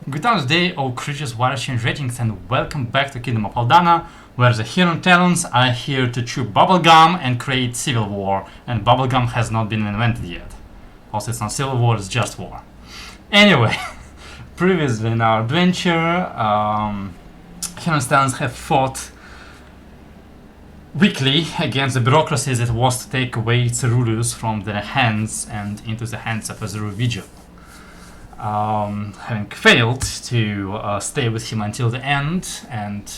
Good day, all creatures, warriors, change ratings, and welcome back to Kingdom of Aldana, where the hero talents are here to chew bubblegum and create civil war, and bubblegum has not been invented yet. Also, it's not civil war, it's just war. Anyway, previously in our adventure, hero talents have fought weekly against the bureaucracies that was to take away Cerulus from their hands and into the hands of Azuru Vigil. Having failed to stay with him until the end and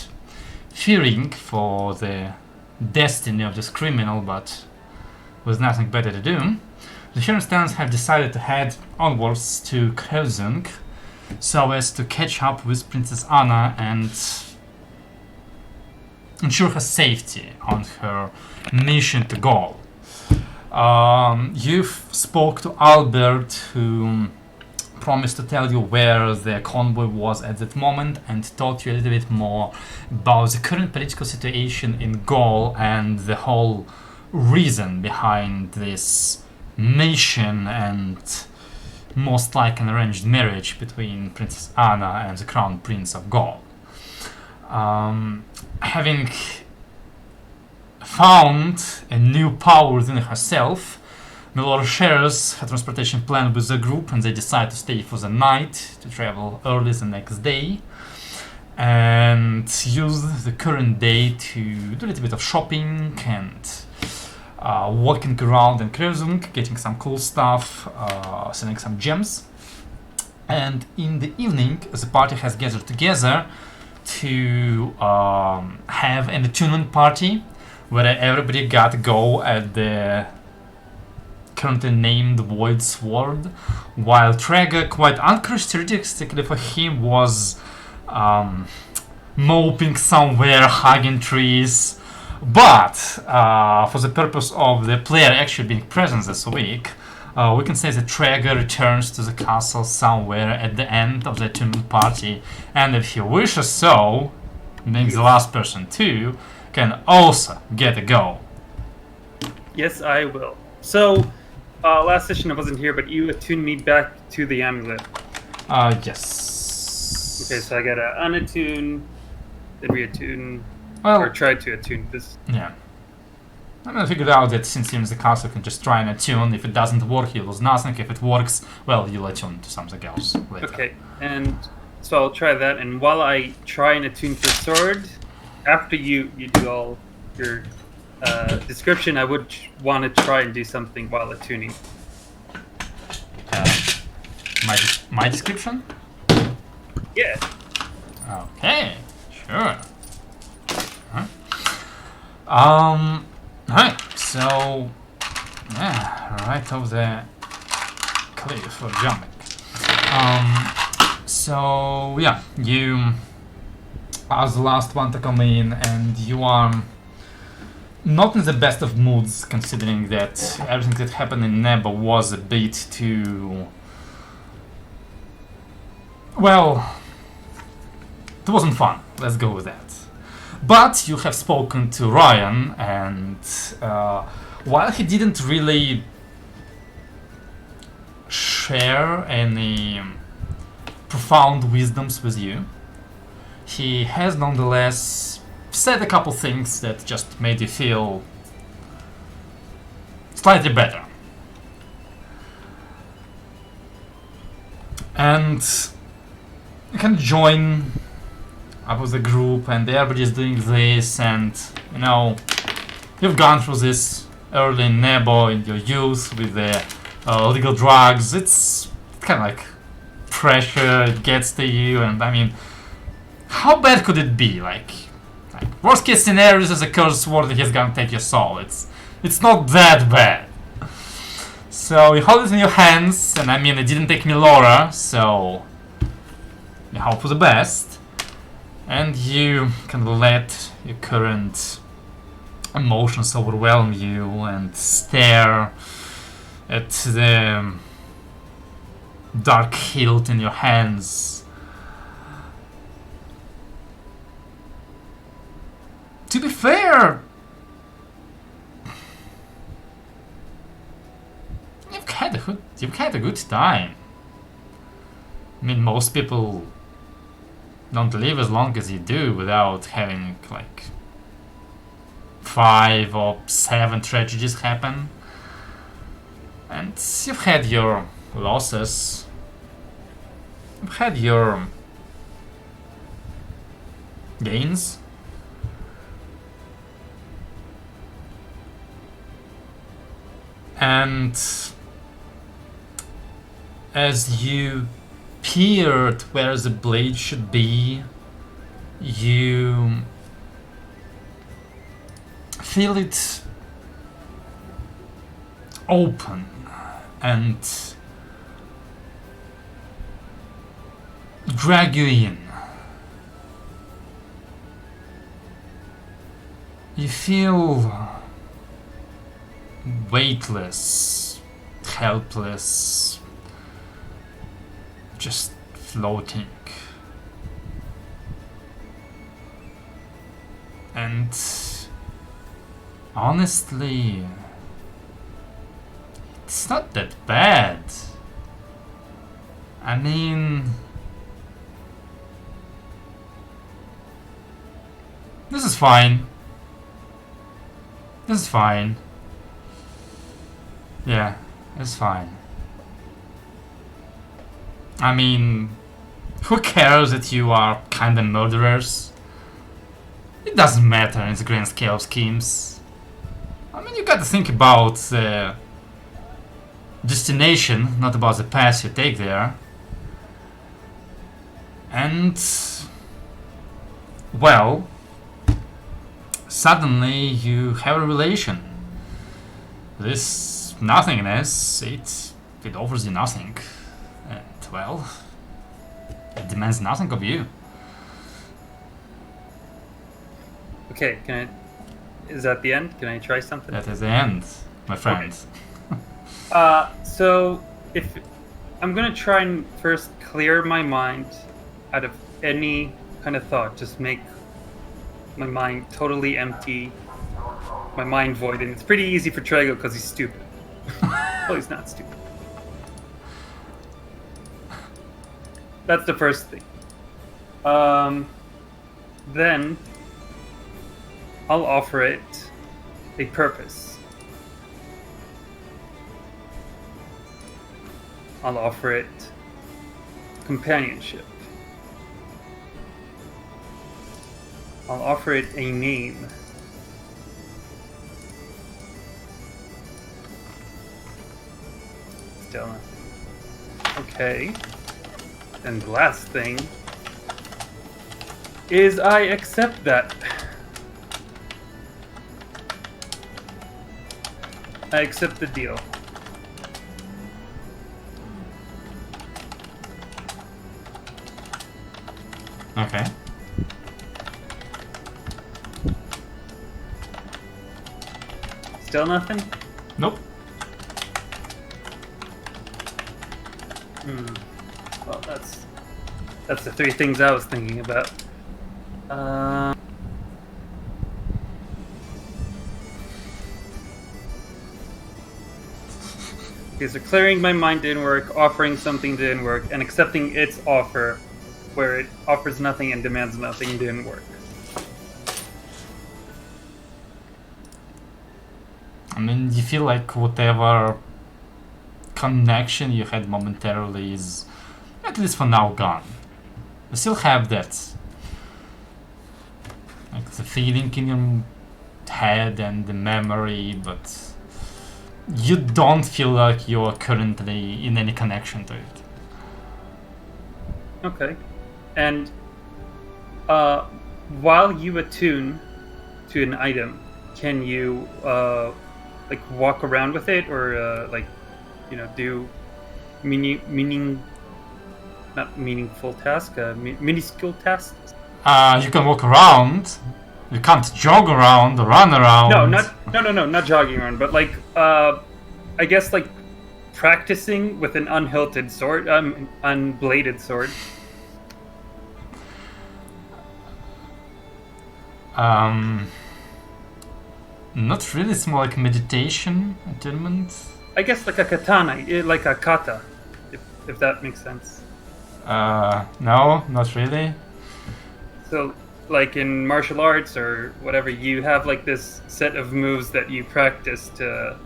fearing for the destiny of this criminal, but with nothing better to do, the Heronstans have decided to head onwards to Krelzung so as to catch up with Princess Anna and ensure her safety on her mission to Gaul. You spoke to Albert, who promised to tell you where the convoy was at that moment and taught you a little bit more about the current political situation in Gaul and the whole reason behind this mission and most like an arranged marriage between Princess Anna and the Crown Prince of Gaul. Having found a new power within herself, Milora shares her transportation plan with the group, and they decide to stay for the night to travel early the next day and use the current day to do a little bit of shopping and walking around in Krelzung, getting some cool stuff, selling some gems. And in the evening, the party has gathered together to have an attunement party where everybody got to go at the currently named Void Sword, while Traeger, quite uncharacteristically for him, was moping somewhere, hugging trees. But for the purpose of the player actually being present this week, we can say that Traeger returns to the castle somewhere at the end of the attunement party, and if he wishes so, being the last person too, can also get a go. Yes, I will. So, last session I wasn't here, but you attuned me back to the amulet. Yes. Okay, so I gotta unattune, then reattune, Well, or try to attune this. yeah. I'm gonna figure out that since you're in the castle, you can just try and attune. If it doesn't work, you lose nothing. If it works, well, you'll attune to something else later. Okay, and so I'll try that, and while I try and attune to the sword, after you do all your description, I would want to try and do something while attuning. My description? Yeah. Okay, sure. Right, so yeah, right off the cliff for jumping. So yeah, you are the last one to come in, and you are not in the best of moods, considering that everything that happened in Nebo was a bit too, well, it wasn't fun. Let's go with that. But you have spoken to Ryan, and while he didn't really share any profound wisdoms with you, he has nonetheless said a couple things that just made you feel slightly better. And you can join up with the group, and everybody's doing this, and you know, you've gone through this early in Nebo in your youth with the legal drugs. It's kind of like pressure, it gets to you, and I mean, how bad could it be? Like worst case scenario, this is a cursed sword that he's gonna take your soul. It's not that bad. So you hold it in your hands, and I mean, it didn't take me Laura, so you hope for the best. And you can let your current emotions overwhelm you and stare at the dark hilt in your hands. To be fair, you've had a good time. I mean, most people don't live as long as you do without having like 5 or 7 tragedies happen. And you've had your losses. You've had your gains. And as you peered where the blade should be, you feel it open and drag you in. You feel weightless, helpless, just floating. And honestly, it's not that bad. I mean, this is fine. This is fine. Yeah, it's fine. I mean, who cares that you are kinda murderers? It doesn't matter in the grand scale of schemes. I mean, you gotta think about the destination, not about the path you take there. And, well, suddenly you have a relation. This nothingness, it offers you nothing. And, well, it demands nothing of you. Okay, is that the end? Can I try something? That is the end, my friend. Okay. So if I'm gonna try and first clear my mind out of any kind of thought, just make my mind totally empty, my mind void, and it's pretty easy for Trago because he's stupid. Well, he's not stupid. That's the first thing. Then I'll offer it a purpose. I'll offer it companionship. I'll offer it a name. Still nothing. Okay. And the last thing is I accept that. I accept the deal. Okay. Still nothing? Nope. Well, that's the 3 things I was thinking about. Okay, so clearing my mind didn't work, offering something didn't work, and accepting its offer, where it offers nothing and demands nothing, didn't work. I mean, you feel like whatever connection you had momentarily is, at least for now, gone. You still have that, like the feeling in your head and the memory, but you don't feel like you're currently in any connection to it. Okay. And while you attune to an item, can you like walk around with it, or like, you know, do not meaningful task, minuscule tasks? You can walk around. You can't jog around or run around. No, not jogging around, but like I guess like practicing with an unhilted sword, unbladed sword. Not really. It's more like meditation, attunement. I guess like a katana, like a kata, if that makes sense. No, not really. So, like in martial arts or whatever, you have like this set of moves that you practice to.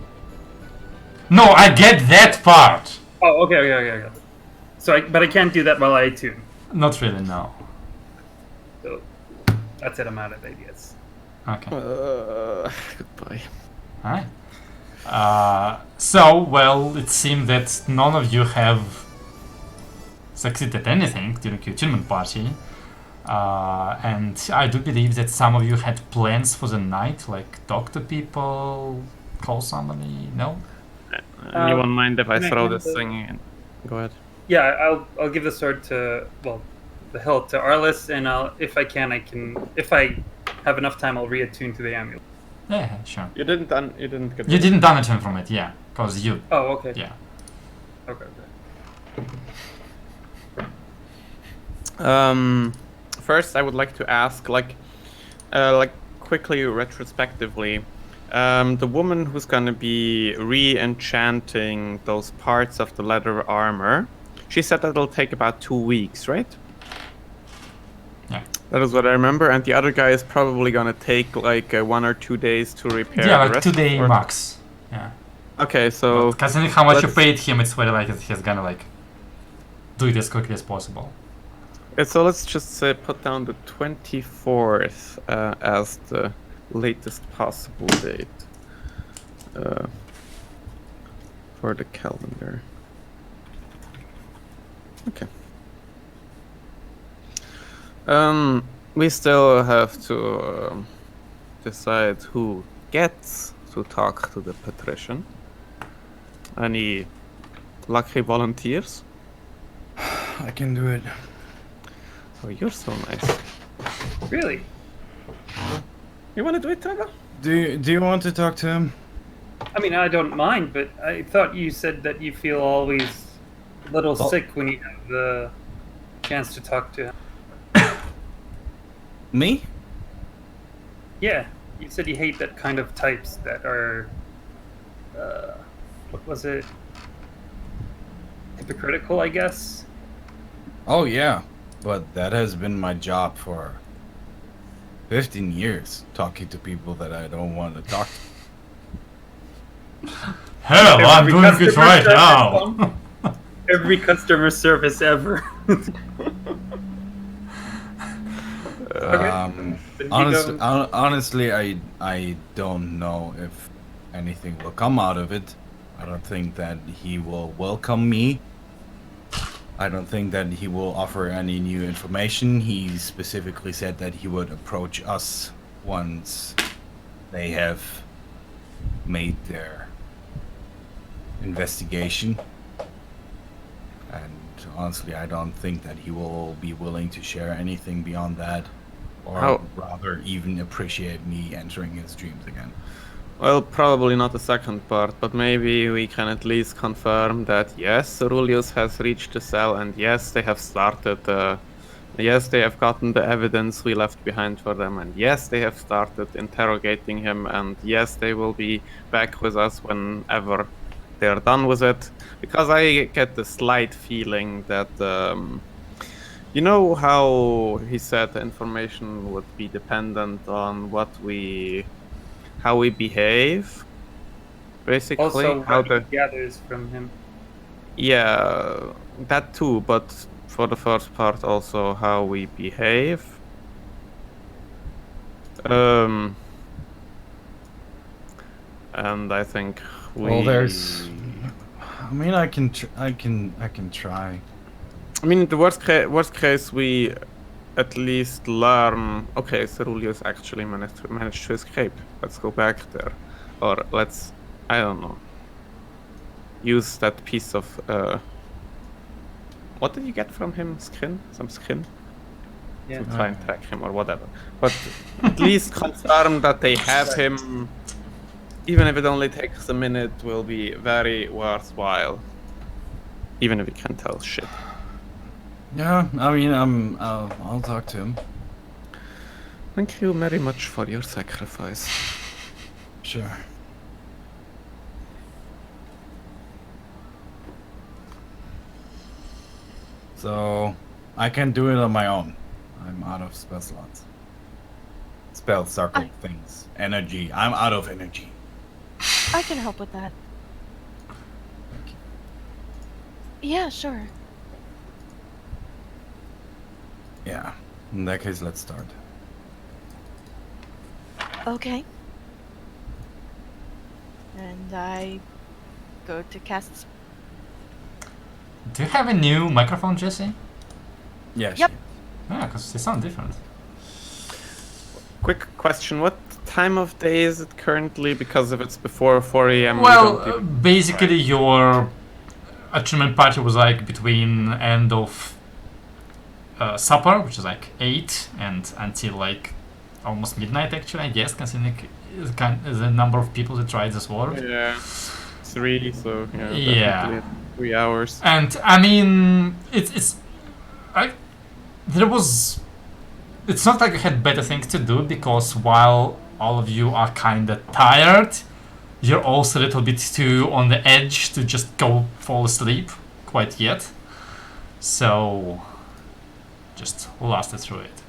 No, I get that part. Oh, okay. So, but I can't do that while I attune. Not really, no. So that's it. I'm out of ideas. Okay. Goodbye. Alright. So, well, it seems that none of you have succeeded at anything during your attunement party. And I do believe that some of you had plans for the night, like talk to people, call somebody. No? Anyone mind if I can I throw hand this the- thing in? Go ahead. Yeah, I'll give the sword to the hilt to Arliss, and if I have enough time, I'll reattune to the amulet. Yeah, sure. You didn't get. You didn't damage him from it, yeah. Because you. Oh, okay. Yeah. Okay. First, I would like to ask, like quickly retrospectively, the woman who's gonna be re-enchanting those parts of the leather armor, she said that it'll take about 2 weeks, right? Yeah. That is what I remember, and the other guy is probably gonna take like 1 or 2 days to repair. Yeah, the like rest 2 day or- max. Yeah. Okay, so Considering how much you let's- paid him, it's very likely that he's gonna like do it as quickly as possible. so let's just put down the 24th as the latest possible date for the calendar. Okay. We still have to decide who gets to talk to the patrician. Any lucky volunteers? I can do it. Oh, you're so nice. Really? You want to do it, Trevor? Do you want to talk to him? I mean, I don't mind, but I thought you said that you feel always a little sick when you have the chance to talk to him. Me? Yeah, you said you hate that kind of types that are, what was it? Hypocritical, I guess. Oh yeah, but that has been my job for 15 years, talking to people that I don't want to talk to. Hell, I'm Every doing it customer right service now. Every customer service ever. Then you Honestly, go- honestly, I don't know if anything will come out of it. I don't think that he will welcome me. I don't think that he will offer any new information. He specifically said that he would approach us once they have made their investigation. And honestly, I don't think that he will be willing to share anything beyond that, or How- rather even appreciate me entering his dreams again. Well, probably not the second part, but maybe we can at least confirm that yes, Ceruleus has reached the cell, and yes, they have started. Yes, they have gotten the evidence we left behind for them, and yes, they have started interrogating him, and yes, they will be back with us whenever they're done with it. Because I get the slight feeling that, you know how he said the information would be dependent on how we behave, basically. Also, how what he gathers from him. Yeah, that too, but for the first part also how we behave. And I think we. Well, there's. I mean, I can try. I mean, the worst case we at least learn. Okay, Ceruleus actually managed to escape. Let's go back there, or let's. I don't know. Use that piece of. What did you get from him? Skin? Some skin? Yeah. To try and track him or whatever. But at least confirm that they have him. Even if it only takes a minute, will be very worthwhile. Even if we can't tell shit. Yeah, I mean, I'll talk to him. Thank you very much for your sacrifice. Sure. So, I can do it on my own. I I'm out of spell slots. Spell circle things. Energy. I'm out of energy. I can help with that. Thank you. Yeah, sure. Yeah. In that case, let's start. Okay. And I go to cast. Do you have a new microphone, Jesse? Yeah. Yep. Yeah, because they sound different. Quick question: what time of day is it currently? Because if it's before 4 a.m., Well, we don't even... basically your attunement party was like between end of supper, which is like 8, and until like almost midnight, actually, I guess, considering the number of people that tried the sword. Yeah, 3. So yeah, Yeah. definitely 3 hours. And I mean, it's there was. It's not like I had better things to do, because while all of you are kind of tired, you're also a little bit too on the edge to just go fall asleep quite yet. So just lasted through it.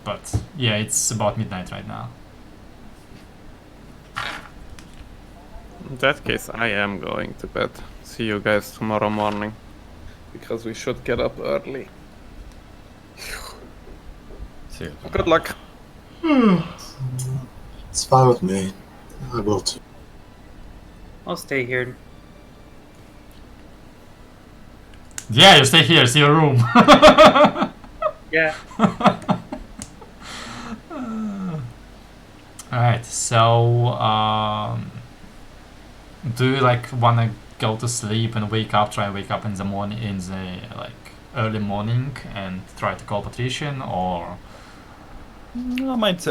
But yeah, it's about midnight right now. In that case, I am going to bed. See you guys tomorrow morning, because we should get up early. Seriously. Good luck. It's fine with me. I will too. I'll stay here. Yeah, you stay here, it's your room. Yeah. Alright, so do you like wanna go to sleep and try and wake up in the morning, in the like early morning, and try to call Patrician, or I might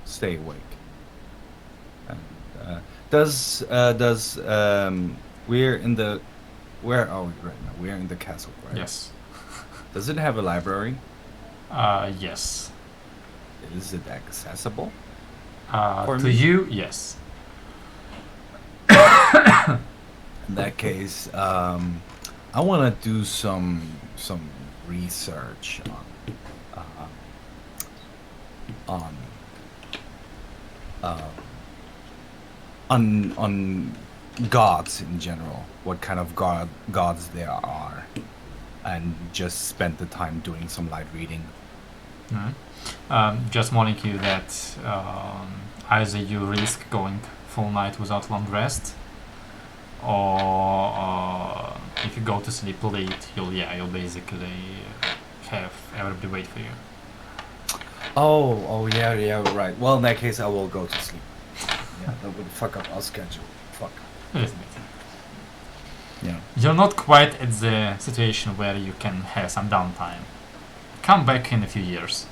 stay awake. And, where are we right now? We're in the castle, right? yes, Does it have a library? yes, Is it accessible? to me? you, yes. In that case, I want to do some research on gods in general. What kind of gods there are, and just spend the time doing some light reading. Just warning you that either you risk going full night without long rest, or if you go to sleep late, you'll basically have everybody wait for you. Oh yeah, right. Well, in that case, I will go to sleep. Yeah, that would fuck up our schedule. Fuck. A little bit. Yeah. You're not quite at the situation where you can have some downtime. Come back in a few years.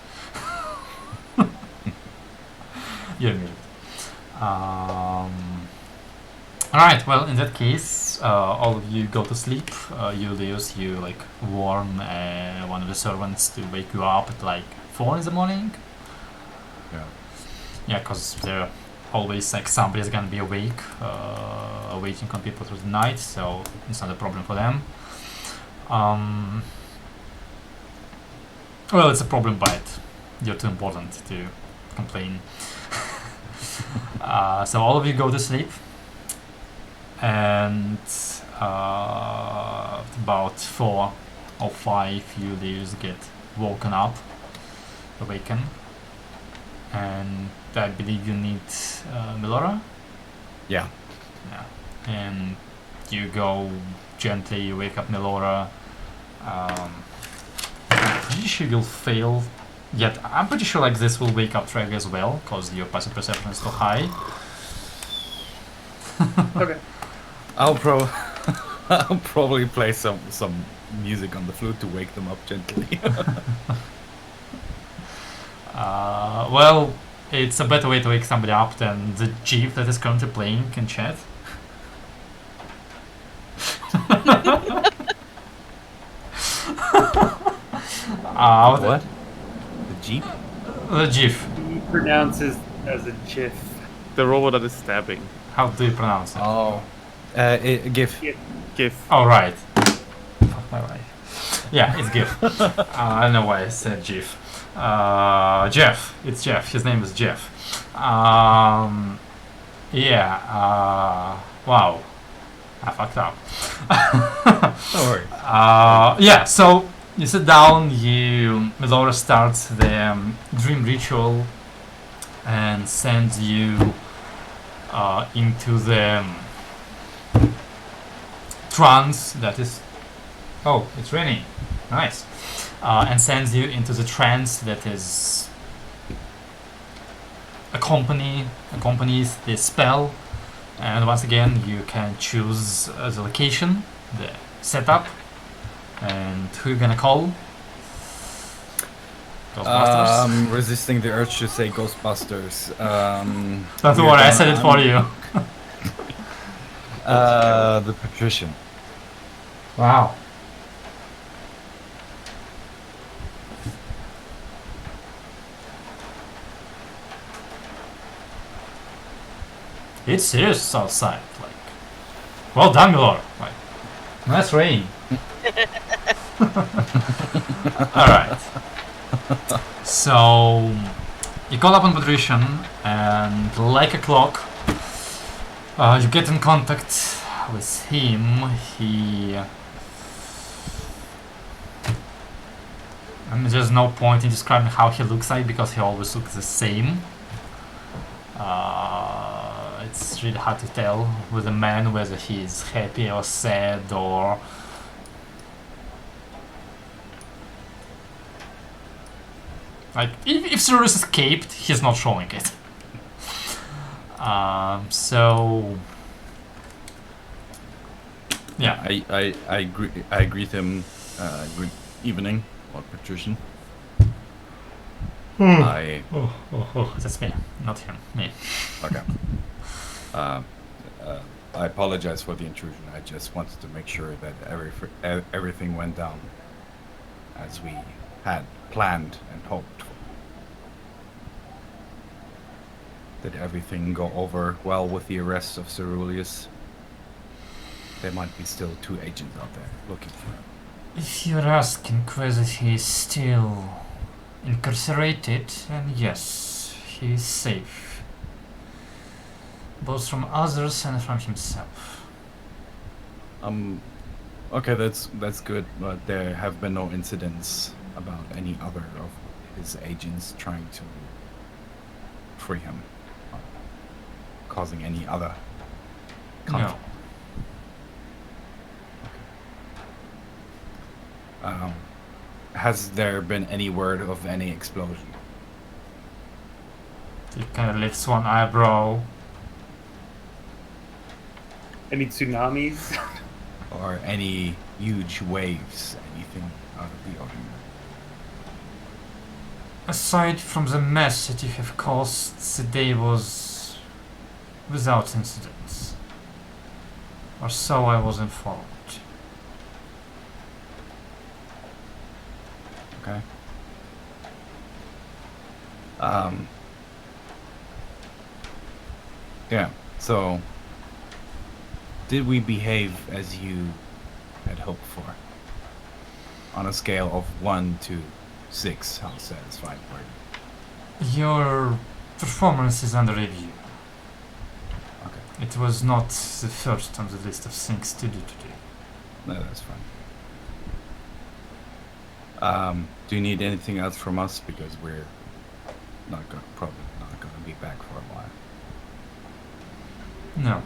You're muted. Alright, well, in that case, all of you go to sleep. Julius, you like warn one of the servants to wake you up at like 4 in the morning. Yeah. Yeah, because they're always like somebody's gonna be awake, waiting on people through the night, so it's not a problem for them. Well, it's a problem, but you're too important to complain. So all of you go to sleep, and about 4 or 5 you get woken up, awaken, and I believe you need Melora. Yeah. Yeah, and you go gently wake up Melora. I'm pretty sure you'll fail. Yet I'm pretty sure like this will wake up Treg as well, because your passive perception is so high. Okay. I'll probably play some music on the flute to wake them up gently. Well, it's a better way to wake somebody up than the jeep that is currently playing in chat. What? The jeep? The jeep. He pronounces as a jiff. The robot that is stabbing. How do you pronounce it? Oh, GIF. GIF. Oh, right. Fuck my life. Yeah, it's Gif. I don't know why I said Gif. Jeff. It's Jeff. His name is Jeff. Yeah. Wow. I fucked up. No worries. Yeah. So you sit down. Melora starts the dream ritual and sends you into the trance that is. Oh, it's raining. Nice. And sends you into the trance that is accompanies the spell. And once again, you can choose the location, the setup, and who you're gonna call. Ghostbusters. Resisting the urge to say Ghostbusters. Don't worry, I said it for you. The Patrician. Wow. It's serious outside. Like, well done, Glor. Like, nice rain. All right. So you call upon Patrician, and like a clock, you get in contact with him. And there's no point in describing how he looks like because he always looks the same. It's really hard to tell with a man whether he's happy or sad or like if Cyrus escaped, he's not showing it. So yeah, I greet him. Good evening, Lord Patrician. That's me, not him. Me. Okay. I apologize for the intrusion. I just wanted to make sure that everything went down as we had planned and hoped for. Did everything go over well with the arrest of Ceruleus? There might be still 2 agents out there looking for him. If you're asking whether he is still incarcerated, then yes, he is safe. Both from others and from himself. Okay, that's good, but there have been no incidents about any other of his agents trying to free him, causing any other conflict. No. Has there been any word of any explosion? He kind of lifts one eyebrow. Any tsunamis? Or any huge waves? Anything out of the ordinary? Aside from the mess that you have caused, the day was without incidents. Or so I was informed. Okay. Yeah, so did we behave as you had hoped for? On a scale of 1 to 6, how satisfied were you? Your performance is under review. Okay, It was not the first on the list of things to do today. no, that's fine. Do you need anything else from us? Because we're probably not going to be back for a while. No.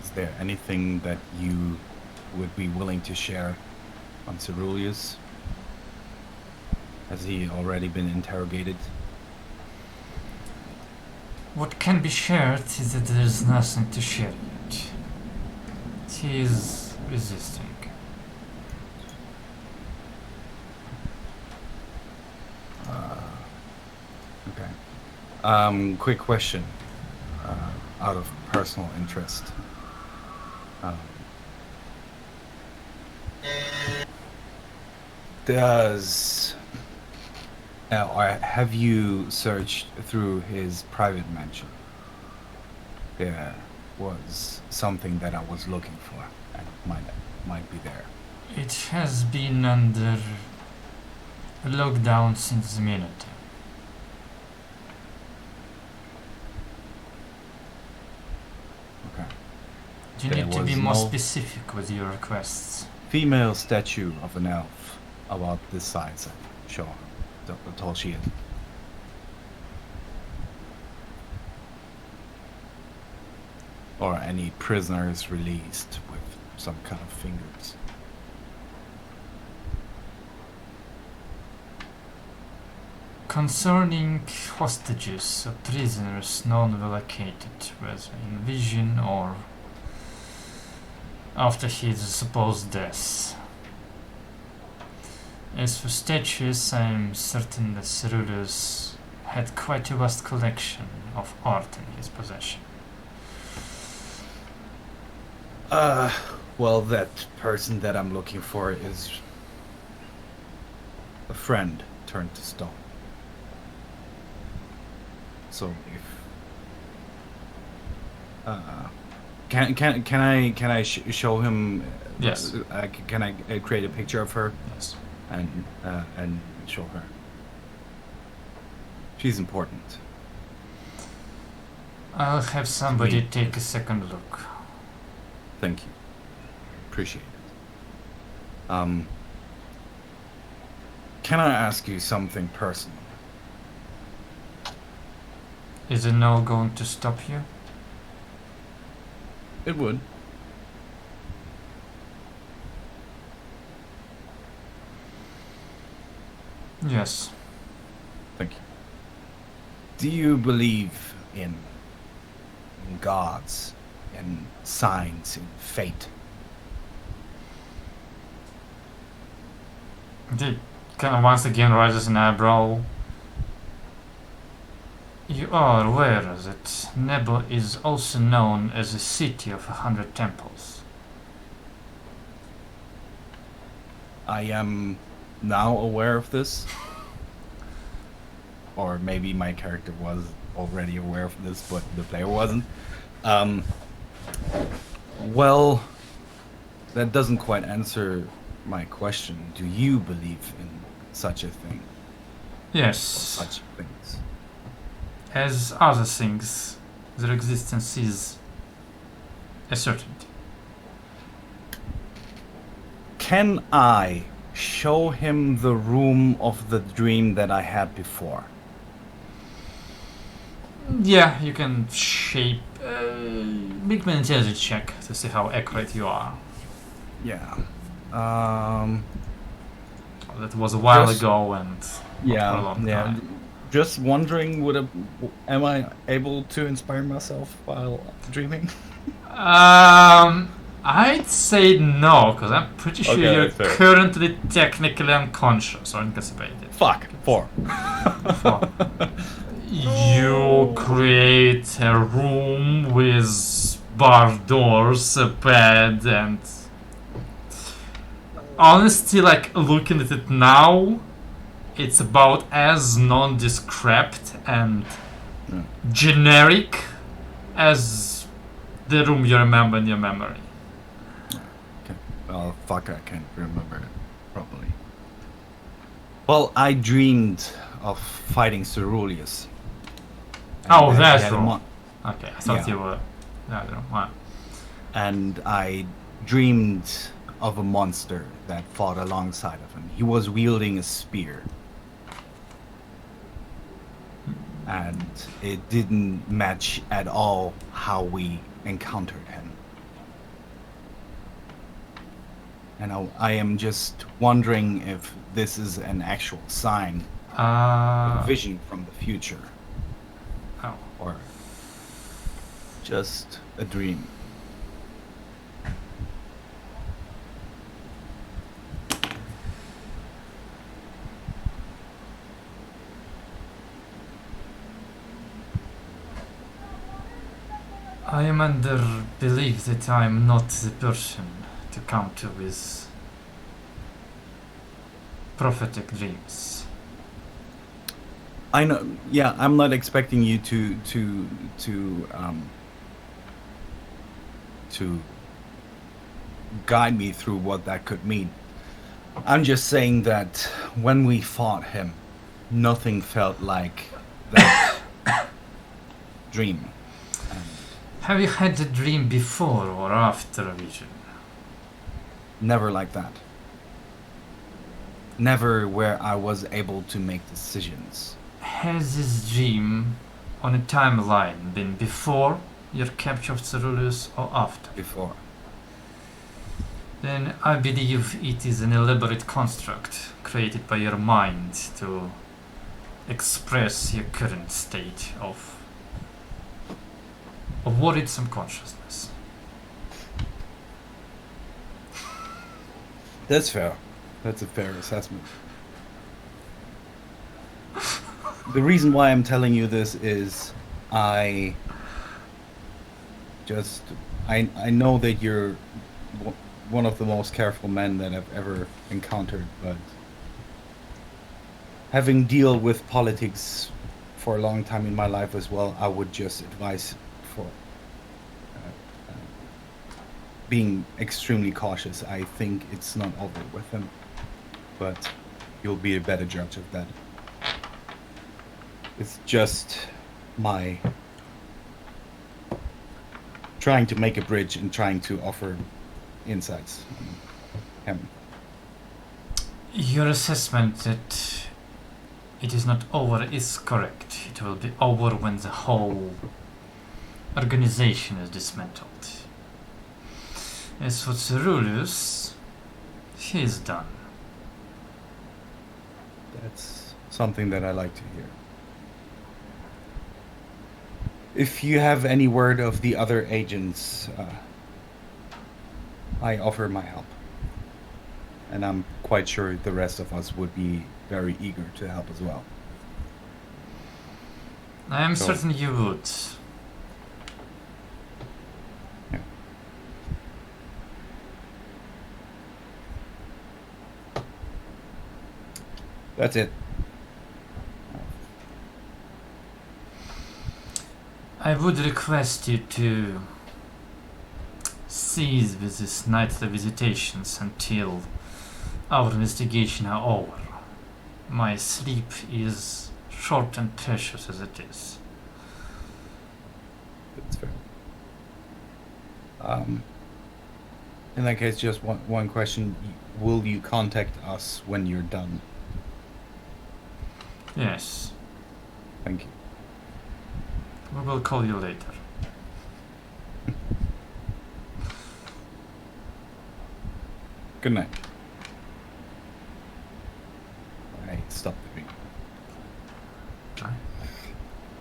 Is there anything that you would be willing to share on Ceruleus? Has he already been interrogated? What can be shared is that there is nothing to share yet. He is resisting. Okay. Quick question. Out of personal interest. Have you searched through his private mansion? There was something that I was looking for, and it might be there. It has been under lockdown since the minute. Okay. You There need to be was more no- specific with your requests. Female statue of an elf about this size. Sure. That's all she is. Or any prisoners released with some kind of fingers. Concerning hostages or prisoners non-relocated, whether in vision or after his supposed death. As for statues, I am certain that Cerulus had quite a vast collection of art in his possession. Well, that person that I'm looking for is a friend turned to stone. So if can I show him? Yes. Can I create a picture of her Yes. and show her? She's important. I'll have somebody Me. take a second look. Thank you. Appreciate it. Can I ask you something personal? Is it now going to stop you? It would. Yes. Thank you. Do you believe in gods, in signs, in fate? He kind of once again raises an eyebrow. You are aware that Nebo is also known as a city of 100 temples. I am now aware of this. Or maybe my character was already aware of this, but the player wasn't. Well, that doesn't quite answer my question. Do you believe in such a thing? Or Yes. such things? As other things, their existence is a certainty. Can I show him the room of the dream that I had before? Yeah, you can shape. Make me an intelligence check to see how accurate you are. Yeah. That was a while Just- ago and not for a long time. Just wondering, am I able to inspire myself while dreaming? I'd say no, because I'm pretty sure Okay, you're that's fair. currently technically unconscious or incapacitated. Fuck. 4. You create a room with bar doors, a bed, and honestly, like looking at it now, it's about as nondescript and Yeah. generic as the room you remember in your memory. Okay. Oh, fuck, I can't remember it properly. Well, I dreamed of fighting Ceruleus. And Oh, that he that's had a wrong. Okay, I thought Yeah. you were. I don't know. Wow. And I dreamed of a monster that fought alongside of him. He was wielding a spear. And it didn't match at all how we encountered him. And I am just wondering if this is an actual sign, a vision from the future, Oh. or just a dream. I am under belief that I am not the person to come to with prophetic dreams. I know. Yeah, I'm not expecting you to guide me through what that could mean. I'm just saying that when we fought him, nothing felt like that dream. Have you had the dream before or after a vision? Never like that. Never where I was able to make decisions. Has this dream on a timeline been before your capture of Cerulus or after? Before. Then I believe it is an elaborate construct created by your mind to express your current state of worried subconsciousness. That's fair. That's a fair assessment. The reason why I'm telling you this is I know that you're one of the most careful men that I've ever encountered, but having dealt with politics for a long time in my life as well, I would just advise for being extremely cautious. I think it's not over with him, but you'll be a better judge of that. It's just my trying to make a bridge and trying to offer insights on him. Your assessment that it is not over is correct. It will be over when the whole organization is dismantled. As for Cerulus, he is done. That's something that I like to hear. If you have any word of the other agents, I offer my help. And I'm quite sure the rest of us would be very eager to help as well. I am So- certain you would. Yeah. That's it. I would request you to cease with these nightly visitations until our investigation are over. My sleep is short and precious as it is. That's fair. In that case, just one question. Will you contact us when you're done? Yes, Thank you. we will call you later. Good night. I stopped the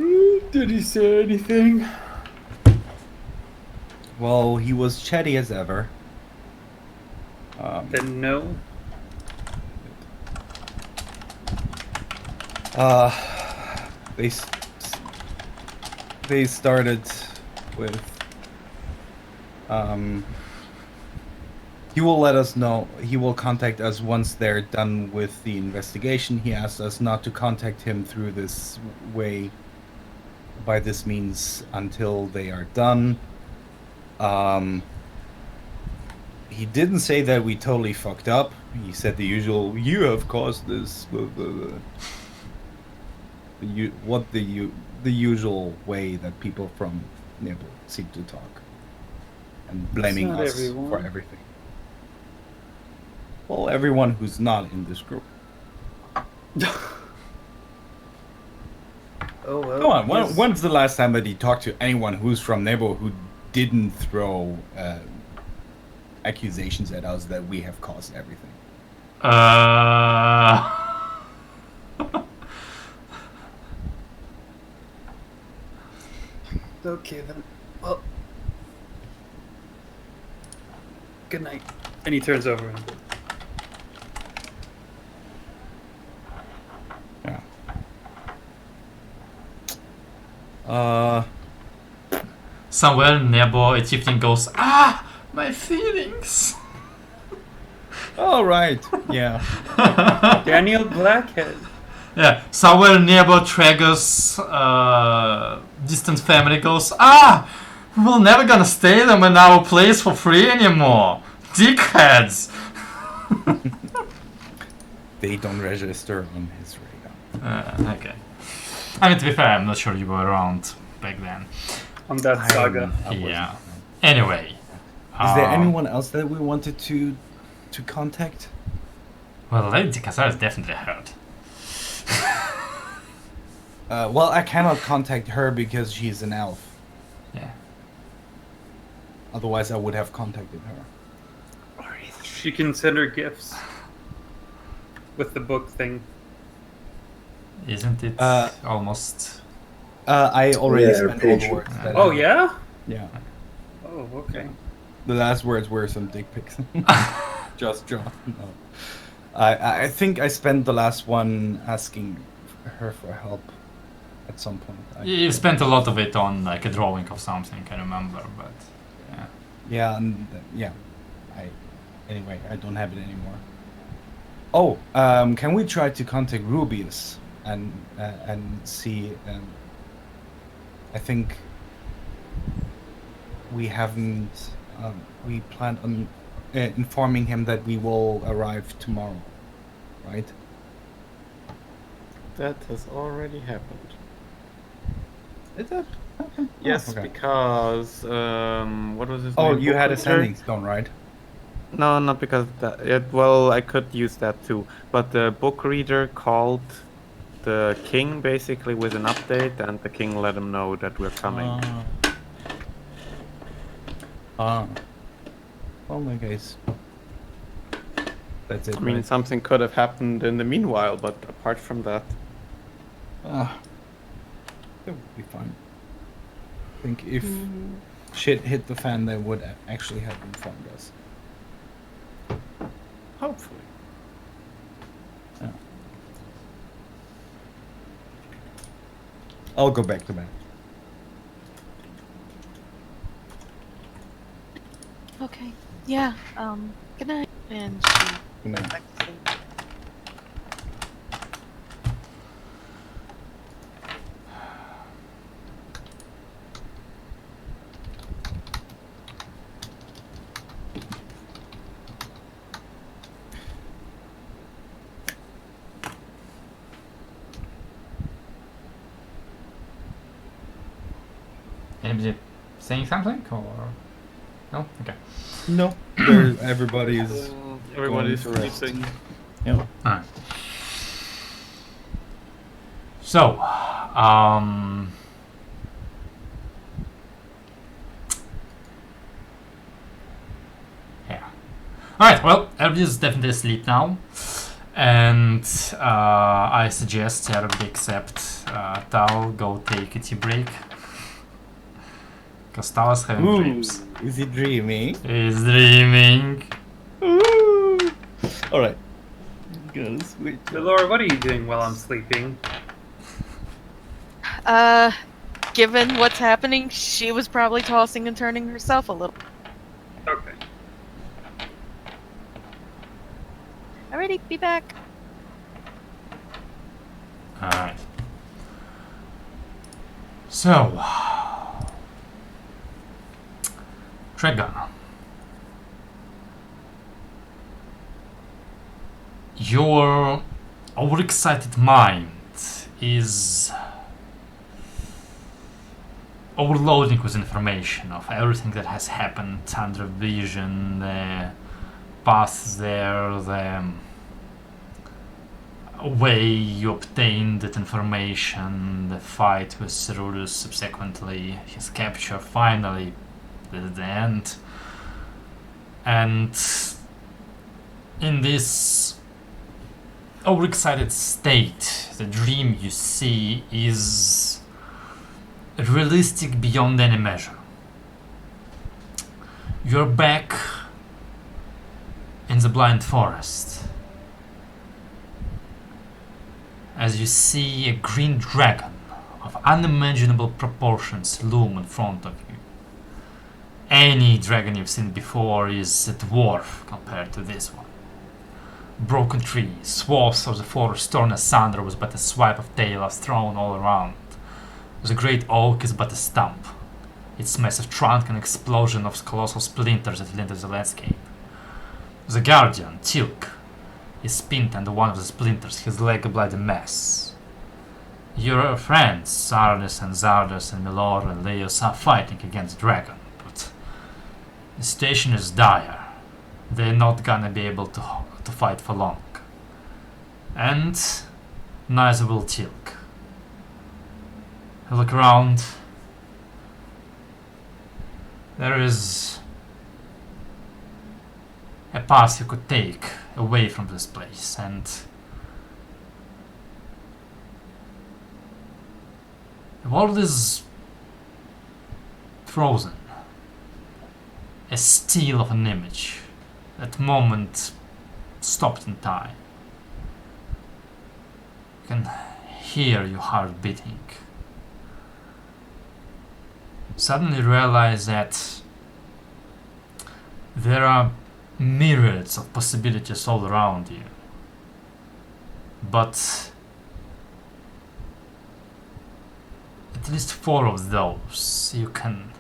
ring. Did he say anything? Well, he was chatty as ever. Then no. They started with he will let us know. He will contact us once they're done with the investigation. He asked us not to contact him through this way, by this means, until they are done. He didn't say that we totally fucked up. He said the usual, "You have caused this." Blah, blah, blah. The usual way that people from Nibble seem to talk, and blaming not us everyone. for everything. Well, everyone who's not in this group. Oh well. Come on, yes. when's the last time that he talked to anyone who's from Nebo who didn't throw accusations at us that we have caused everything? Okay then. Well. Good night. And he turns over him. Yeah. Somewhere Nebo, a chieftain goes, "Ah, my feelings." All right. Yeah. Daniel Blackhead. Yeah, somewhere nearby Traeger's distant family goes, "Ah, we're never gonna stay them in our place for free anymore. Dickheads." they don't register on his radar. Okay. I mean, to be fair, I'm not sure you were around back then. On that saga. Yeah. Anyway. Is there anyone else that we wanted to contact? Well, Lady Kazar is definitely hurt. Well, I cannot contact her because she's an elf. Yeah. Otherwise, I would have contacted her. She can send her gifts with the book thing. Isn't it almost... I already Yeah, spent all the page. words. that Oh I- yeah? Yeah. Oh, okay. The last words were some dick pics. Just John. No. I think I spent the last one asking her for help at some point. You spent a lot of it on like a drawing of something, I remember, but... Yeah. Yeah, and yeah. Anyway, I don't have it anymore. Oh, can we try to contact Rubius and see? I think we haven't. We planned on informing him that we will arrive tomorrow, right? That has already happened. Is that? Okay. Yes, okay. because what was his Oh, name? you had a Bookreader? sending stone, right? No, not because of that. Well, I could use that too. But the book reader called the king basically with an update, and the king let him know that we're coming. Well, I guess that's it. I mean, right? something could have happened in the meanwhile, but apart from that, That would be fine. I think if shit hit the fan, they would actually have informed us. hopefully. Yeah. I'll go back to bed. Okay. Yeah. Good night. And she Good night. back to sleep. Anybody saying something, or... No? Okay. No, everybody's. Everybody's Going to rest. sleeping. Yeah. Alright. So, yeah. Alright, well, everybody's definitely asleep now. And I suggest everybody except Tal go take a tea break. Because Tal is having dreams. Is he dreaming? He's dreaming. All right. Go sweet. Laura, what are you doing while I'm sleeping? Given what's happening, she was probably tossing and turning herself a little. Okay. Alrighty, be back. Alright. So, Dragon. Your overexcited mind is overloading with information of everything that has happened under vision, the paths there, the way you obtained that information, the fight with Cerulus, subsequently his capture, finally at the end. And in this overexcited state, the dream you see is realistic beyond any measure. You're back in the blind forest as you see a green dragon of unimaginable proportions loom in front of you. Any dragon you've seen before is a dwarf compared to this one. Broken trees, swaths of the forest torn asunder was but a swipe of tail thrown all around. The great oak is but a stump, its massive trunk an explosion of colossal splinters that lintered the landscape. The guardian, Tilk, is pinned under one of the splinters, his leg a bloody mess. Your friends, Sardes and Zardes and Milor and Leos, are fighting against the dragon, but the situation is dire. They're not gonna be able to fight for long. And neither will Tilk. I look around. There is a path you could take away from this place, and the world is frozen. A still of an image. That moment stopped in time. You can hear your heart beating. Suddenly realize that there are myriads of possibilities all around you. But at least 4 of those you can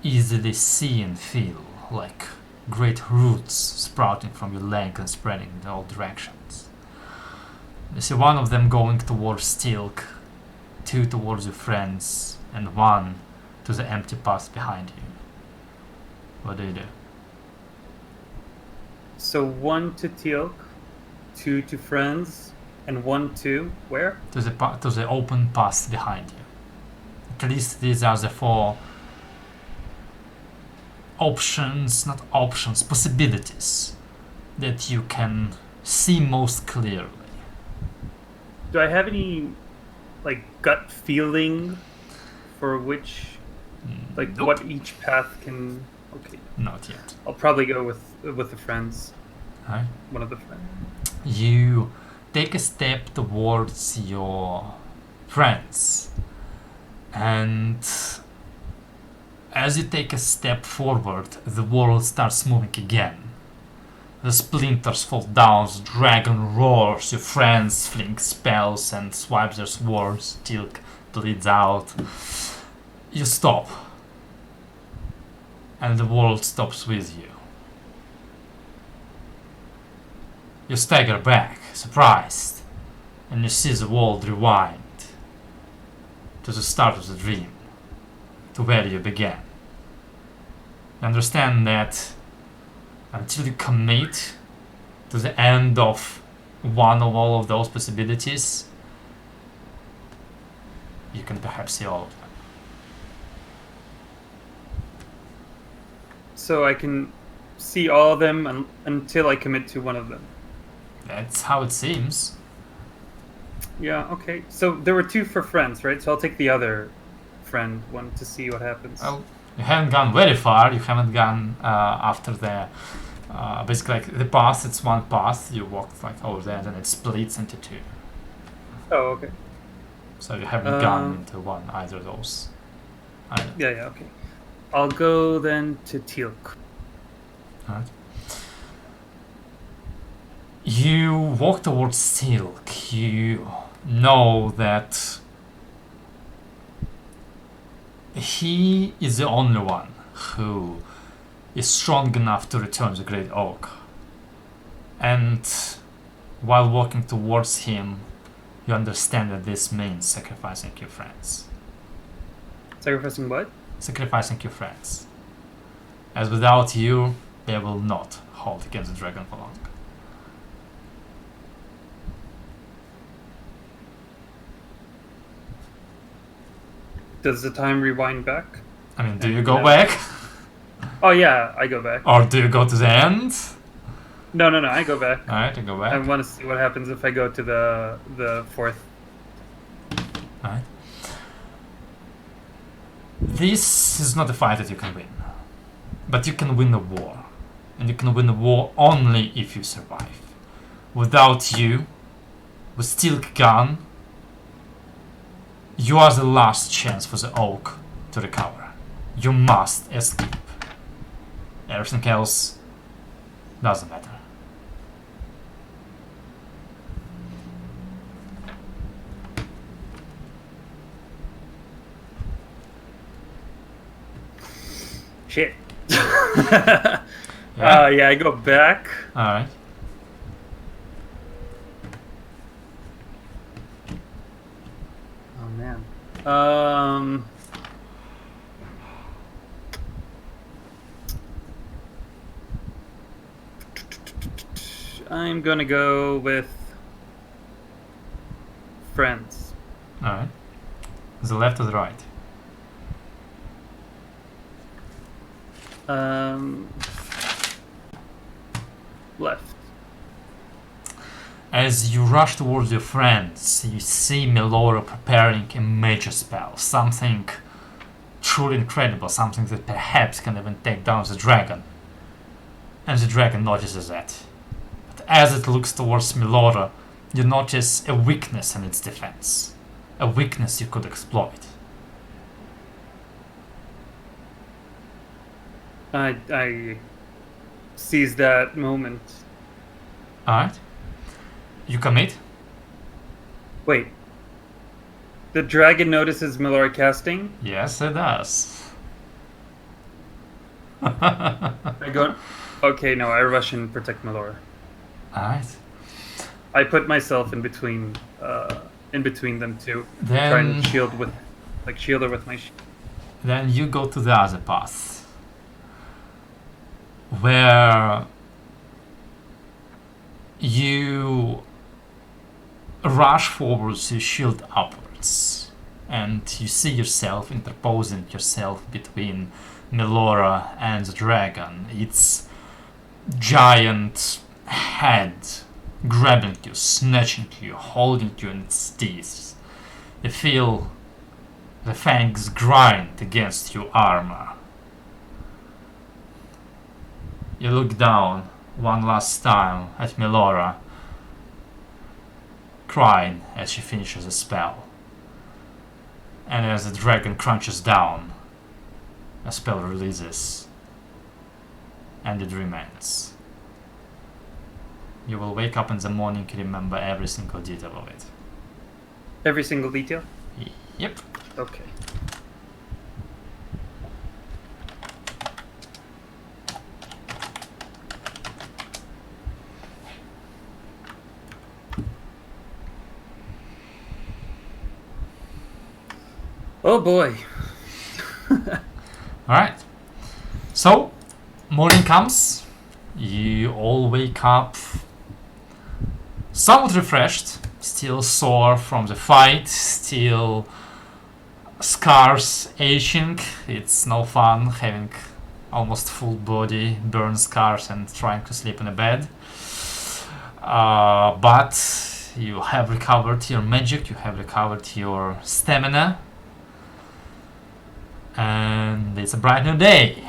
easily see and feel, like great roots sprouting from your leg and spreading in all directions. You see one of them going towards Stilk, 2 towards your friends, and 1 to the empty path behind you. What do you do? So 1 to Teal'c, 2 to friends, and 1 to where? To the open path behind you. At least these are the 4 options, not options, possibilities that you can see most clearly. Do I have any like gut feeling for which, like Nope. what each path can? Okay, Not yet. I'll probably go with the friends. Right? One of the friends. You take a step towards your friends, and as you take a step forward, the world starts moving again. The splinters fall down, the dragon roars, your friends fling spells and swipe their swords, Tilk bleeds out. You stop, and the world stops with you. You stagger back, surprised, and you see the world rewind to the start of the dream, to where you began. You understand that until you commit to the end of one of all of those possibilities, you can perhaps see all of them. So I can see all of them until I commit to one of them. That's how it seems. Yeah, okay. So there were 2 for friends, right? So I'll take the other friend one to see what happens. Well, you haven't gone very far. You haven't gone after the basically like the path. It's one path. You walked like over there, and it splits into 2. Oh, okay. So you haven't gone into one either of those. Either. Yeah, okay. I'll go then to Teal'c. Alright. You walk towards Silk. You know that he is the only one who is strong enough to return the Great Oak. And while walking towards him, you understand that this means sacrificing your friends. Sacrificing what? Sacrificing your friends. As without you, they will not hold against the dragon for long. Does the time rewind back? I mean, do you go back? Oh yeah, I go back. Or do you go to the end? No, I go back. Alright, you go back. I want to see what happens if I go to the 4th. Alright. This is not a fight that you can win. But you can win a war. And you can win a war only if you survive. Without you, with Steel gone, you are the last chance for the Oak to recover. You must escape. Everything else doesn't matter. Shit. Yeah, I go back. Alright. I'm gonna go with friends. Alright. The left or the right? Left. As you rush towards your friends, you see Melora preparing a major spell. Something truly incredible, something that perhaps can even take down the dragon. And the dragon notices that. But as it looks towards Melora, you notice a weakness in its defense. A weakness you could exploit. I seize that moment. Alright. You commit? Wait. The dragon notices Melora casting. Yes, it does. I go. Okay, no, I rush and protect Melora. Alright. I put myself in between them two, Then- trying to shield her with my shield. Then you go to the other path, where you rush forwards, you shield upwards, and you see yourself interposing yourself between Melora and the dragon. Its giant head grabbing you, snatching you, holding you in its teeth. You feel the fangs grind against your armor. You look down one last time at Melora, crying as she finishes a spell. And as the dragon crunches down, a spell releases, and it remains. You will wake up in the morning and remember every single detail of it. Every single detail. Yep. Okay. Oh boy. Alright. So, morning comes. You all wake up somewhat refreshed, still sore from the fight, still scars aching. It's no fun having almost full body burn scars and trying to sleep in a bed. But you have recovered your magic, you have recovered your stamina, and it's a brand new day.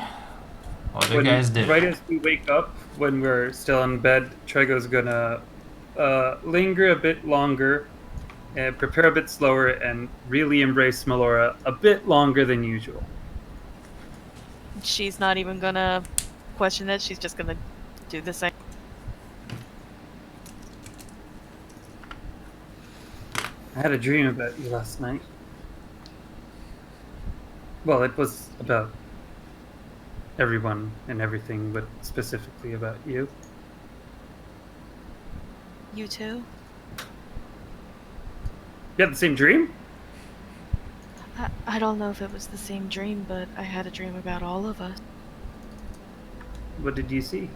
What do you guys do? Right as we wake up, when we're still in bed, Trego's gonna linger a bit longer, and prepare a bit slower, and really embrace Melora a bit longer than usual. She's not even gonna question it. She's just gonna do the same. I had a dream about you last night. Well, it was about everyone and everything, but specifically about you. You too? You had the same dream? I don't know if it was the same dream, but I had a dream about all of us. What did you see?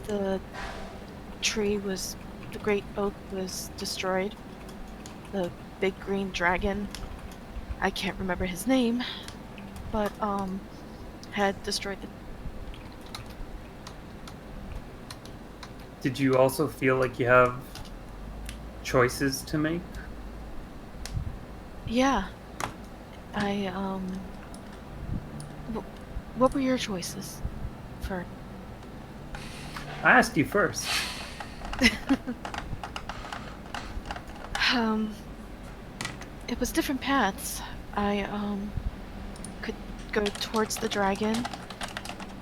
The great oak was destroyed. The big green dragon, I can't remember his name, but had destroyed the... Did you also feel like you have choices to make? Yeah. What were your choices for... I asked you first. It was different paths. I could go towards the dragon.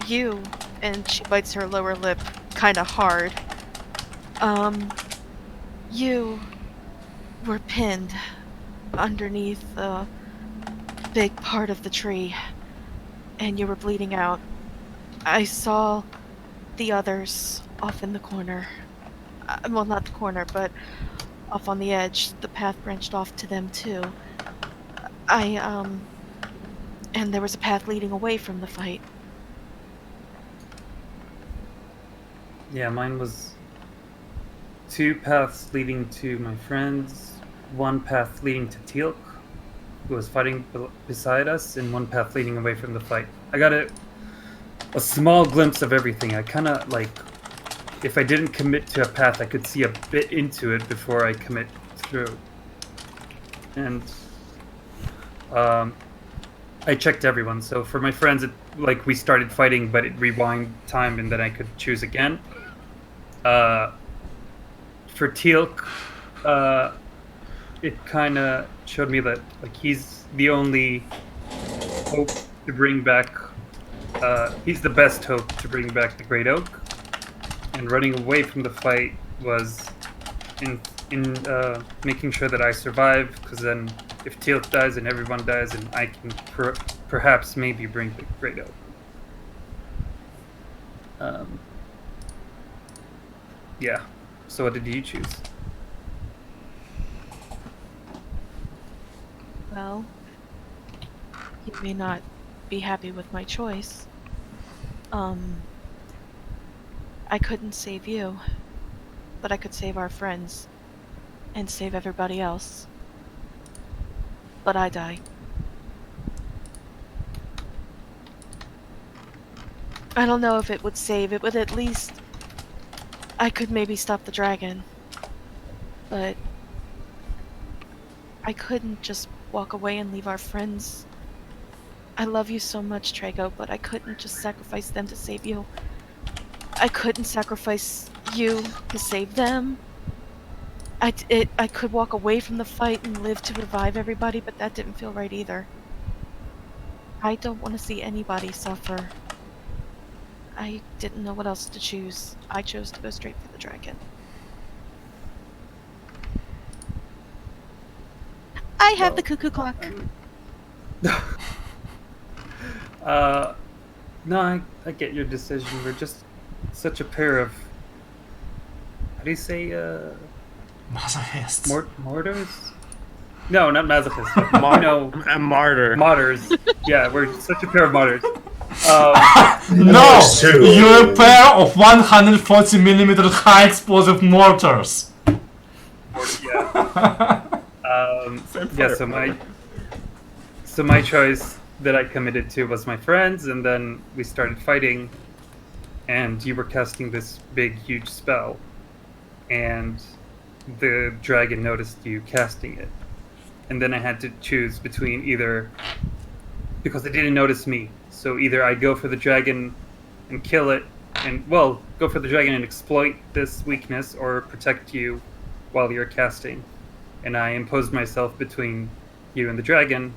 You, and she bites her lower lip kind of hard. You were pinned underneath a big part of the tree, and you were bleeding out. I saw the others off in the corner. Well, not the corner, but off on the edge, the path branched off to them too. And there was a path leading away from the fight. Yeah, mine was 2 paths leading to my friends, 1 path leading to Teal'c, who was fighting beside us, and 1 path leading away from the fight. I got a small glimpse of everything. I kind of like, if I didn't commit to a path, I could see a bit into it before I commit through. And I checked everyone. So for my friends, like we started fighting, but it rewind time, and then I could choose again. For Teal'c, it kind of showed me that like he's the only hope to bring back. He's the best hope to bring back the Great Oak, and running away from the fight was in making sure that I survive. Because then, if Teal'c dies and everyone dies, and I can perhaps maybe bring the Great Oak. Yeah. So what did you choose? Well, you may not be happy with my choice. I couldn't save you, but I could save our friends and save everybody else. But I die. I don't know if it would save. It would at least... I could maybe stop the dragon. But... I couldn't just walk away and leave our friends. I love you so much, Trago, but I couldn't just sacrifice them to save you. I couldn't sacrifice you to save them. I could walk away from the fight and live to revive everybody, but that didn't feel right either. I don't want to see anybody suffer. I didn't know what else to choose. I chose to go straight for the dragon. I have the cuckoo clock. No, I get your decision. We're just such a pair of... How do you say, Masochists. Mortars? No, not masochists. You know, A martyr. martyrs. Yeah, we're such a pair of martyrs. No! Those two. You're a pair of 140mm high explosive mortars. Yeah. Yeah, so my choice that I committed to was my friends, and then we started fighting, and you were casting this big, huge spell, and the dragon noticed you casting it. And then I had to choose between either, because it didn't notice me, so either I go for the dragon and kill it, and, well, go for the dragon and exploit this weakness, or protect you while you're casting. And I imposed myself between you and the dragon,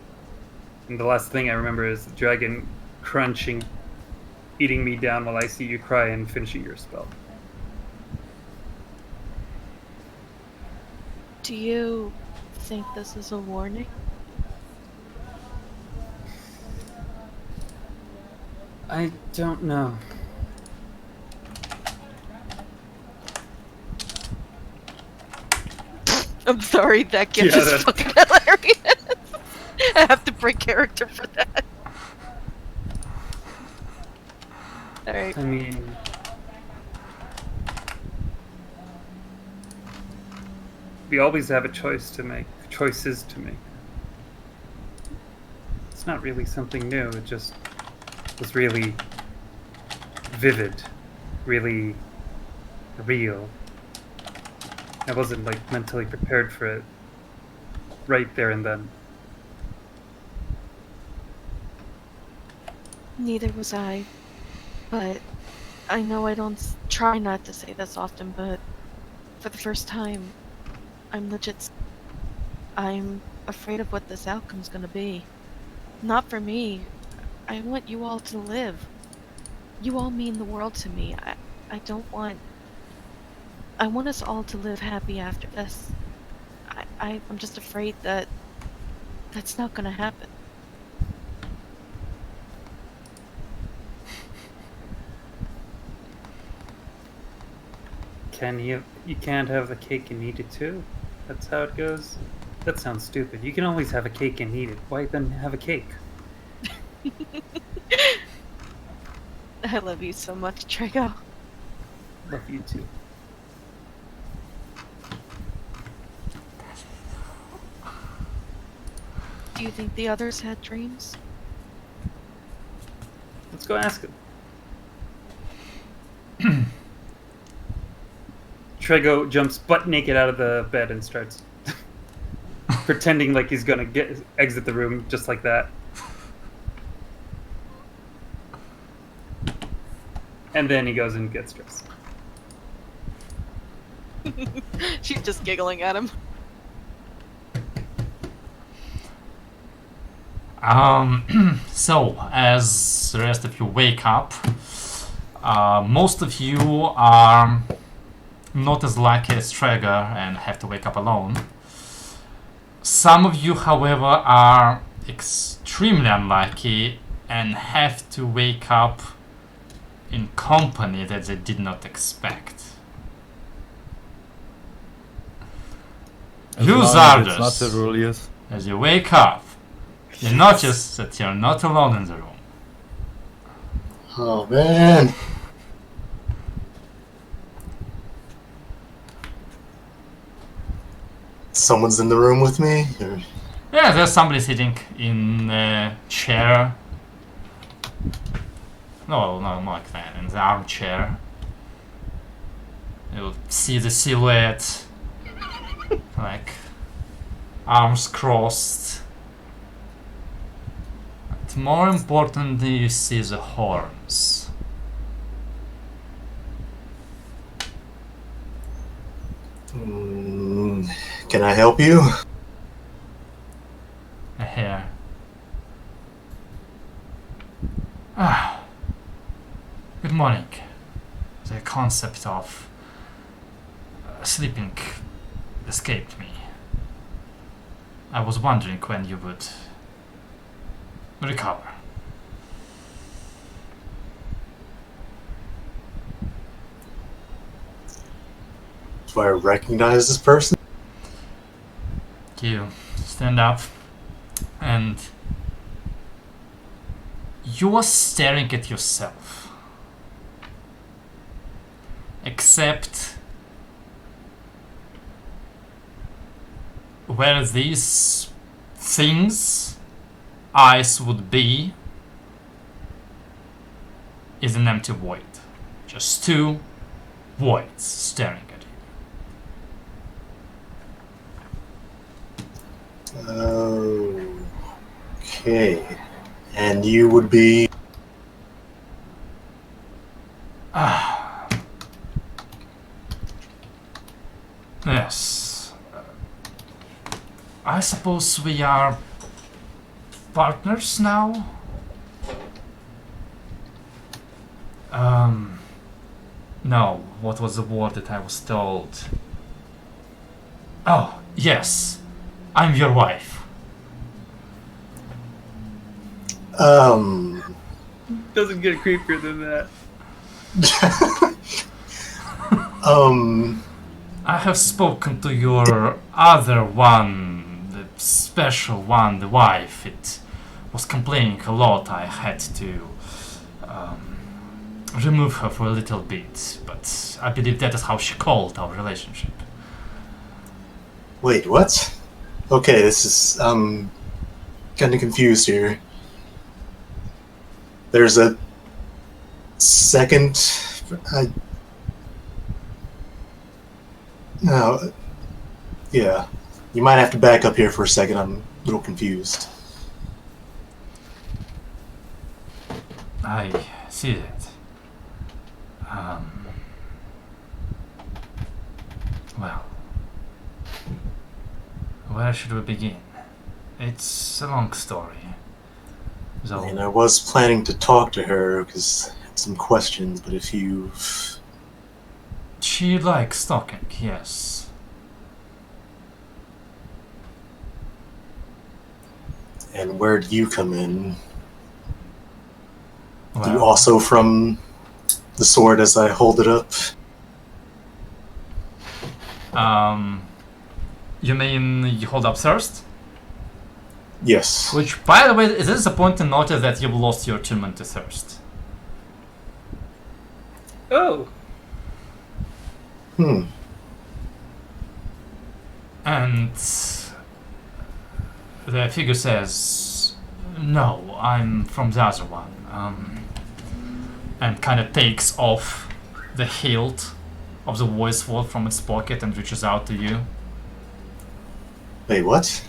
and the last thing I remember is the dragon crunching, eating me down while I see you cry and finishing your spell. Do you think this is a warning? I don't know. I'm sorry, that gift Yeah, is that- fucking hilarious. I have to break character for that. Alright. I mean, we always have a choice to make, choices to make. It's not really something new, it just was really vivid, really real. I wasn't like mentally prepared for it right there and then. Neither was I. But I know I don't try not to say this often, but for the first time, I'm legit. I'm afraid of what this outcome's gonna be. Not for me. I want you all to live. You all mean the world to me. I don't want... I want us all to live happy after this. I'm just afraid that that's not gonna happen. You can't have the cake and eat it too. That's how it goes? That sounds stupid. You can always have a cake and eat it. Why then have a cake? I love you so much, Trigo. Love you too. Do you think the others had dreams? Let's go ask him. Trego jumps butt naked out of the bed and starts pretending like he's gonna exit the room just like that. And then he goes and gets dressed. She's just giggling at him. So, as the rest of you wake up, most of you are not as lucky as Traeger and have to wake up alone. Some of you, however, are extremely unlucky and have to wake up in company that they did not expect. As You long as Zardos, it's not the Rulius. as you wake up, you notice that you're not alone in the room. Oh man. Someone's in the room with me? Or... Yeah, there's somebody sitting in a chair. No, not like that, in the armchair. You'll see the silhouette, like arms crossed. But more importantly, you see the horns. Can I help you? A hair. Ah. Good morning. The concept of sleeping escaped me. I was wondering when you would recover. Do I recognize this person? You stand up and you are staring at yourself. Except where these things, eyes would be, is an empty void. Just two voids staring at you. Okay. And you would be... Yes. I suppose we are partners now? No. What was the word that I was told? Oh, yes. I'm your wife. Doesn't get creepier than that. I have spoken to your other one, the special one, the wife. It was complaining a lot. I had to remove her for a little bit, but I believe that is how she called our relationship. Wait, what? Okay, this is, kind of confused here. There's a second... No, yeah. You might have to back up here for a second. I'm a little confused. I see that. Well, where should we begin? It's a long story. So, And I was planning to talk to her because I had some questions, but if you... she likes talking, yes. And where do you come in? Well, You also from the sword as I hold it up? You mean you hold up thirst? Yes. Which, by the way, it is a point to notice that you've lost your attunement to thirst. Oh, Hmm. And the figure says, "No, I'm from the other one." And kind of takes off the hilt of the voice sword from its pocket and reaches out to you. Wait, what?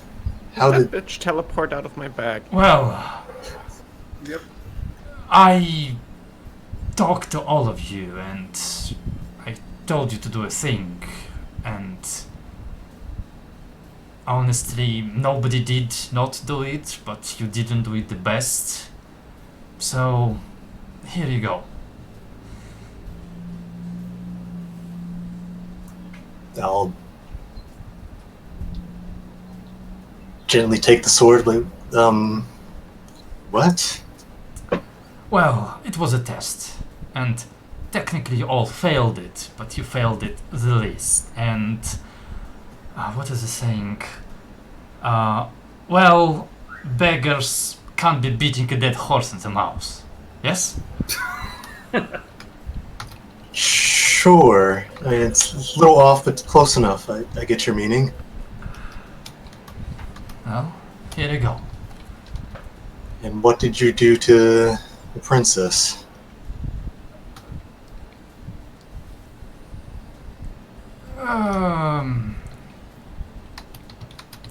How That did? bitch teleport out of my bag? Well, yep. I talked to all of you and I told you to do a thing, and honestly, nobody did not do it, but you didn't do it the best. So, here you go. I'll gently take the sword. Like, what? Well, it was a test, and technically you all failed it, but you failed it the least. And what is the saying? Well, beggars can't be beating a dead horse in the mouth. Yes? Sure. I mean, it's a little off, but close enough. I get your meaning. Well, here you go. And what did you do to the princess?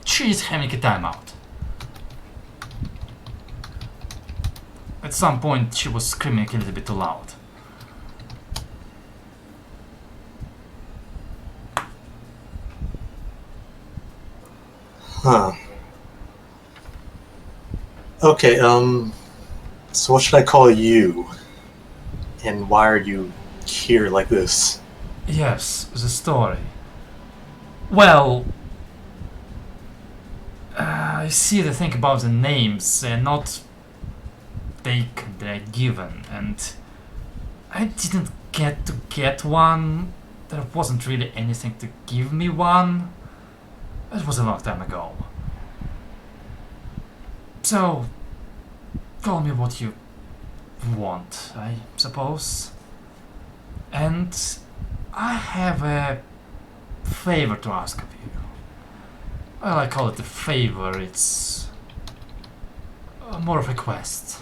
She's having a timeout. At some point, she was screaming a little bit too loud. Huh. Okay, so what should I call you? And why are you here like this? Yes, the story. Well, I see the thing about the names, they're not taken, they're given, and I didn't get to get one. There wasn't really anything to give me one. It was a long time ago. So, call me what you want, I suppose. And I have a favor to ask of you. Well, I call it a favor, it's more of a quest.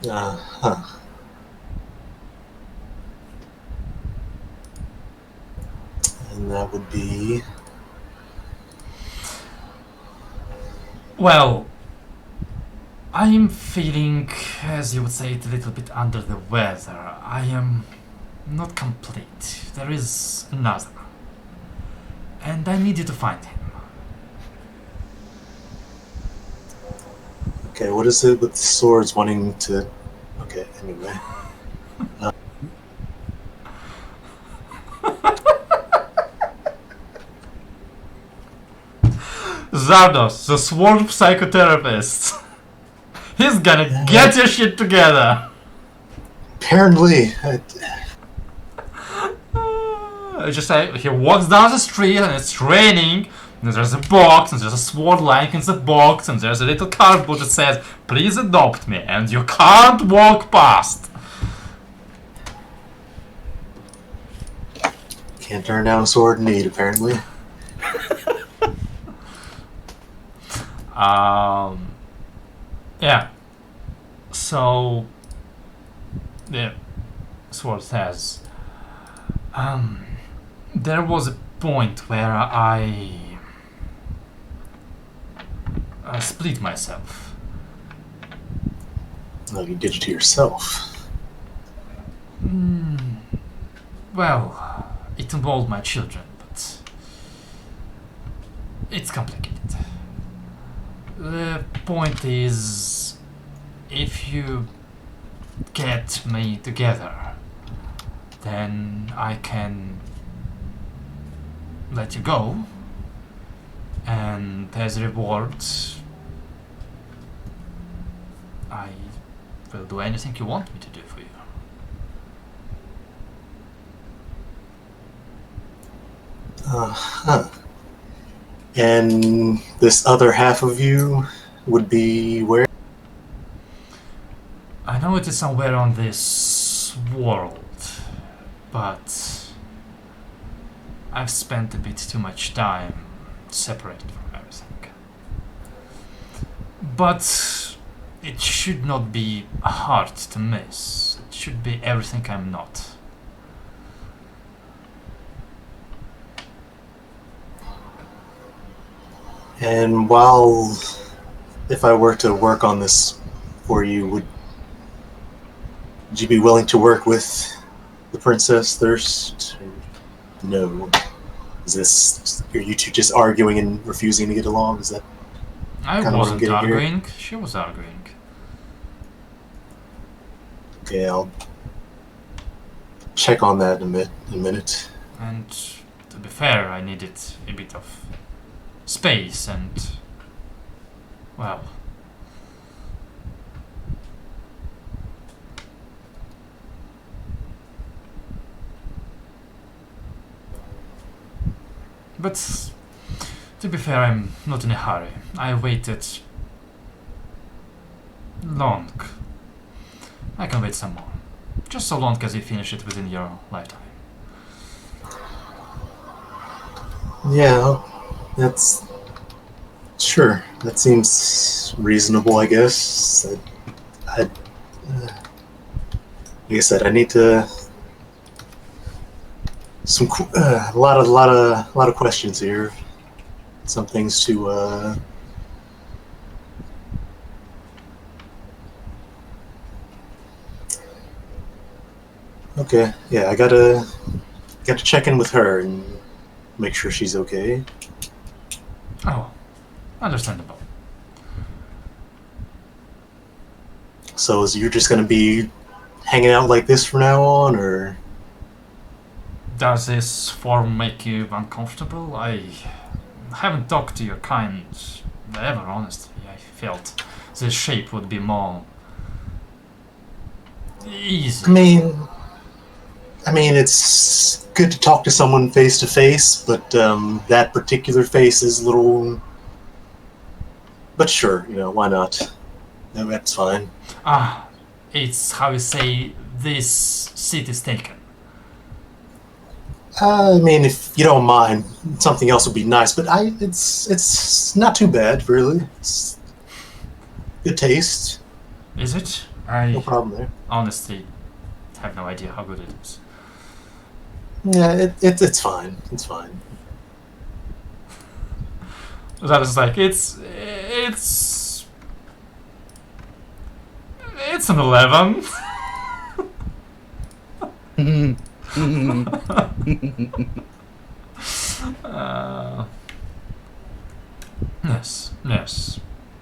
Huh. And that would be... Well, I'm feeling, as you would say it, a little bit under the weather. I am not complete. There is another. And I need you to find him. Okay, what is it with the swords wanting to... Okay, anyway. Zardos, the sword psychotherapist. He's gonna get your shit together. Apparently, Just say he walks down the street and it's raining. And there's a box and there's a sword lying in the box and there's a little cardboard that says, "Please adopt me," and you can't walk past. can't turn down a sword in need, apparently. Yeah. So the sword says, there was a point where I split myself. Oh, you did it to yourself. Well, it involved my children, but it's complicated. The point is, if you get me together, then I can let you go, and as a reward, I will do anything you want me to do for you. Huh. And this other half of you would be where? I know it is somewhere on this world, but I've spent a bit too much time separated from everything. But it should not be hard to miss. It should be everything I'm not. And while, if I were to work on this for you, would you be willing to work with the Princess Thirst? No. Is this, are you two just arguing and refusing to get along? Is that I Kinda what I'm wasn't getting here. arguing, she was arguing. okay? I'll check on that in a minute. And to be fair, I needed a bit of space and, well, but to be fair, I'm not in a hurry. I waited long. I can wait some more. Just so long as you finish it within your lifetime. Yeah, that's sure. That seems reasonable, I guess. Like I said, I need to a lot of questions here. Some things to Okay, yeah, I gotta check in with her and make sure she's okay. Oh, understandable. So is you're just gonna be hanging out like this from now on, or Does this form make you uncomfortable? I haven't talked to your kind ever, honestly. I felt this shape would be more easy. I mean, it's good to talk to someone face to face, but that particular face is a little. But sure, why not? No, that's fine. Ah, it's how you say this seat is taken. I mean, if you don't mind, something else would be nice. But it's not too bad, really. It's good taste. Is it? No I problem there. honestly have no idea how good it is. Yeah, it's fine. It's fine. That is like it's an 11. Yes,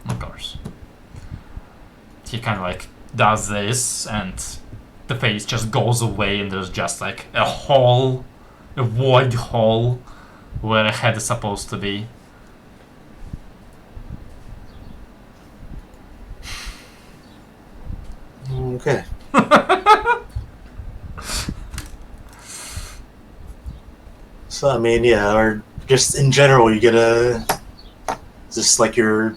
of course. He kind of like does this, and the face just goes away, and there's just like a hole, a void hole, where a head is supposed to be. Okay. So I mean, yeah, or just in general, you get just like your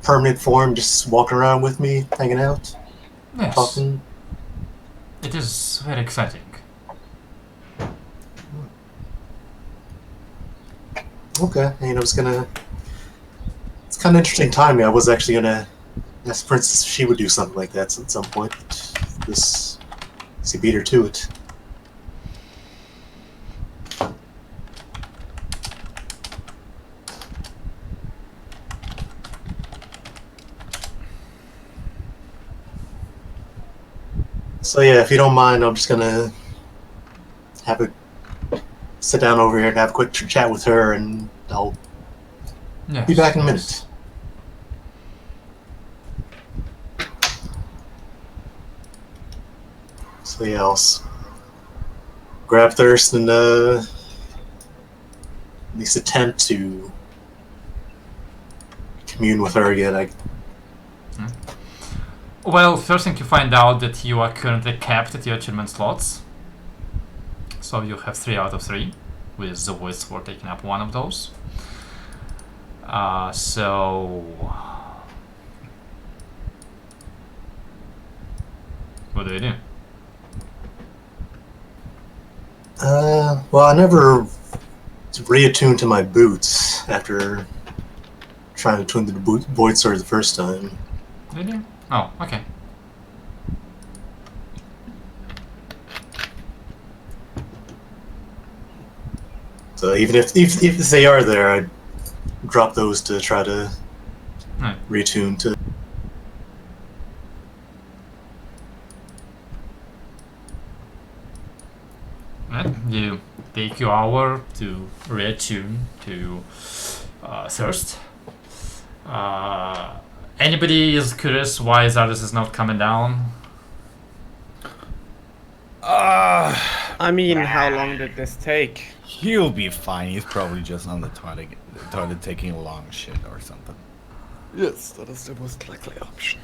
permanent form, just walking around with me, hanging out, Yes, talking. it is very exciting. Okay, and it's kind of interesting timing. I was actually gonna ask Princess if she would do something like that at some point. But this, she beat her to it. So yeah, if you don't mind, I'm just gonna sit down over here and have a quick chat with her, and I'll Yes, be back in a yes. minute. So yeah, I'll grab Thirst and at least attempt to commune with her again. Well, first thing you find out that you are currently capped at your achievement slots. So you have 3 out of 3. with the voice for taking up one of those. So what do we do? Well, I never reattuned to my boots after trying to tune the void sword the first time. Did you? Oh, okay. So even if they are there, I drop those to try to Right. retune to. Right. You take your hour to reattune to Thirst. Anybody is curious why Zardes is not coming down? I mean, how long did this take? He'll be fine. He's probably just on the toilet taking a long shit or something. Yes, that is the most likely option.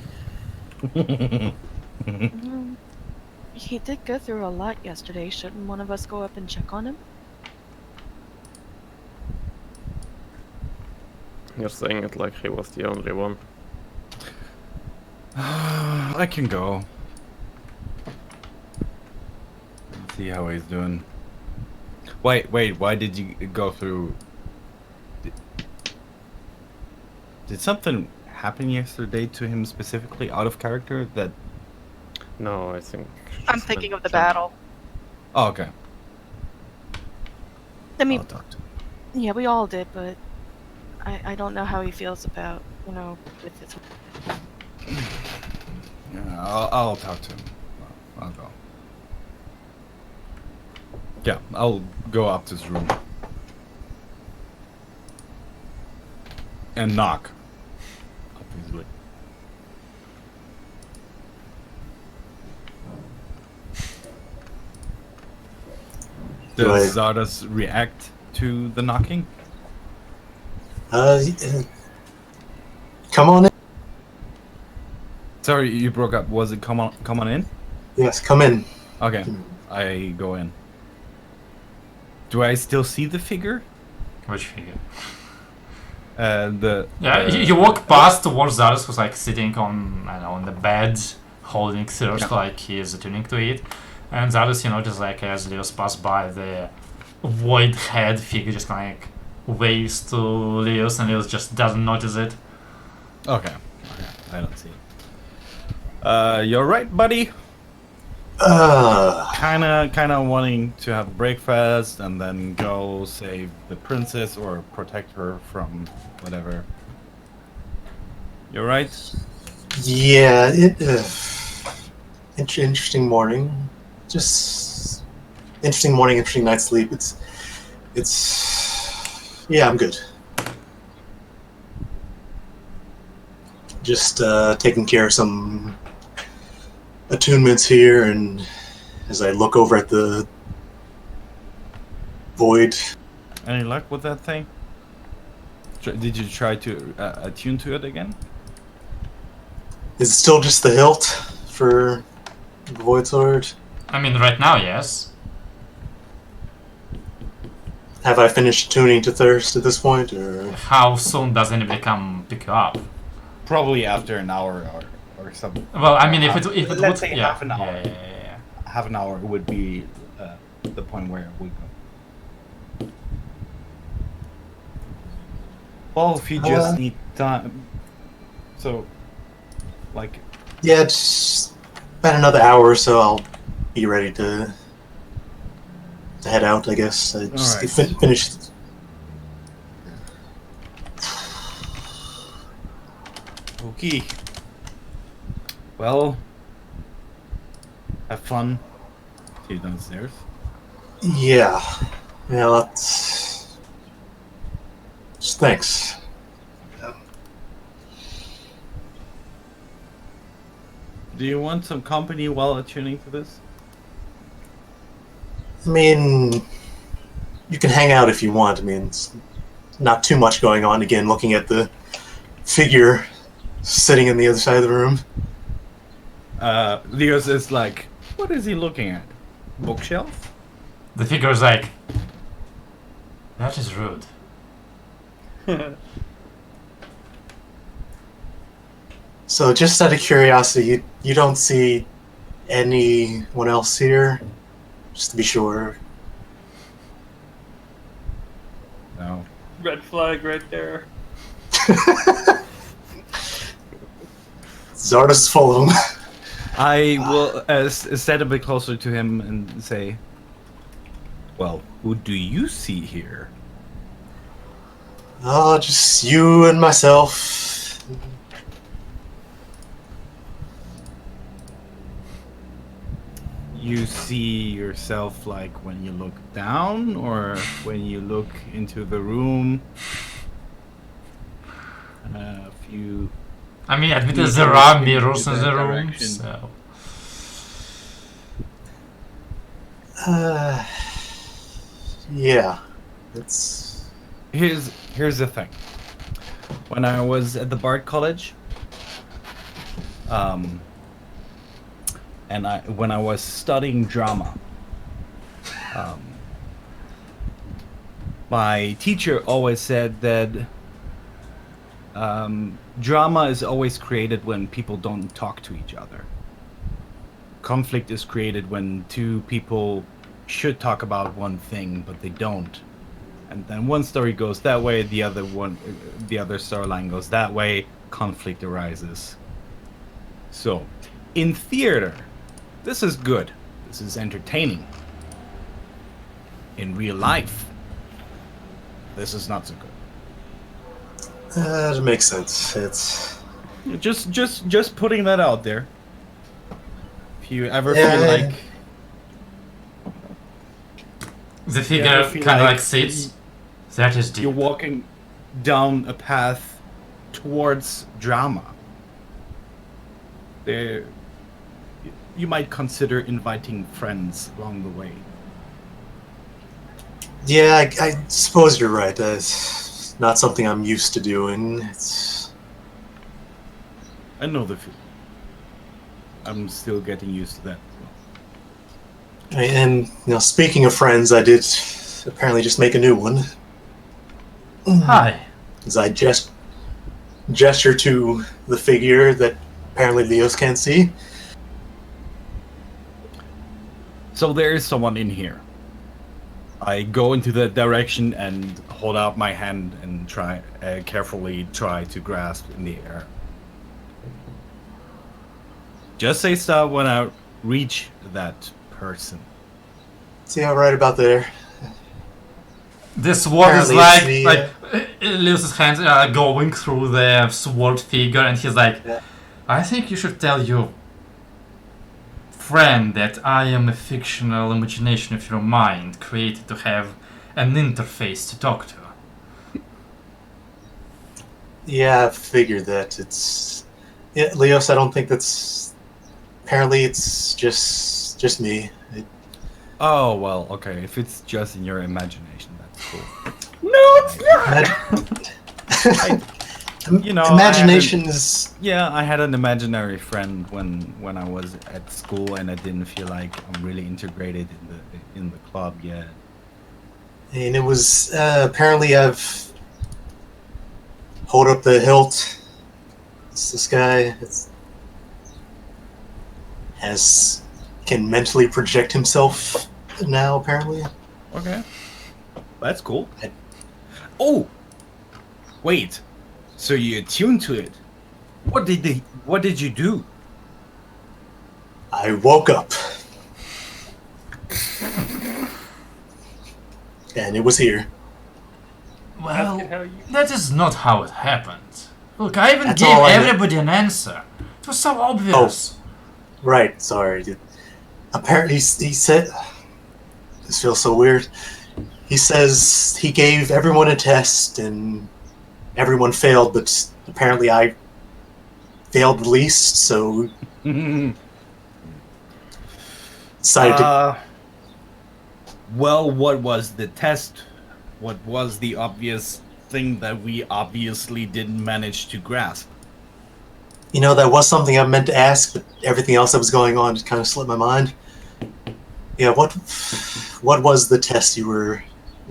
He did go through a lot yesterday. Shouldn't one of us go up and check on him? You're saying it like he was the only one. I can go. Let's see how he's doing. Wait, why did you go through? Did something happen yesterday to him specifically out of character that? No, I think... I'm thinking of the battle. Oh, okay. I mean, I'll talk to him. yeah, we all did, but I don't know how he feels about, with his... Yeah, I'll talk to him. I'll go. Yeah, I'll go up to his room. And knock. Obviously. Does Zardes react to the knocking? Come on in. Sorry, you broke up. Was it come on in? Yes, come in. Okay, I go in. Do I still see the figure? Which figure? You walk past towards Zardes, who's like sitting on, I don't know, on the bed, holding Thirst like he is attuning to it. And Zardes, just like as Leos pass by, the void head figure just like waves to Leos, and Leos just doesn't notice it. Okay, I don't see it. You're right, buddy. Kinda wanting to have breakfast and then go save the princess or protect her from whatever. You're right. Yeah, interesting morning. Just interesting morning, interesting night's sleep. It's yeah, I'm good. Just taking care of some attunements here, and as I look over at the void. Any luck with that thing? Did you try to attune to it again? Is it still just the hilt for the void sword? I mean, right now, yes. Have I finished tuning to Thirst at this point, or How soon does anybody come pick you up? Probably after an hour or something. Well, I mean, if it Let's would, say yeah, half an hour. Yeah. Half an hour would be the point where we go. Well, if you just need time, so like yeah, it's about another hour or so. I'll be ready to head out. I guess I just Alright. finish. Okay. Well, have fun. See you downstairs. Yeah, that's just thanks. Do you want some company while attuning to this? I mean, you can hang out if you want. I mean, it's not too much going on. Again, looking at the figure sitting in the other side of the room. Leos is like, what is he looking at? Bookshelf? The figure's like, That is rude. So, just out of curiosity, you don't see anyone else here? Just to be sure. No. Red flag right there. Zarda's full of them. I will stand a bit closer to him and say, well, who do you see here? Oh, just you and myself. You see yourself like when you look down or when you look into the room? If you... I mean, admittedly, You there can are look into mirrors in that the room, direction. so... Yeah. It's... Here's the thing. When I was at the Bard College, and when I was studying drama, my teacher always said that drama is always created when people don't talk to each other. Conflict is created when two people should talk about one thing, but they don't. And then one story goes that way, the other storyline goes that way, conflict arises. So, in theater, this is good. This is entertaining. In real life, this is not so good. That makes sense. It's... Just putting that out there. If you ever Yeah. feel like The figure ever feel kind of like like sits. That is you're deep. walking down a path towards drama, there you might consider inviting friends along the way. Yeah, I suppose you're right. It's not something I'm used to doing. It's... I know the feeling. I'm still getting used to that. And, speaking of friends, I did apparently just make a new one. Hi. As I gesture to the figure that apparently Leos can't see. So there is someone in here. I go into that direction and hold out my hand and carefully try to grasp in the air. Just say stop when I reach that person. See how right about there? This sword is Apparently like, it's Lewis's hands are going through the sword figure, and he's like, Yeah. I think you should tell your friend that I am a fictional imagination of your mind created to have an interface to talk to. Yeah, I figured that. It's... Yeah, Leos, I don't think that's... Apparently it's just me. Oh, well, okay. If it's just in your imagination, that's cool. No, it's not. Imagination is... Yeah, I had an imaginary friend when I was at school, and I didn't feel like I'm really integrated in the club yet. And it was... apparently I've... Hold up the hilt. It's this guy. Can mentally project himself now, apparently. Okay, that's cool. Oh, wait. So you attuned to it? What did you do? I woke up. And it was here. Well, Ask it how you... that is not how it happened. Look, I even That's gave all I know. everybody an answer. It was so obvious. Right, sorry. Apparently, he said... This feels so weird. He says he gave everyone a test and everyone failed, but apparently I failed the least, so... decided to... Well, what was the test? What was the obvious thing that we obviously didn't manage to grasp? That was something I meant to ask, but everything else that was going on just kind of slipped my mind. Yeah, what was the test you were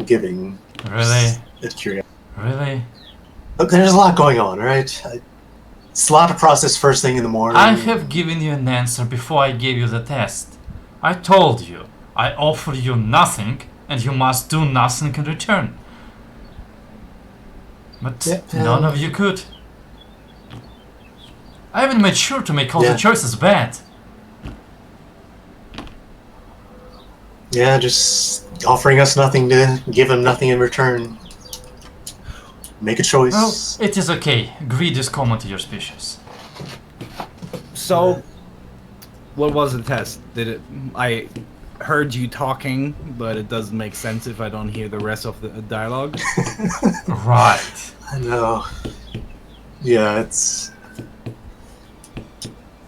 giving. Really? It's curious. Really? Look, there's a lot going on, right? It's a lot to process first thing in the morning. I have given you an answer before I gave you the test. I told you, I offer you nothing, and you must do nothing in return. But none of you could. I haven't made sure to make all the choices bad. Yeah, just offering us nothing to give him nothing in return. Make a choice. Well, it is okay. Greed is common to your species. So, what was the test? I heard you talking, but it doesn't make sense if I don't hear the rest of the dialogue. Right. I know. Yeah, it's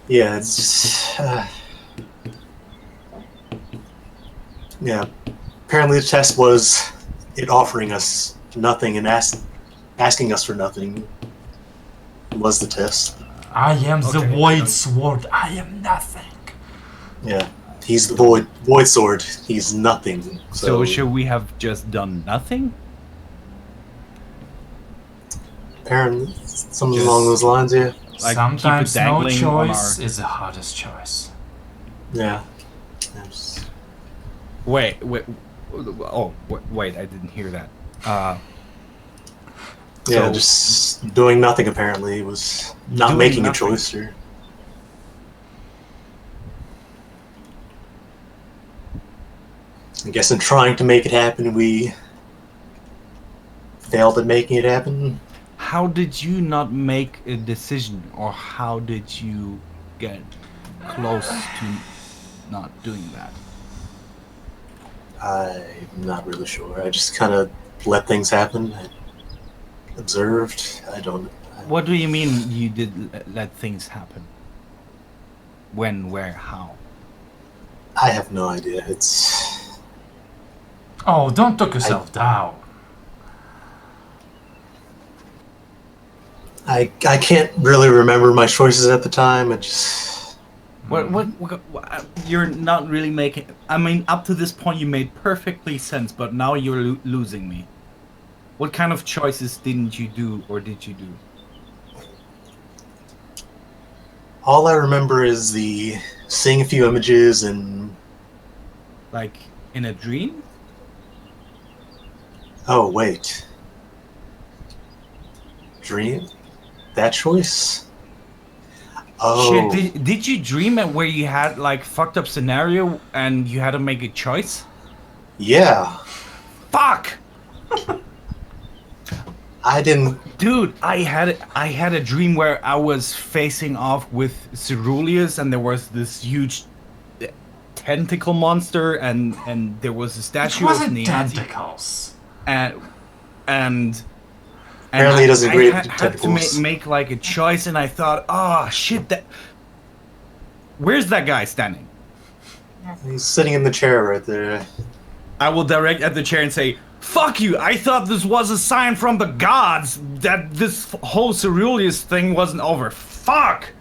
just, yeah. Apparently the test was it offering us nothing and asking us for nothing was the test. I am the Void Sword. I am nothing. Yeah. He's the void sword. He's nothing. So should we have just done nothing? Apparently, something along those lines, yeah. Like, sometimes keep it no dangling choice is the hardest choice. Yeah. Wait, I didn't hear that. Yeah, just doing nothing apparently was not making a choice. Or... I guess in trying to make it happen, we failed at making it happen. How did you not make a decision, or how did you get close to not doing that? I'm not really sure. I just kind of let things happen. I observed. What do you mean you did let things happen? When, where, how? I have no idea. It's... Oh, don't talk yourself down. I can't really remember my choices at the time. I just... What, you're not really making... I mean, up to this point you made perfectly sense, but now you're losing me. What kind of choices didn't you do, or did you do? All I remember is seeing a few images and... Like, in a dream? Oh, wait. Dream? That choice? Oh. Shit, did you dream it where you had, like, fucked up scenario and you had to make a choice? Yeah. Fuck! I didn't... Dude, I had a dream where I was facing off with Ceruleus and there was this huge tentacle monster and there was a statue of Niantic. Tentacles. And apparently he doesn't agree with had tentacles. to make like a choice, and I thought, oh shit, where's that guy standing? He's sitting in the chair right there. I will direct at the chair and say, fuck you, I thought this was a sign from the gods that this whole Ceruleus thing wasn't over. Fuck!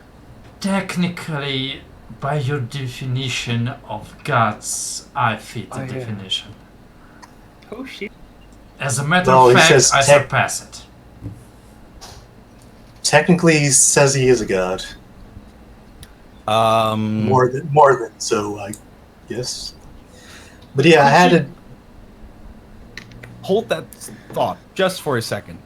Technically, by your definition of gods, I fit the definition. Oh shit. As a matter of fact, I surpass it. Technically, he says he is a god. More than so, I guess. But yeah, I had to hold that thought just for a second.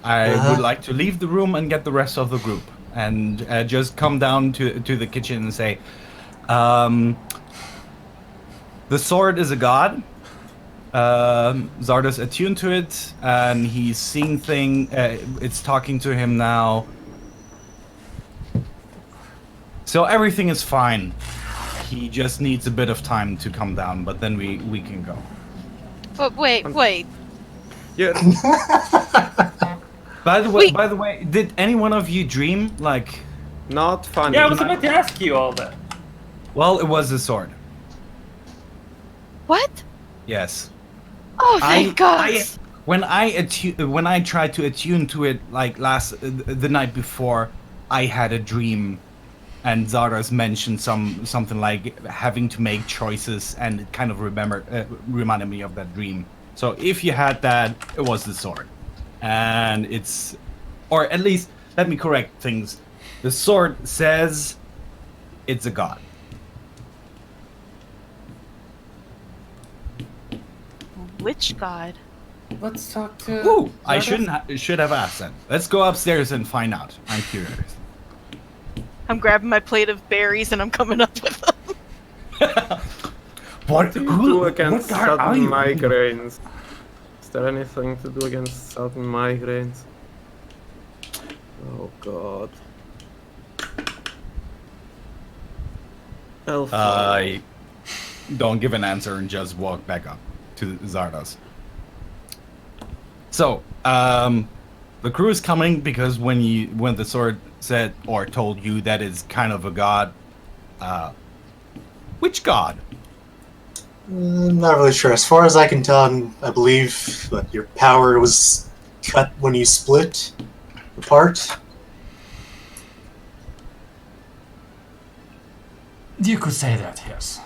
I would like to leave the room and get the rest of the group, and just come down to the kitchen and say, the sword is a god. Zarda's attuned to it, and he's seeing things. It's talking to him now. So everything is fine. He just needs a bit of time to come down, but then we can go. But wait. Yeah. By the way, did any one of you dream like? Not funny. Yeah, I was about to ask you all that. Well, it was a sword. What? Yes. Oh, thank God! When I tried to attune to it like the night before, I had a dream, and Zarda's mentioned something like having to make choices, and it kind of reminded me of that dream. So if you had that, it was the sword. And it's... Or at least, let me correct things. The sword says it's a god. Which god? Let's talk to. Ooh, I Zardos. should have asked that. Let's go upstairs and find out. I'm curious. I'm grabbing my plate of berries and I'm coming up with them. What? Do you do against what are sudden you? migraines? Is there anything to do against sudden migraines? Oh god. Alpha. I don't give an answer and just walk back up to Zardos. So, the crew is coming because when the sword said or told you that it's kind of a god, which god? I'm not really sure. As far as I can tell, I believe that your power was cut when you split apart. You could say that, yes.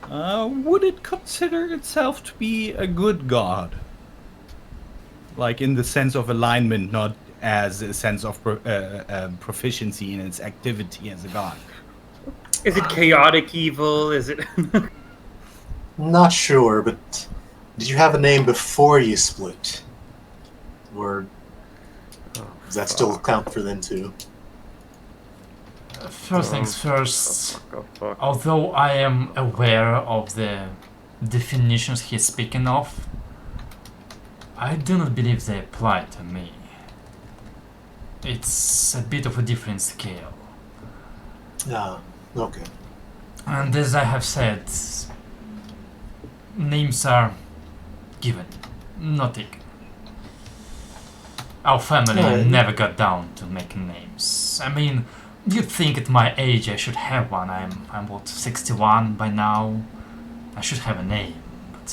Would it consider itself to be a good god? Like in the sense of alignment, not as a sense of proficiency in its activity as a god. Is it chaotic evil? Is it? Not sure, but did you have a name before you split? Or does that still count for them too? First things first, Fuck. although I am aware of the definitions he's speaking of, I do not believe they apply to me. It's a bit of a different scale. Ah, okay. And as I have said, names are given, not taken. Our family Alright. never got down to making names. I mean, you'd think at my age I should have one. I'm what, 61 by now? I should have a name, but...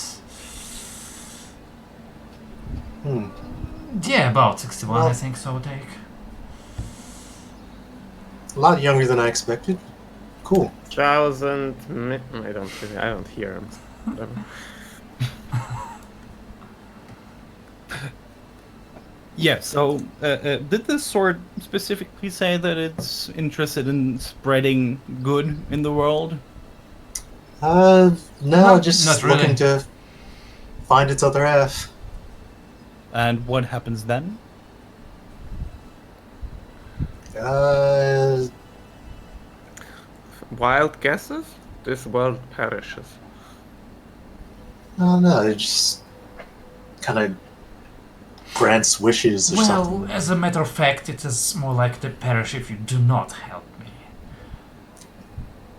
Hmm. Yeah, about 61 I Well- think, so take. A lot younger than I expected. Cool. I don't hear him. Yeah, so did the sword specifically say that it's interested in spreading good in the world? No, Not just really. looking to find its other half. And what happens then? Wild guesses? This world perishes. No, it just kind of grants wishes or Well, something. as a matter of fact, it is more like the perish if you do not help me.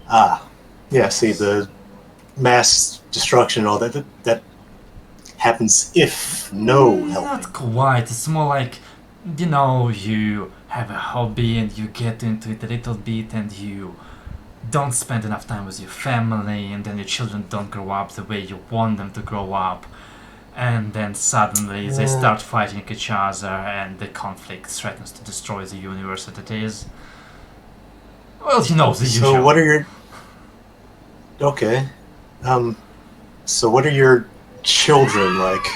Ah, yeah. See, the mass destruction and all that happens if no help. Not quite. It's more like, you know, you have a hobby and you get into it a little bit and you don't spend enough time with your family, and then your children don't grow up the way you want them to grow up, and then suddenly they start fighting each other and the conflict threatens to destroy the universe that it is. Well, you know, the usual. So what are your... Okay. So what are your children like?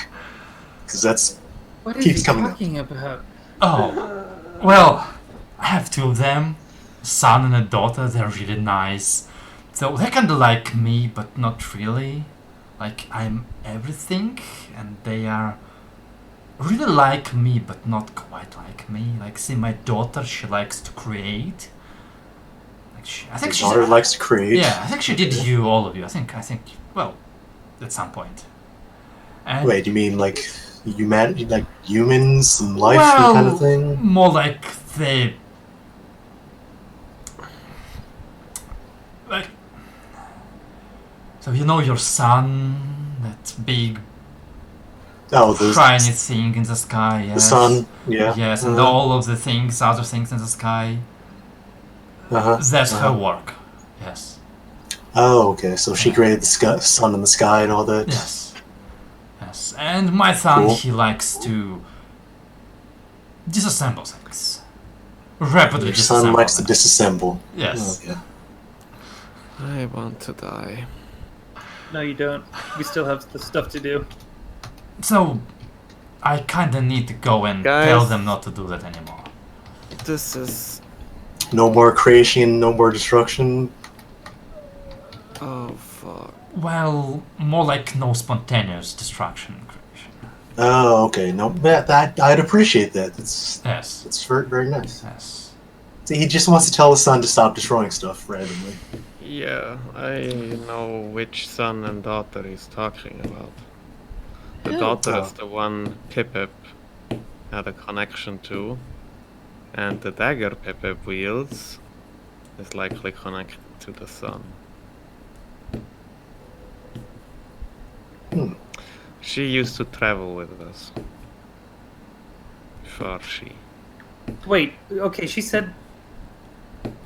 Because that's... What is Keeps he coming up. talking about? Oh, well, I have two of them, a son and a daughter. They're really nice. So they're kind of like me, but not really. Like, I'm everything, and they are really like me, but not quite like me. Like, see, my daughter, she likes to create. Like, I think Your daughter likes to create. Yeah, I think she did you, all of you. I think, well, at some point. And Wait, you mean like humanity, like humans and life well, and kind of thing? more like the... Like... So you know your sun, that big Oh, shiny thing in the sky, yes? the sun. Yeah. Yes, and all of the things, other things in the sky. Uh-huh. That's her work, yes. Oh, okay. So she created the sun in the sky and all that. Yes. Yes. And my son, Cool. he likes to disassemble things. Rapidly Your disassemble son likes to them. disassemble. Yes. Okay. I want to die. No, you don't. We still have the stuff to do. So, I kinda need to go and Guys. tell them not to do that anymore. This is... No more creation, no more destruction. Oh, fuck. Well, more like no spontaneous destruction creation. Oh, okay. No, that I'd appreciate that. That's Yes, very, very nice. yes. See, he just wants to tell his son to stop destroying stuff randomly. Yeah, I know which son and daughter he's talking about. The Who? daughter Oh. is the one Pipip had a connection to, and the dagger Pipip wields is likely connected to the son. Hmm. She used to travel with us. Before she... Wait, okay, she said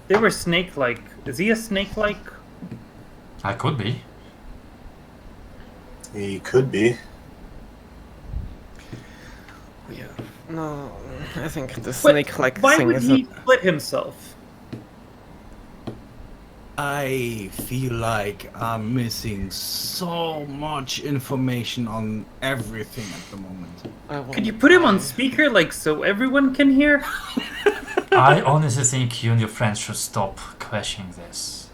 they were snake-like. Is he a snake-like? I could be. He could be. Yeah. No, I think the But snake-like why thing would isn't... he split himself? I feel like I'm missing so much information on everything at the moment. Could you put him on speaker, like, so everyone can hear? I honestly think you and your friends should stop questioning this.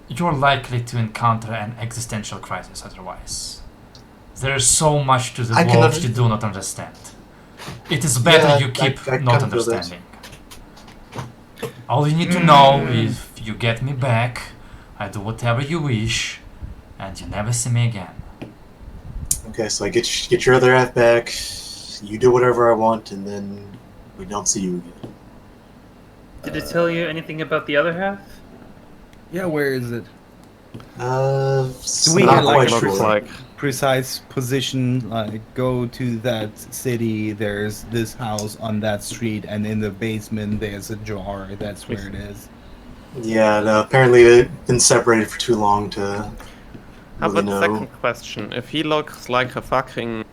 You're likely to encounter an existential crisis otherwise. There's so much to the I can world under- you do not understand. It is better Yeah, you keep I not can feel that. understanding. All you need to know is if you get me back, I do whatever you wish, and you never see me again. Okay, so I get your other half back. You do whatever I want, and then we don't see you again. Did it tell you anything about the other half? Yeah, where is it? Do we not get, like, quite a sure. looks like... Precise position, like go to that city, there's this house on that street, and in the basement there's a jar, that's where it is. Yeah, no, apparently they've been separated for too long to How really about know. second question? If he looks like a fucking...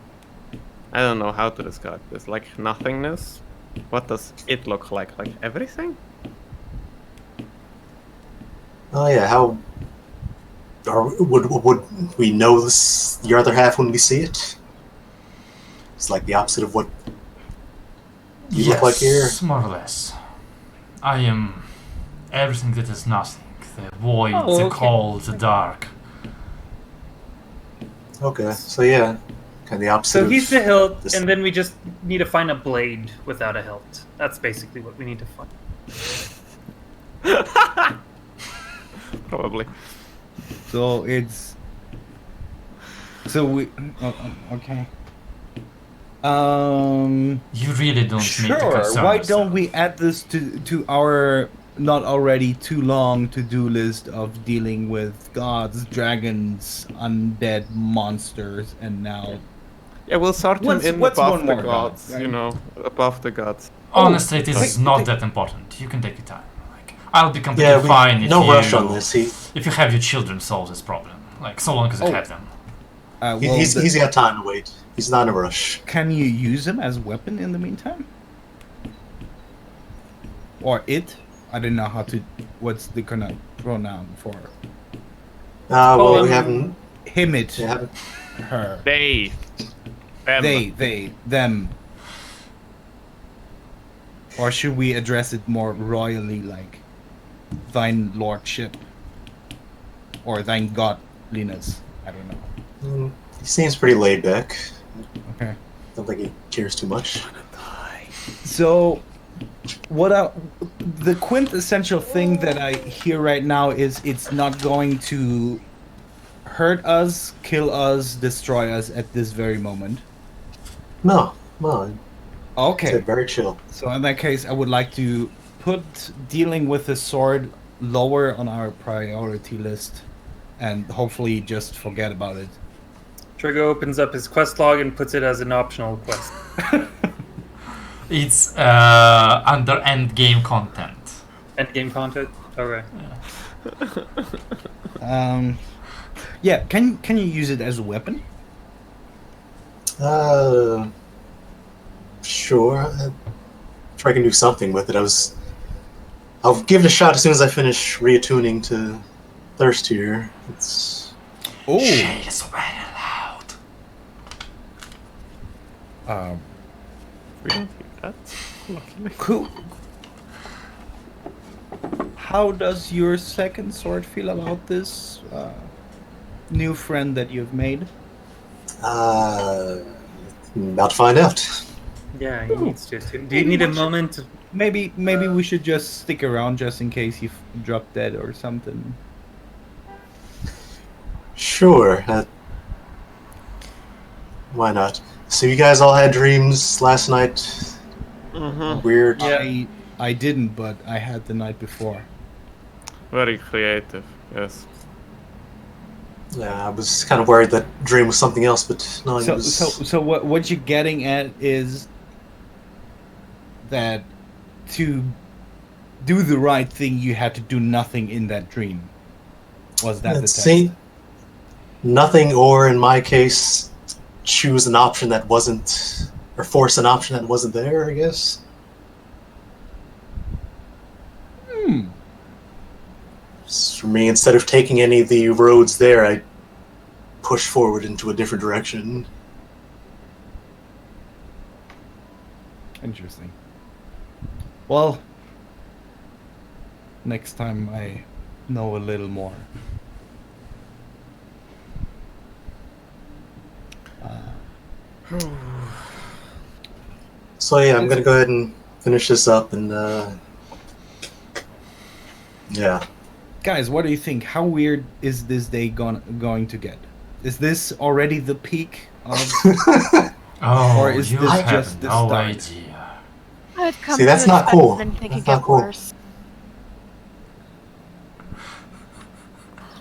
I don't know how to describe this. Like nothingness? What does it look like? Like everything? Oh yeah, how... would we know this, your other half when we see it? It's like the opposite of what you look like here. More or less. I am everything that is nothing. The void, Oh, the okay. cold, the dark. Okay, so yeah, kind of the opposite. So of he's the hilt, this- and then we just need to find a blade without a hilt. That's basically what we need to find. Probably. So it's... So we... okay. You really don't need to Sure, concern why yourself. don't we add this to our not already too long to-do list of dealing with gods, dragons, undead monsters, and now... Yeah, we'll sort him What's- in what's above one the more god, gods, right? you know, above the gods. Honestly, this is not wait. that important. You can take your time. Like, I'll be completely Yeah, fine if no you rush on this. if you have your children solve this problem. Like, so long as you Oh. have them. well, he's got time to wait. He's not in a rush. Can you use him as a weapon in the meantime? Or it? I don't know how to... What's the kind of pronoun for... Well, we um, haven't. Him, it, We haven't. her. They. Them. They, them. Or should we address it more royally, like thine lordship? Or thine godliness? I don't know. He seems pretty laid back. Okay. Don't think he cares too much. So, the quintessential thing that I hear right now is it's not going to hurt us, kill us, destroy us at this very moment. No, Okay. it's very chill. So in that case, I would like to put dealing with the sword lower on our priority list, and hopefully just forget about it. Trigo opens up his quest log and puts it as an optional quest. It's under end game content. Endgame content? Okay. Yeah. Can you use it as a weapon? Sure. I'm sure I can do something with it. I'll give it a shot as soon as I finish reattuning to Thirst here. It's... Oh. Shade is very loud. We don't hear that. Luckily. Cool. How does your second sword feel about this new friend that you've made? About to find out. Yeah, he needs to. Do you need a moment? Maybe we should just stick around just in case you drop dead or something. Sure. Why not? So you guys all had dreams last night? Mm-hmm. Weird. Yeah. I didn't, but I had the night before. Very creative, yes. Yeah, I was kind of worried that dream was something else, but no, it was... So what you're getting at is that to do the right thing, you had to do nothing in that dream. Was that the test? See, nothing, or in my case, choose an option that wasn't, or force an option that wasn't there, I guess. For me, instead of taking any of the roads there, I push forward into a different direction. Interesting. Well, next time I know a little more. So yeah, I'm gonna go ahead and finish this up, and yeah. Guys, what do you think? How weird is this day going to get? Is this already the peak of... Oh, Or is you this have just the no start? idea. I've come See, that's to not expect cool. anything That's could not get cool. worse.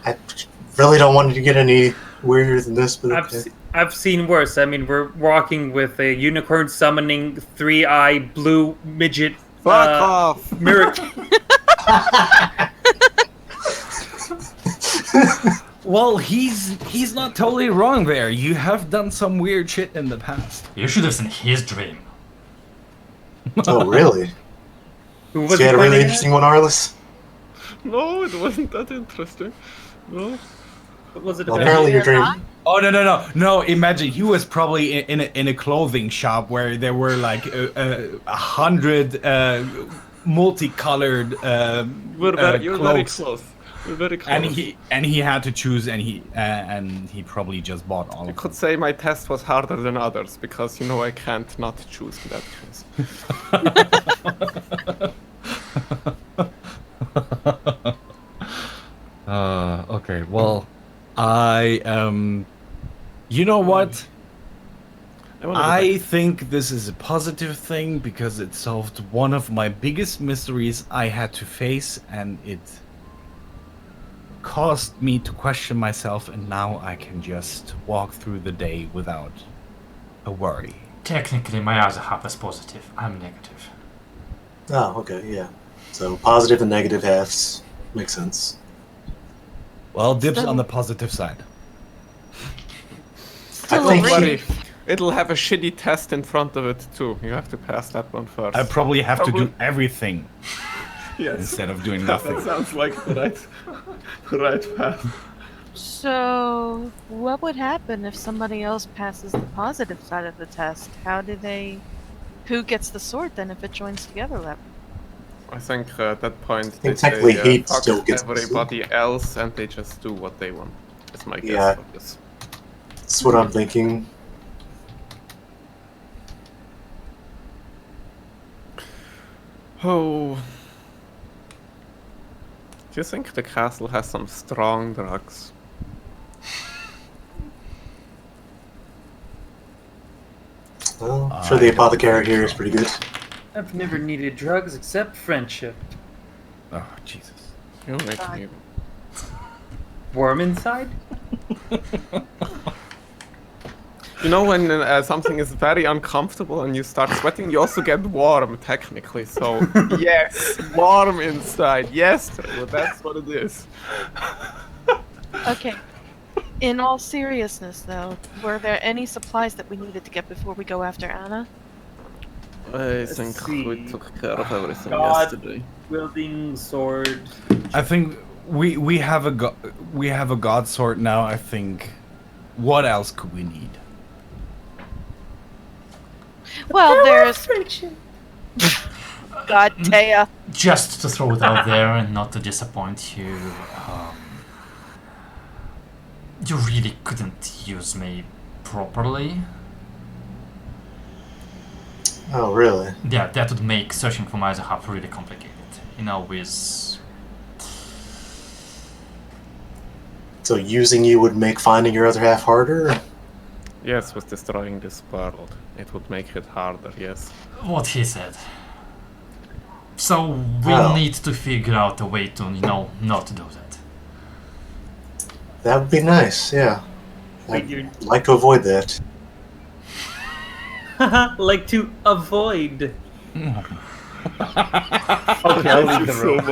I really don't want it to get any weirder than this, but okay. I've seen worse. I mean, we're walking with a unicorn summoning 3-eye blue midget. Fuck off! Mirror. Well, he's not totally wrong there. You have done some weird shit in the past. You should have seen his dream. Oh, really? Who So was you he had a really pointing at? interesting one, Arliss? No, it wasn't that interesting. No. What was it Well, about? apparently your dream... Oh no! Imagine he was probably in a clothing shop where there were like 100 multicolored You're very clothes. close. You're very close. And he had to choose, and he probably just bought all You of could them. say my test was harder than others because you know I can't not choose in that case. Okay, well, you know what? I think this is a positive thing because it solved one of my biggest mysteries I had to face, and it caused me to question myself, and now I can just walk through the day without a worry. Technically, my other half is positive. I'm negative. Oh, okay, yeah. So positive and negative halves. Makes sense. Well, dibs Still- on the positive side. Still think a Don't great- worry. It'll have a shitty test in front of it too. You have to pass that one first. I probably have to do everything yes. instead of doing That nothing. sounds like the right path. So, what would happen if somebody else passes the positive side of the test? Who gets the sword then if it joins together? I think at that point think technically he fuck still gets the everybody else and they just do what they want. That's my guess Yeah. for this. That's what I'm thinking. Oh. Do you think the castle has some strong drugs? Well, I'm sure the apothecary here is pretty good. I've never needed drugs except friendship. Oh, Jesus. You make me. Warm inside? You know when something is very uncomfortable and you start sweating, you also get warm technically. So yes, warm inside. Yes, well, that's what it is. Okay. In all seriousness, though, were there any supplies that we needed to get before we go after Anna? I think we see. took care of everything God. yesterday. Wielding sword. I think we have a god sword now. I think. What else could we need? Well, there's God, Taya. Just to throw it out there and not to disappoint you, you really couldn't use me properly. Oh, really? Yeah, that would make searching for my other half really complicated. You know, with... So using you would make finding your other half harder? Yes, with destroying this world, it would make it harder, yes. what he said. So we'll Oh. need to figure out a way to, you know, not do that. That would be nice, yeah. Wait, I'd you're like to avoid that. like to avoid. Okay, I'll leave the room.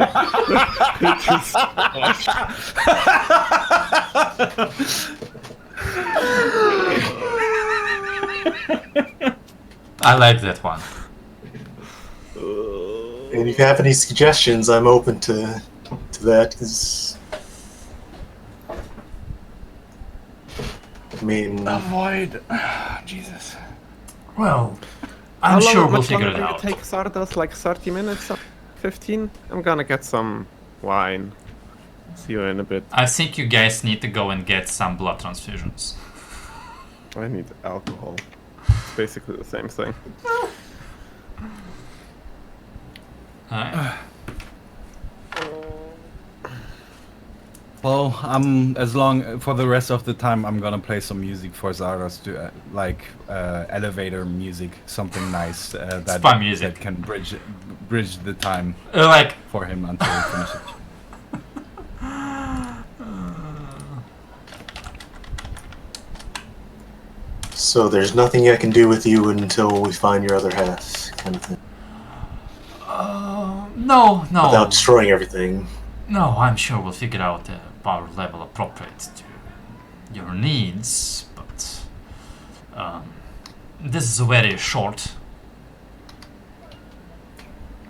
I like that one. And if you have any suggestions, I'm open to that, 'cause... I mean... Avoid. Jesus. Well, How I'm sure we'll much figure longer it will out. Take Sardas like 30 minutes, 15. I'm gonna get some wine. See you in a bit. I think you guys need to go and get some blood transfusions. I need alcohol. It's basically the same thing. Alright. Well, for the rest of the time, I'm gonna play some music for Zaras to elevator music, something nice Spy music. that can bridge the time Like, for him until he finishes. So there's nothing I can do with you until we find your other half, kind of thing. no, Without destroying everything. no, I'm sure we'll figure out a power level appropriate to your needs, but this is a very short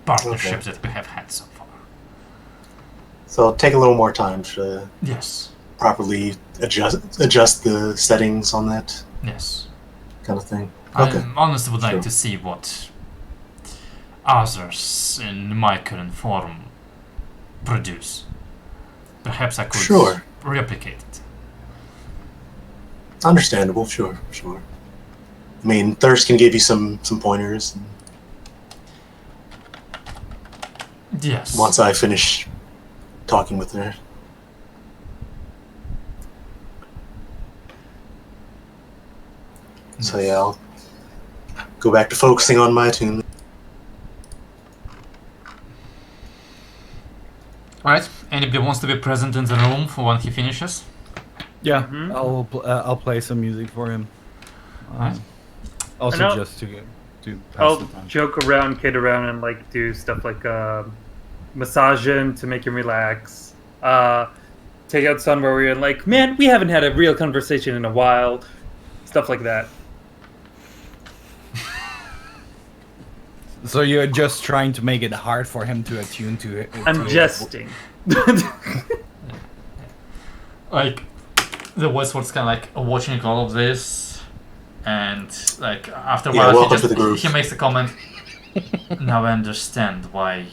partnership Okay. that we have had so far. So it'll take a little more time to Yes, properly adjust the settings on that yes. kind of thing. Okay. I honestly would like Sure. to see what others in my current form produce. Perhaps I could Sure. replicate it. Understandable, sure. I mean, Thirst can give you some pointers Yes. once I finish talking with her. So yeah, I'll go back to focusing on my tune. Alright, anybody wants to be present in the room for when he finishes? Yeah, Mhm. I'll play some music for him. Alright. Also, And just to pass I'll the time. joke around, kid around, and like do stuff like massage him to make him relax. Take out Sun where we're like, man, we haven't had a real conversation in a while. Stuff like that. So you're just trying to make it hard for him to attune to it. I'm jesting. Like, the voice was kind of like watching all of this, and like after a Yeah, while welcome to the group. he makes a comment. Now I understand why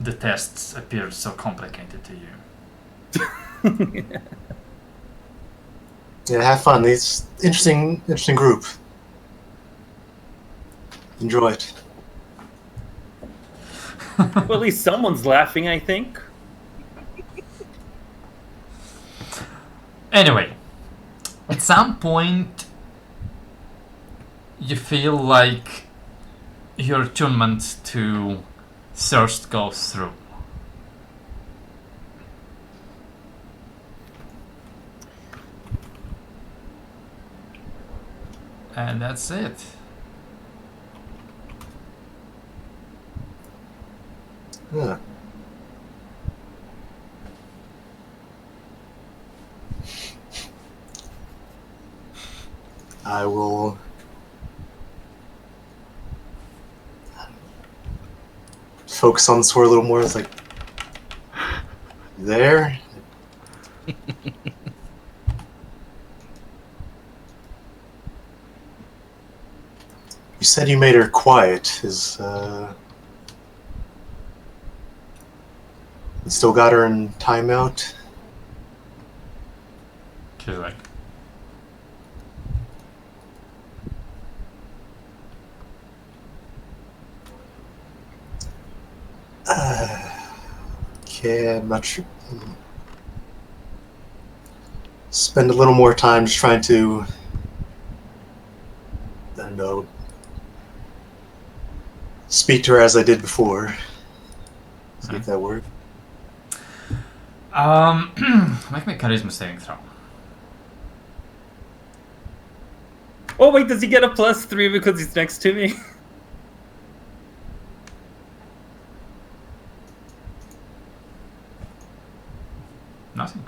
the tests appeared so complicated to you. Yeah, have fun. It's interesting group. Enjoy it. Well, at least someone's laughing, I think. Anyway, at some point, you feel like your attunement to thirst goes through. And that's it. Yeah. I will focus on the sword a little more. It's like, you there? You said you made her quiet. You still got her in timeout? She's like, Okay, I'm not sure. Spend a little more time just trying to, I don't know, speak to her as I did before. See if that worked. make me a charisma saving throw. Oh wait, does he get a +3 because he's next to me? Nothing.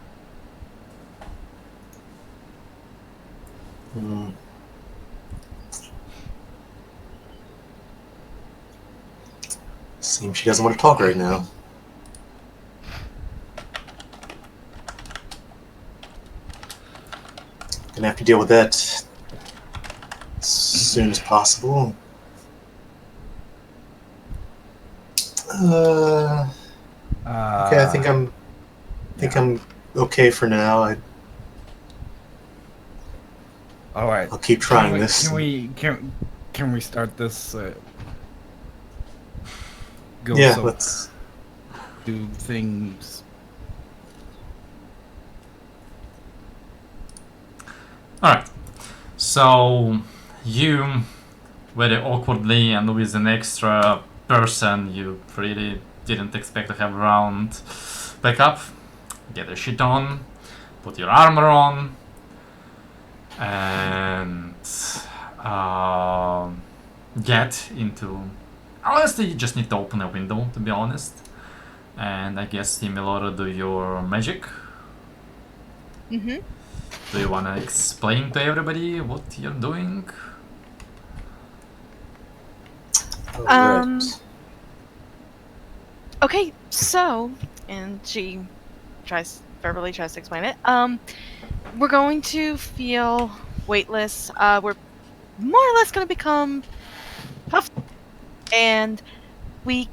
Seems she doesn't want to talk right now. Gonna have to deal with that as soon as possible. Okay, I think I'm okay for now. All right. I'll keep trying this. Can we start this? Yeah, so let's do things. Alright. So you very awkwardly and with an extra person you really didn't expect to have around back up, get your shit on, put your armor on, and get into. Honestly, you just need to open a window, to be honest. And I guess similar to your magic. Mm-hmm. Do you want to explain to everybody what you're doing? Okay, so, and she verbally tries to explain it. We're going to feel weightless. We're more or less going to become puffed, and we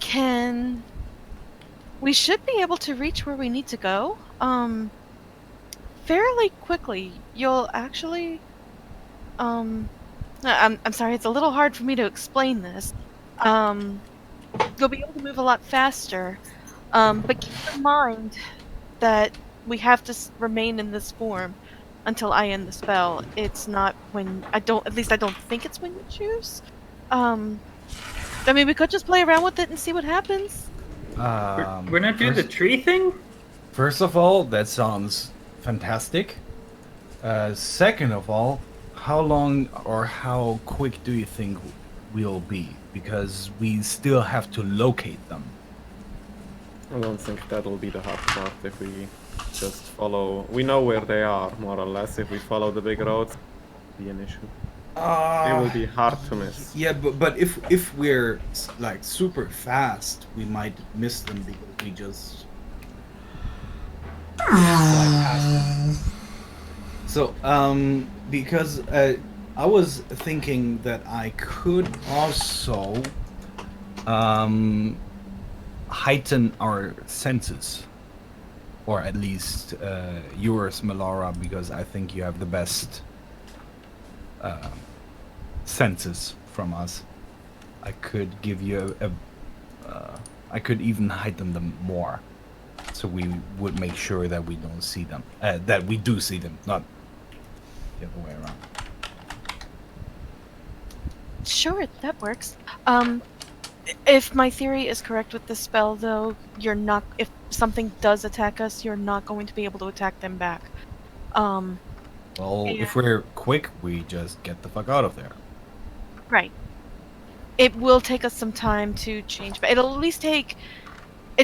should be able to reach where we need to go, fairly quickly. You'll actually, I'm sorry, it's a little hard for me to explain this. You'll be able to move a lot faster, but keep in mind that we have to remain in this form until I end the spell. It's not when I don't think it's when you choose. I mean, we could just play around with it and see what happens. We're not doing the tree thing? First of all, that sounds fantastic. Second of all, how long or how quick do you think we'll be? Because we still have to locate them. I don't think that'll be the hard part if we just follow. We know where they are, more or less. If we follow the big roads, it'll be an issue. It will be hard to miss. Yeah, but if we're like super fast, we might miss them because we just fly past them. So because I was thinking that I could also heighten our senses, or at least yours, Melara, because I think you have the best senses from us. I could give you I could even heighten them more, so we would make sure that we don't see them, that we do see them, not the other way around. Sure, that works. If my theory is correct with this spell, though, if something does attack us, you're not going to be able to attack them back. Well, if we're quick, we just get the fuck out of there. Right. It will take us some time to change, but it'll at least it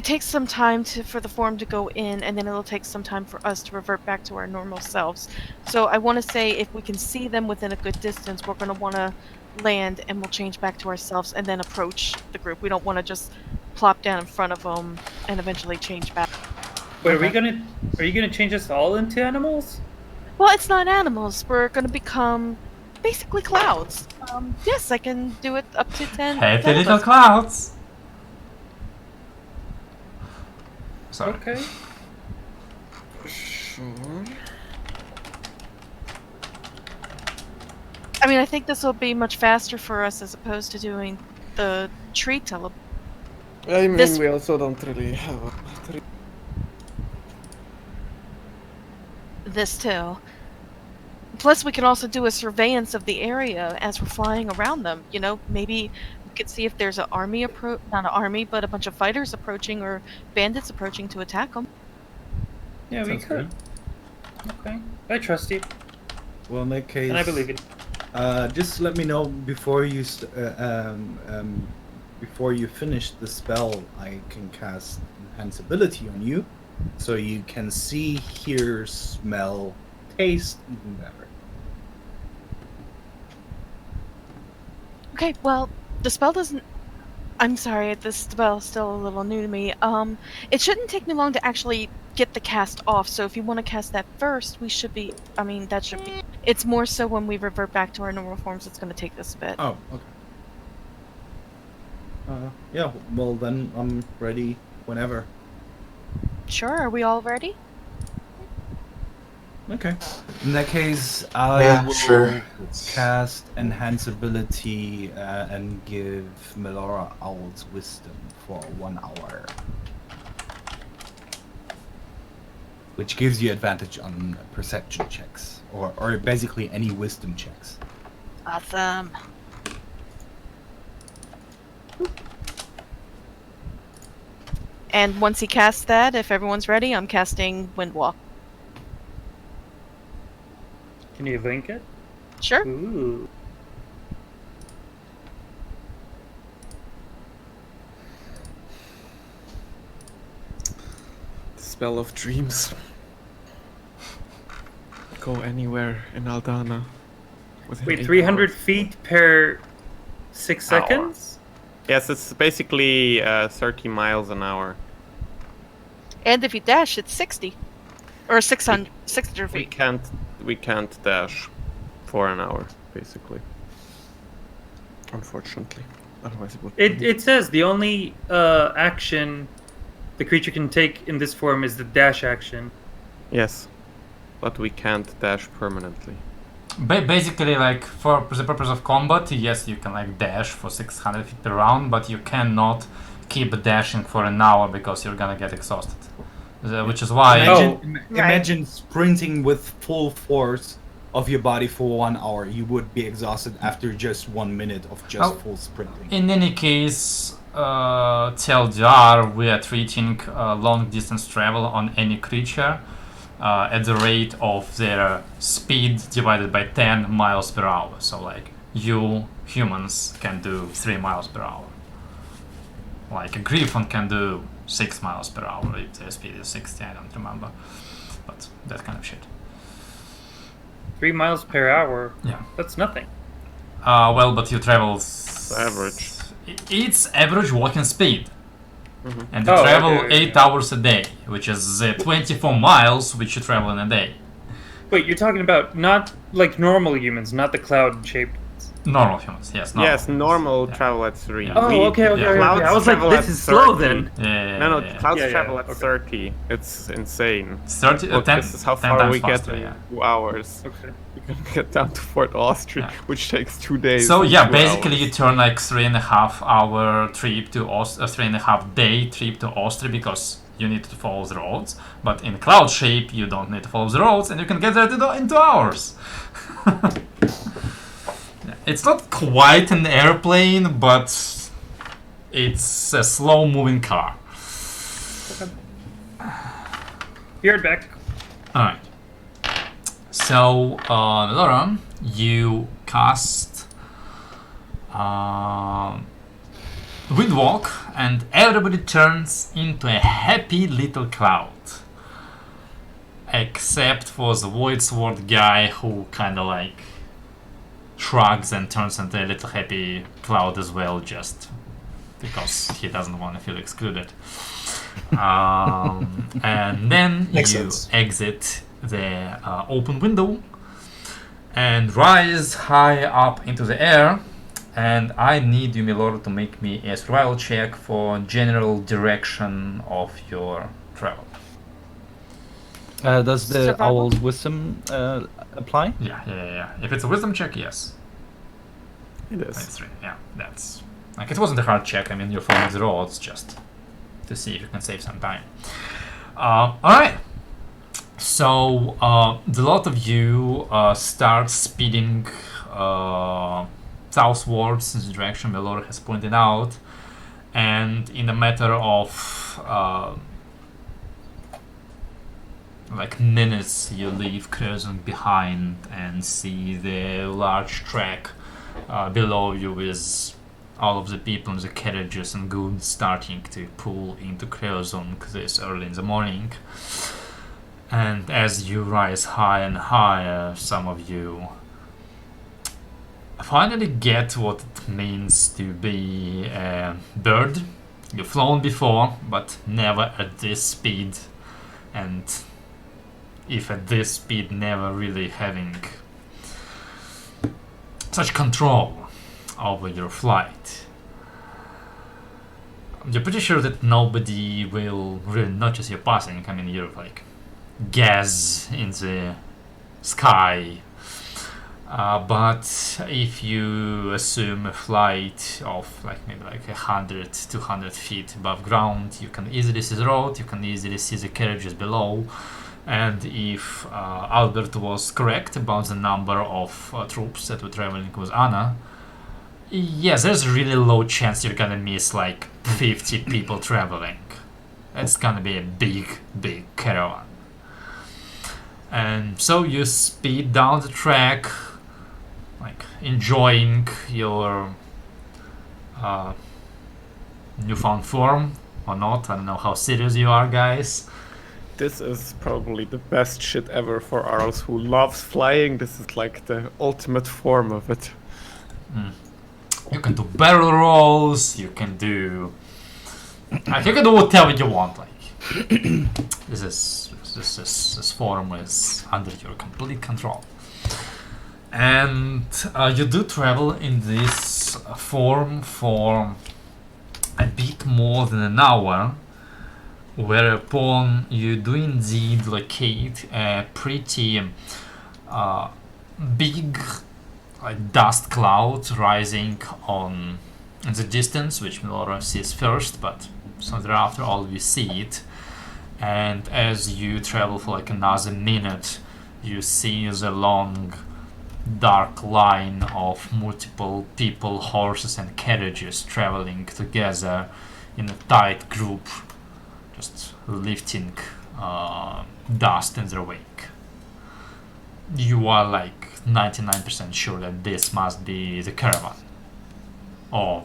takes some time for the form to go in, and then it'll take some time for us to revert back to our normal selves. So I want to say if we can see them within a good distance, we're going to want to land and we'll change back to ourselves and then approach the group. We don't want to just plop down in front of them and eventually change back. Wait, are you gonna change us all into animals? Well, it's not animals. We're gonna become basically clouds. Yes, I can do it up to 10. Happy 10 of little us. clouds. Sorry. Okay. Sure. I mean, I think this will be much faster for us as opposed to doing the tree tele. I mean, This- we also don't really have a tree. This too. Plus, we can also do a surveillance of the area as we're flying around them. You know, maybe we could see if there's an army not an army, but a bunch of fighters approaching or bandits approaching to attack them. Yeah, we Sounds could. Okay. I trust you, Well, in that case, and I believe it. Just let me know before you before you finish the spell. I can cast Enhanceability on you, so you can see, hear, smell, taste even better. Okay, well, the spell doesn't. I'm sorry, this spell is still a little new to me. It shouldn't take me long to actually get the cast off. So if you want to cast that first, we should be. I mean, that should be. It's more so when we revert back to our normal forms, it's going to take us a bit. Oh, okay. Yeah. Well, then I'm ready whenever. Sure, are we all ready? Okay. In that case, I Yeah, will sure. cast Enhanceability and give Melora Owl's Wisdom for 1 hour. Which gives you advantage on perception checks, or basically any wisdom checks. Awesome. And once he casts that, if everyone's ready, I'm casting Windwalk. Can you link it? Sure. Ooh. The spell of dreams. Go anywhere in Aldana. within Wait, 8 300 hours. feet per 6 Hour. seconds? Yes, it's basically 30 miles an hour. And if you dash, it's 60. Or 600 We feet. can't dash for an hour, basically. Unfortunately. Otherwise it would It says the only action the creature can take in this form is the dash action. Yes. But we can't dash permanently. Basically, like, for the purpose of combat, yes, you can like dash for 600 feet per round, but you cannot keep dashing for an hour because you're gonna get exhausted. Which is why... Imagine sprinting with full force of your body for 1 hour. You would be exhausted after just 1 minute of just full sprinting. In any case, TLDR, we are treating long distance travel on any creature at the rate of their speed divided by 10 miles per hour. So like you humans can do 3 miles per hour. Like a griffin can do 6 miles per hour if their speed is 60, I don't remember. But that kind of shit. 3 miles per hour? Yeah. That's nothing. Well, but you travel... Average. It's average walking speed. Mhm. And you Oh, travel okay, 8 hours a day, which is 24 miles which you travel in a day. Wait, you're talking about not like normal humans, not the cloud-shaped ones. Normal humans, yes. Normal Yes, humans, normal yeah. travel at 3. Yeah. Oh, okay. Clouds I was like, travel this at is slow 30. then. Yeah, No, yeah. clouds Yeah, travel at okay. 30. It's insane. 30, Look, 10, this is how 10 far times we faster, get in yeah. 2 hours. Okay. We can get down to Fort Austria, Yeah. which takes 2 days. So and yeah, 2 basically hours. you turn like 3.5 hour trip to 3.5 day trip to Austria because you need to follow the roads. But in cloud shape, you don't need to follow the roads, and you can get there in 2 hours. Yeah, it's not quite an airplane, but it's a slow-moving car. You're back. All right. So, Laura, you cast Windwalk, and everybody turns into a happy little cloud. Except for the Void Sword guy, who kind of like shrugs and turns into a little happy cloud as well, just because he doesn't want to feel excluded. And then Makes you sense. exit the open window and rise high up into the air. And I need you, Milord, to make me a survival check for general direction of your travel. Does the Survival? owl's wisdom apply? Yeah. If it's a wisdom check, yes. It is. That's 3. Yeah, that's like it wasn't a hard check. I mean, you're following the roads just to see if you can save some time. All right. So the lot of you start speeding southwards in the direction Melora has pointed out, and in a matter of like minutes, you leave Crescent behind and see the large track below you with all of the people in the carriages and goods starting to pull into Crescent this early in the morning. And as you rise high and higher, some of you finally get what it means to be a bird. You've flown before, but never at this speed, and if at this speed, never really having such control over your flight. You're pretty sure that nobody will really notice you passing. I mean, you're like gas in the sky. But if you assume a flight of like maybe like 100, 200 feet above ground, you can easily see the road, you can easily see the carriages below. And if Albert was correct about the number of troops that were traveling with Anna, yes, there's a really low chance you're gonna miss like 50 people traveling. It's gonna be a big caravan. And so you speed down the track, like enjoying your newfound form or not. I don't know how serious you are, guys. This is probably the best shit ever for Arls, who loves flying. This is like the ultimate form of it. You can do barrel rolls, you can do like you can do whatever you want. Like this form is under your complete control. And you do travel in this form for a bit more than an hour, whereupon you do indeed locate a pretty big dust cloud rising on in the distance, which Melora sees first, but soon thereafter all of you see it. And as you travel for like another minute, you see the long dark line of multiple people, horses and carriages traveling together in a tight group, just lifting dust in their wake. You are like 99% sure that this must be the caravan. Or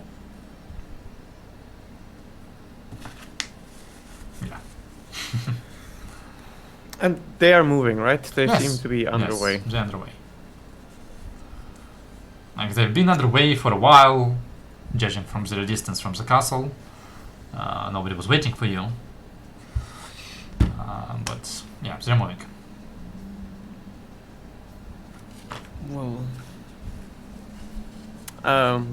yeah. And they are moving, right? They Yes. seem to be underway. Yes, they're underway. Like they've been underway for a while, judging from the distance from the castle. Nobody was waiting for you. But yeah, they're moving. Well,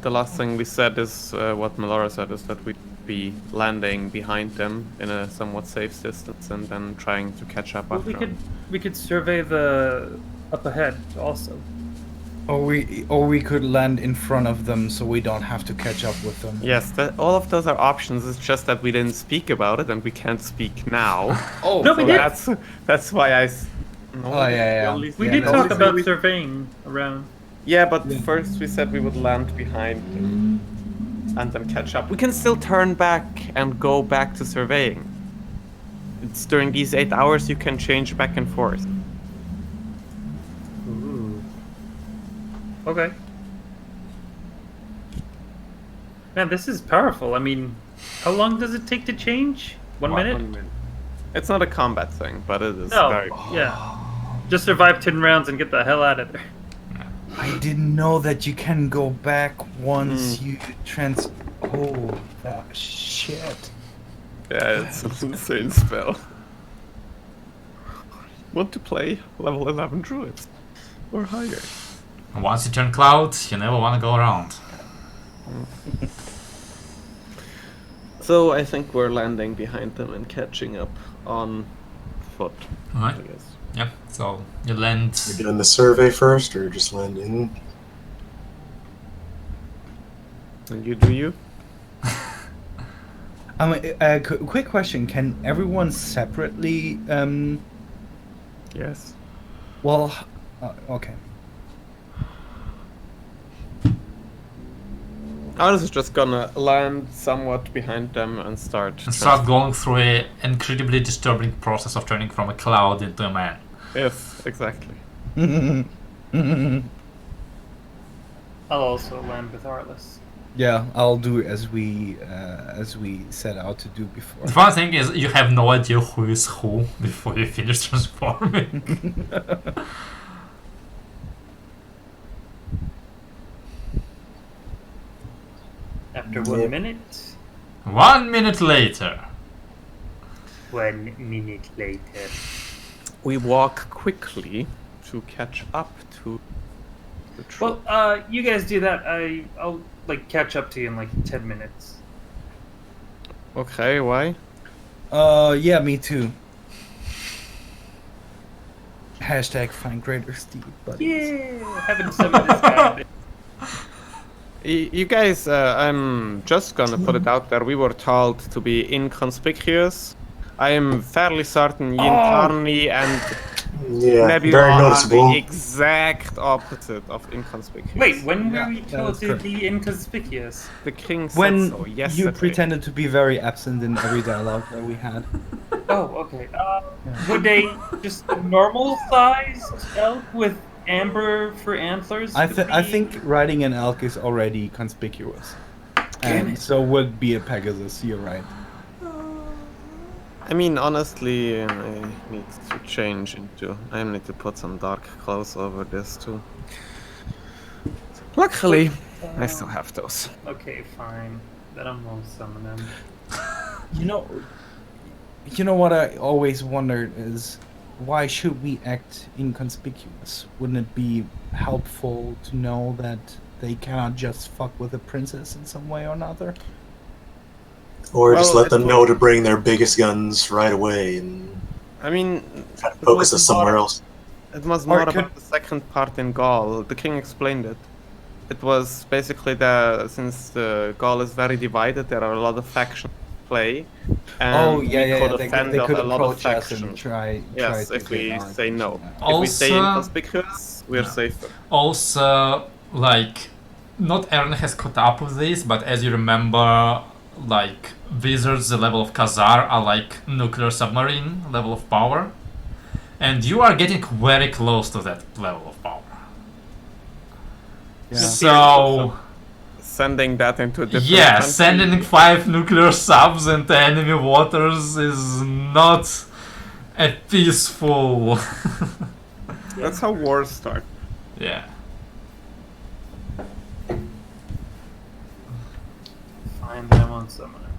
the last thing we said is what Melora said, is that we'd be landing behind them in a somewhat safe distance and then trying to catch up Well, after them. we could survey the up ahead also. Or we could land in front of them so we don't have to catch up with them. Yes, all of those are options. It's just that we didn't speak about it and we can't speak now. Oh, No, we So did. that's why no, Oh, yeah. We Yeah, did no, talk we- about surveying around. Yeah, but first we said we would land behind them and then catch up. We can still turn back and go back to surveying. It's during these 8 hours you can change back and forth. Ooh. Okay. Man, this is powerful. I mean, how long does it take to change? 1 minute? It's not a combat thing, but it is No. very. Yeah. Just survive 10 rounds and get the hell out of there. I didn't know that you can go back once you Oh, that shit. Yeah, it's an insane spell. Want to play level 11 druids or higher? Once you turn cloud, you never want to go around. So I think we're landing behind them and catching up on foot. I Alright. guess. Yep. So you land. You're doing the survey first, or just landing? And you do you? Quick question: can everyone separately? Yes. Well, okay. I was just gonna land somewhat behind them and start. And start going through an incredibly disturbing process of turning from a cloud into a man. Yes, exactly. I'll also land with Arliss. Yeah, I'll do as we set out to do before. The fun thing is you have no idea who is who before you finish transforming. After 1 minute. 1 minute later. 1 minute later. We walk quickly to catch up to the troop. Well, you guys do that. I'll like catch up to you in like 10 minutes. Okay, why? Yeah, me too. Hashtag find greater steed, buddies. Yeah, haven't summoned this guy. You guys, I'm just gonna put it out there. We were told to be inconspicuous. I am fairly certain Yintarni and Yeah, Nebula very are noticeable. the exact opposite of inconspicuous. Wait, when Yeah, were we that told is to correct. be inconspicuous? The king said When so you yesterday. pretended to be very absent in every dialogue that we had. Oh, okay. Would a just a normal sized elk with amber for antlers? I be- think riding an elk is already conspicuous. Damn And it. so would be a Pegasus, you're right. I mean, honestly, I need to change into. I need to put some dark clothes over this too. Luckily, I still have those. Okay, fine. Then I'm gonna summon him. You know what I always wondered is, why should we act inconspicuous? Wouldn't it be helpful to know that they cannot just fuck with a princess in some way or another? Or just Well, let them know to bring their biggest guns right away and I mean, kind of focus us somewhere else. it was Or more it could- about the second part in Gaul. The king explained it. It was basically that since the Gaul is very divided, there are a lot of factions at play. And we could offend They could a lot of approach us and factions. try Yes, to if we get knowledge say and no. that. If we stay Also- inconspicuous, we're Yeah. safer. Also, like, not everyone has caught up with this, but as you remember, like, wizards the level of Khazar are like nuclear submarine level of power. And you are getting very close to that level of power. Yeah. So, Sending that into a different yeah, country. sending 5 nuclear subs into enemy waters is not a peaceful. That's how wars start. Yeah. Fine, then I won't summon him.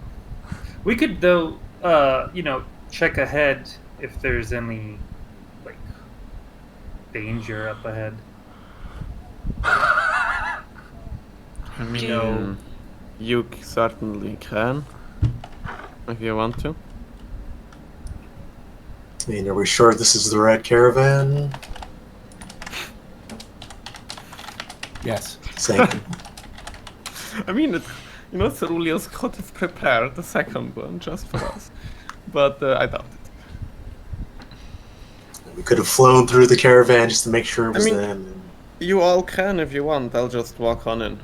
We could though, check ahead if there's any like danger up ahead. I mean, You know- you certainly can, if you want to. I mean, are we sure this is the right caravan? Yes. Same. I mean, Ceruleus could have prepared the second one just for us, but I doubt it. We could have flown through the caravan just to make sure it was mean- them. You all can if you want. I'll just walk on in.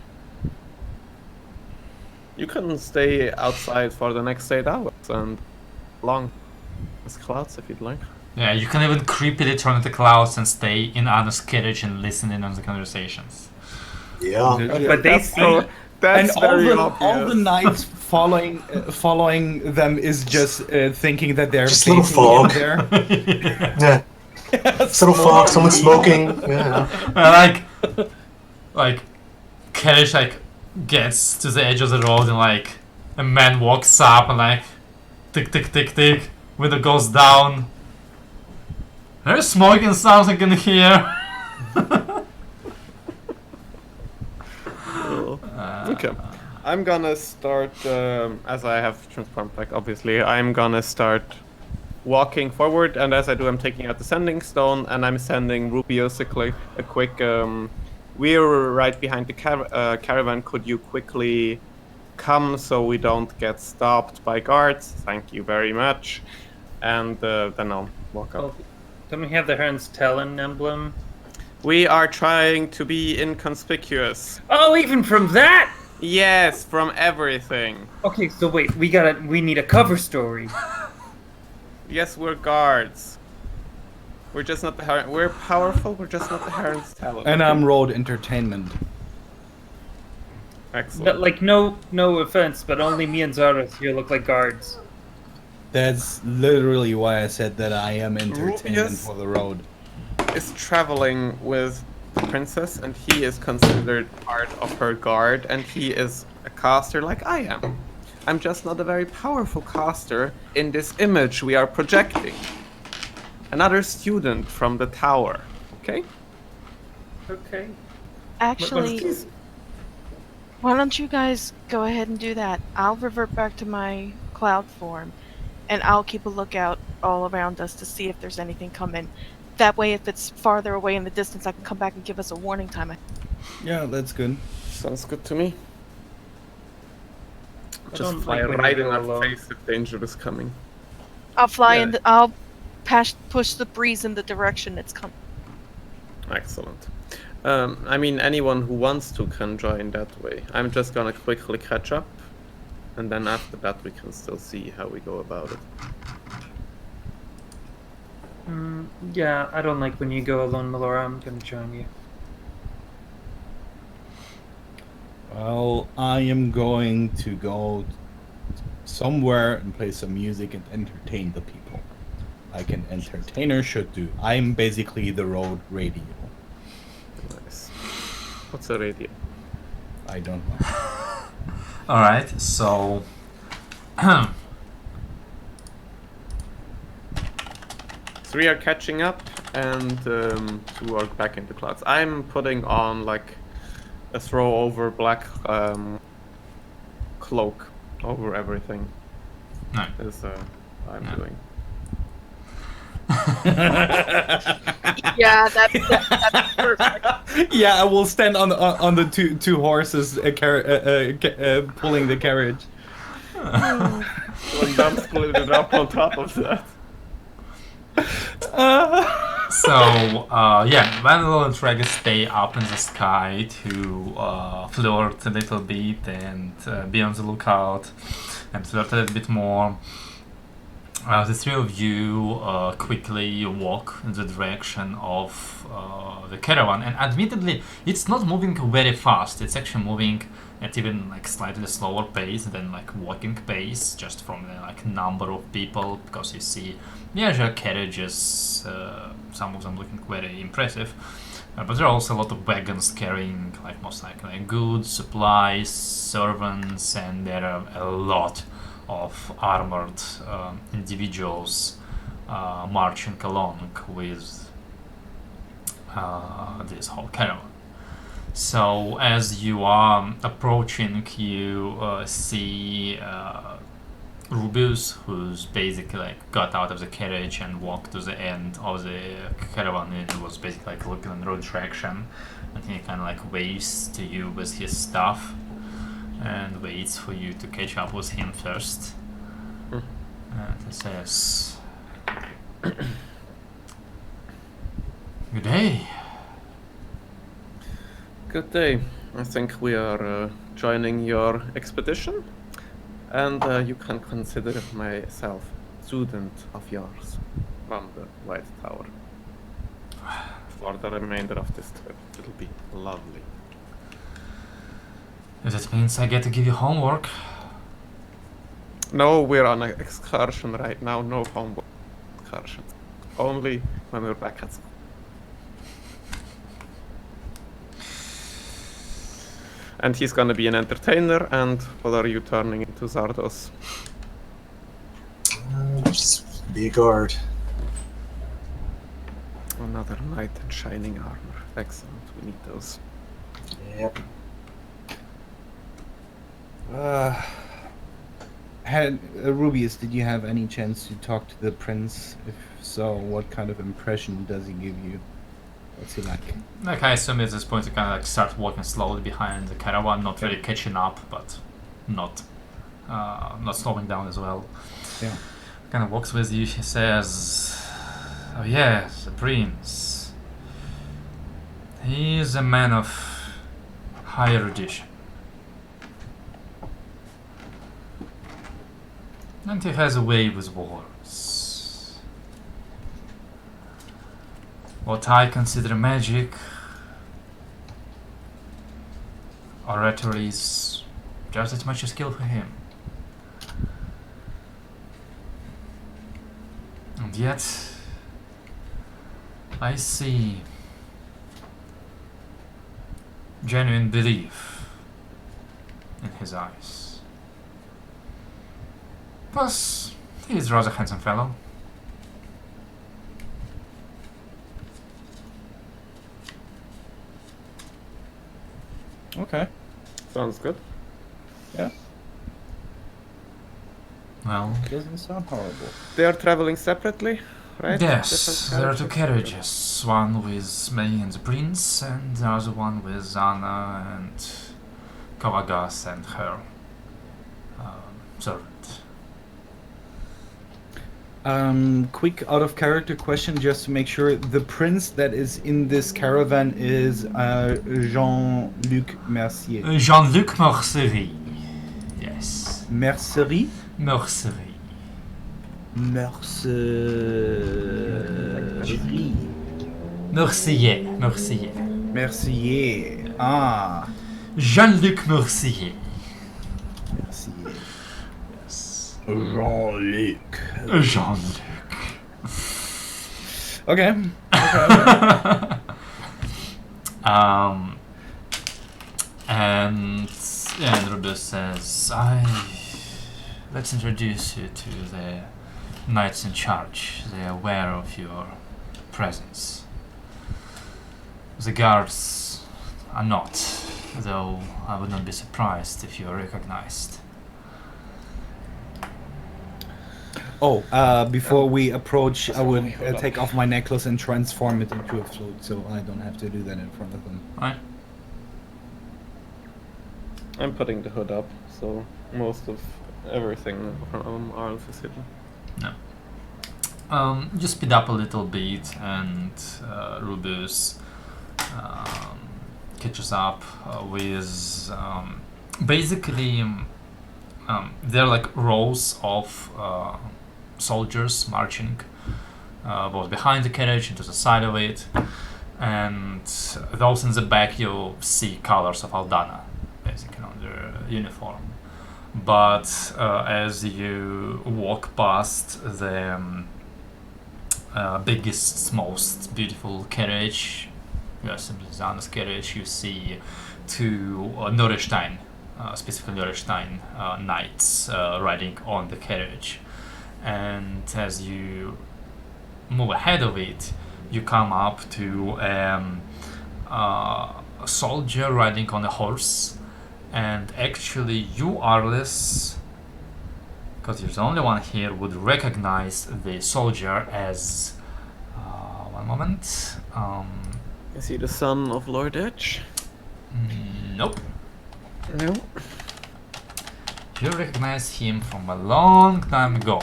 You can stay outside for the next 8 hours and long as clouds if you'd like. Yeah, you can even creepily turn into clouds and stay in Anna's carriage and listen in on the conversations. Yeah. But they see. That's and very all obvious. the knights following them is just thinking that they're Just little facing fog. in there. Yeah. Subtle fog, someone smoking. Yeah. like, carriage like gets to the edge of the road and like a man walks up and like tick tick tick tick, window goes down. There's smoking something in here. Okay. I'm gonna start, as I have transformed back, obviously, I'm gonna start walking forward, and as I do, I'm taking out the sending stone, and I'm sending Rubius a quick, we're right behind the caravan, could you quickly come so we don't get stopped by guards? Thank you very much. And then I'll walk up. Well, don't we have the Heron's Talon emblem? We are trying to be inconspicuous. Oh, even from that? Yes, from everything. Okay, so wait, we need a cover story. Yes, we're guards. We're just not the Heron. We're powerful, we're just not the Heron's Talon. And I'm road entertainment. Excellent. But like, no offense, but only me and Zaros here look like guards. That's literally why I said that I am entertainment Rubius for the road. is traveling with the princess, and he is considered part of her guard, and he is a caster like I am. I'm just not a very powerful caster in this image we are projecting. Another student from the tower, okay? Okay. Actually, why don't you guys go ahead and do that? I'll revert back to my cloud form, and I'll keep a lookout all around us to see if there's anything coming. That way, if it's farther away in the distance, I can come back and give us a warning time. Yeah, that's good. Sounds good to me. I Just don't fly like when right you in go our alone. face if danger is coming. I'll fly Yeah. in. I'll push the breeze in the direction it's coming. Excellent. I mean, anyone who wants to can join that way. I'm just gonna quickly catch up, and then after that we can still see how we go about it. Yeah, I don't like when you go alone, Melora. I'm gonna join you. Well, I am going to go somewhere and play some music and entertain the people. Like an entertainer should do. I'm basically the road radio. Nice. What's a radio? I don't know. Alright, so So we are catching up, and two are back in the clouds. I'm putting on like a throw over black cloak over everything. no. Is I'm No. doing. Yeah, that's perfect. Yeah, I will stand on the two horses pulling the carriage. Well, don't split it up on top of that. So, yeah, Vandal and Tragus stay up in the sky to flirt a little bit and be on the lookout and flirt a little bit more. The three of you quickly walk in the direction of the caravan, and admittedly, it's not moving very fast. It's actually moving at even like slightly slower pace than like walking pace, just from the like number of people, because you see the actual carriages, some of them looking very impressive, but there are also a lot of wagons carrying like most likely goods, supplies, servants, and there are a lot of armored individuals marching along with this whole caravan. So as you are approaching, you see Rubius, who's basically like got out of the carriage and walked to the end of the caravan, and was basically like looking in the road direction, and he kind of like waves to you with his staff and waits for you to catch up with him first. And he says, "Good day." Good day. I think we are joining your expedition, and you can consider myself student of yours from the White Tower for the remainder of this trip. It'll be lovely. That means I get to give you homework. No, we're on an excursion right now. No homework excursions. Only when we're back at school. And he's gonna be an entertainer, and what are you turning into, Zardos? Just be a guard. Another knight in shining armor. Excellent, we need those. Yep. Rubius, did you have any chance to talk to the prince? If so, what kind of impression does he give you? What's he like? Like, I assume at this point you kind of like start walking slowly behind the caravan, not really catching up, but not slowing down as well. Yeah. Kind of walks with you. He says, "Oh yes, the prince. He is a man of high erudition, and he has a way with words. What I consider magic, oratory is just as much a skill for him. And yet, I see genuine belief in his eyes. Plus, he is a rather handsome fellow. Okay. Sounds good. Yeah. Well, Doesn't sound horrible. They are traveling separately, right? yes, there are two carriages? carriages. One with me and the prince, and the other one with Anna and Kavagas and her servant. Quick out of character question just to make sure. The prince that is in this caravan is Jean-Luc Mercier. Jean-Luc Mercerie. Yes. Mercerie? Mercerie. Mercerie. Mercier. Mercier. Mercier. Ah. Jean-Luc Mercier. Mercier. Yes. Jean-Luc. Jean-Luc. Okay. And Rubius says, let's introduce you to the knights in charge. They are aware of your presence. The guards are not, though I would not be surprised if you are recognized. Oh, before we approach, I would take off my necklace and transform it into a flute, so I don't have to do that in front of them. Right? I'm putting the hood up, so most of everything from Arlf is hidden. No. Just speed up a little bit, and Rubius catches up with basically they're like rows of soldiers marching both behind the carriage and to the side of it, and those in the back you see colors of Aldana basically on their uniform. But as you walk past the biggest, most beautiful carriage, simply Zana's carriage, you see two Norestein, specifically Norestein knights riding on the carriage. And as you move ahead of it, you come up to a soldier riding on a horse. And actually, you, Arliss, because you're the only one here, would recognize the soldier as. One moment. Is he the son of Lord Edge? Nope. No. You recognize him from a long time ago.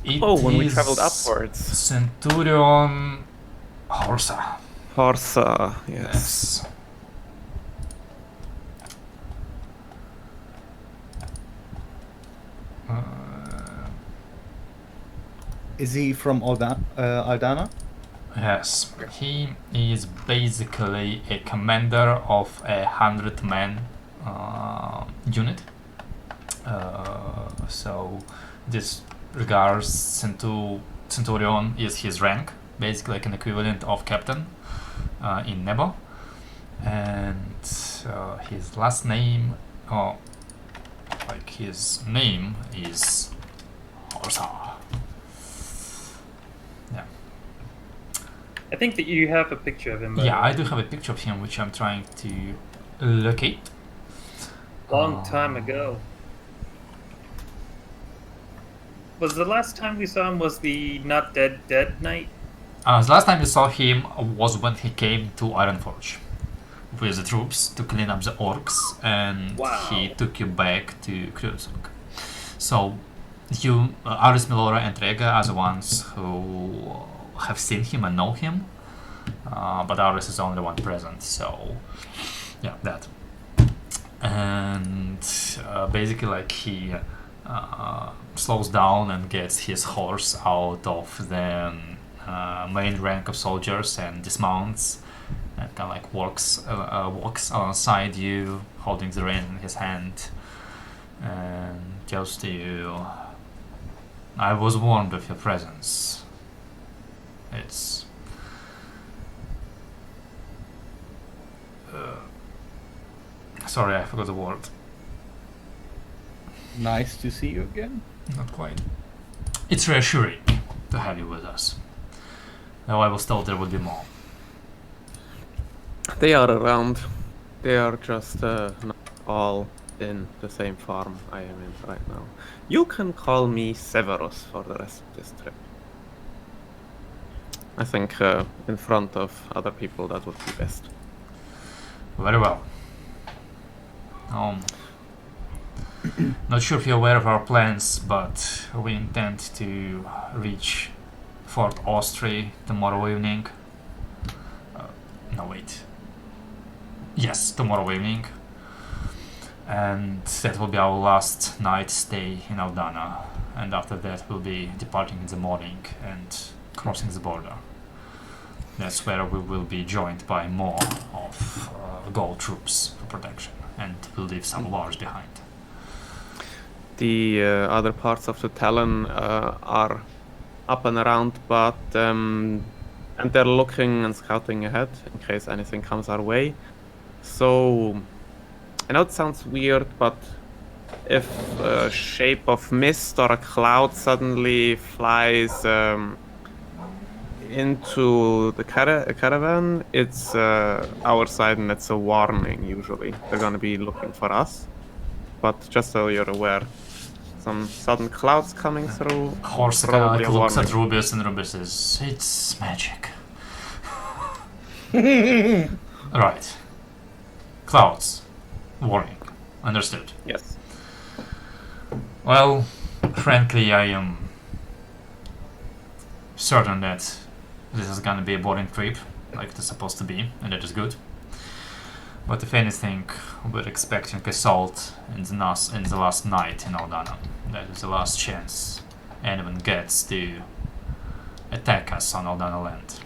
It When we is traveled upwards. Centurion Horsa. Horsa, yes. Is he from Aldana? Yes, he is basically a commander of 100-man unit. So this regards Centurion is his rank, basically like an equivalent of captain in Nebo. And his last name, or like his name is Orsa. Yeah. I think that you have a picture of him. Yeah, I do have a picture of him, which I'm trying to locate. Long time ago. Was the last time we saw him was the Not Dead night? The last time you saw him was when he came to Ironforge with the troops to clean up the orcs, and Wow. he took you back to Kruzuk. So you, Aris, Milora, and Rega are the ones who have seen him and know him, but Aris is the only one present. So yeah, that. And basically, like, he slows down and gets his horse out of the main rank of soldiers and dismounts, and kind of like walks alongside you, holding the rein in his hand, and tells to you, "I was warned of your presence. It's sorry, I forgot the word. Nice to see you again. Not quite. It's reassuring to have you with us. Though I was told there would be more." They are around. They are just not all in the same farm I am in right now. You can call me Severus for the rest of this trip. I think in front of other people that would be best. Very well. Not sure if you're aware of our plans, but we intend to reach Fort Austria tomorrow evening. No, wait. Yes, tomorrow evening. And that will be our last night stay in Aldana. And after that, we'll be departing in the morning and crossing the border. That's where we will be joined by more of Gaul troops for protection, and we'll leave some wars behind. The other parts of the Talon are up and around, but and they're looking and scouting ahead in case anything comes our way. So I know it sounds weird, but if a shape of mist or a cloud suddenly flies into the caravan, it's our side and it's a warning usually. They're gonna be looking for us. But just so you're aware, some sudden clouds coming through. Horse probably a looks at warning. Rubius, and Rubius says, "It's magic." Right. Clouds. Warning. Understood. Yes. Well, frankly, I am certain that this is gonna be a boring trip, like it's supposed to be, and that is good. But if anything, we're expecting assault in the last night in Aldana. That is the last chance anyone gets to attack us on Aldana land.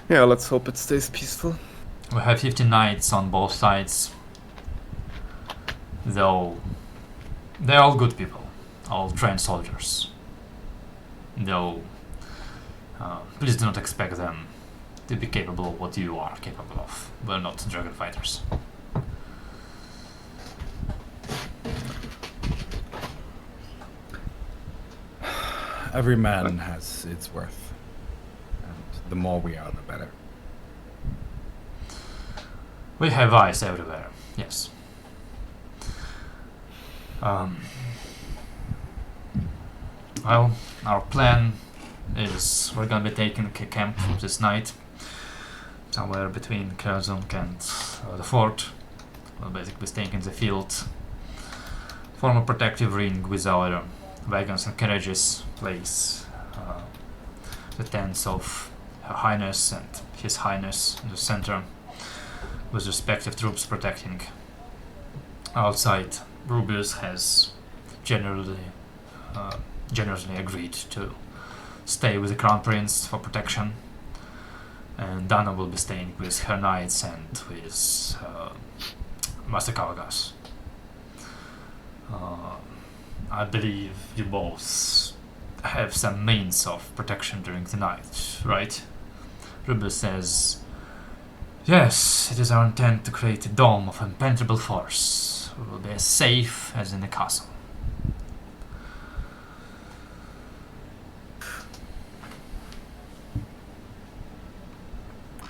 Yeah, let's hope it stays peaceful. We have 50 knights on both sides, though they're all good people, all trained soldiers. Though, please do not expect them to be capable of what you are capable of. We're not dragon fighters. Every man has its worth, and the more we are, the better. We have eyes everywhere, yes. Well, our plan is we're gonna be taking a camp this night, somewhere between Krasunk and the fort. We'll basically staying in the field, form a protective ring with our wagons and carriages, place the tents of Her Highness and His Highness in the center, with respective troops protecting. Outside, Rubius has generously agreed to stay with the Crown Prince for protection, and Dana will be staying with her knights and with Master Kavagas. I believe you both have some means of protection during the night, right? Rubius says Yes, it is our intent to create a dome of impenetrable force. We will be as safe as in the castle.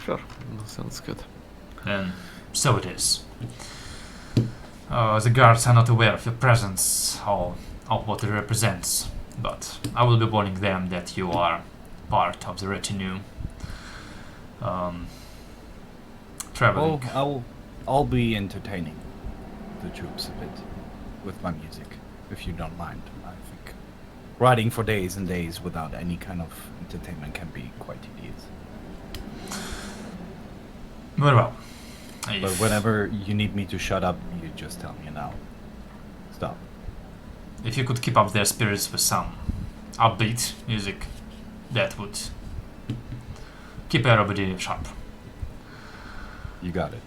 Sure, sounds good. Then, so it is. The guards are not aware of your presence or of what it represents, but I will be warning them that you are part of the retinue. Traveling. I'll be entertaining the troops a bit with my music, if you don't mind. I think riding for days and days without any kind of entertainment can be quite tedious. Very well. But whenever you need me to shut up, you just tell me now. Stop. If you could keep up their spirits with some upbeat music, that would keep everybody sharp. You got it.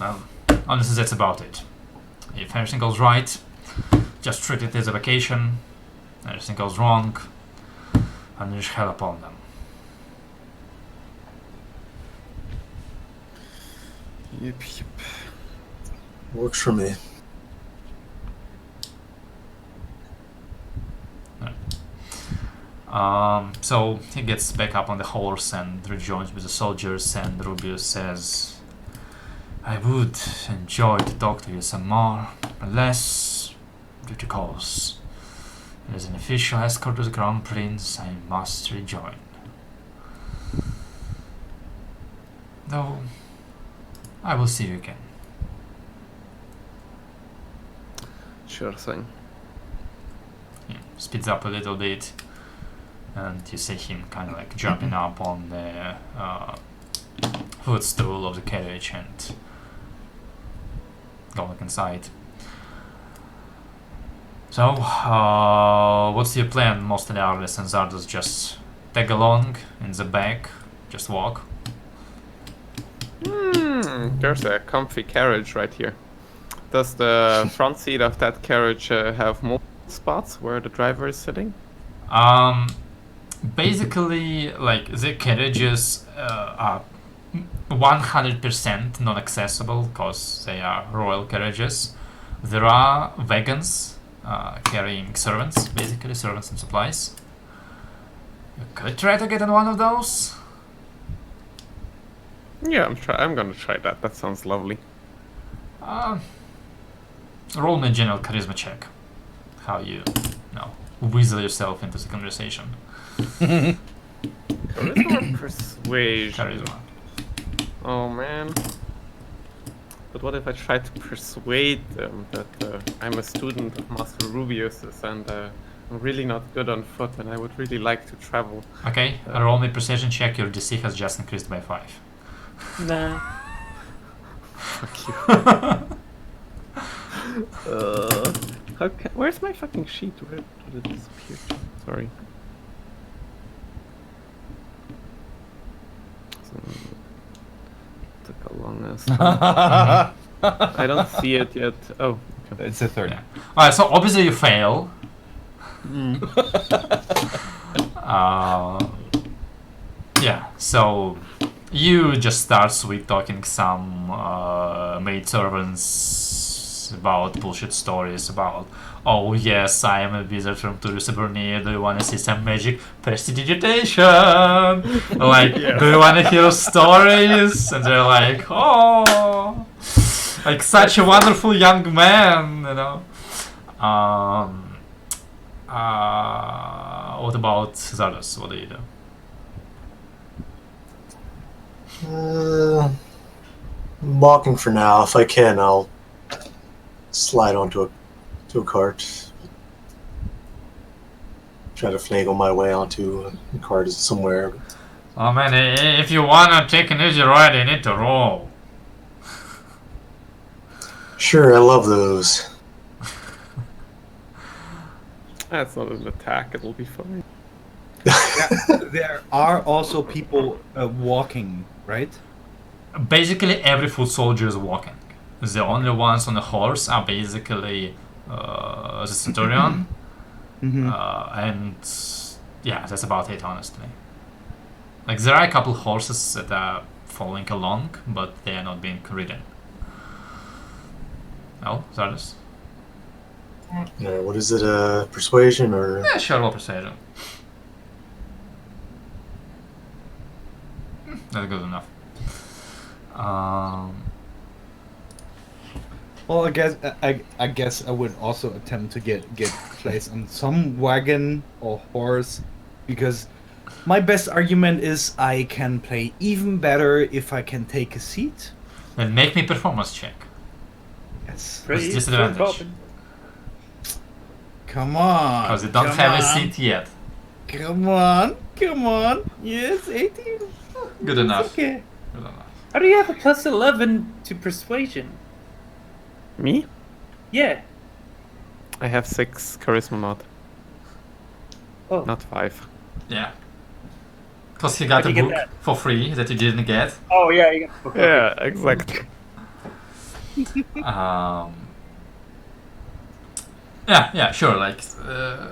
Well, honestly, that's about it. If everything goes right, just treat it as a vacation. Everything goes wrong, unleash hell upon them. Yep. Works for me. So he gets back up on the horse and rejoins with the soldiers, and Rubius says, I would enjoy to talk to you some more, unless, due to cause, as an official escort to the Crown Prince, I must rejoin. Though, I will see you again. Sure thing. He speeds up a little bit, and you see him kind of like jumping up on the footstool of the carriage and going inside. So, what's your plan? Most of the Arles and Zardos just tag along in the back, just walk. There's a comfy carriage right here. Does the front seat of that carriage have multiple spots where the driver is sitting? Basically, like, the carriages are 100% non-accessible because they are royal carriages. There are wagons carrying servants, basically servants and supplies. You could try to get in one of those. Yeah, I'm gonna try that. That sounds lovely. Roll me a general charisma check. How you weasel yourself into the conversation. Charisma or persuasion? Charisma. Oh man. But what if I try to persuade them that I'm a student of Master Rubius's and I'm really not good on foot and I would really like to travel? Okay, roll me precision check. Your DC has just increased by 5. Nah. Fuck you. Where's my fucking sheet? Where did it disappear? Sorry. Took a long ass time. I don't see it yet. Oh, okay. It's a 30. Yeah. Alright, so obviously you fail. Yeah, so you just start sweet talking some maidservants about bullshit stories about, oh yes, I am a wizard from Turusaburnia, do you want to see some magic prestidigitation? Like, do you want to hear stories? And they're like, oh, like such a wonderful young man, you know. What about Zardos? What do you do? Walking for now. If I can, I'll slide onto a cart. Try to finagle my way onto a cart somewhere. Oh man, if you wanna take an easy ride, you need to roll. Sure, I love those. That's not an attack, it'll be fine. There are also people walking, right? Basically, every foot soldier is walking. The only ones on the horse are basically as a centurion. Mhm. And yeah, that's about it, honestly. Like, there are a couple horses that are following along, but they are not being ridden. Oh, Zardos? What is it? Persuasion or? Yeah, sure, roll persuasion. That's good enough. Well, I guess I would also attempt to get placed on some wagon or horse, because my best argument is I can play even better if I can take a seat. Then make me performance check. Yes. Pretty disadvantage. popping. Come on. Because you don't come have on, a seat yet. Come on. Come on. Yes, 18. Good enough. Okay. Good enough. How do you have a plus 11 to persuasion? Me? Yeah. I have 6 charisma mod, Oh. not 5. Yeah. Because he got How'd a you get book that? for free that you didn't get. Oh yeah. You got, okay. Yeah, exactly. Yeah, sure. Like,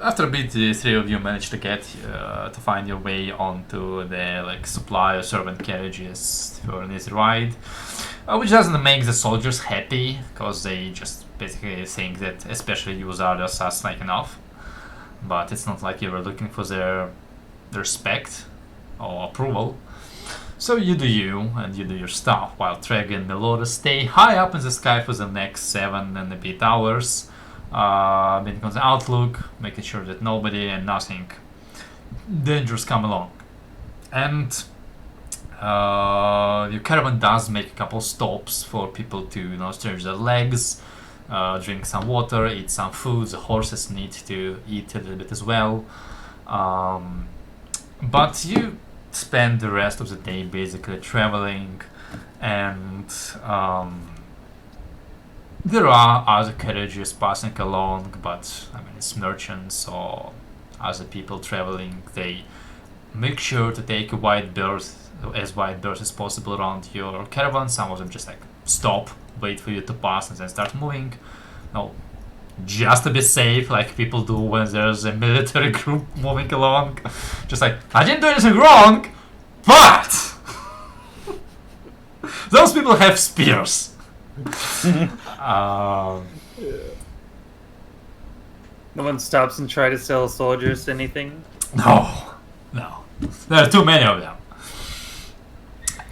after a bit, the three of you managed to get to find your way onto the like supply or servant carriages for an easy ride, which doesn't make the soldiers happy because they just basically think that, especially you Zardos, are like enough. But it's not like you were looking for their respect or approval. So you do you, and you do your stuff, while Treg and Melora stay high up in the sky for the next 7 and a bit hours, making on the outlook, making sure that nobody and nothing dangerous come along. And your caravan does make a couple stops for people to stretch their legs, drink some water, eat some food. The horses need to eat a little bit as well. But you spend the rest of the day basically traveling, and there are other carriages passing along, but I mean it's merchants or other people traveling. They make sure to take a wide berth as possible around your caravan. Some of them just like stop, wait for you to pass, and then start moving. No, just to be safe, like people do when there's a military group moving along. Just like, I didn't do anything wrong, but those people have spears. No one stops and try to sell soldiers anything. No. There are too many of them.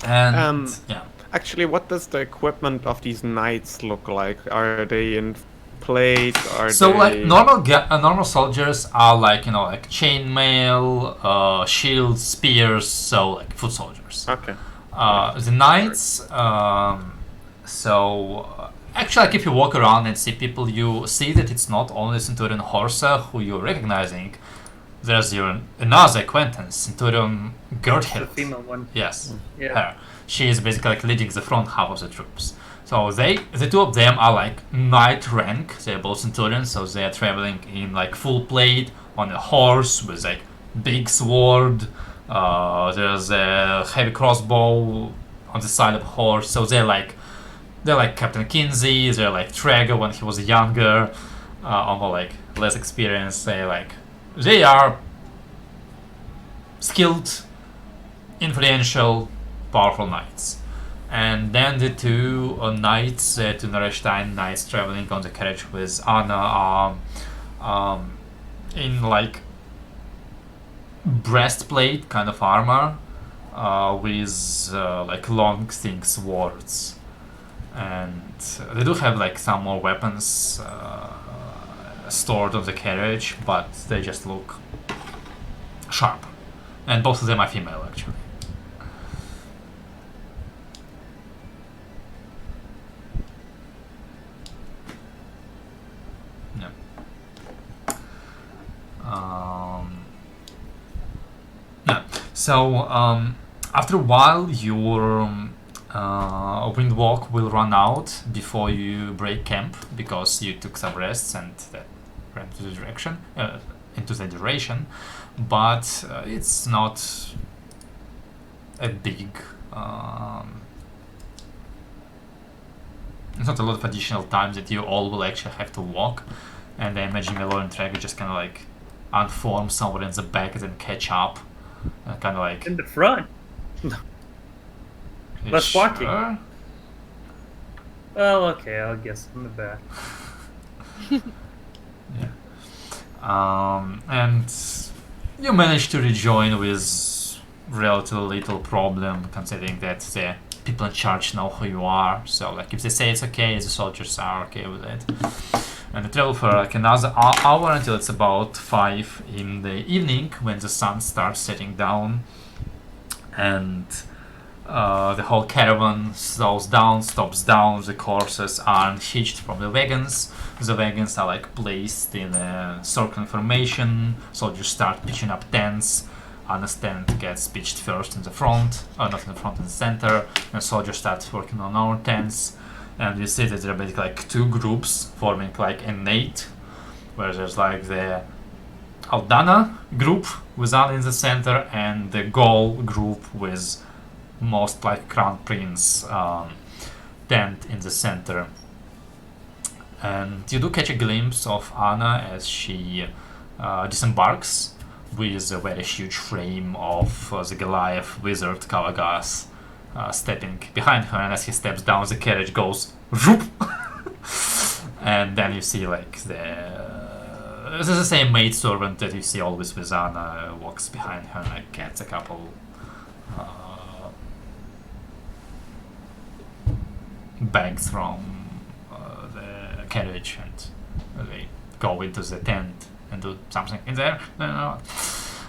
And yeah. Actually, what does the equipment of these knights look like? Are they in plate? So they... like normal soldiers are like like chainmail, shields, spears, so like foot soldiers. Okay. The knights, actually, like if you walk around and see people, you see that it's not only Centurion Horsa who you're recognizing. There's your another acquaintance, Centurion The Gerthild. female one. Yes, Yeah. her. She is basically like leading the front half of the troops. So the two of them are like knight rank. They're both Centurions, so they are traveling in like full plate on a horse with like big sword. There's a heavy crossbow on the side of the horse. So they're like Captain Kinsey. They're like Traeger when he was younger, although like less experienced. They are skilled, influential, powerful knights. And then the two knights, two Norestein knights traveling on the carriage with Anna, in like breastplate kind of armor, with like long thin swords, and they do have like some more weapons stored on the carriage, but they just look sharp. And both of them are female, actually. Yeah. Yeah. So after a while, your wind walk will run out before you break camp, because you took some rests and that ran into the duration. But it's not a big. It's not a lot of additional time that you all will actually have to walk. and I imagine the lowering track is just kind of like unform somewhere in the back and then catch up, kind of like. In the front. Less walking. Sure? Well, okay, I'll guess in the back. Yeah. And you manage to rejoin with relatively little problem, considering that the people in charge know who you are. So, like, if they say it's okay, the soldiers are okay with it. And you travel for like another hour until it's about 5 in the evening, when the sun starts setting down, and the whole caravan slows down, stops down. The horses are unhitched from the wagons. The wagons are like placed in a circle formation. Soldiers start pitching up tents. A tent gets pitched first in the front, not in the front, in the center. And soldiers start working on our tents. And you see that there are basically like two groups forming like an 8, where there's like the Aldana group with Al in the center, and the Gaul group with most like Crown Prince tent in the center. And you do catch a glimpse of Anna as she disembarks with a very huge frame of the Goliath wizard Kavagas stepping behind her, and as he steps down the carriage goes whoop. And then you see like this is the same maidservant that you see always with Anna, walks behind her and like gets a couple bags from the carriage, and they go into the tent and do something in there.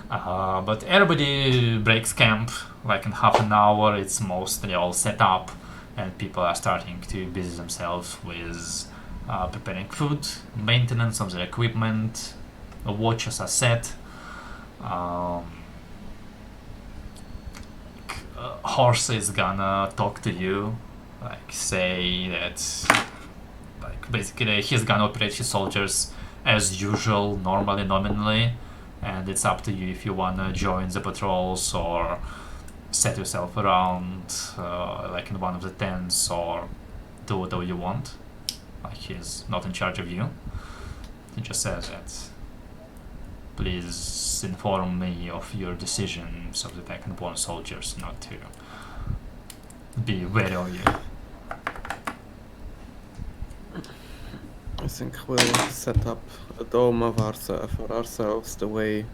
But everybody breaks camp like in half an hour. It's mostly all set up, and people are starting to busy themselves with preparing food, maintenance of their equipment, watches are set. Horse is gonna talk to you, like say that, like basically he's gonna operate his soldiers as usual, normally, nominally, and it's up to you if you wanna join the patrols or set yourself around like in one of the tents, or do whatever you want. Like he's not in charge of you. He just says that please inform me of your decision so that I can warn soldiers not to be wary of you. I think we'll set up a dome of for ourselves the way.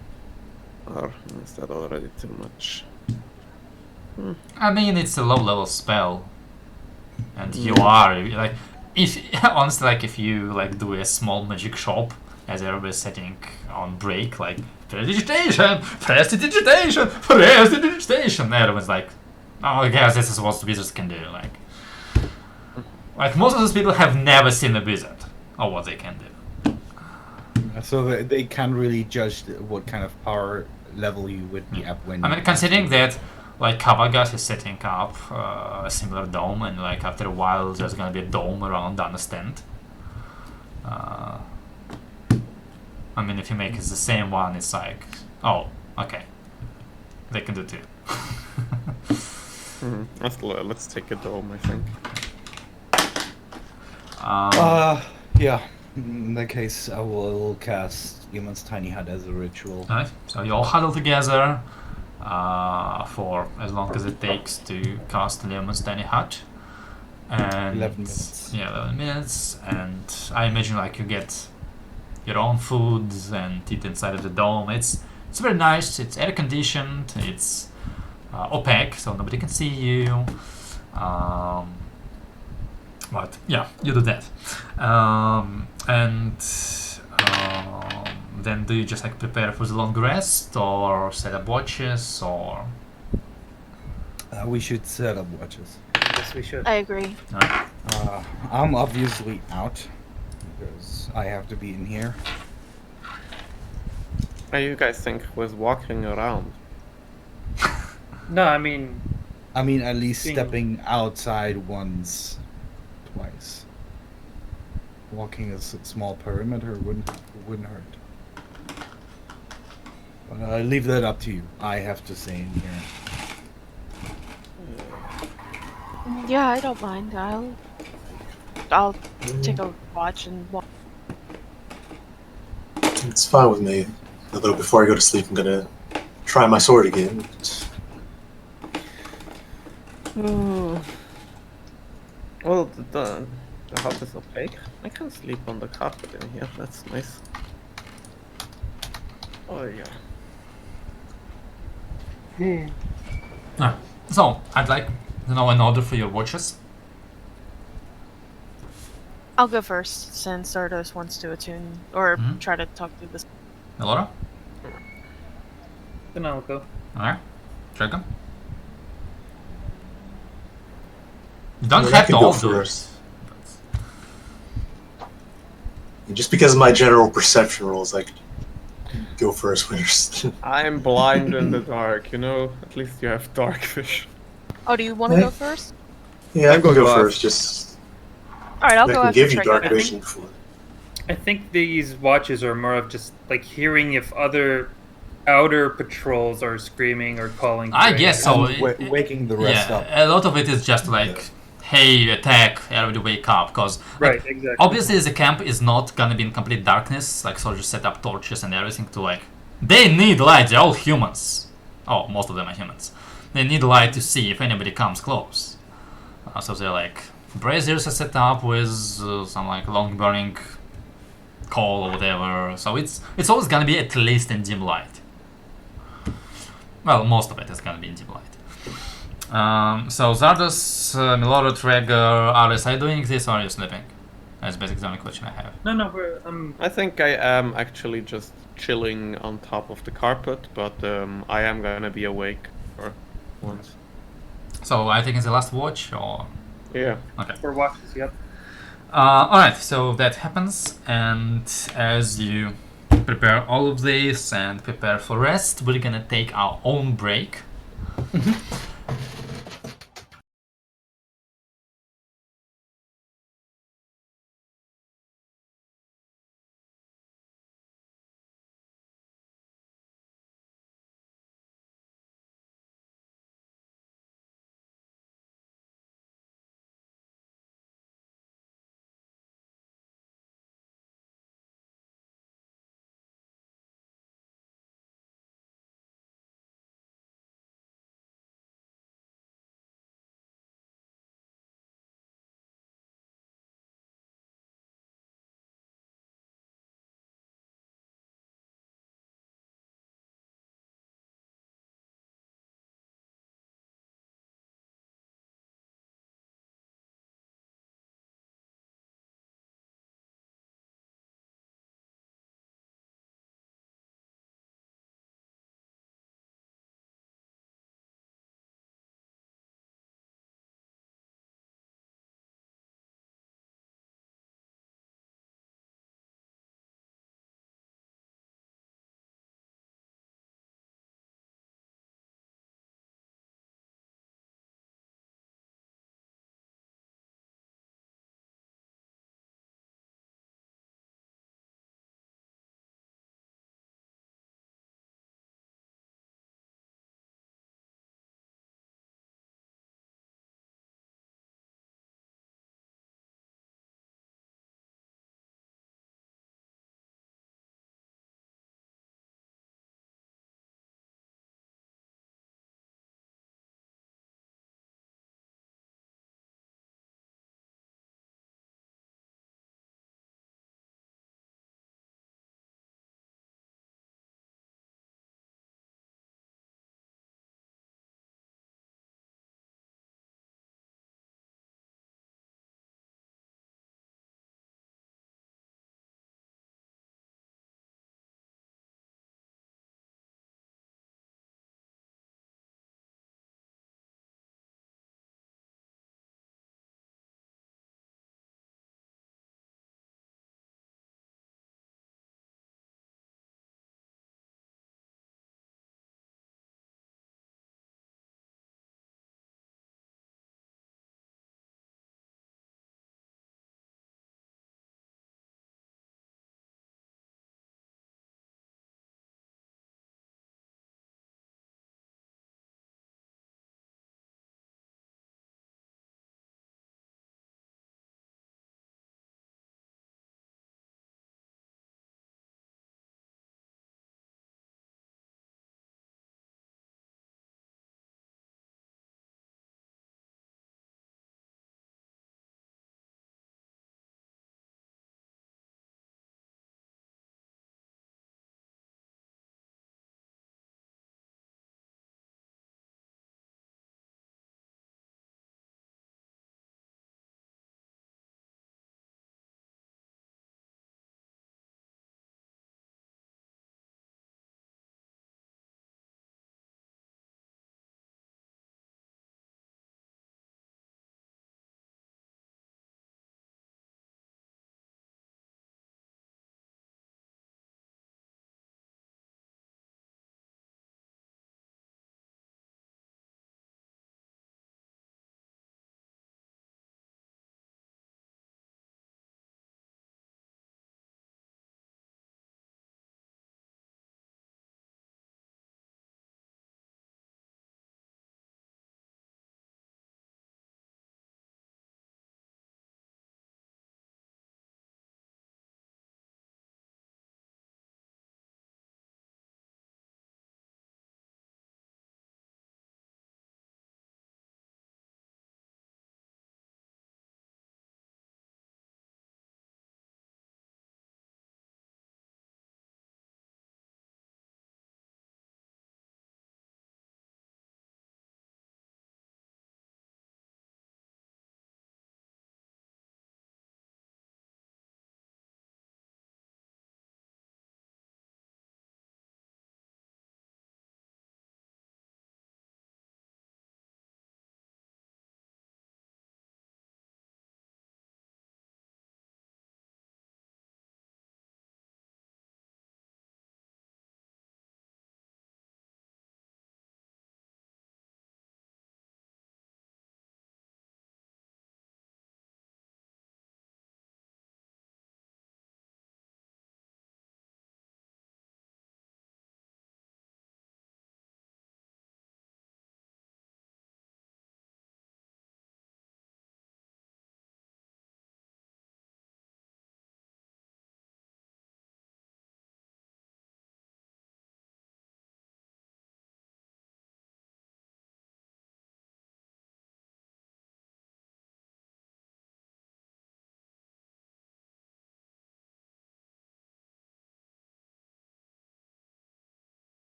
Or is that already too much? I mean, it's a low-level spell, and you are like, if honestly, like if you like do a small magic shop as everybody's setting on break, like prestidigitation, prestidigitation, prestidigitation, everyone's like, oh, I guess this is what wizards can do. Like most of those people have never seen a wizard or what they can do. So they can't really judge what kind of power level you would be at when. I mean, considering that, like Kavagas is setting up a similar dome, and like after a while there's gonna be a dome around Dana's tent. I mean, if you make it the same one, it's like, oh, okay, they can do too. Let's take a dome, I think. Yeah. In that case, I will cast Human's Tiny Hut as a ritual. Alright, so you all huddle together for as long as it takes to cast Leoman's Tiny Hut. And 11 minutes. Yeah, 11 minutes. And I imagine like you get your own food and eat inside of the dome. It's very nice. It's air conditioned. It's opaque, so nobody can see you. But yeah, you do that. Then do you just like prepare for the long rest, or set up watches, or? We should set up watches. Yes, we should. I agree. I'm obviously out because I have to be in here. What do you guys think with walking around? No, I mean, at least Being- stepping outside once, twice. Walking a small perimeter wouldn't hurt. But I leave that up to you. I have to stay in here. Yeah, I don't mind. I'll take a watch and walk. It's fine with me. Although before I go to sleep, I'm gonna try my sword again. Well, the hut is opaque. I can sleep on the carpet in here. That's nice. Oh yeah. So, I'd like to know an order for your watches. I'll go first since Zardos wants to attune or Mhm. try to talk to this. Elora? Then I'll go. Alright. Dragon? You I don't mean, I have to can go all do it. first. Just because of my general perception rolls, I could go first first. I'm blind in the dark, you know? At least you have dark vision. Oh, do you want to Hey. go first? Yeah, I I'm can going go last. first. Just All right, I'll I go can after give you Trigon. dark vision before. I think these watches are more of just like hearing if other outer patrols are screaming or calling. for I aid. guess so. And waking the rest Yeah, up. a lot of it is just like, hey, attack, everybody wake up, because Right, exactly. obviously the camp is not gonna be in complete darkness, like soldiers set up torches and everything to like, they need light, they're all humans. Oh, most of them are humans. They need light to see if anybody comes close. So they're like, braziers are set up with some like long burning coal or whatever, so it's always gonna be at least in dim light. Well, most of it is gonna be in dim light. So Zardos, Milorod, Traeger, Aris, are you doing this or are you sleeping? That's basically the only question I have. No, I think I am actually just chilling on top of the carpet, but I am gonna be awake for once. So I think it's the last watch or Yeah. okay. we're watches. Yep. Alright, so that happens, and as you prepare all of this and prepare for rest, we're gonna take our own break.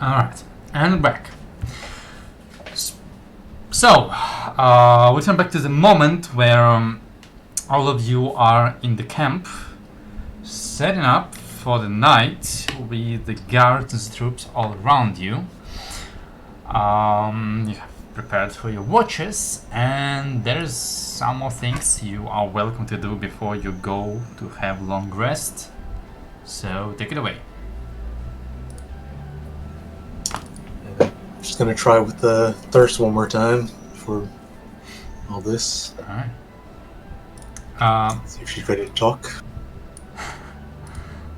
Alright, and back. So, we turn back to the moment where all of you are in the camp, setting up for the night with the guards and troops all around you. You have prepared for your watches, and there's some more things you are welcome to do before you go to have long rest. So, take it away. Just gonna try with the thirst one more time for all this. Alright. See if she's ready to talk.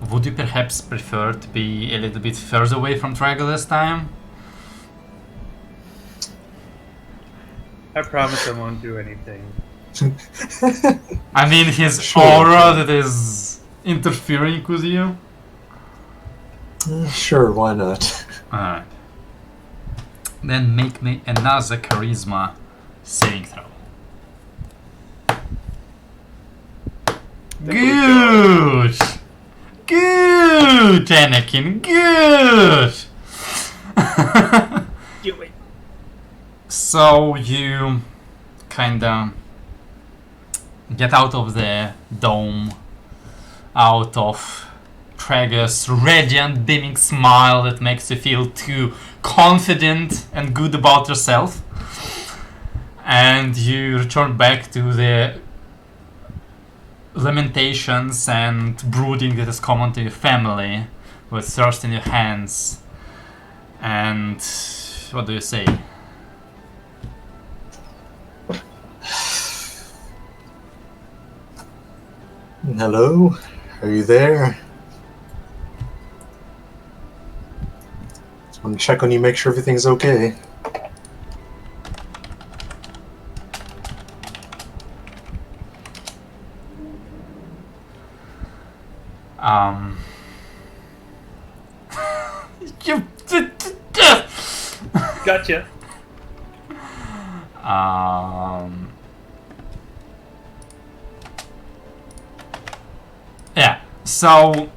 Would you perhaps prefer to be a little bit further away from Trigger this time? I promise I won't do anything. I mean, his Sure. aura that is interfering with you? Sure, why not? Alright. Then make me another charisma saving throw. Good! Good, Anakin, good! Do it. So you kinda get out of the dome, out of Traeger's radiant, beaming smile that makes you feel too confident and good about yourself, and you return back to the lamentations and brooding that is common to your family, with thirst in your hands. And what do you say? Hello? Are you there? Just want to check on you, make sure everything's okay. You Gotcha. Yeah, so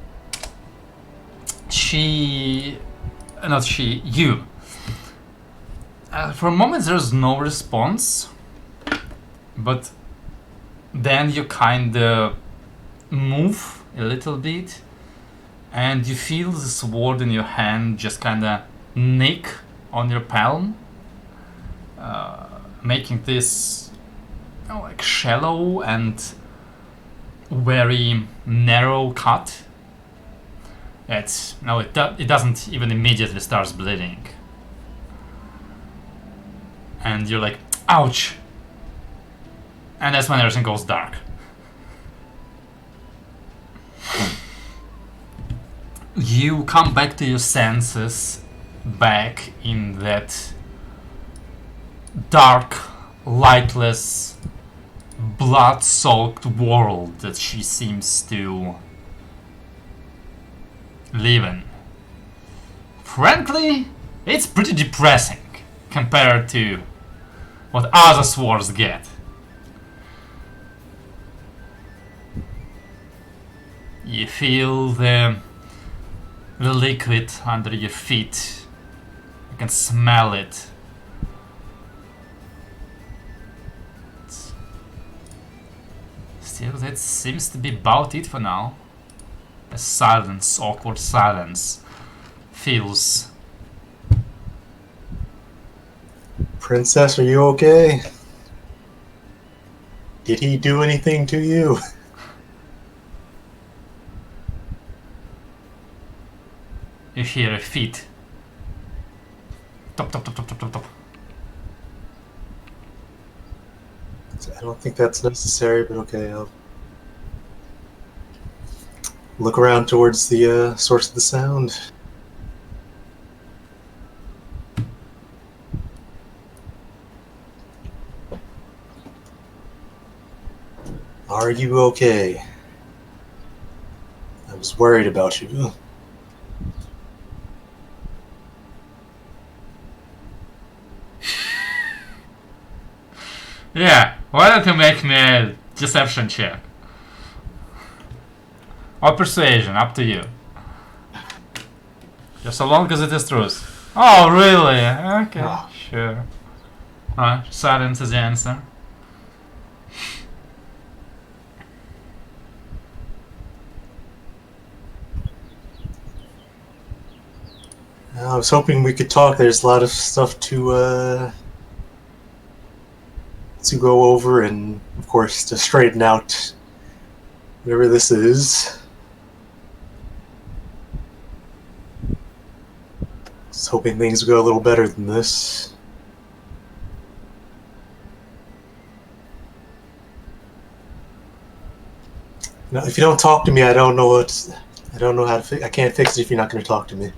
you. For a moment there's no response, but then you kinda move a little bit and you feel the sword in your hand just kinda nick on your palm, making this like shallow and very narrow cut. It doesn't even immediately starts bleeding, and you're like, ouch, and that's when everything goes dark. You come back to your senses, back in that dark, lightless, blood-soaked world that she seems to live in. Frankly, it's pretty depressing compared to what other swords get. You feel the liquid under your feet. You can smell it. Still, that seems to be about it for now. A silence, awkward silence, feels. Princess, are you okay? Did he do anything to you? You hear a feet. Top, top, top, top, top, top, top. I don't think that's necessary, but okay, I'll look around towards the source of the sound. Are you okay? I was worried about you. Yeah, why don't you make me a deception check? Or persuasion, up to you. Just so long as it is truth. Oh, really? Okay, Ah. sure. Alright, silence is the answer. I was hoping we could talk. There's a lot of stuff to go over, and of course to straighten out whatever this is. I was hoping things would go a little better than this. Now, if you don't talk to me, I don't know how to I can't fix it if you're not going to talk to me.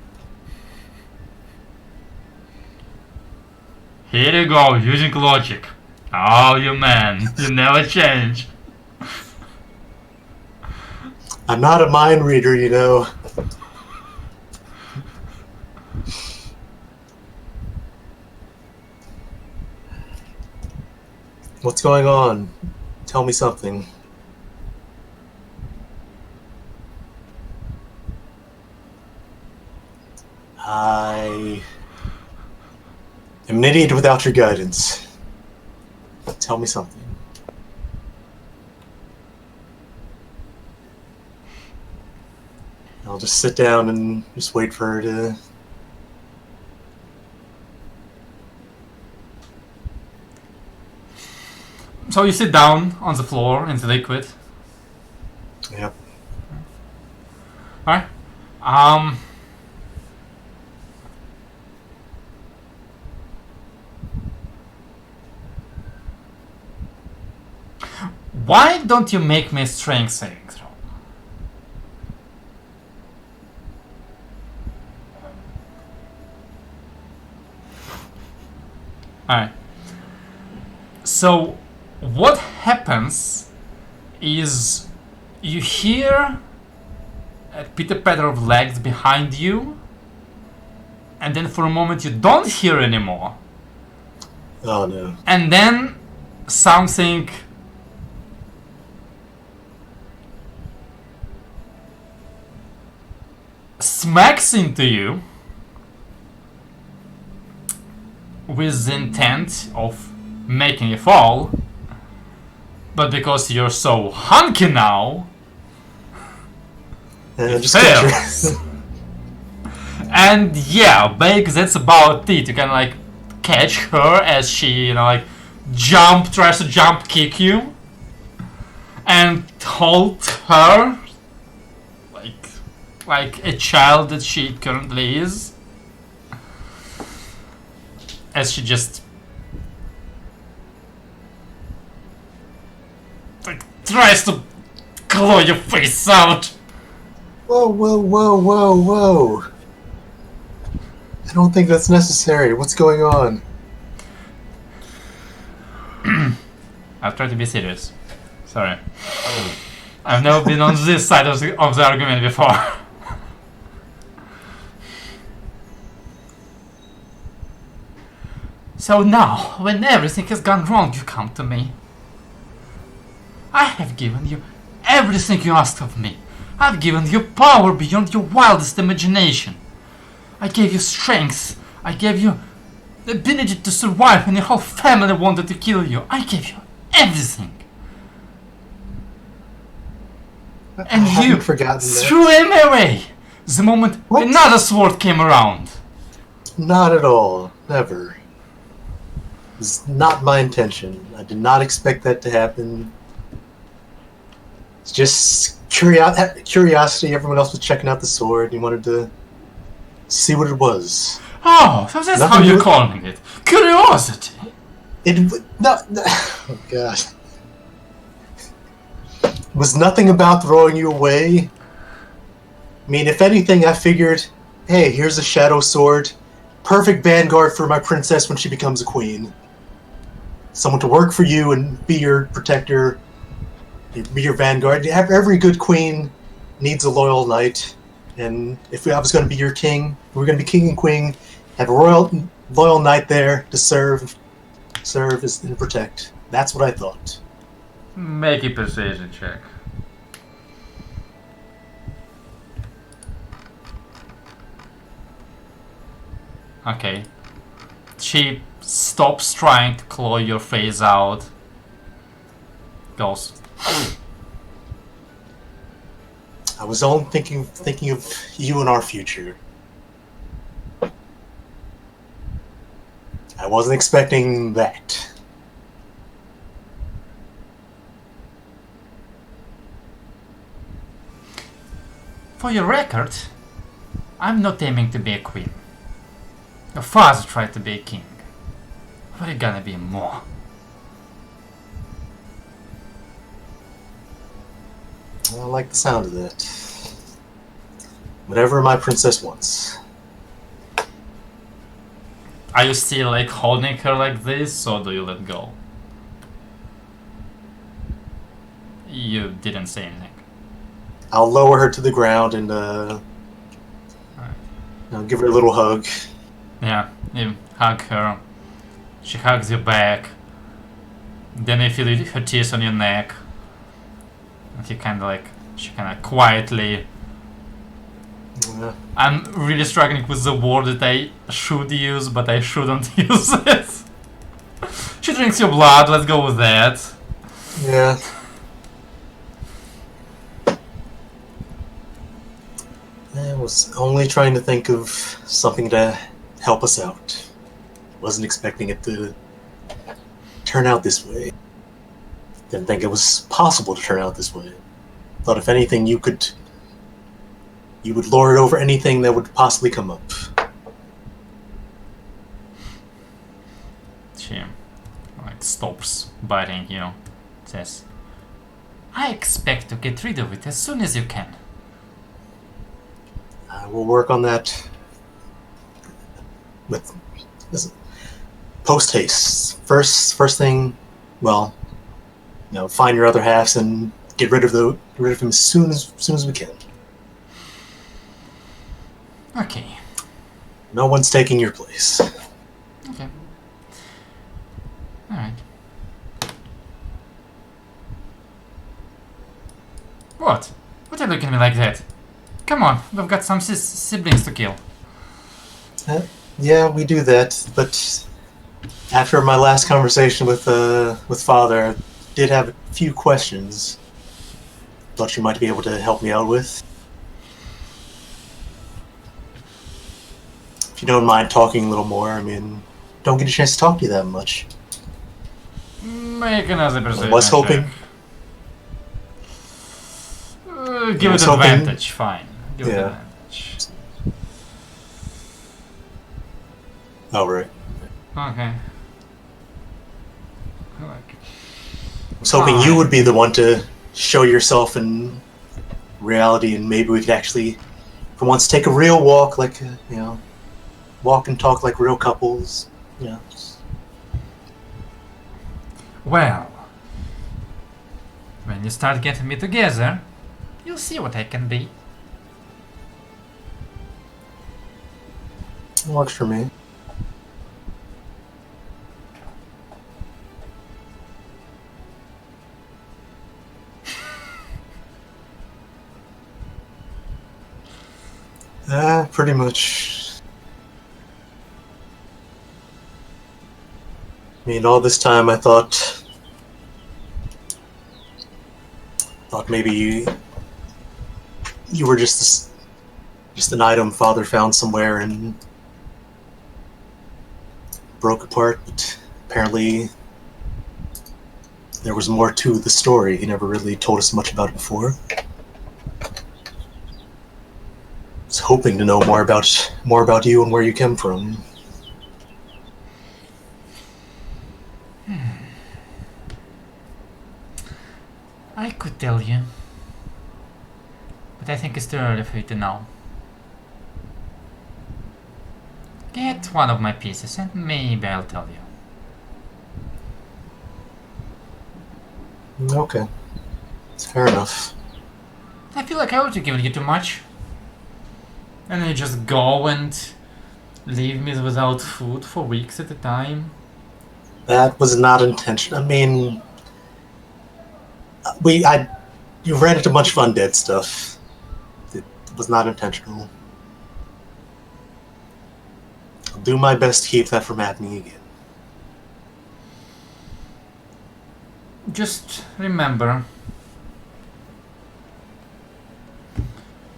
Here you go, using logic. Oh, you man, you never change. I'm not a mind reader, you know. What's going on? Tell me something. I am an idiot without your guidance. Tell me something. I'll just sit down and just wait for her to... So you sit down on the floor in the liquid. Yep. Alright. Why don't you make me a strength saving throw? Alright. So, what happens is you hear a pitter-patter of legs behind you, and then for a moment you don't hear anymore. Oh no. And then something smacks into you with the intent of making you fall, but because you're so hunky now, it Just fails. And yeah, Bake, that's about it. You can like catch her as she, tries to jump kick you, and hold her like a child that she currently is, as she just tries to claw your face out. Whoa, whoa, whoa, whoa, whoa. I don't think that's necessary. What's going on? I'll try to be serious. Sorry. I've never been on this side of the argument before. So now, when everything has gone wrong, you come to me. I have given you everything you asked of me. I've given you power beyond your wildest imagination. I gave you strength. I gave you the ability to survive when your whole family wanted to kill you. I gave you everything. And you threw him away the moment another sword came around. Not at all. Never. It's not my intention. I did not expect that to happen. It's just curiosity. Everyone else was checking out the sword. You wanted to see what it was. Oh, so that's how you're calling it. Curiosity. No. Oh god. It was nothing about throwing you away. I mean, if anything, I figured, hey, here's a shadow sword. Perfect vanguard for my princess when she becomes a queen. Someone to work for you and be your protector. Be your vanguard. Every good queen needs a loyal knight. And if I was going to be your king, we were going to be king and queen, have a loyal knight there to serve and protect. That's what I thought. Make a persuasion check. Okay. She stops trying to claw your face out. Goes. I was only thinking of you and our future. I wasn't expecting that. For your record, I'm not aiming to be a queen. Your father tried to be a king. We're gonna be more. I like the sound of that. Whatever my princess wants. Are you still like holding her like this, or do you let go? You didn't say anything. I'll lower her to the ground and give her a little hug. Yeah, you hug her. She hugs you back. Then you feel her tears on your neck. And you she kind of quietly. Yeah. I'm really struggling with the word that I should use, but I shouldn't use it. She drinks your blood, let's go with that. Yeah. I was only trying to think of something to help us out. Wasn't expecting it to turn out this way. Didn't think it was possible to turn out this way. Thought if anything you would lord it over anything that would possibly come up. She stops biting you. Says, I expect to get rid of it as soon as you can. I will work on that with post haste. First thing, find your other halves and get rid of him as soon as we can. Okay. No one's taking your place. Okay. Alright. What? What are you looking at me like that? Come on, we've got some siblings to kill. Yeah, we do that, but after my last conversation with Father, I did have a few questions. Thought you might be able to help me out with. If you don't mind talking a little more, don't get a chance to talk to you that much. Make another perception. I was hoping. Give it advantage, fine. Give it Yeah. advantage. Oh, right. Okay. I was hoping you would be the one to show yourself in reality, and maybe we could actually, for once, take a real walk, walk and talk like real couples. Yeah. Well, when you start getting me together, you'll see what I can be. Works for me. Pretty much. All this time I thought maybe you were just an item Father found somewhere and broke apart, but apparently there was more to the story. He never really told us much about it before. I was hoping to know more about you and where you came from. I could tell you, but I think it's too early for you to know. Get one of my pieces and maybe I'll tell you. Okay. Fair enough. I feel like I would have given you too much. And then you just go and leave me without food for weeks at a time. That was not intentional. You ran into a bunch of undead stuff. It was not intentional. do my best to keep that from happening again. Just remember,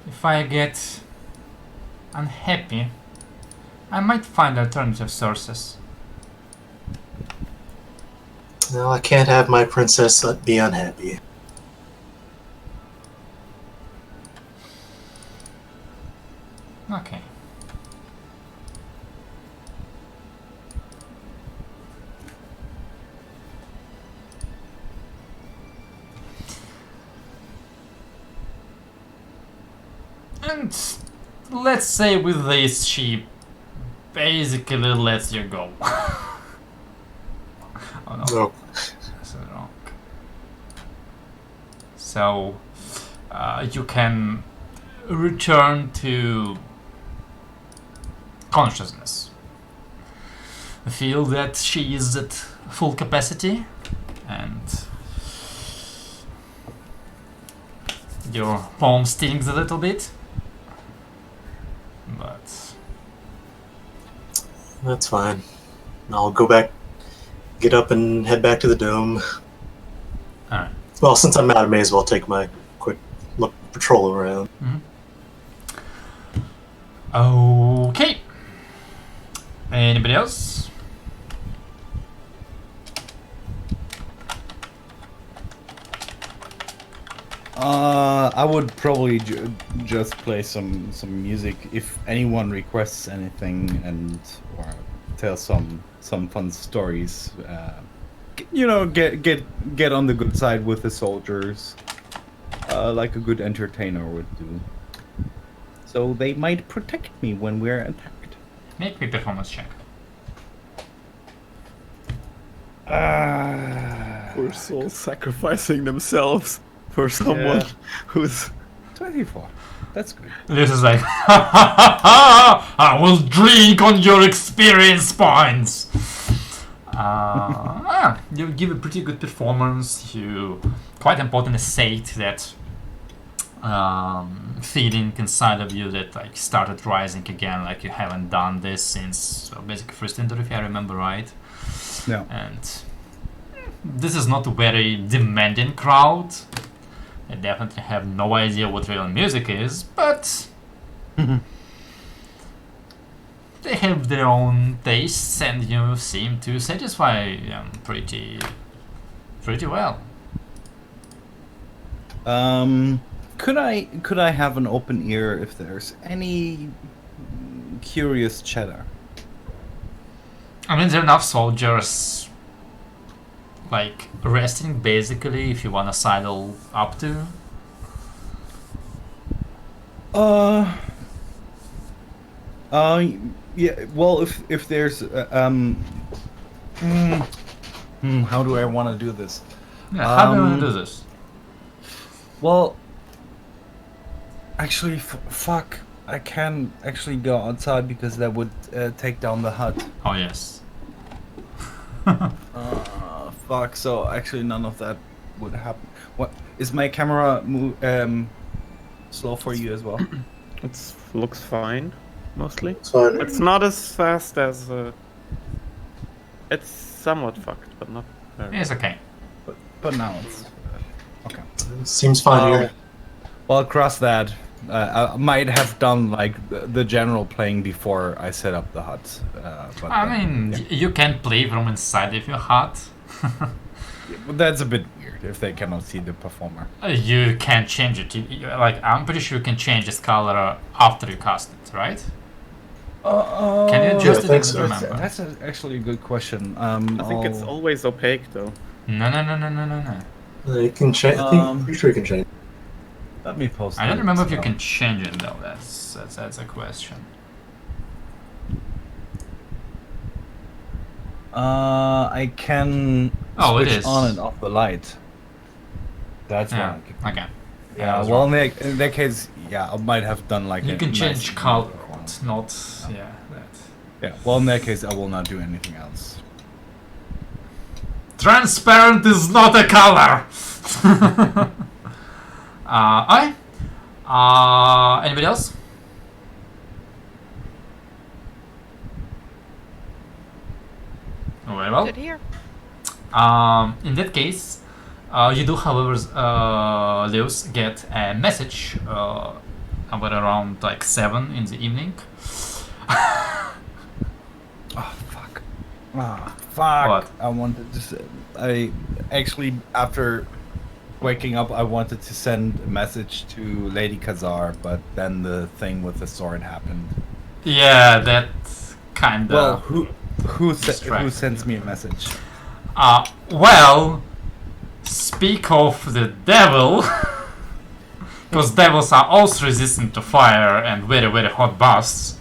if I get unhappy, I might find alternative sources. No, I can't have my princess be unhappy. Okay. And let's say with this, she basically lets you go. Oh no. No. That's wrong. So you can return to consciousness. Feel that she is at full capacity, and your palm stings a little bit, but That's fine. I'll go back, get up and head back to the dome. alright. Well, since I'm out, I may as well take my quick look patrol around. Okay. Anybody else? I would probably just play some music if anyone requests anything, and or tell some fun stories. Get on the good side with the soldiers, like a good entertainer would do. So they might protect me when we're attacked. Make me performance check. Poor souls sacrificing themselves for someone who's 24. That's good. This is like, I will drink on your experience points. You give a pretty good performance. You quite important state that feeling inside of you that like started rising again, like you haven't done this since basically first interview, if I remember right. No. And this is not a very demanding crowd. They definitely have no idea what real music is, but they have their own tastes, and you seem to satisfy them pretty well. Could I have an open ear if there's any curious chatter? I mean, there are enough soldiers, like, resting, basically, if you want to sidle up to. Yeah, well, if there's, how do I want to do this? Yeah, how do you want to do this? Well, actually, fuck, I can actually go outside because that would take down the hut. Oh, yes. Fuck, so actually none of that would happen. What, is my camera slow for you as well? it looks fine, mostly. It's fine. It's not as fast as it's somewhat fucked, but not very. It's okay. But now it's okay. Seems fine here. Well, across that, I might have done like the general playing before I set up the hut. But I mean, you can play from inside of your hut. But that's a bit weird if they cannot see the performer. You can change it. Like, I'm pretty sure you can change its color after you cast it, right? Can you adjust Yeah, I it? I think so. don't remember. That's actually a good question. I think it's I'll- always opaque though. No. You can change. I think I'm pretty sure you can change. Let me post. I don't it, remember if you so- can change it though. That's a question. I can Oh, it switch is. on and off the light. That's Yeah. what I can. Okay. Yeah. that's Well, right. in that case, yeah, I might have done like You a can nice change color, one. not yeah. That. Yeah. Well, in that case, I will not do anything else. Transparent is not a color. Okay. Anybody else? Very well. Good here. In that case, you do, however, Lewis, get a message about around like 7 in the evening. Oh fuck! Ah, fuck! What? I wanted to. I actually, after waking up, I wanted to send a message to Lady Khazar, but then the thing with the sword happened. Yeah, that kinda. Well, who distracted sends you. me a message? Well, speak of the devil, because devils are also resistant to fire and very, very hot baths.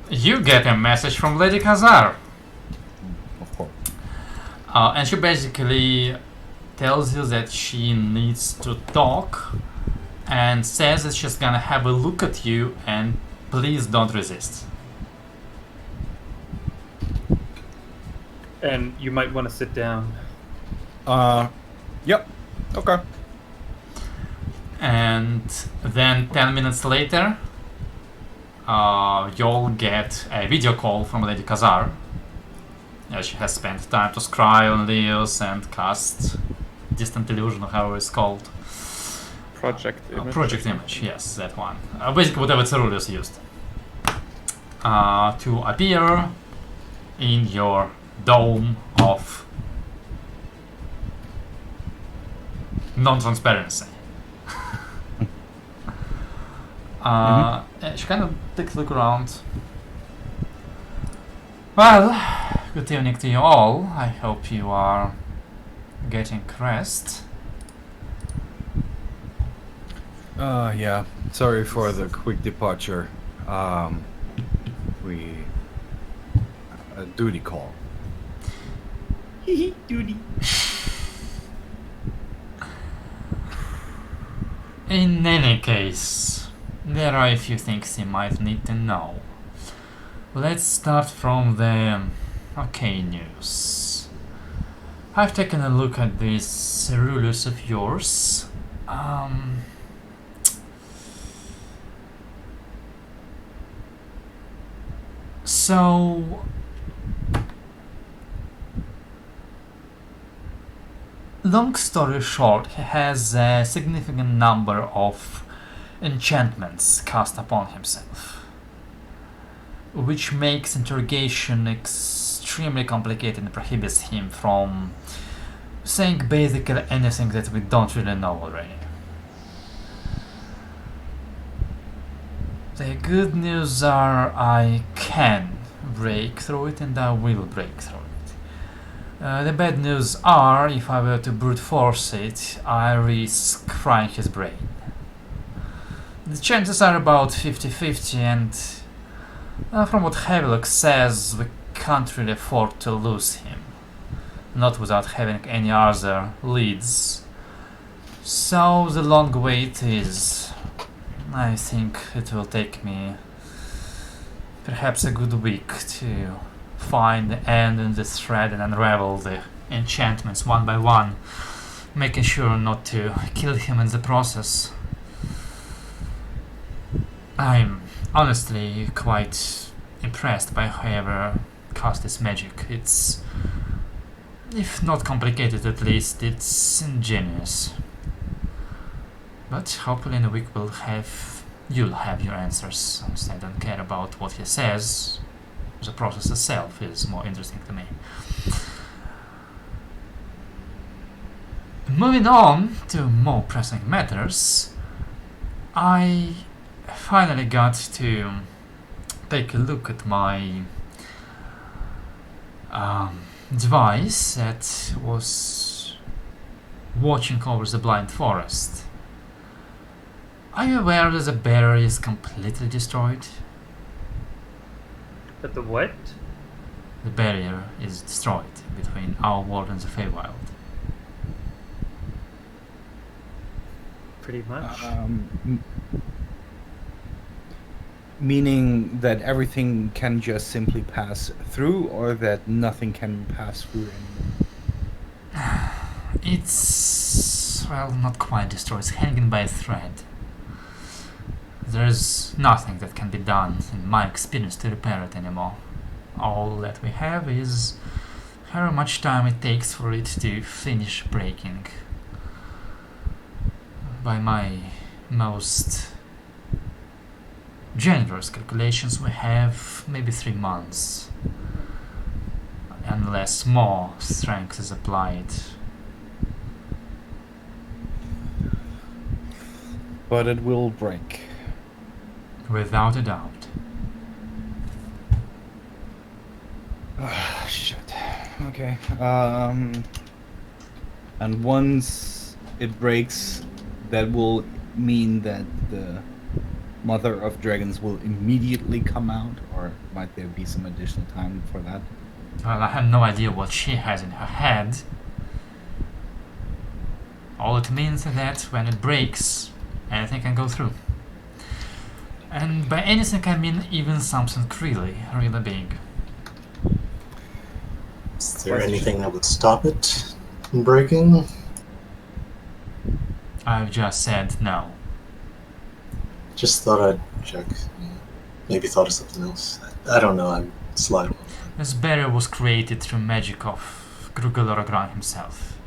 You get a message from Lady Khazar. Of course. And she basically tells you that she needs to talk and says that she's gonna have a look at you and please don't resist. And you might want to sit down. Yep. Okay. And then 10 minutes later, you'll get a video call from Lady Khazar. She has spent time to scry on Leos and cast Distant Illusion, or however it's called. Project image. Project Image, yes, that one. Basically whatever Ceruleus used. To appear in your dome of non-transparency. She kind of takes a look around. Well, good evening to you all. I hope you are getting rest. Yeah. Sorry for the quick departure. We a duty call. Duty. In any case, there are a few things you might need to know. Let's start from the okay news. I've taken a look at this Ceruleus of yours. So long story short, he has a significant number of enchantments cast upon himself, which makes interrogation extremely complicated and prohibits him from saying basically anything that we don't really know already. The good news are I can break through it and I will break through it. The bad news are, if I were to brute force it, I risk frying his brain. The chances are about 50-50 and from what Havelock says, we can't really afford to lose him. Not without having any other leads. So the long wait is... I think it will take me perhaps a good week to find the end in this thread and unravel the enchantments one by one, making sure not to kill him in the process. I'm honestly quite impressed by whoever cast this magic. It's, if not complicated at least, it's ingenious. But hopefully in a week you'll have your answers. Honestly, I don't care about what he says. The process itself is more interesting to me. Moving on to more pressing matters, I finally got to take a look at my device that was watching over the blind forest. Are you aware that the barrier is completely destroyed? But the what? The barrier is destroyed between our world and the Feywild. Pretty much. Meaning that everything can just simply pass through, or that nothing can pass through anymore? It's, well, not quite destroyed. It's hanging by a thread. There's nothing that can be done, in my experience, to repair it anymore. All that we have is how much time it takes for it to finish breaking. By my most generous calculations, we have maybe 3 months, unless more strength is applied. But it will break. Without a doubt. Shit. Okay. And once it breaks, that will mean that the Mother of Dragons will immediately come out, or might there be some additional time for that? Well, I have no idea what she has in her head. All it means is that when it breaks, anything can go through. And by anything I mean even something really, really big. Is there anything that would stop it from breaking? I've just said no. Just thought I'd check. Maybe thought of something else. I don't know. I'm sly. This barrier was created through magic of Grugelorogran himself.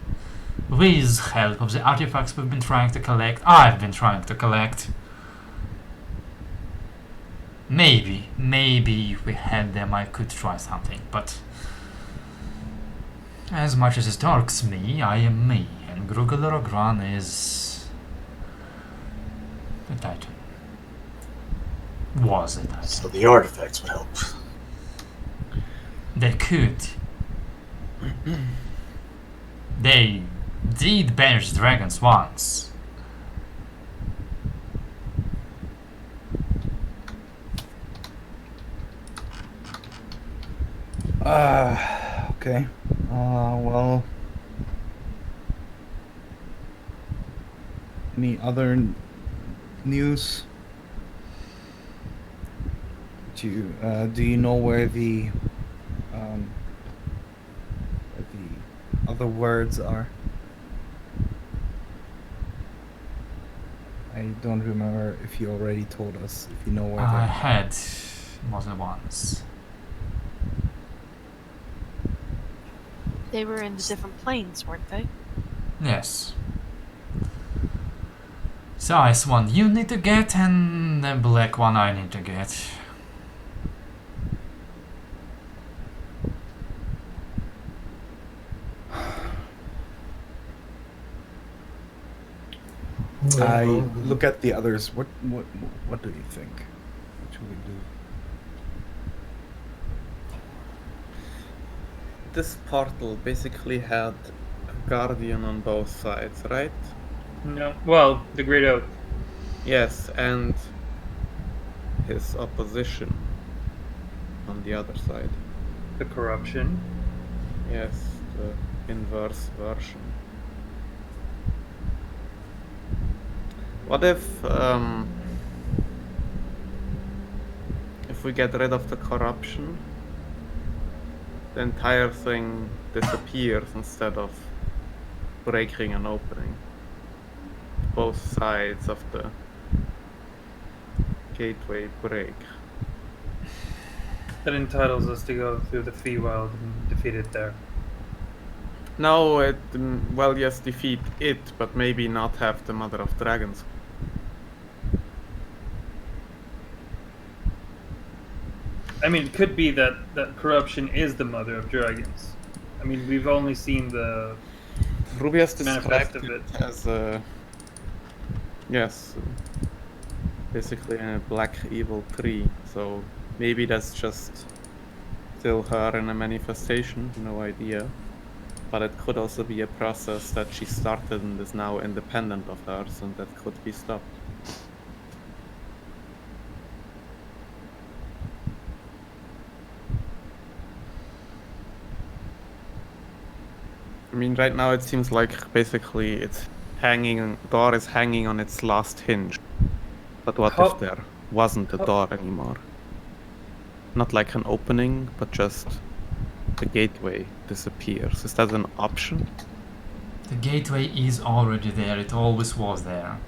With help of the artifacts we've been trying to collect, I've been trying to collect. Maybe if we had them I could try something, but as much as it darks me, I am me, and Grugelorogran is the Titan. Was a Titan. So the artifacts would help. They could. They did banish dragons once. Okay. Well. Any other news? Do you know where the other words are? I don't remember if you already told us. If you know where I they are. had more than once. They were in the different planes, weren't they? Yes. So ice one you need to get, and the black one I need to get. I look at the others. What do you think? What should we do? This portal basically had a guardian on both sides, right? No. Well, the Great Oak. Yes, and his opposition on the other side. The corruption. Yes, the inverse version. What if we get rid of the corruption, the entire thing disappears instead of breaking and opening? Both sides of the gateway break. That entitles us to go through the Feywild and defeat it there. No, well, yes, defeat it, but maybe not have the Mother of Dragons. I mean, it could be that corruption is the Mother of Dragons. I mean, we've only seen the Rubius manifest described of it. it as a... Yes, basically a black evil tree, so maybe that's just still her in a manifestation, no idea. But it could also be a process that she started and is now independent of hers, and that could be stopped. I mean, right now it seems like basically it's hanging, door is hanging on its last hinge. But what if there wasn't a door anymore? Not like an opening, but just the gateway disappears. Is that an option? The gateway is already there, it always was there.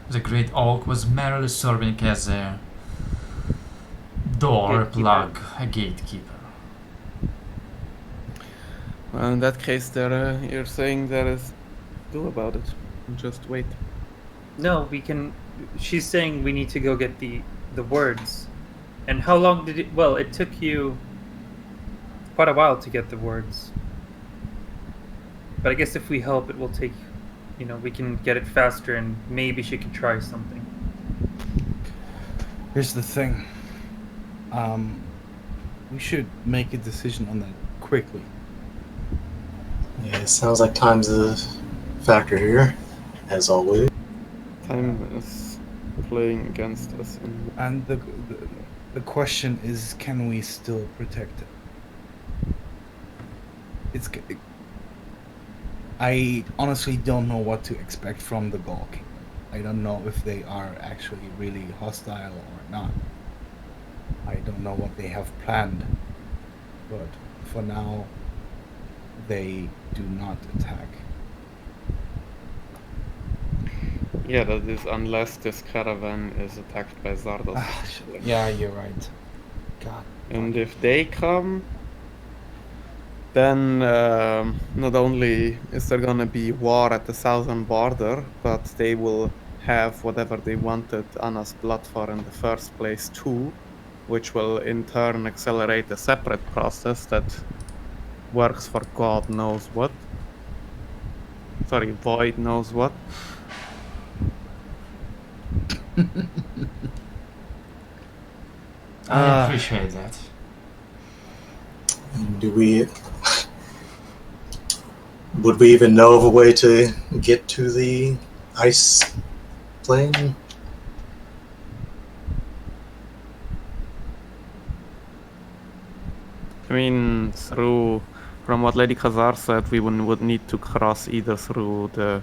The Great Oak was merely serving as a door, a Gatekeeper. plug, a gatekeeper. Well, in that case, you're saying there is do about it. Just wait. No, we can. She's saying we need to go get the words. And how long did it? Well, it took you quite a while to get the words. But I guess if we help, it will take. You know, we can get it faster, and maybe she can try something. Here's the thing. We should make a decision on that quickly. Yeah, it sounds like time's a factor here, as always. Time is playing against us. And the question is, can we still protect it? I honestly don't know what to expect from the Gawk. I don't know if they are actually really hostile or not. I don't know what they have planned. But for now, they do not attack. Yeah, that is unless this caravan is attacked by Zardos. Yeah, you're right. God. And if they come, then not only is there gonna be war at the southern border, but they will have whatever they wanted Anna's blood for in the first place too, which will in turn accelerate a separate process that works for God knows what. Sorry, Void knows what. I appreciate that. Would we even know of a way to get to the ice plane? I mean, from what Lady Khazar said, we would need to cross either through the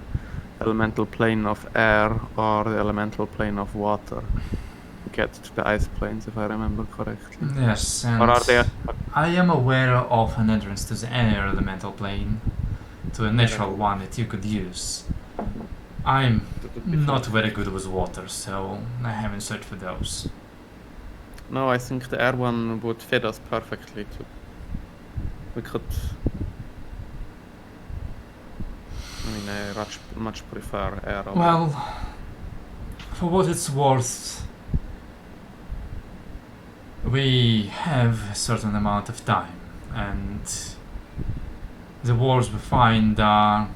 elemental plane of air or the elemental plane of water to get to the ice planes, if I remember correctly. Yes, and Or are they? I am aware of an entrance to the air elemental plane, to a natural one that you could use. I'm not very good with water, so I haven't searched for those. No, I think the air one would fit us perfectly too. We could. I mean, I much prefer air. Well, for what it's worth, we have a certain amount of time, and the words we find are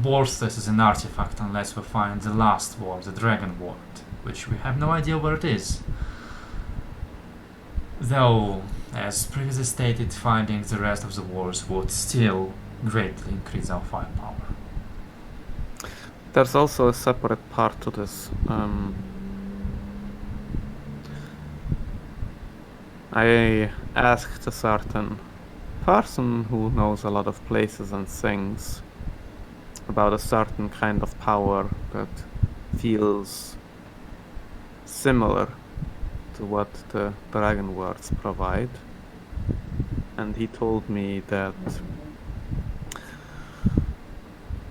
worthless as an artifact unless we find the last word, the dragon word, which we have no idea where it is. Though, as previously stated, finding the rest of the words would still greatly increase our firepower. There's also a separate part to this. I asked a certain person who knows a lot of places and things about a certain kind of power that feels similar to what the dragon words provide, and he told me that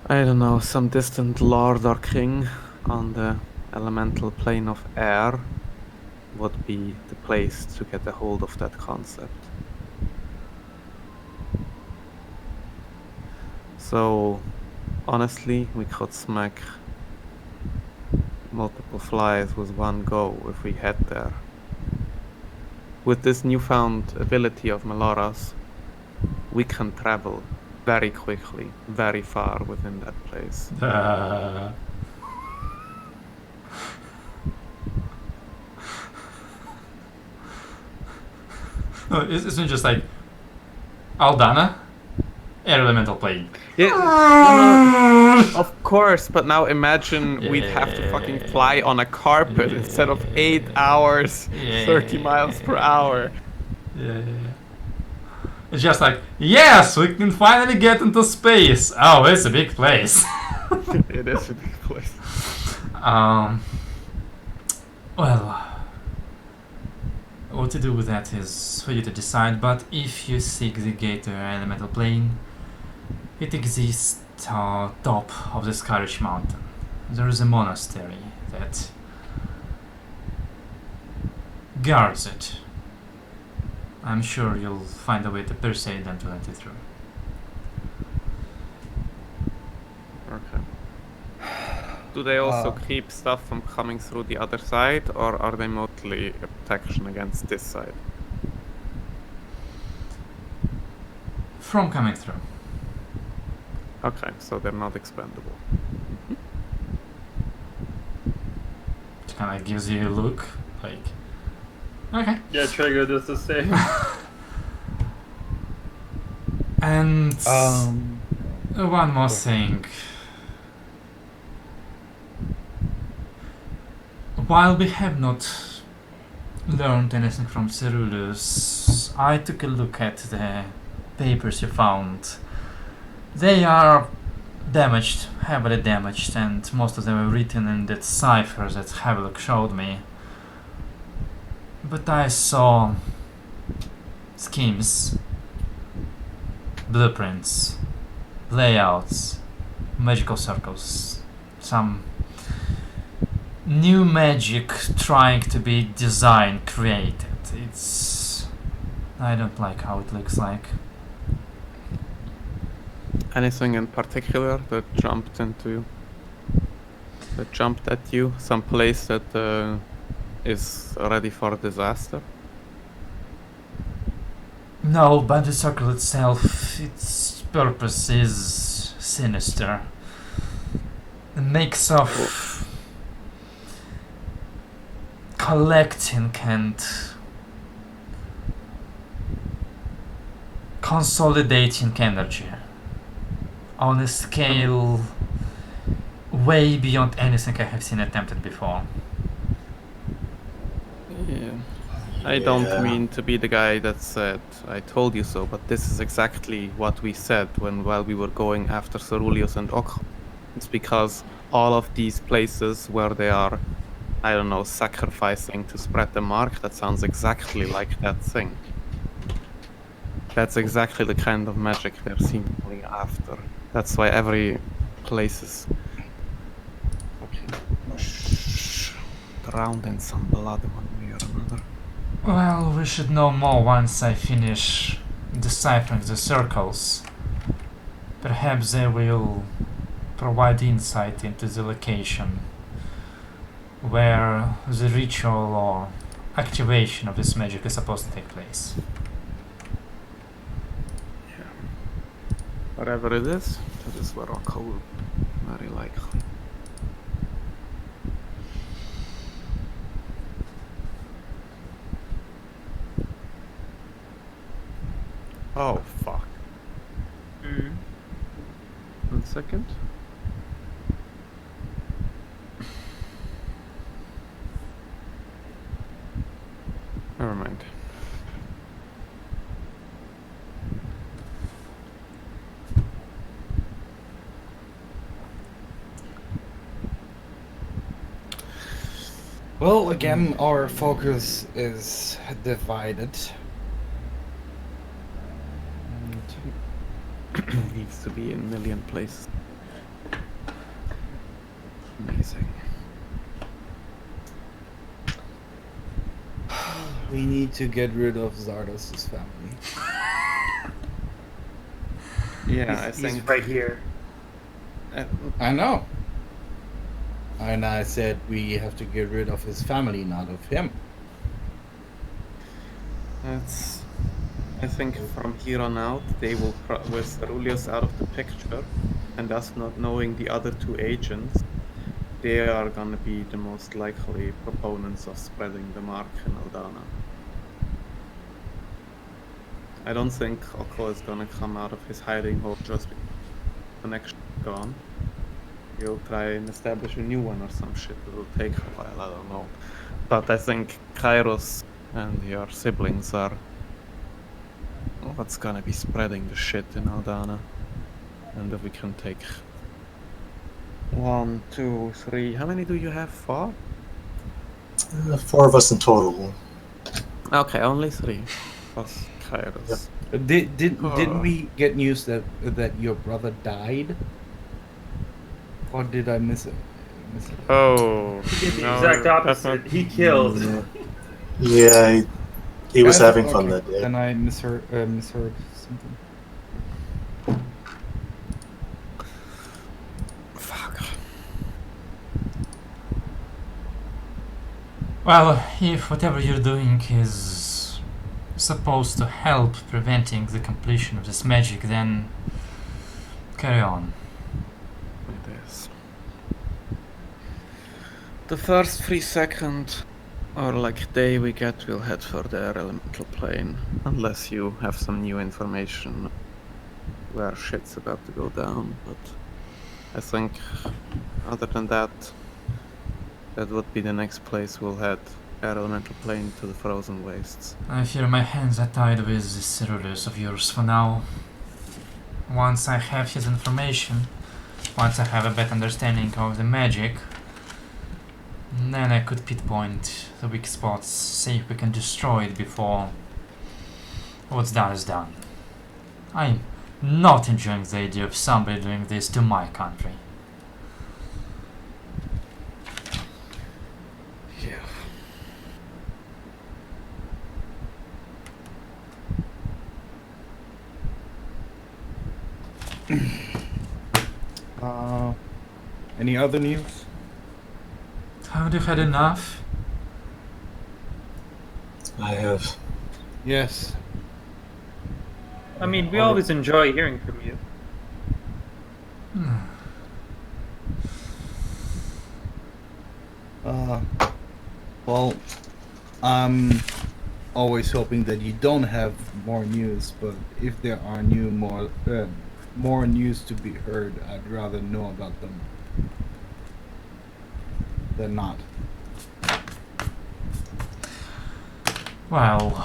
I don't know, some distant lord or king on the elemental plane of air would be the place to get a hold of that concept. So honestly, we could smack multiple flies with one go if we head there. With this newfound ability of Melora's, we can travel very quickly, very far within that place. No, isn't it just like Aldana? Air elemental plane. Yeah, of course, but now imagine we'd have to fucking fly on a carpet instead of 8 hours, 30 miles per hour. Yeah. It's just like, yes, we can finally get into space. Oh, it's a big place. It is a big place. Well, what to do with that is for you to decide, but if you seek the gate to an elemental plane, it exists top of the Skyrish mountain. There is a monastery that guards it. I'm sure you'll find a way to persuade them to let you through. Do they also Uh, keep stuff from coming through the other side, or are they mostly a protection against this side? From coming through. Okay, so they're not expendable. It kind of gives you a look, like, okay. Yeah, Traeger does the same. And one more yeah. thing. While we have not learned anything from Cerulus, I took a look at the papers you found. They are damaged, heavily damaged, and most of them are written in that cipher that Havelock showed me. But I saw schemes, blueprints, layouts, magical circles, some new magic trying to be designed, created. I don't like how it looks like. Anything in particular that jumped at you? Some place that is ready for disaster? No, but the circle itself, its purpose is sinister. A mix of collecting and consolidating energy on a scale way beyond anything I have seen attempted before. Yeah. I don't Yeah. mean to be the guy that said, I told you so, but this is exactly what we said while we were going after Ceruleus and Ok. It's because all of these places where they are, I don't know, sacrificing to spread the mark, that sounds exactly like that thing. That's exactly the kind of magic they're seemingly after. That's why every place is drowned in some blood one way or another. Well, we should know more once I finish deciphering the circles. Perhaps they will provide insight into the location where the ritual or activation of this magic is supposed to take place. Whatever it is, that is where Rocco will very likely. Oh, fuck. Mm. 1 second. Never mind. Well, again, our focus is divided. It needs to be in a million places. Amazing. We need to get rid of Zardos' family. Yeah, I He's think right here. I know. And I said we have to get rid of his family, not of him. That's. I think from here on out, they will, with Ceruleus out of the picture, and us not knowing the other two agents, they are gonna be the most likely proponents of spreading the mark in Aldana. I don't think Oko is gonna come out of his hiding hole just because the connection is gone. He'll try and establish a new one or some shit. It will take a while, I don't know. But I think Kairos and your siblings are what's gonna be spreading the shit in Aldana. And if we can take 1, 2, 3. How many do you have? 4? 4 of us in total. Okay, only 3. Plus Kairos. Didn't we get news that your brother died? Or did I miss it? Oh, He did the no, exact that's opposite. not- He killed. Yeah, he was Yeah, having fun okay. that day. Then I misheard something. Fuck. Well, if whatever you're doing is supposed to help preventing the completion of this magic, then carry on. It is. The first free second or like day we get, we'll head for the elemental plane. Unless you have some new information where shit's about to go down. But I think other than that, that would be the next place we'll head. Air elemental plane to the frozen wastes. I fear my hands are tied with this Cerulus of yours for now. Once I have his information, once I have a better understanding of the magic, then I could pinpoint the weak spots, see if we can destroy it before what's done is done. I'm not enjoying the idea of somebody doing this to my country. Yeah. Any other news? Haven't you had enough? I have. Yes. I mean, we always enjoy hearing from you. Well, I'm always hoping that you don't have more news, but if there are more news to be heard, I'd rather know about them than not. Well,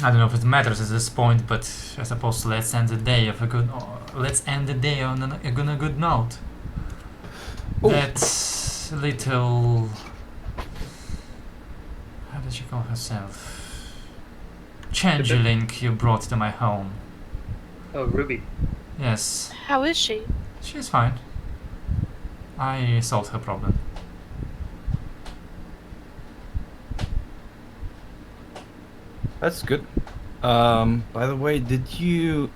I don't know if it matters at this point, but I suppose let's end the day of a good. Let's end the day on a good note. Oh. That little. How did she call herself? Changeling you brought to my home. Oh, Ruby. Yes, How is she? she's fine. I solved her problem. That's good. By the way, did you?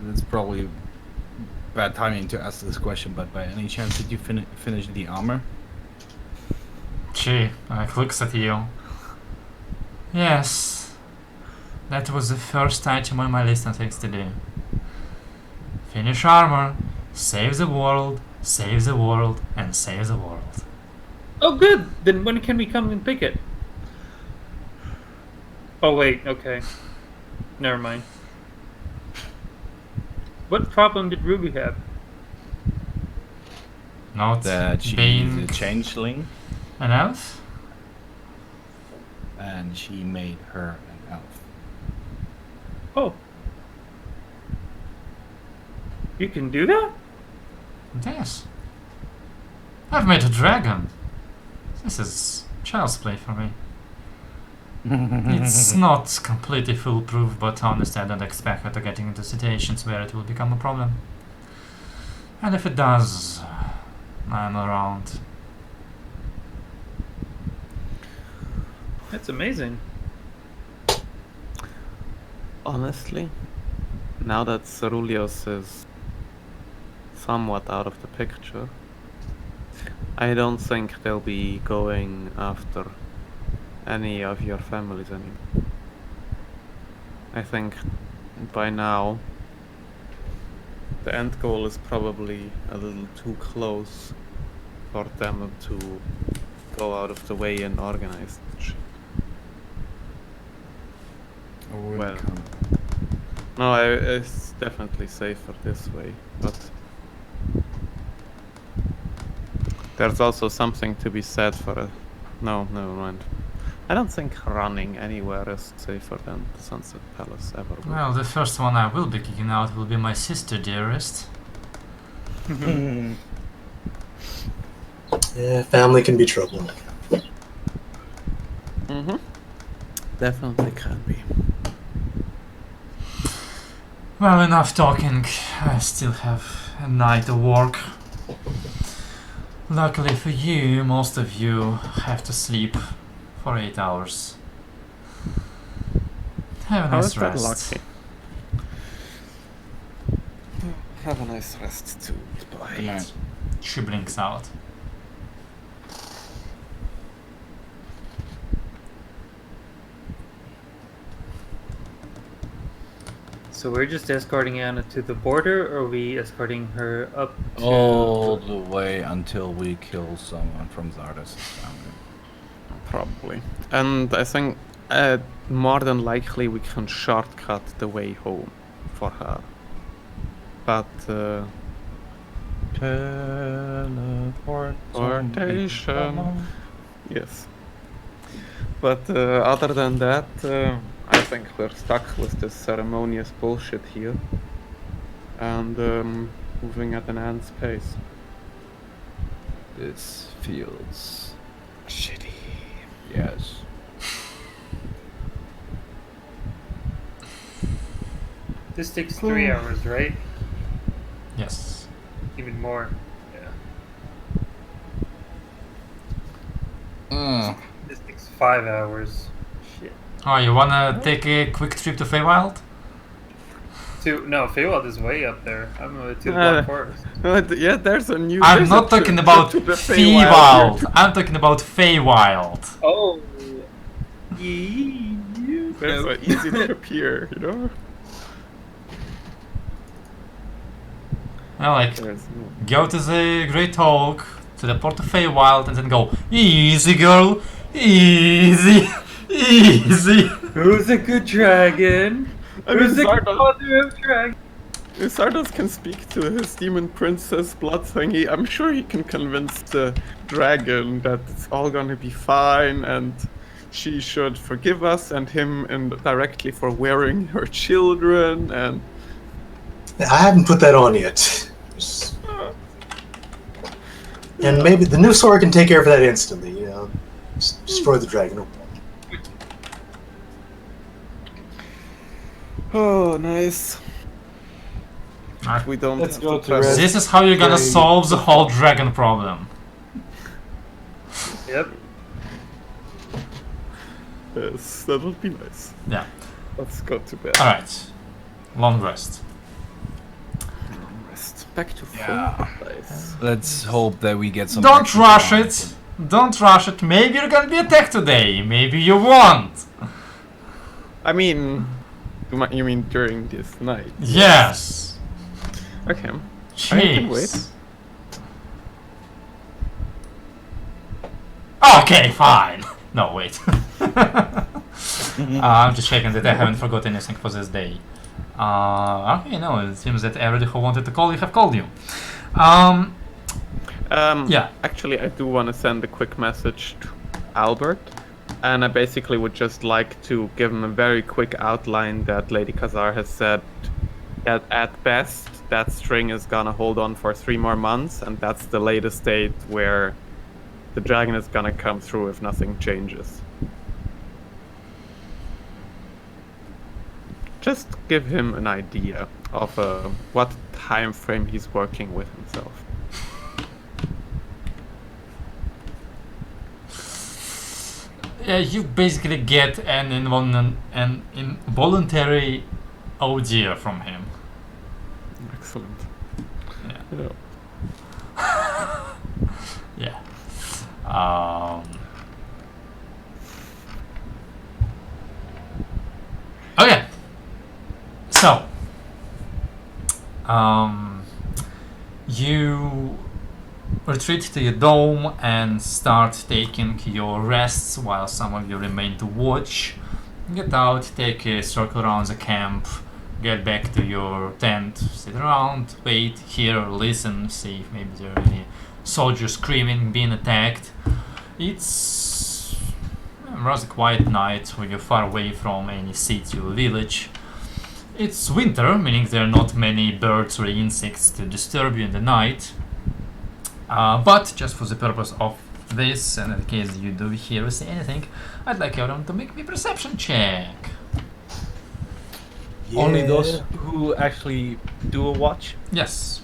It's probably bad timing to ask this question, but by any chance, did you finish the armor? She looks at you. Yes, that was the first item on my list of things to do. Finish armor, save the world, and save the world. Oh, good. Then when can we come and pick it? Oh wait. Okay. Never mind. What problem did Ruby have? Not That she's being a changeling, an elf? and she made her an elf. Oh. You can do that? Yes. I've made a dragon. This is child's play for me. It's not completely foolproof, but honestly, I don't expect her to getting into situations where it will become a problem. And if it does, I'm around. That's amazing. Honestly, now that Ceruleus is somewhat out of the picture, I don't think they'll be going after any of your families anymore. I think by now the end goal is probably a little too close for them to go out of the way and organize shit. Well, no, it's definitely safer this way, but there's also something to be said for a... No, never mind. I don't think running anywhere is safer than the Sunset Palace ever will. Well, the first one I will be kicking out will be my sister, dearest. Yeah, family can be trouble. Mm-hmm. Definitely can be. Well, enough talking. I still have a night of work. Luckily for you, most of you have to sleep for 8 hours. Have a How nice is that rest. lucky? Have a nice rest too. Bye. Good night. She blinks out. So we're just escorting Anna to the border, or are we escorting her up to... All the way until we kill someone from Zardes' family. Probably. And I think more than likely we can shortcut the way home for her. But teleportation. Yes. But other than that, I think we're stuck with this ceremonious bullshit here. And moving at an ant's pace. This feels Shitty. yes. This takes 3 hours, right? Yes. Even more. Yeah. This takes 5 hours. Shit. Oh, you wanna take a quick trip to Feywild? No, Feywild is way up there. I'm to the Black Forest. Yeah, there's a new. I'm not talking about Feywild. I'm talking about Feywild. Oh. There's an easy trip here, you know? Well, like, There's no... go to the Great Oak, to the port of Feywild, and then go, easy girl, easy, easy. Who's a good dragon? Who's a good mother of dragon? If Zardos can speak to his demon princess blood thingy, I'm sure he can convince the dragon that it's all gonna be fine and she should forgive us and him indirectly for wearing her children and... I haven't put that on yet. And maybe the new sword can take care of that instantly, you know. Just destroy the dragon. Oh, nice. Alright. We don't Let's have go to to press- rest. This is how you're gonna Okay. solve the whole dragon problem. Yep. Yes, that would be nice. Yeah. Let's go to bed. Alright. Long rest. Rest. Back to Yeah. full place. Let's hope that we get some. Don't extra rush time. it. Don't rush it. Maybe you're gonna be attacked today. Maybe you won't. I mean, you mean during this night? Yes. Okay. I can wait. Jeez. Okay, fine. No, wait. I'm just checking that I haven't forgot anything for this day. Okay, no, it seems that everybody who wanted to call you have called you. Yeah. Actually, I do want to send a quick message to Albert, and I basically would just like to give him a very quick outline that Lady Khazar has said that at best that string is gonna hold on for 3 more months, and that's the latest date where the dragon is gonna come through if nothing changes. Just give him an idea of what time frame he's working with himself. Yeah, you basically get an involuntary idea from him. Excellent. Yeah. Yeah. Yeah. Okay. So, you retreat to your dome and start taking your rests while some of you remain to watch. Get out, take a circle around the camp, get back to your tent, sit around, wait, hear, listen, see if maybe there are any soldiers screaming, being attacked. It's a rather quiet night when you're far away from any city or village. It's winter, meaning there are not many birds or insects to disturb you in the night. But just for the purpose of this, and in case you do hear or see anything, I'd like everyone to make me a perception check. Only those who actually do a watch. Yes.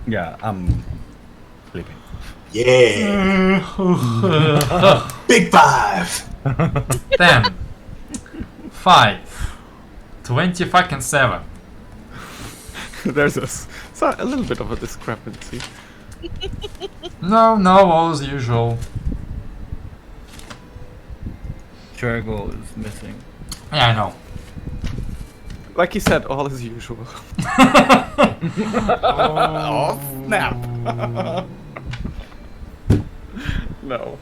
Yeah, I'm sleeping. Yeah. Big 5. 10, 5, 20 fucking 7. There's a little bit of a discrepancy. No, all as usual. Trago is missing. Yeah, I know. Like he said, all as usual. Oh, snap. No.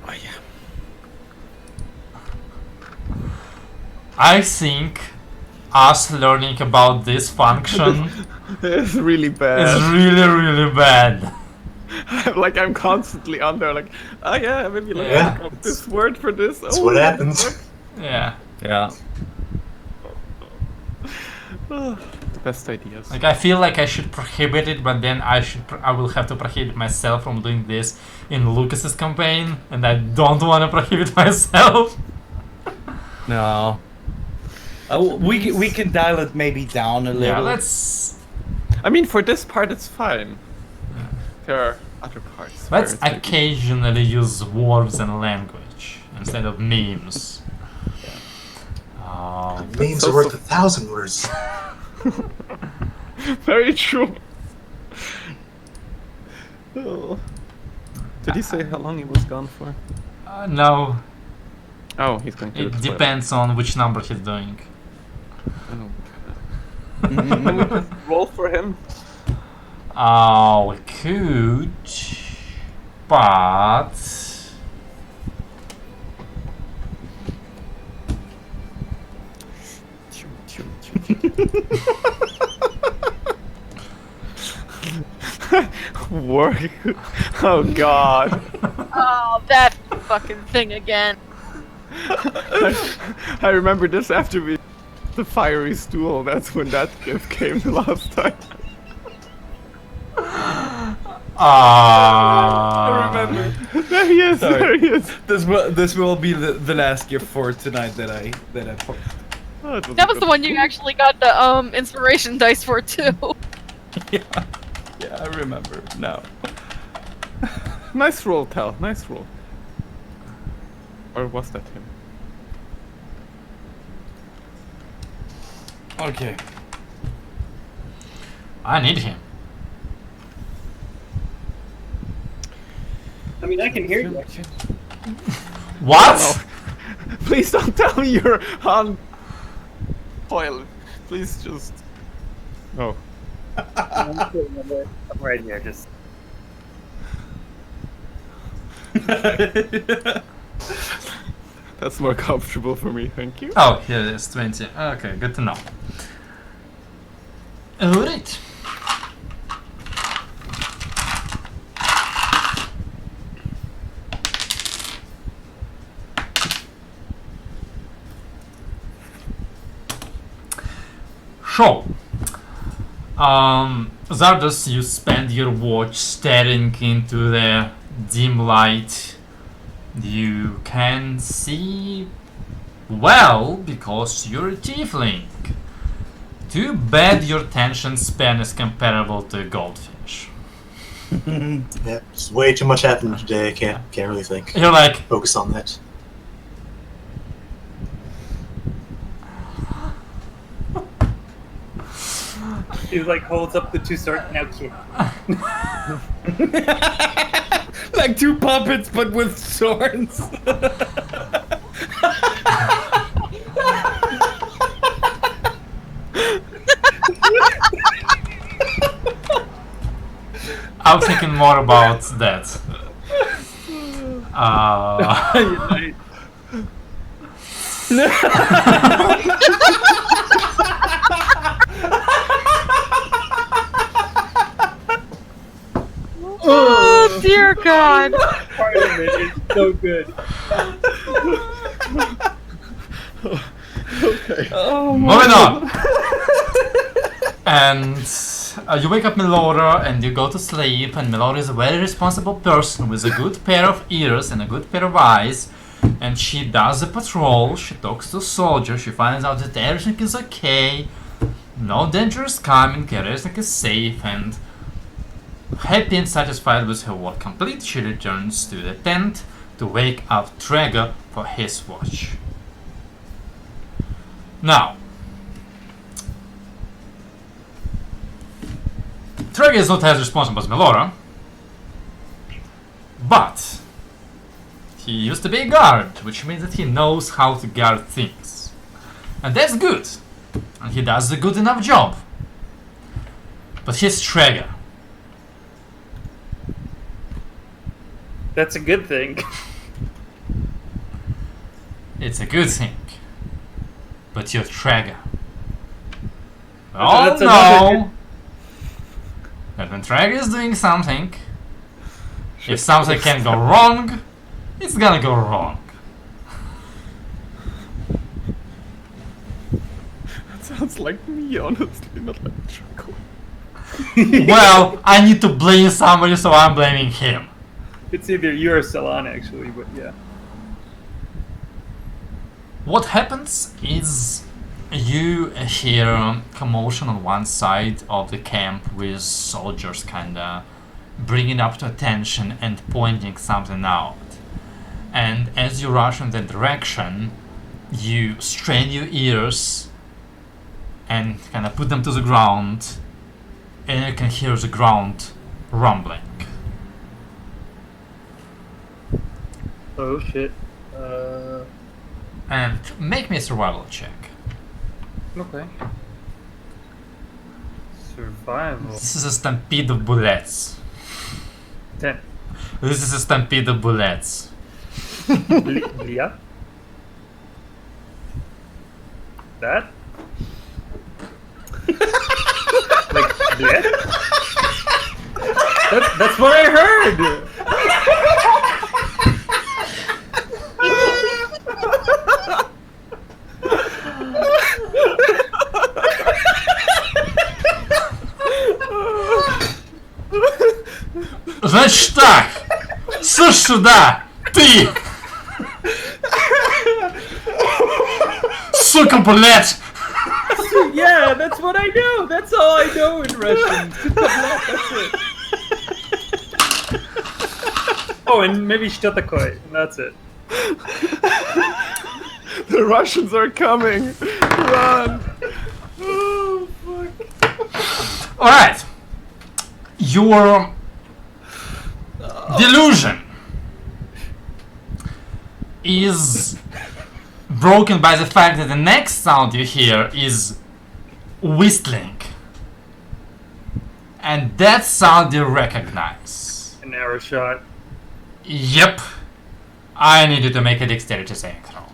Oh, yeah. I think us learning about this function It's really is bad. really, really bad. Like I'm constantly on there, like, oh yeah, maybe let's Yeah. look up this word for this. That's Oh, what yeah. happens. Yeah. Yeah. The best ideas. Like I feel like I should prohibit it, but then I will have to prohibit myself from doing this in Lucas's campaign, and I don't want to prohibit myself. No. We can dial it maybe down a little. Yeah, let's I mean, for this part, it's fine. There are other parts. where let's it's like- occasionally use words and language instead of memes. Memes are worth 1,000 words. Very true. Oh. Did he say how long he was gone for? No, Oh, he's going to. the it toilet. depends on which number he's doing. Oh, Can we just roll for him? We could, but Work. Oh God. Oh, that fucking thing again. I remember this after we the fiery stool. That's when that gift came the last time. I remember. There he is. Sorry. There he is. This will be the last gift for tonight that I put. Oh, it That was good. the one you actually got the inspiration dice for too. Yeah, I remember now. Nice roll, Tal. Nice roll. Or was that him? Okay. I need him. I mean, I can hear you. What? Oh. Please don't tell me you're on toilet. Please just. Oh. I'm right here, just. That's more comfortable for me, thank you. Oh, here it is, 20. Okay, good to know. Alright. So, Zardos, you spend your watch staring into the dim light. You can see well because you're a tiefling. Too bad your attention span is comparable to a goldfish. Yeah, just way too much happened today. I can't really think. You're like, Focus on that. He like holds up the two swords. Now, kid. Like two puppets, but with swords. I'm thinking more about that. Oh dear God. Part of it is so good. Okay. Oh Moving on. And you wake up Melora and you go to sleep, and Melora is a very responsible person with a good pair of ears and a good pair of eyes, and she does a patrol, she talks to soldiers, she finds out that everything is okay, no danger is coming, everything is safe, and happy and satisfied with her work complete, she returns to the tent to wake up Traeger for his watch. Now, Traeger is not as responsible as Melora, but He used to be a guard, which means that he knows how to guard things. And that's good. And he does a good enough job. But he's Traeger. That's a good thing. It's a good thing. But you're Traeger. We all That's another know that when Traeger is doing something, if something can go wrong, it's gonna go wrong. That sounds like me, honestly, not like Choco. Well, I need to blame somebody, so I'm blaming him. It's either you or Solana, actually, but yeah. What happens is you hear commotion on one side of the camp with soldiers kinda bringing up to attention and pointing something out. And as you rush in that direction, you strain your ears and kind of put them to the ground, and you can hear the ground rumbling. Oh shit. And make me a survival check. Okay. Survival. This is a stampede of bullets. 10. This is a stampede of bullets. Yeah. That? Like, bleh? That's what I heard! Значит так, слышь сюда, ты! Сука, блядь! Yeah, that's what I know! That's all I know in Russian. That's it. Oh, and maybe что такое, and that's it. The Russians are coming! Run! Oh, fuck. Alright. Your delusion is broken by the fact that the next sound you hear is whistling. And that sound you recognize. An arrow shot. Yep. I need you to make a dexterity saving throw.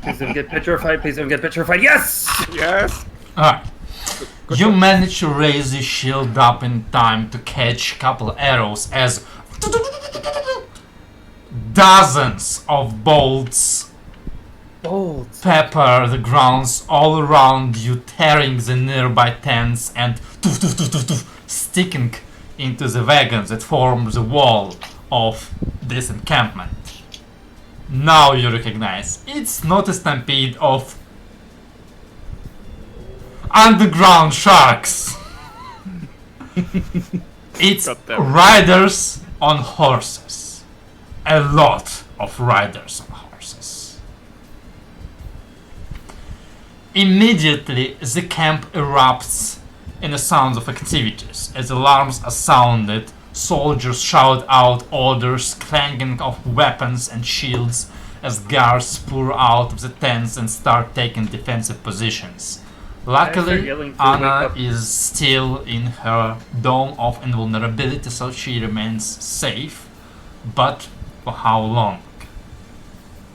Please don't get petrified, please don't get petrified. Yes! Yes! Alright. You manage to raise your shield up in time to catch a couple arrows as dozens of bolts Bolts. pepper the grounds all around you, tearing the nearby tents and sticking into the wagons that form the wall of this encampment. Now you recognize it's not a stampede of underground sharks. It's Goddamn. riders on horses. A lot of riders on horses. Immediately, the camp erupts in the sounds of activities. As alarms are sounded, soldiers shout out orders, clanking of weapons and shields as guards pour out of the tents and start taking defensive positions. start Luckily, yelling to wake Anna up. is still in her dome of invulnerability, so she remains safe. But for how long?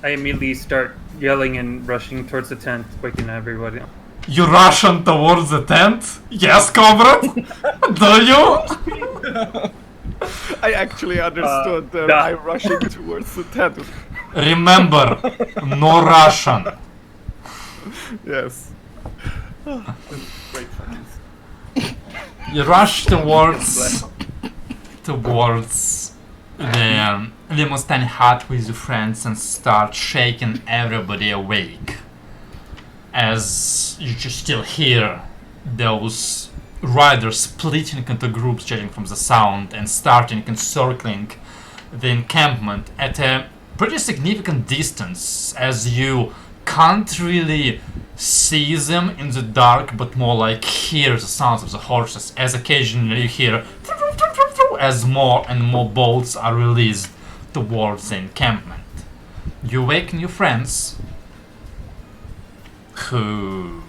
I immediately start yelling and rushing towards the tent, waking everybody up. You rush on towards the tent? Yes, comrade? Do you? I actually understood nah. I'm rushing towards the tent. Remember, no Russian. Yes. Great fucking. You rush towards the Limos tiny hut with your friends and start shaking everybody awake. As you just still hear those riders splitting into groups, judging from the sound, and starting encircling the encampment at a pretty significant distance as you can't really see them in the dark, but more like hear the sounds of the horses, as occasionally you hear as more and more bolts are released towards the encampment. You awaken your friends, who...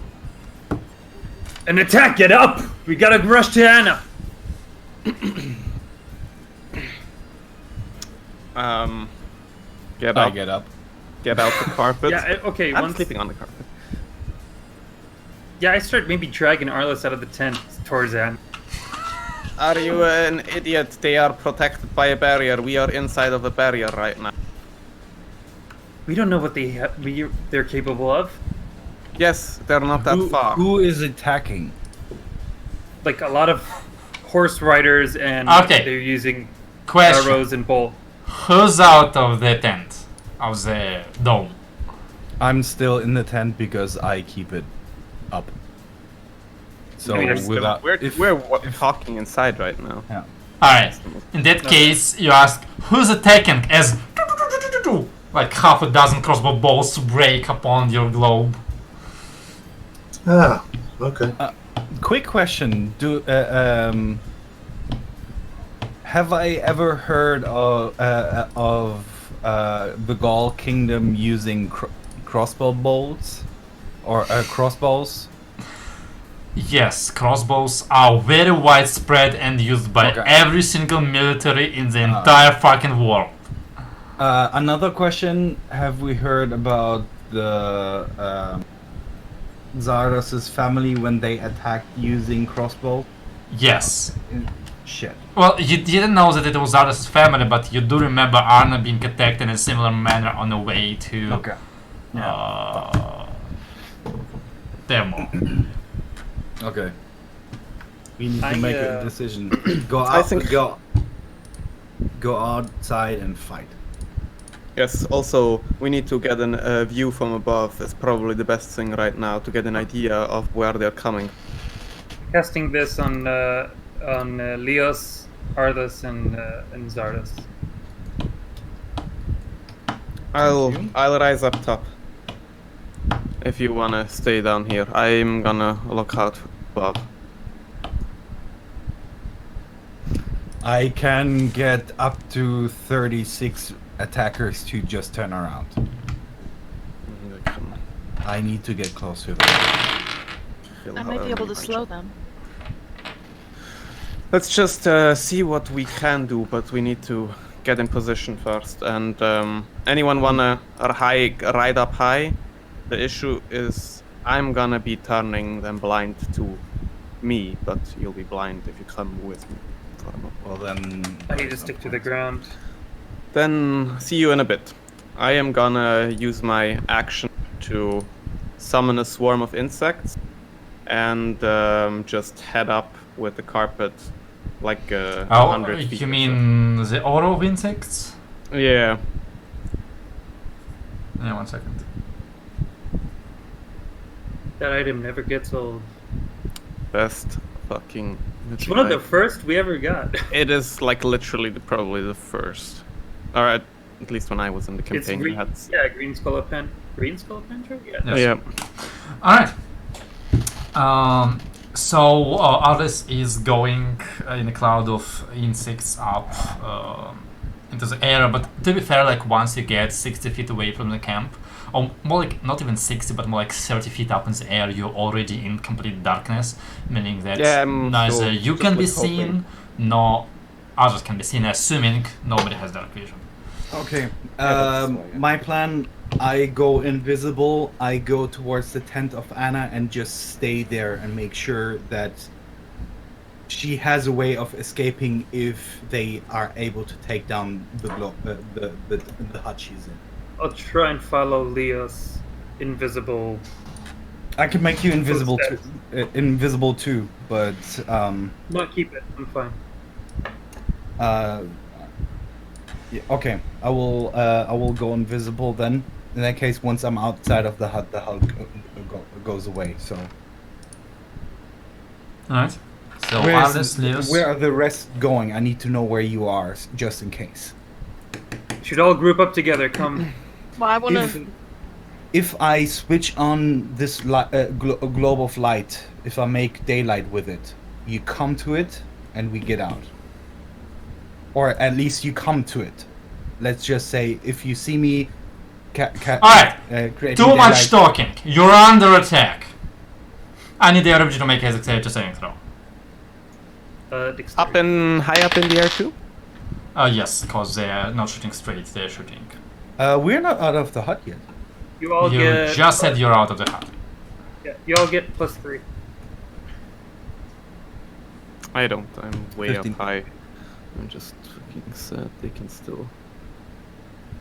An attack! Get up! We gotta rush to Anna. Get I up. get up. Get out the carpet. Yeah. Okay. I'm Once. sleeping on the carpet. Yeah, I start maybe dragging Arliss out of the tent towards Anna. Are you an idiot? They are protected by a barrier. We are inside of a barrier right now. We don't know what they're capable of. Yes, they're not that far. Who is attacking? Like a lot of horse riders, and Okay. they're using Question. arrows and bow. Who's out of the tent? Of the dome? I'm still in the tent because I keep it up. So without We're talking inside right now. Alright, in that case, you ask, who's attacking? As like half a dozen crossbow bolts break upon your globe. Ah, okay. quick question: have I ever heard of the Gaul kingdom using crossbow bolts or crossbows? Yes, crossbows are very widespread and used by Okay. every single military in the entire fucking world. Another question: have we heard about the Zardos' family when they attacked using crossbow? Yes. Shit. Well, you didn't know that it was Ardus' family, but you do remember Arna being attacked in a similar manner on the way to Okay. Demo. Okay. We need to I, make a decision. Go out. I think- Go outside and fight. Yes, also, we need to get a view from above. It's probably the best thing right now to get an idea of where they're coming. Casting this on Leos, Arthas, and Zardos. I'll rise up top. If you wanna stay down here, I'm gonna look out above. I can get up to 36 attackers to just turn around. I need to get close to them. I might be able to slow them. Let's just see what we can do, but we need to get in position first. And anyone wanna ride up high? The issue is I'm gonna be turning them blind to me, but you'll be blind if you come with me. Well then. I need to stick to the ground. Then see you in a bit. I am gonna use my action to summon a swarm of insects and just head up with the carpet like 100 feet. You or mean the aura of insects? so. Yeah. Yeah, 1 second. That item never gets old. Best fucking. It's one of the first we ever got. It is like literally probably the first. Alright, at least when I was in the It's campaign. green, we had... yeah, green scolopendra. Green scolopendra? Yeah. Yes. Yeah. Alright. So Alice is going in a cloud of insects up into the air, but to be fair, like once you get 60 feet away from the camp, or more like not even 60, but more like 30 feet up in the air, you're already in complete darkness, meaning that neither so you just can be like hoping. seen, nor others can be seen, assuming nobody has dark vision. Okay. that's why, yeah. My plan: I go invisible. I go towards the tent of Anna and just stay there and make sure that she has a way of escaping if they are able to take down the hut she's in. I'll try and follow Leos invisible. I can make you invisible too. Invisible too, but No, keep it. I'm fine. yeah, okay. I will go invisible then. In that case, once I'm outside of the hut goes away. So Alright. So where Alice lives. are the rest going? I need to know where you are, just in case. Should all group up together. Come. Well, I want If- to if I switch on this globe of light, if I make daylight with it, you come to it and we get out. Or at least you come to it. Let's just say if you see me Alright, creating too much daylight- talking. You're under attack. I need the RPG to make a dexterity saving throw. Dexterity. High up in the air too? Yes, because they're not shooting straight, they're shooting. We're not out of the hut yet. You all You get. just said you're out of the hut. Yeah, you all get +3. I don't. I'm way 15. up high. I'm just fucking sad they can still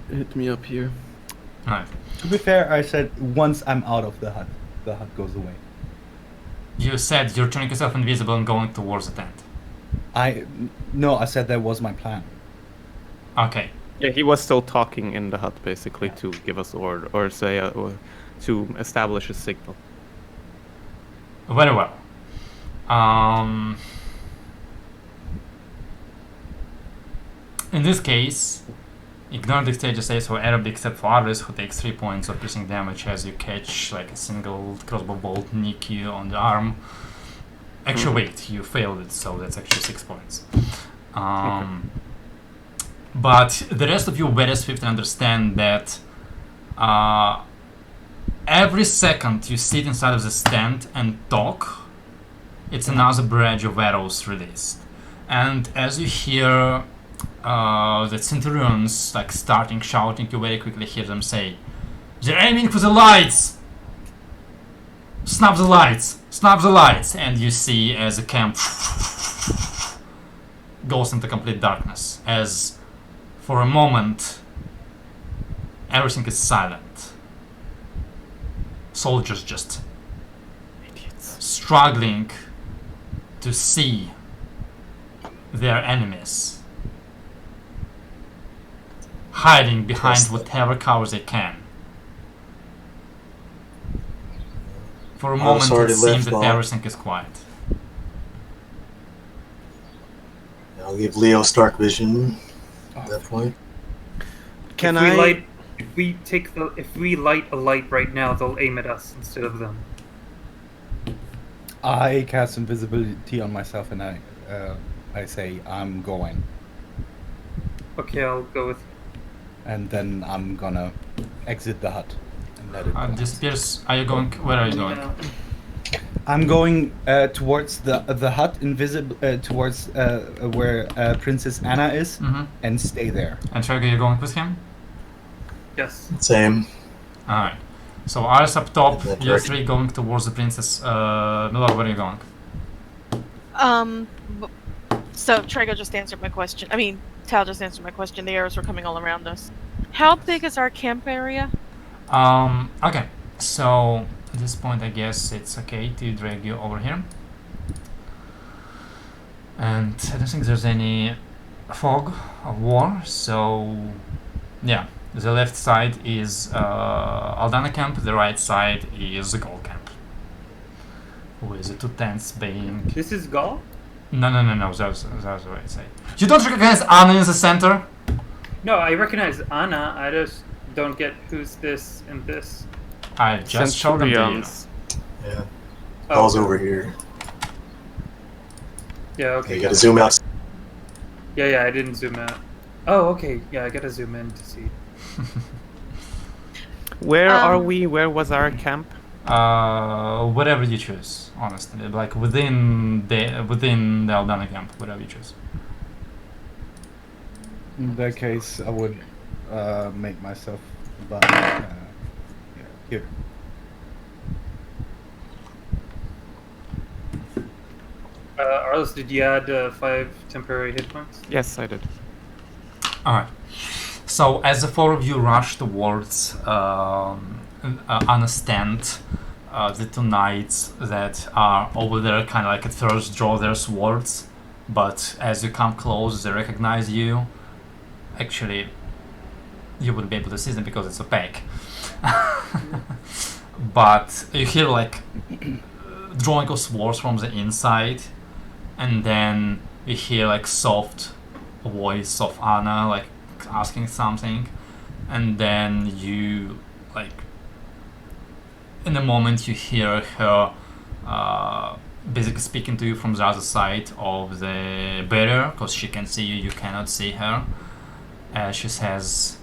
hit me up here. Alright. To be fair, I said once I'm out of the hut goes away. You said you're turning yourself invisible and going towards the tent. No, I said that was my plan. Okay. Yeah, he was still talking in the hut basically to give us order or say or to establish a signal. Very well. In this case, ignore the stage saves for Arabic except for Aris, who takes 3 points of piercing damage as you catch like a single crossbow bolt nick you on the arm. Actually, wait, you failed it, so that's actually 6 points. But the rest of you very swift understand that every second you sit inside of the tent and talk, it's another barrage of arrows released. And as you hear the Centurions like starting shouting, you very quickly hear them say, "They're aiming for the lights! Snap the lights! Snap the lights!" And you see as the camp goes into complete darkness, as for a moment everything is silent. Soldiers just struggling to see their enemies, hiding behind whatever covers they can. For a moment it already seems left that off. everything is quiet. I'll give Leo Stark vision at that point. Can if we I? light, if we light a light right now, they'll aim at us instead of them. I cast invisibility on myself and I say I'm going, Okay, I'll go with. and then I'm gonna exit the hut and let it go. Disappears. Are you going? Where are you going? No. I'm going towards the hut, invisible towards where Princess Anna is, Mm-hmm. and stay there. And Trigger, you're going with him? Yes. Same. Alright. So Aris up top, In that you direction. three going towards the princess. Miller, where are you going? So Trago just answered my question. I mean, Tal just answered my question. The arrows were coming all around us. How big is our camp area? Okay. So at this point I guess it's okay to drag you over here. And I don't think there's any fog of war, so yeah. The left side is Aldana camp, the right side is the Gold camp. With the two tents being... This is Gaul? No, that's the right side. You don't recognize Anna in the center? No, I recognize Anna. I just don't get who's this and this. I just showed them to you. Centurions. Yeah. Oh, Paul's over here. Yeah, okay. You gotta zoom out. Yeah, I didn't zoom out. Oh, okay. Yeah, I gotta zoom in to see. Where are we? Where was our camp? Whatever you choose, honestly. Like within the Aldana camp, whatever you choose. In that case, I would make myself yeah, here. Arlis, did you add 5 temporary hit points? Yes, I did. Alright. So as the four of you rush towards Anna's stand, the two knights that are over there kind of like at first draw their swords, but as you come close they recognize you. Actually, you wouldn't be able to see them because it's opaque. But you hear like drawing of swords from the inside, and then you hear like soft voice of Anna like asking something, and then you like in a moment you hear her basically speaking to you from the other side of the barrier, because she can see you, you cannot see her. She says,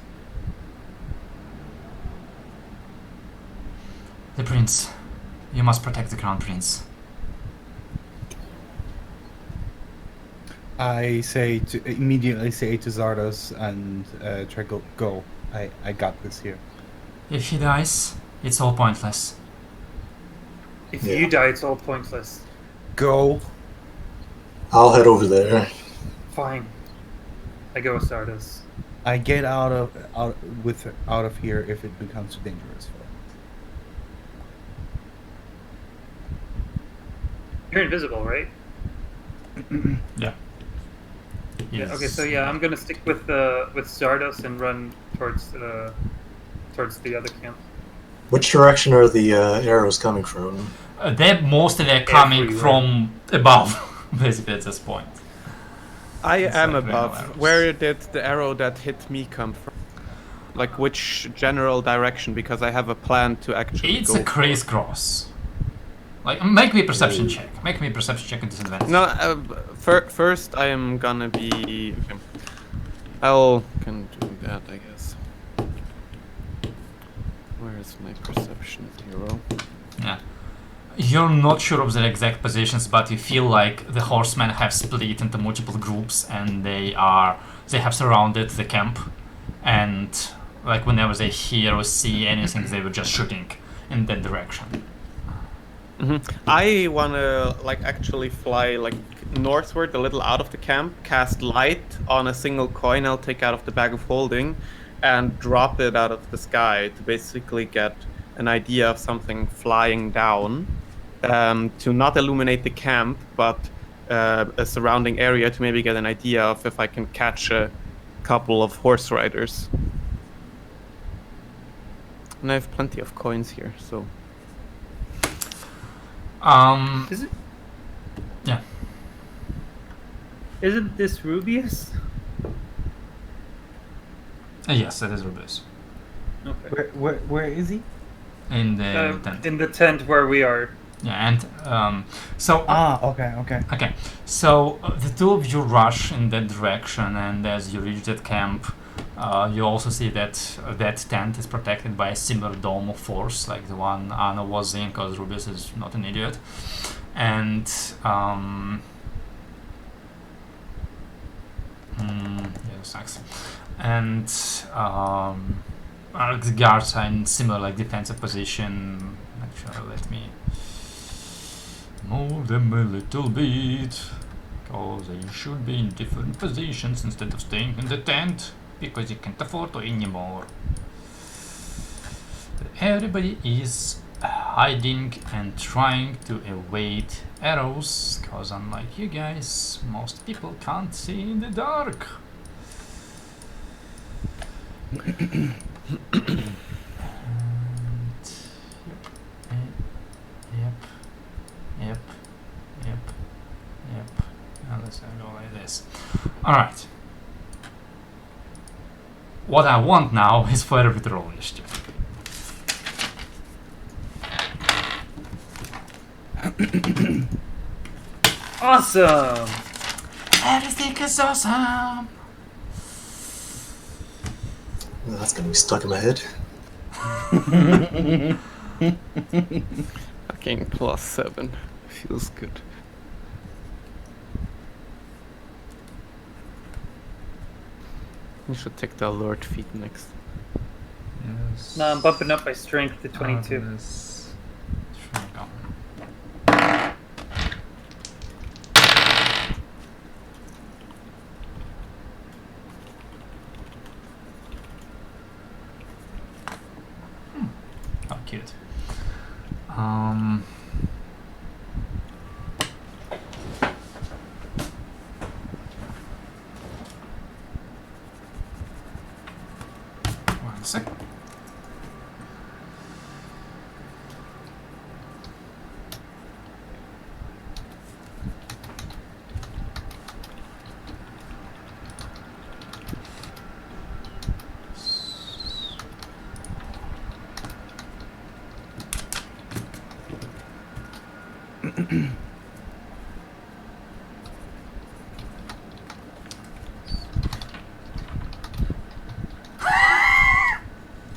"The prince, you must protect the crown prince." I immediately say to Zardos and Trickle, go. I got this here. If he dies, it's all pointless. If Yeah. you die, it's all pointless. Go. I'll head over there. Fine. I go with Stardust. I get out of here if it becomes too dangerous for him. You're invisible, right? Yeah. Yeah. Okay. So yeah, I'm gonna stick with Stardust and run towards the other camp. Which direction are the arrows coming from? They're coming Everywhere. from above, basically, at this point. I It's am like above. random arrows. Where did the arrow that hit me come from? Like which general direction? Because I have a plan to actually It's go a crisscross. Like, make me a perception check. Make me a perception check with disadvantage. No, first I am gonna be. Okay. Can do that, I guess. Where is my perception zero? Yeah. You're not sure of their exact positions, but you feel like the horsemen have split into multiple groups and they have surrounded the camp, and like whenever they hear or see anything, they were just shooting in that direction. I wanna like actually fly like northward a little out of the camp, cast light on a single coin I'll take out of the bag of holding, and drop it out of the sky to basically get an idea of something flying down, to not illuminate the camp, but a surrounding area to maybe get an idea of if I can catch a couple of horse riders. And I have plenty of coins here, so. Is it? Yeah. Isn't this Rubius? Yes, that is Rubius. Okay. Where is he? In the tent. In the tent where we are. Yeah, and so Okay. So the two of you rush in that direction, and as you reach that camp, you also see that that tent is protected by a similar dome of force, like the one Anna was in, because Rubius is not an idiot. And yeah, sucks. And the guards are in similar like defensive position. Actually, let me move them a little bit, because they should be in different positions instead of staying in the tent, because you can't afford to anymore. Everybody is hiding and trying to evade arrows, because unlike you guys, most people can't see in the dark. Yep. And let's go like this. Alright. What I want now is for everybody to roll initiative. Awesome! Everything is awesome! That's gonna be stuck in my head. Fucking +7. Feels good. You should take the alert feat next. Yes. No, I'm bumping up my strength to 22. This shrink on. How cute. One sec.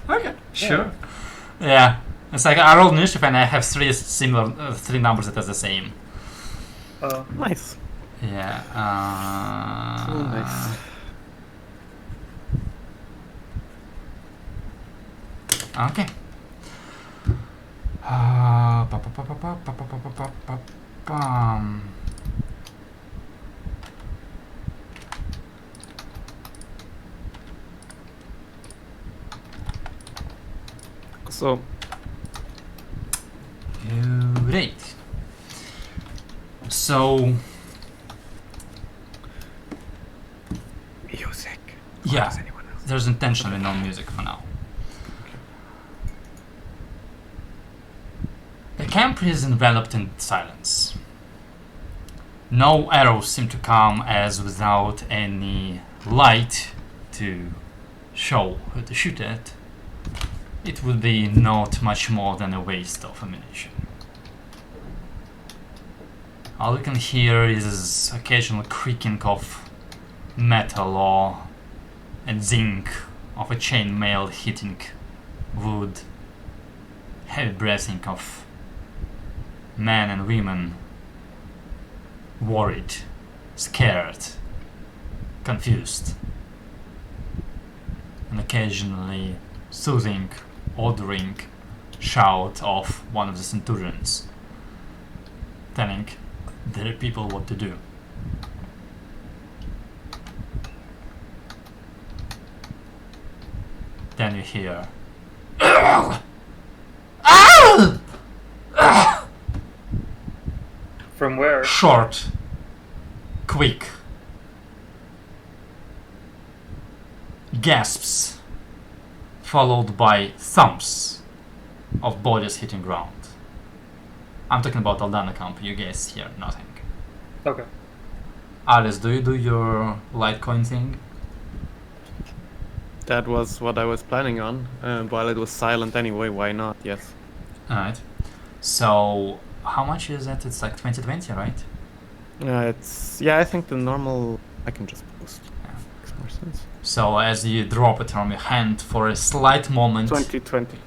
Okay, sure. Yeah, it's like I rolled initiative and I have three numbers that are the same. Nice. Yeah. Oh, nice. Okay. Bum. So, Great. So music. yeah, Does anyone else? there's intentionally no music for now. The camp is enveloped in silence. No arrows seem to come, as without any light to show who to shoot at, it would be not much more than a waste of ammunition. All you can hear is occasional creaking of metal or a zing of a chainmail hitting wood, heavy breathing of men and women, worried, scared, confused, and occasionally soothing, ordering shout of one of the centurions, telling their people what to do. Then you hear From where? short, quick gasps, followed by thumps of bodies hitting ground. I'm talking about Aldana camp. You guys hear nothing. Okay. Alice, do you do your Litecoin thing? That was what I was planning on. While it was silent anyway, why not? Yes. Alright. So, how much is it? It's like 2020, right? I think the normal. I can just boost. Yeah. Makes more sense. So, as you drop it from your hand for a slight moment, 2020.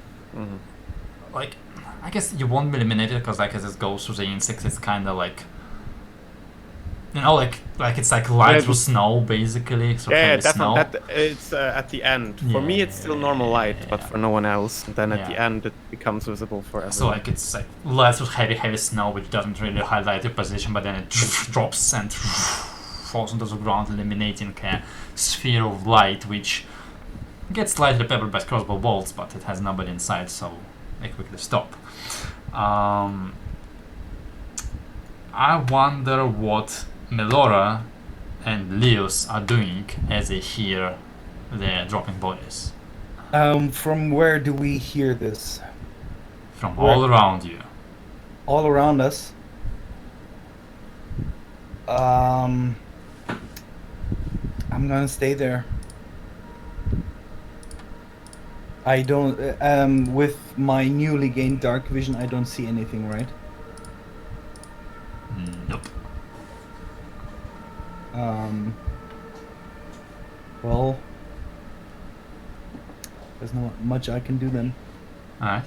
like, I guess you won't be eliminated because, like, as it goes through the insects, it's kind of like, you know, like it's like light Yeah, through snow, basically. So Yeah, heavy snow. definitely. It's at the end. For me, it's still normal light, but for no one else. And then at the Yeah. end, it becomes visible for everyone. So like it's like light through heavy snow, which doesn't really highlight your position, but then it drops and falls onto the ground, eliminating a sphere of light, which gets slightly peppered by crossbow bolts, but it has nobody inside, so they quickly stop. I wonder what Melora and Leos are doing as they hear the dropping bodies From where do we hear this? from Where? all around you. All around us. I'm gonna stay there. I don't. With my newly gained dark vision, I don't see anything, right? Nope. Well, there's not much I can do then. Alright.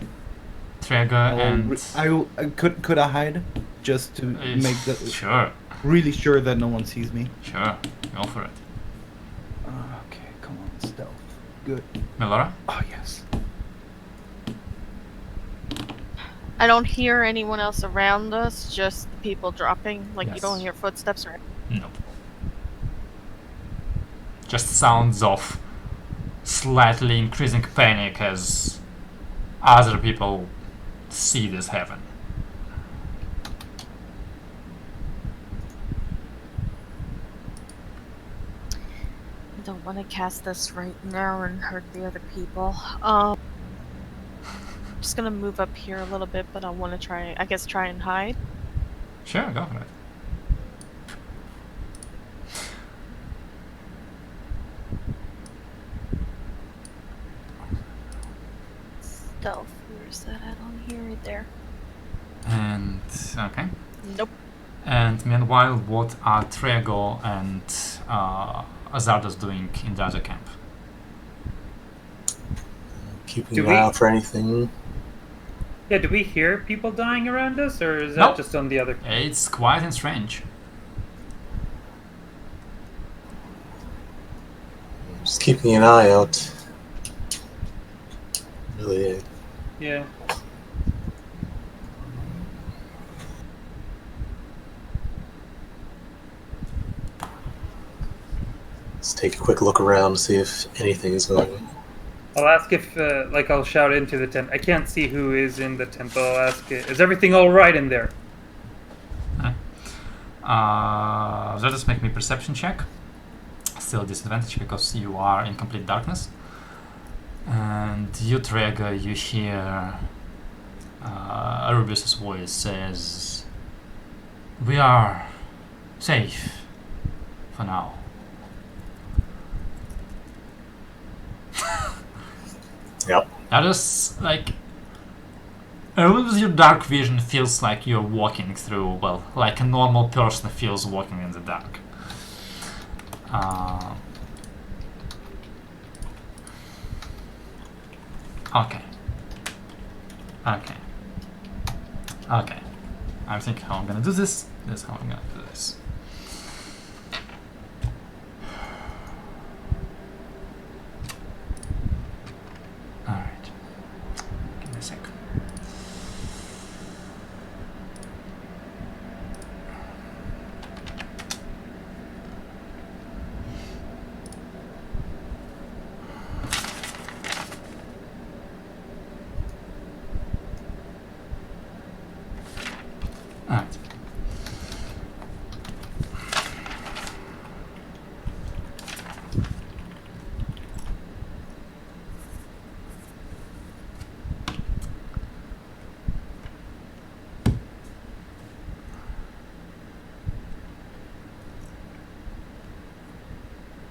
Trigger I'll and could I hide just to make the sure, really sure that no one sees me? sure, go for it. Okay, come on, stealth. Good. Melora? Oh yes. I don't hear anyone else around us, just the people dropping. Like, you Yes. don't hear footsteps or Nope. Just sounds of slightly increasing panic as other people see this happen. I don't want to cast this right now and hurt the other people. Just gonna move up here a little bit, but I want to try and hide. Sure, go for it. Stealth, where's that at on here? Right there. And okay. Nope. And meanwhile, what are Trego and Azardos doing in the other camp? Keeping Do an we- eye out for anything. Yeah, do we hear people dying around us, or is that Nope. just on the other? It's quiet and strange. Just keeping an eye out. Really, Yeah. let's take a quick look around to see if anything is going on. I'll ask if, I'll shout into the tent. I can't see who is in the tent, but I'll ask, is everything all right in there? Let us make me perception check. Still a disadvantage because you are in complete darkness. And you, Trega, you hear Rubius's voice says, "We are safe for now." Yep. That is like, even with your dark vision, feels like you're walking through, well, like a normal person feels walking in the dark. Okay. I think how I'm gonna do this. This is how I'm gonna do this. Alright. Give me a sec. Alright.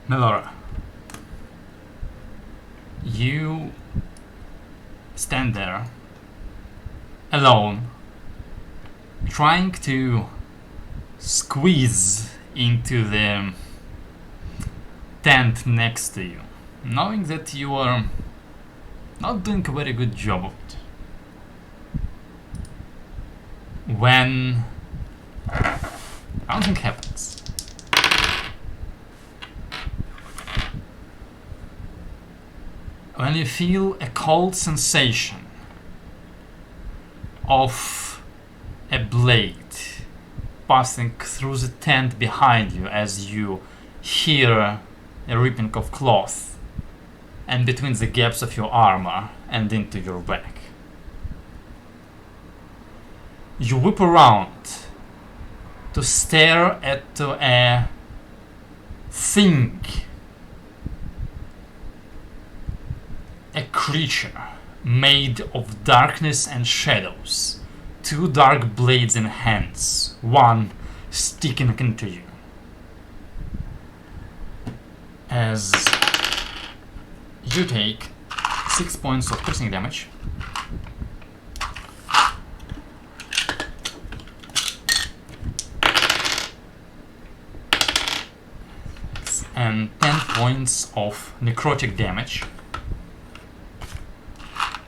Melora, you stand there alone, trying to squeeze into the tent next to you, knowing that you are not doing a very good job of it. When something happens. When you feel a cold sensation of a blade passing through the tent behind you as you hear a ripping of cloth and between the gaps of your armor and into your back. You whip around to stare at a thing, a creature made of darkness and shadows, two dark blades in hands, one sticking into you. As you take 6 points of piercing damage, and 10 points of necrotic damage.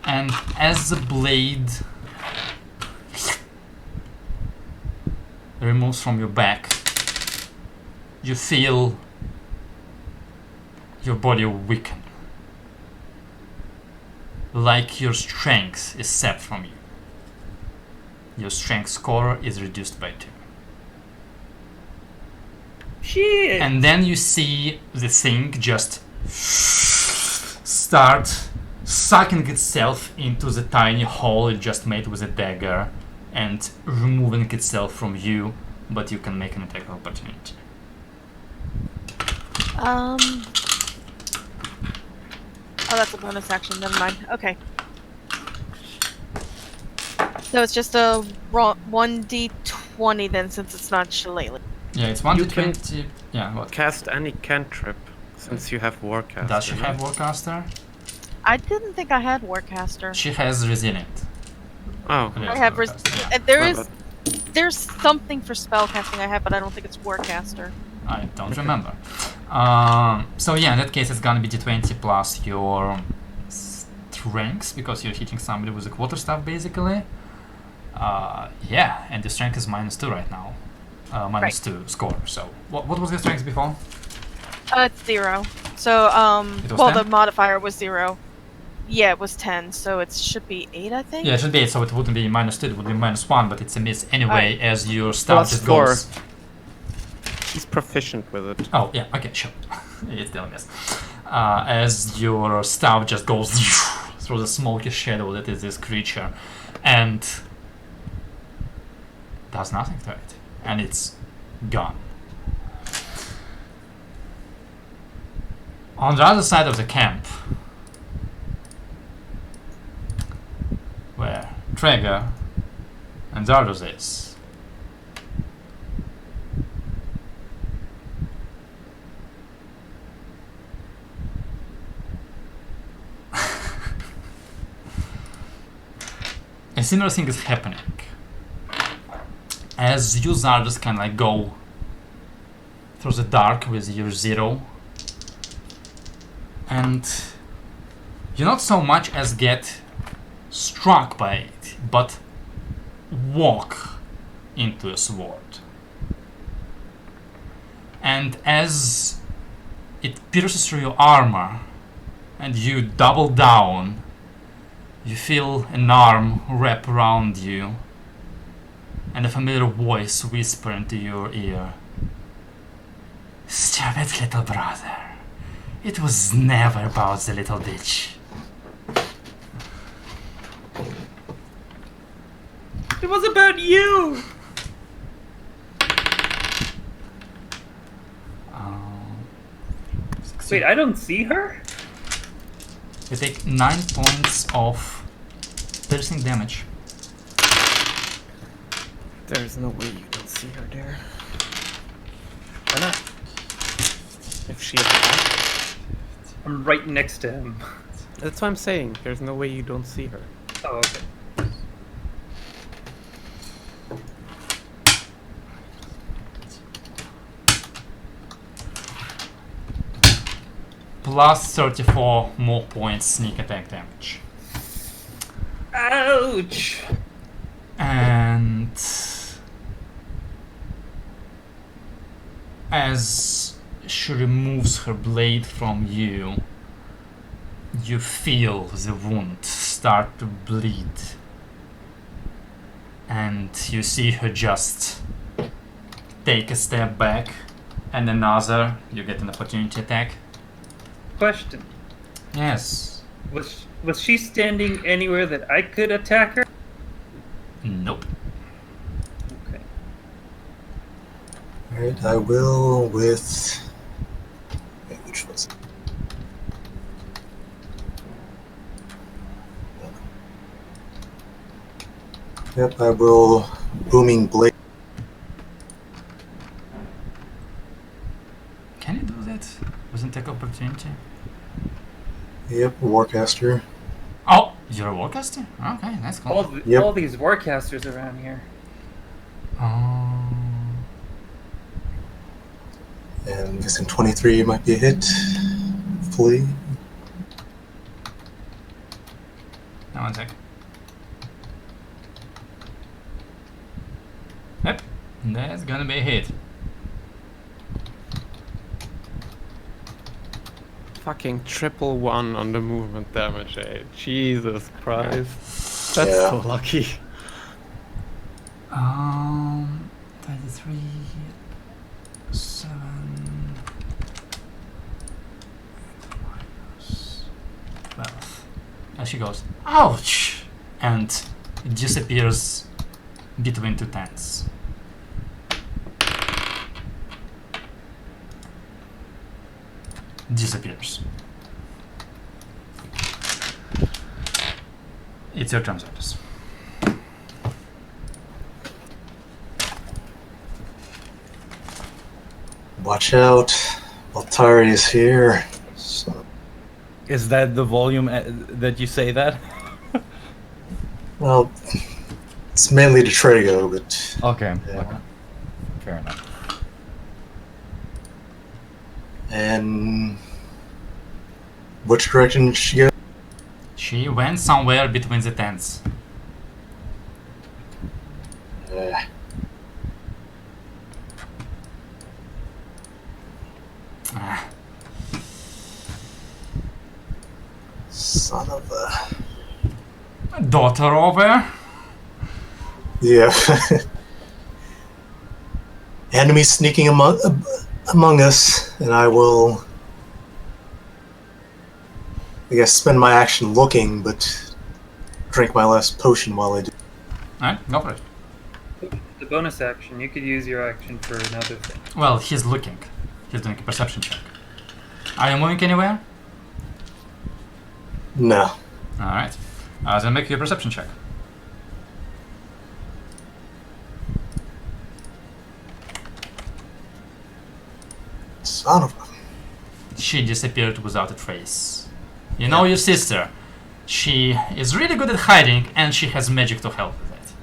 And as the blade removes from your back, you feel your body weaken, like your strength is sapped from you. Your strength score is reduced by 2. Shit! And then you see the thing just start sucking itself into the tiny hole it just made with a dagger and removing itself from you, but you can make an attack of opportunity. Oh, that's a bonus action. Never mind. Okay. So it's just a 1d20 then, since it's not shillelagh. Yeah, it's You 1d20. Yeah, what? Cast any cantrip, since you have Warcaster. Does she right? have Warcaster? I didn't think I had Warcaster. She has Resilient. Oh, Yes, I have Warcaster, yeah. there well, is There's something for spellcasting I have, but I don't think it's Warcaster. I don't remember. So yeah, in that case, it's gonna be d20 plus your strength because you're hitting somebody with a quarterstaff, basically. Yeah, and the strength is -2 right now. Minus 2 score. So what was your strength before? It's 0. So It was well, 10? the modifier was 0. Yeah, it was 10, so it should be 8, I think. Yeah, it should be 8, so it wouldn't be -2, it would be -1, but it's a miss anyway, as your staff Plus just 4. goes. He's proficient with it. Oh, yeah, okay, sure. It's still a miss. As your staff just goes through the smoky shadow that is this creature, and does nothing to it. And it's gone. On the other side of the camp, where Traeger and Zardos is, a similar thing is happening. As you Zardos can like go through the dark with your 0, and you not so much as get struck by it, but walk into a sword. And as it pierces through your armor and you double down, you feel an arm wrap around you and a familiar voice whisper into your ear. Stupid little brother. It was never about the little bitch. It was about you! Wait, I don't see her? You take 9 points of piercing damage. There's no way you don't see her there. Why not? If she attacks. I'm right next to him. That's what I'm saying. There's no way you don't see her. Oh, okay. Plus 34 more points sneak attack damage. Ouch! And as she removes her blade from you, you feel the wound start to bleed. And you see her just take a step back and another. You get an opportunity attack. Question. Yes. Was she standing anywhere that I could attack her? Nope. Okay. Alright, I will with. Wait, which was it? Yep, I will booming blade. Can you do that? Wasn't take opportunity? Yep, Warcaster. Oh, you're a warcaster? Okay, that's cool. Yep. All these warcasters around here. And I'm guessing 23 might be a hit. Hopefully. Now 1 sec. Yep, that's gonna be a hit. Fucking triple 1 on the movement damage, eh? Jesus Christ. That's Yeah. so lucky. 33, 7, minus 12. And she goes, ouch! And it disappears between 2 tents. Disappears. It's your turn, Zardos. Watch out. Altari is here. So, Is that the volume that you say that? well, It's mainly to Trago, but Okay. Yeah. Okay. Fair enough. and which direction did she go? She went somewhere between the tents. Uh, Ah, son of a daughter over. yeah. Enemies sneaking among us, and I will, I guess, spend my action looking, but drink my last potion while I do. Alright, go for it. The bonus action, you could use your action for another thing. Well, he's looking. He's doing a perception check. Are you moving anywhere? No. Alright. Then make your perception check. Son of a... She disappeared without a trace. You know your sister. She is really good at hiding, and she has magic to help with it.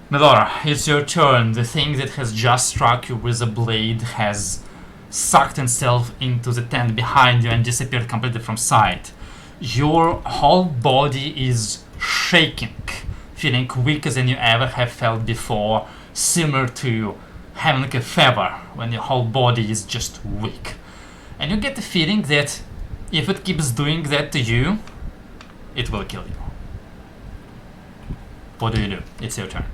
Medora, it's your turn. The thing that has just struck you with a blade has sucked itself into the tent behind you and disappeared completely from sight. Your whole body is shaking, feeling weaker than you ever have felt before, similar to having a fever when your whole body is just weak. And you get the feeling that if it keeps doing that to you, it will kill you. What do you do? It's your turn.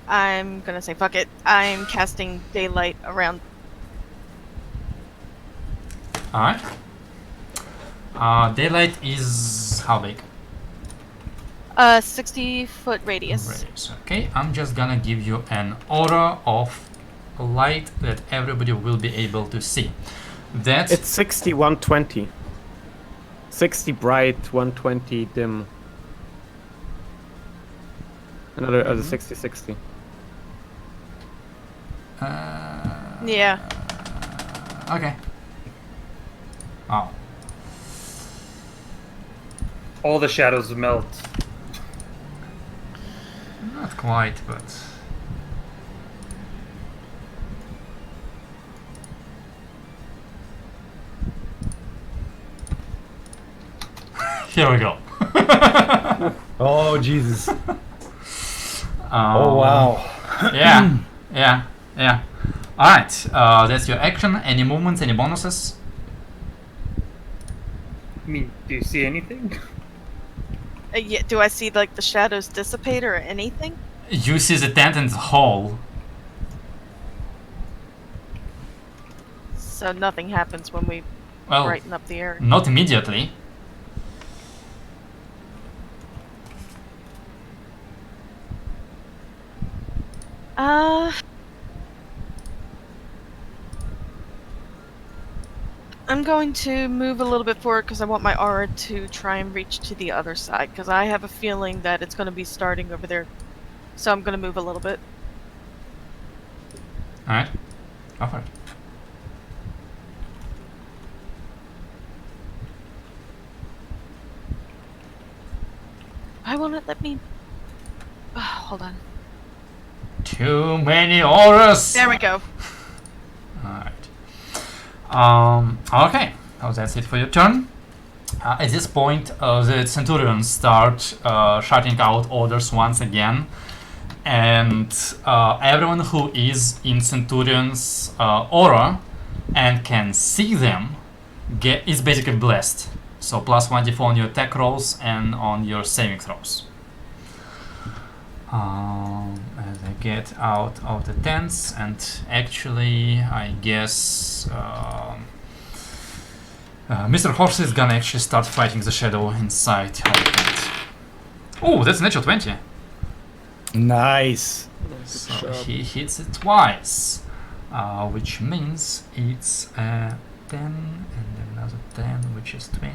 I'm gonna say fuck it. I'm casting daylight around. Alright. Daylight is how big? 60-foot radius. Radius. Okay, I'm just gonna give you an aura of light that everybody will be able to see. That's It's 60, 120. 60 bright, 120 dim. Another other 60, 60. Yeah. okay. Oh, All the shadows melt. not quite, but here we go. Oh Jesus! Um, Oh wow! Yeah, yeah. Alright, that's your action. Any movements, any bonuses? I mean, do you see anything? Yeah, do I see like the shadows dissipate or anything? You see the tent in the hall. So nothing happens when we Well, brighten up the air. not immediately. I'm going to move a little bit forward because I want my aura to try and reach to the other side because I have a feeling that it's going to be starting over there. So I'm going to move a little bit. Alright, go for it. Why won't it let me? Hold on. Too many auras! There we go. Alright. Okay, so that's it for your turn. At this point, the Centurions start shouting out orders once again, and everyone who is in Centurion's aura and can see them is basically blessed. So plus 1d4 on your attack rolls and on your saving throws. As I get out of the tents, and actually, I guess Mr. Horse is gonna actually start fighting the shadow inside of the tent. Oh, that's a natural 20. Nice. So he hits it twice, which means it's a 10, and then another 10, which is 20,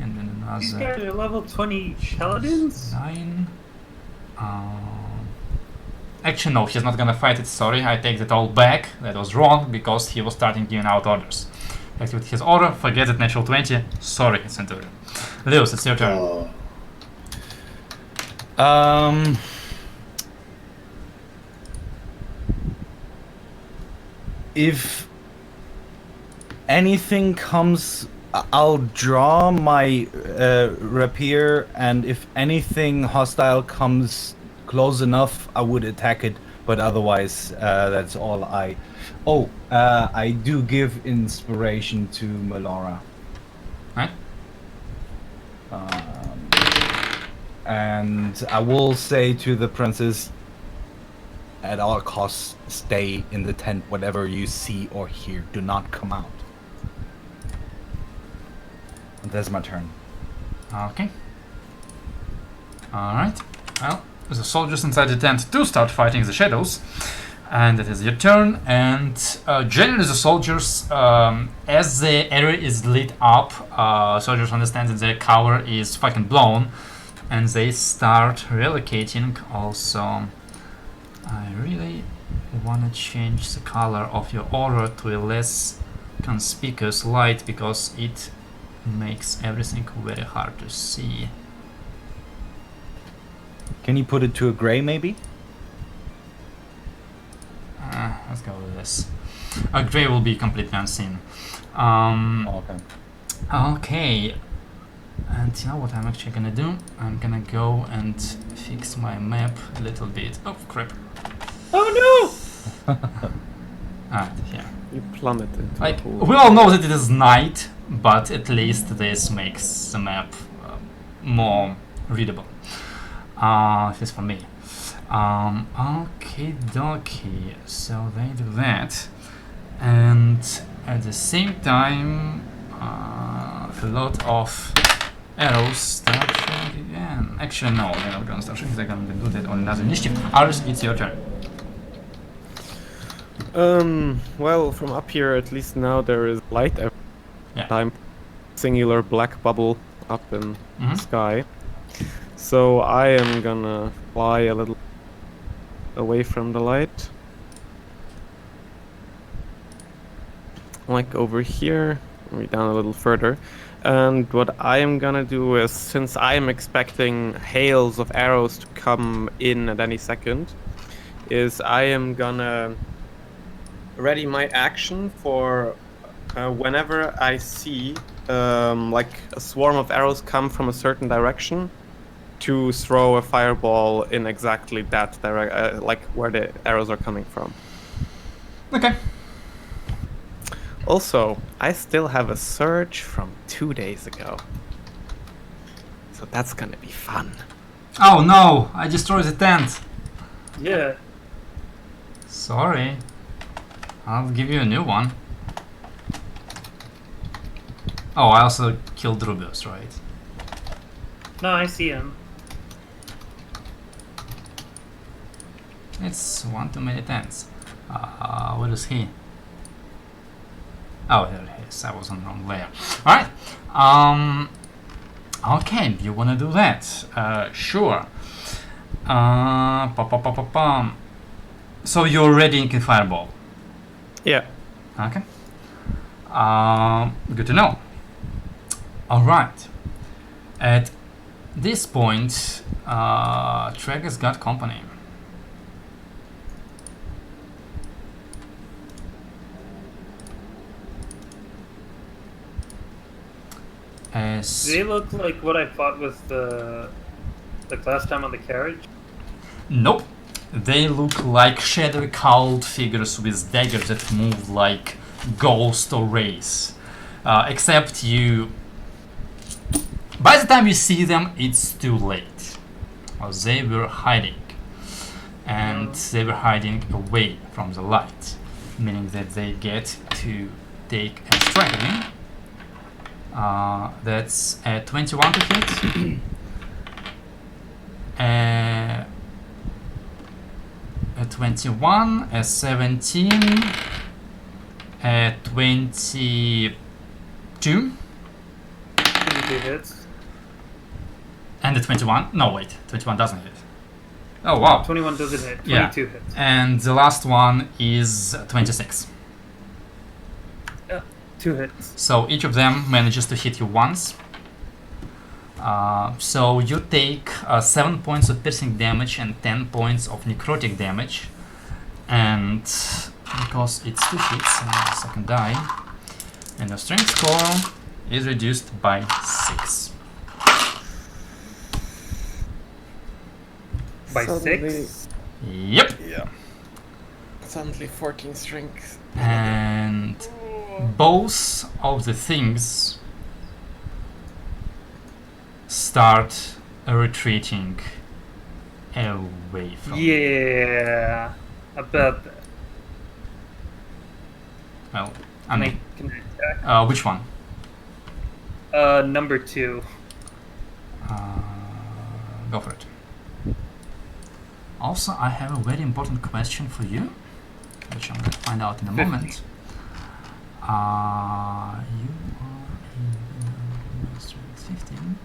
and then These another guys are level 20 paladins? 9. Actually, no, he's not gonna fight it. Sorry, I take that all back. That was wrong because he was starting giving out orders. Activate his order. Forget it. Natural 20. Sorry, Centurion. Lewis, it's your turn. If anything comes, I'll draw my rapier, and if anything hostile comes close enough, I would attack it. But otherwise, that's all I. Oh, I do give inspiration to Melora. Right? And I will say to the princess, at all costs, stay in the tent. Whatever you see or hear, do not come out. And that's my turn. Okay. Alright. Well, the soldiers inside the tent do start fighting the shadows. And it is your turn. And generally the soldiers, as the area is lit up, soldiers understand that their cover is fucking blown. And they start relocating. Also, I really want to change the color of your aura to a less conspicuous light because it makes everything very hard to see. Can you put it to a gray, maybe? Let's go with this. Gray will be completely unseen. Okay. Okay. And you know what I'm actually gonna do? I'm gonna go and fix my map a little bit. Oh, crap. Oh no! Alright, here. You plummet into Like, a pool. we all know that it is night, but at least this makes the map more readable. At least for me. Okay, dokie. So they do that, and at the same time, a lot of arrows start shooting again. Actually, no, they're not gonna start shooting. They're gonna do that on another initiative. Aris, it's your turn. Well, from up here, at least now there is light every Yeah. time. Singular black bubble up in Mhm. the sky. So I am gonna fly a little away from the light. Like over here, maybe down a little further. And what I am gonna do is, since I am expecting hails of arrows to come in at any second, is I am gonna ready my action for whenever I see like a swarm of arrows come from a certain direction, to throw a fireball in exactly that direction, like where the arrows are coming from. Okay. Also, I still have a surge from 2 days ago, so that's gonna be fun. Oh no! I destroyed the tent. Yeah. Sorry. I'll give you a new one. Oh, I also killed Rubius, right? No, I see him. It's one too many tents. Where is he? Oh, there he is. I was on the wrong layer. Alright. Okay, you wanna do that? Sure. So you're ready in Fireball. Yeah. Okay. Good to know. Alright. At this point, Treg has got company. As Do they look like what I fought with the last time on the carriage? Nope. They look like shadowy cowled figures with daggers that move like ghost or rays. Except you... By the time you see them, it's too late. Well, they were hiding. And they were hiding away from the light. Meaning that they get to take a strike again. That's a 21 to hit. A 21, a 17, a 22, 22 hits. and a 21. No, wait, 21 doesn't hit. Oh wow. 21 doesn't hit. Yeah. 22 hits. And the last one is 26. 2 hits. So each of them manages to hit you once. So you take 7 points of piercing damage and 10 points of necrotic damage. And because it's 2 hits and the second die, and your strength score is reduced by 6. By Suddenly- 6? Yep. Yeah. Suddenly 14 strength. And both of the things start retreating away from you. Yeah. About that. Well, I mean, Can I attack? which one? Number 2. Go for it. Also, I have a very important question for you, which I'm going to find out in a 50. moment. You are a strength 15.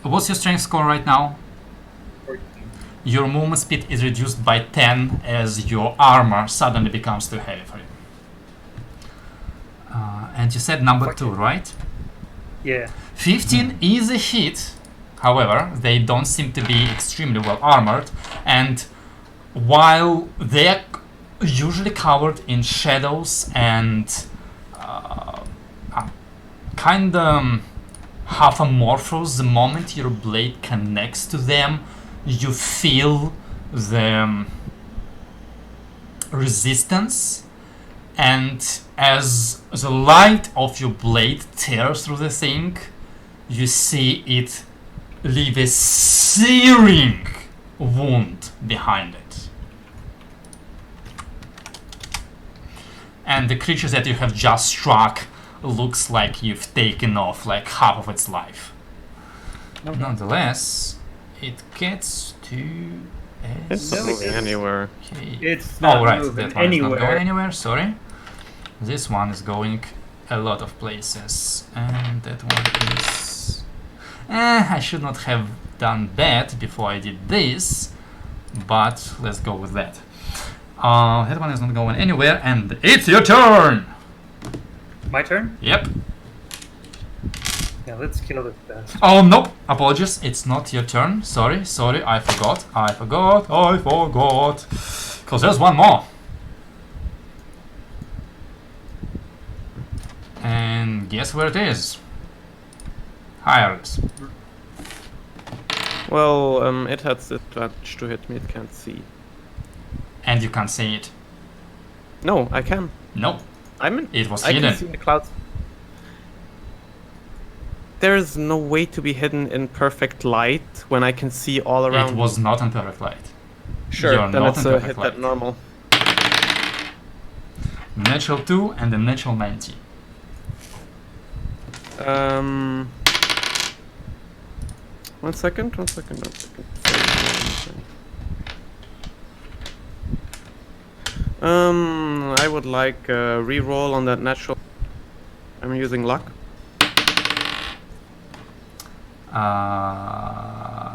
What's your strength score right now? 14. Your movement speed is reduced by 10 as your armor suddenly becomes too heavy for you. And you said number 2, right? Yeah. 15 is a hit. However, they don't seem to be extremely well armored, and while they're usually covered in shadows and kind of half amorphous, the moment your blade connects to them, you feel the resistance, and as the light of your blade tears through the thing, you see it leave a searing wound behind it. And the creature that you have just struck looks like you've taken off like half of its life. Nonetheless, it gets to... It's not moving anywhere. Okay. It's not Oh right, moving that one is not anywhere. going anywhere, sorry. This one is going a lot of places, and that one is... I should not have done that before I did this, but let's go with that. That one is not going anywhere, and it's your turn! My turn? Yep. Yeah, let's kill this bastard. Oh no, apologies, it's not your turn. Sorry, I forgot. Because there's one more. And guess where it is? Iris. Well, it has the advantage to hit me, it can't see. And you can't see it. No, I can. No, I'm in. it was I hidden. can see the clouds. There is no way to be hidden in perfect light when I can see all around. It was not in perfect light. Sure, You're then not it's in a perfect hit light. that normal. Natural 2 and a natural 90. One second. I would like a re-roll on that natural. I'm using luck.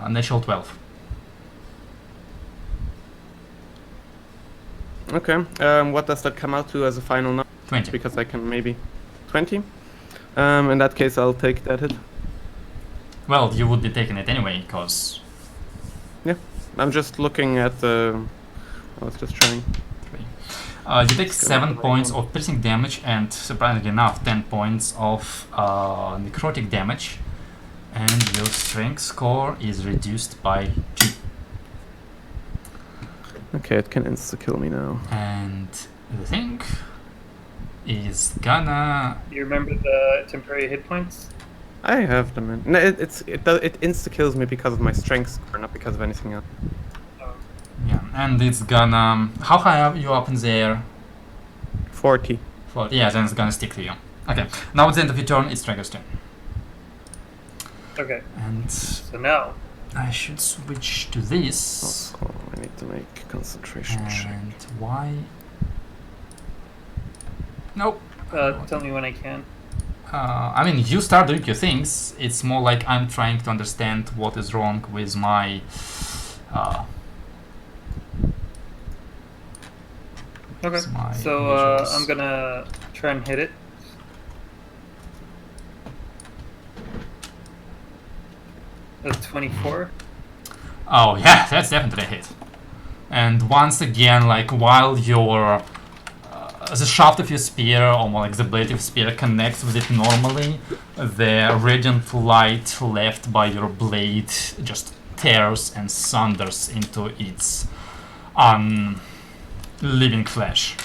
Natural 12. Okay. What does that come out to as a final number? 20. Because I can maybe 20. In that case, I'll take that hit. Well, you would be taking it anyway, because... I'm just looking at the. I was just trying. You take 7 points of piercing damage and, surprisingly enough, 10 points of necrotic damage. And your strength score is reduced by 2. Okay, it can insta-kill me now. And the thing is gonna... You remember the temporary hit points? I have them in. No, it insta-kills me because of my strength score, not because of anything else. Yeah, and it's gonna... How high are you up in the air? 40. Yeah, then it's gonna stick to you. Okay, now it's the end of your turn, it's Trigger's turn. Okay, And so now I should switch to this. Oh, I need to make concentration check. And why? Nope. tell me when I can. I mean, you start doing your things. It's more like I'm trying to understand what is wrong with my. Okay. It's my So visuals. I'm gonna try and hit it. That's 24. Oh yeah, that's definitely a hit. And once again, like while your the shaft of your spear, or more like the blade of your spear, connects with it normally, the radiant light left by your blade just tears and sunders into its living flesh.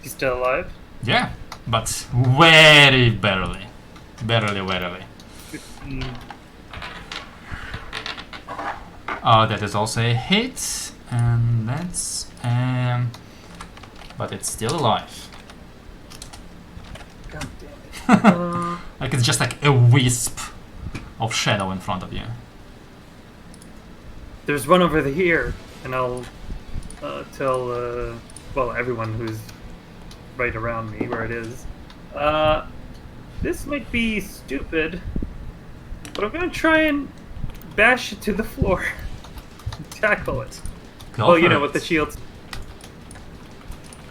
He's still alive. Yeah, but very barely. Barely. 15. That is also a hit, and that's but it's still alive. God damn it. Like it's just like a wisp of shadow in front of you. There's one over here, and I'll tell well everyone who's right around me where it is. This might be stupid, but I'm gonna try and bash it to the floor. Tackle it. Go Oh, for you know, it. with the shields.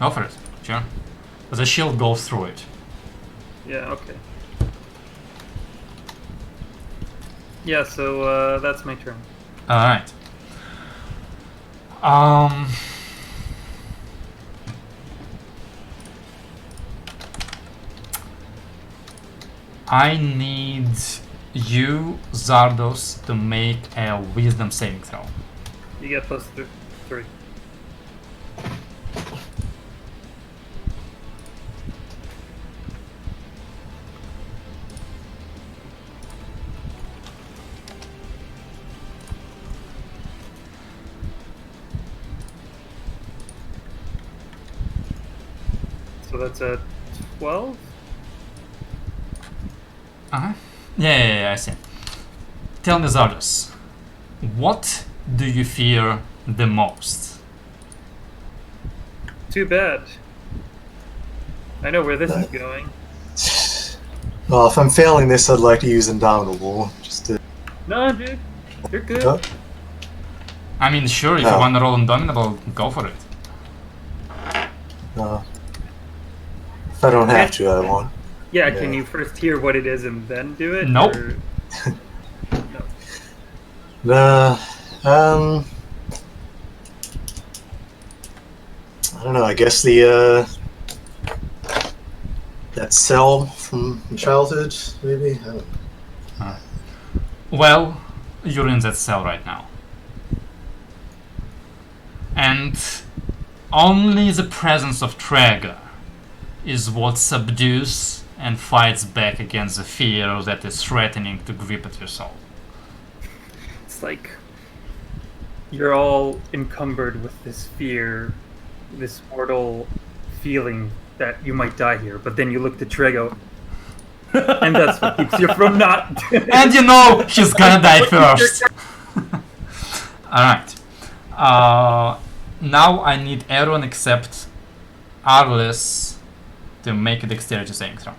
Go for it, sure. But the shield goes through it. Yeah, okay. Yeah, so that's my turn. Alright. I need you, Zardos, to make a wisdom saving throw. You get plus 3. So that's a 12? Uh-huh. Yeah, I see. Tell me, Zardos, what do you fear the most? Too bad. I know where this is going. Well, if I'm failing this, I'd like to use Indomitable. Just to. No, dude. You're good. Oh, I mean, sure, if No. you want to roll Indomitable, go for it. no. If I don't have to, I won't. Yeah, Yeah. can you first hear what it is and then do it? Nope. or- No. Nah. I don't know. I guess the that cell from childhood, maybe. I don't know. Well, you're in that cell right now. And only the presence of Traeger is what subdues and fights back against the fear that is threatening to grip at your soul. It's like you're all encumbered with this fear, this mortal feeling that you might die here. But then you look to Trego, and that's what keeps you from not. And you know she's gonna die first. Alright. Now I need everyone except Arliss to make a dexterity saving throw.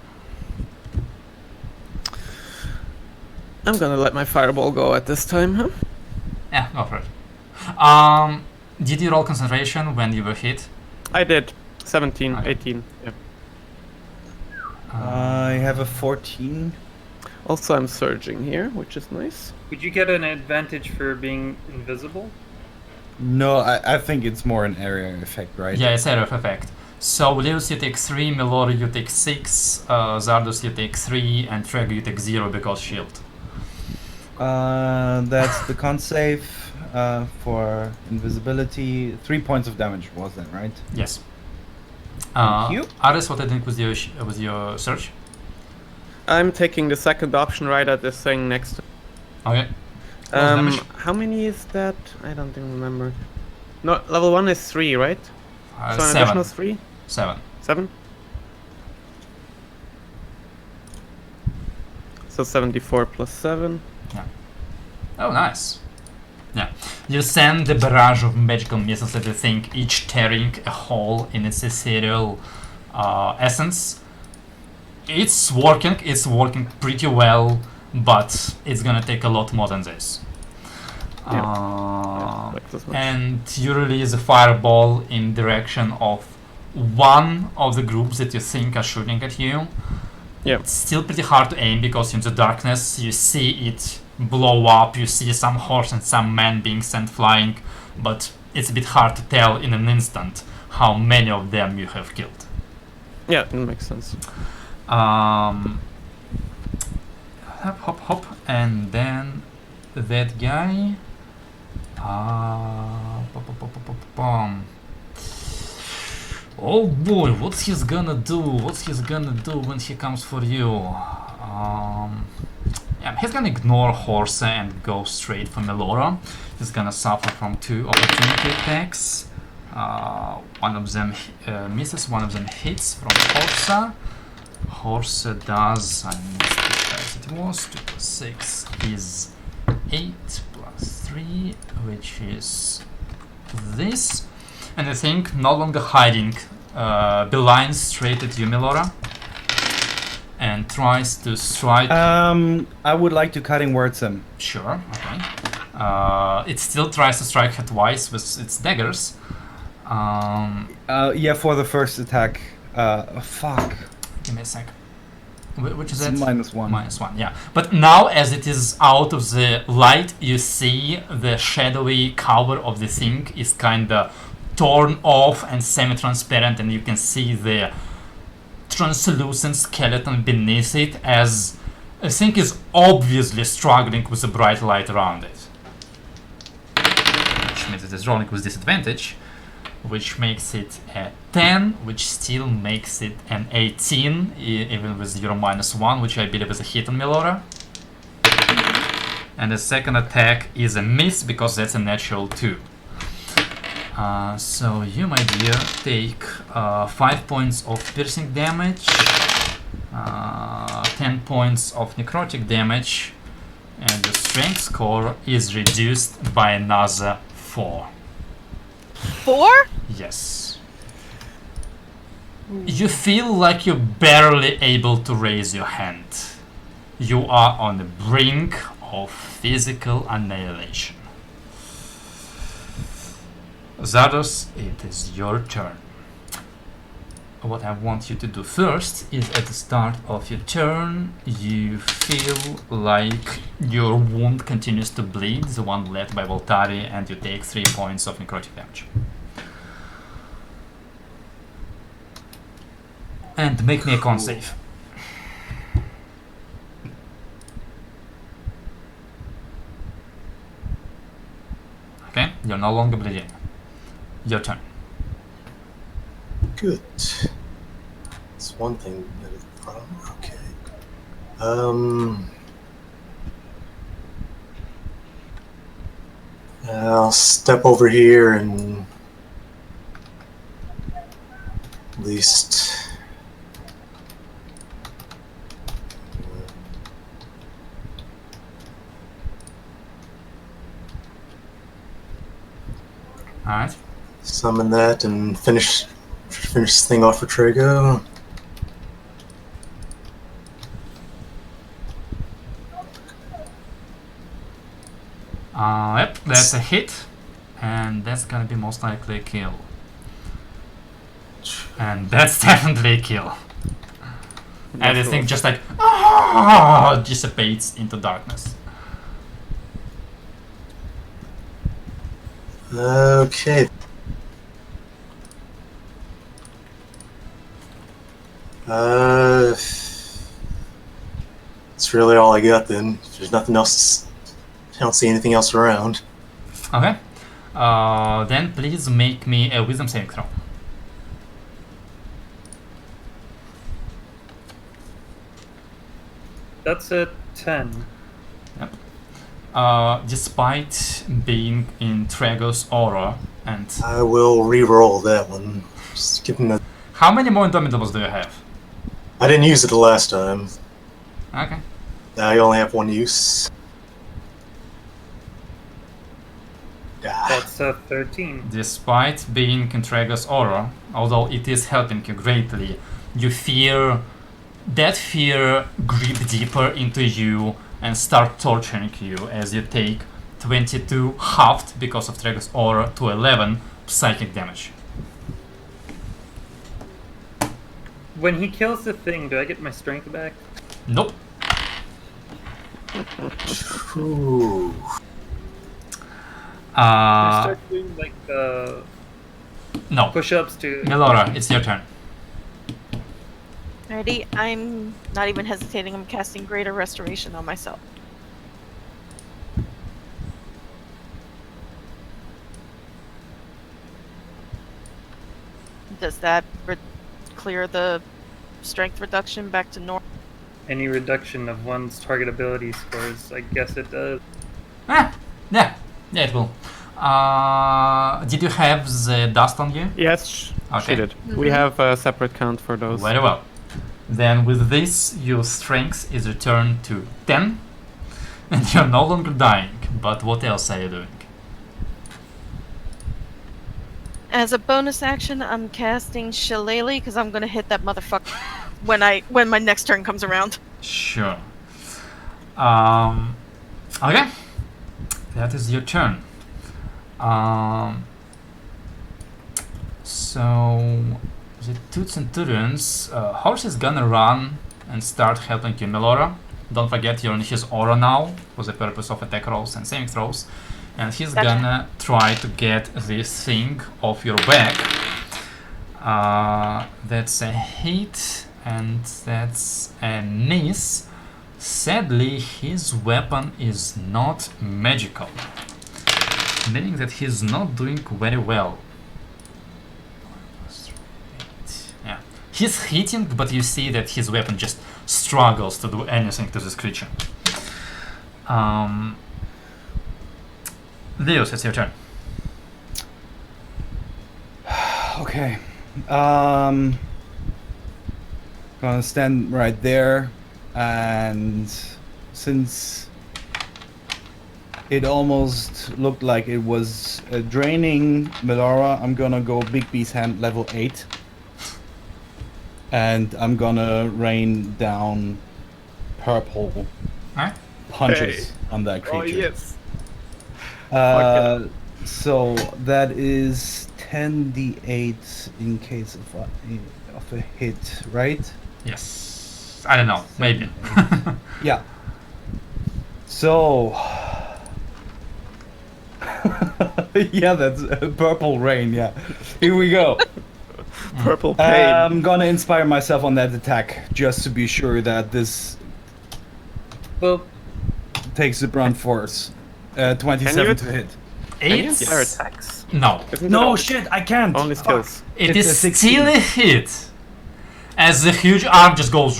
I'm gonna let my fireball go at this time, huh? Yeah, go for it. Did you roll concentration when you were hit? I did. 17, Okay. 18. Yeah. I have a 14. Also, I'm surging here, which is nice. Would you get an advantage for being invisible? No, I think it's more an area effect, right? Yeah, it's area of effect. So Lewis you take 3, Milori you take 6, Zardos you take 3, and Treg you take 0 because shield. That's the con save for invisibility. 3 points of damage was that, right? Yes. Thank you. Aris, what I think was your search? I'm taking the second option right at this thing next to. Okay. Damage? How many is that? I don't even remember. No, level 1 is 3, right? So an additional 3? 7. 7? So 74 plus 7. Oh, nice. Yeah. You send the barrage of magical missiles at the thing, each tearing a hole in its ethereal essence. It's working pretty well, but it's gonna take a lot more than this. And you release a fireball in direction of one of the groups that you think are shooting at you. Yep. It's still pretty hard to aim because in the darkness you see it blow up, you see some horse and some men being sent flying, but it's a bit hard to tell in an instant how many of them you have killed. Yeah, it makes sense. Hop, hop, hop, and then that guy. Oh boy, what's he's gonna do? What's he's gonna do when he comes for you? Yeah, he's gonna ignore Horse and go straight for Melora. He's gonna suffer from 2 opportunity attacks. One of them misses, one of them hits from Horsa. Horse does, I missed it as it was, 2 plus 6 is 8 plus 3, which is this. And I think no longer hiding, beelines straight at you, Melora, and tries to strike. I would like to cutting words him. Sure, okay. It still tries to strike her twice with its daggers. Yeah, for the first attack. Fuck. Give me a sec. Which is It's it? -1. -1, yeah. But now, as it is out of the light, you see the shadowy cover of the thing is kinda torn off and semi-transparent, and you can see the translucent skeleton beneath it, as the thing is obviously struggling with the bright light around it. Which means it is rolling with disadvantage, which makes it a 10, which still makes it an 18, even with your -1, which I believe is a hit on Melora. And the second attack is a miss, because that's a natural 2. So you, my dear, take 5 points of piercing damage, 10 points of necrotic damage, and the strength score is reduced by another 4. 4? Yes. You feel like you're barely able to raise your hand. You are on the brink of physical annihilation. Zardos, it is your turn. What I want you to do first is, at the start of your turn, you feel like your wound continues to bleed, the one left by Voltari, and you take 3 points of necrotic damage. And make me a con save. Okay, you're no longer bleeding. Your turn. Good. It's one thing that is the problem. Okay. I'll step over here and at least. Alright. Summon that and finish this thing off for Trago. Yep, that's a hit, and that's gonna be most likely a kill. And that's definitely a kill. And the thing just like dissipates into darkness. Okay. That's really all I got then. If there's nothing else, I don't see anything else around. Okay. Then please make me a wisdom saving throw. That's a 10. Yep. Despite being in Trago's aura, and I will re-roll that one. Just give him a... how many more Indomitables do you have? I didn't use it the last time. Okay. I only have one use. That's a 13. Despite being in Trago's aura, although it is helping you greatly, you fear that fear grip deeper into you and start torturing you as you take 22 halved because of Tragus aura to 11 psychic damage. When he kills the thing, do I get my strength back? Nope. Ooh. Can I start doing like No. push-ups to? Melora, it's your turn. Alrighty, I'm not even hesitating. I'm casting Greater Restoration on myself. Does that clear the strength reduction back to normal? Any reduction of one's target ability scores, I guess it does. Yeah, it will. Did you have the dust on you? Yes, Okay. she did. We have a separate count for those. Very well. Then with this, your strength is returned to 10, and you're no longer dying. But what else are you doing? As a bonus action, I'm casting Shillelagh because I'm gonna hit that motherfucker when my next turn comes around. Sure. Okay. That is your turn. So the two Centurions, Horse is gonna run and start helping you, Melora. Don't forget you're in his aura now for the purpose of attack rolls and saving throws. And he's Gotcha. gonna try to get this thing off your back. That's a hit and that's a miss. Sadly, his weapon is not magical, meaning that he's not doing very well. Yeah, he's hitting, but you see that his weapon just struggles to do anything to this creature. Leos, it's your turn. Okay. Gonna stand right there, and since it almost looked like it was draining Melora, I'm gonna go Big B's hand level 8. And I'm gonna rain down purple Alright. punches on that creature. Oh yes. So that is 10d8 in case of a hit, right? Yes. I don't know. Maybe. Yeah. So. Yeah, that's purple rain. Yeah. Here we go. Purple pain. I'm gonna inspire myself on that attack just to be sure that this Well, takes the brunt force. 27 to hit. Can you It's inspire attacks? no. Isn't No it shit, I can't. only skills? It It's is a 16. still a hit, as the huge arm just goes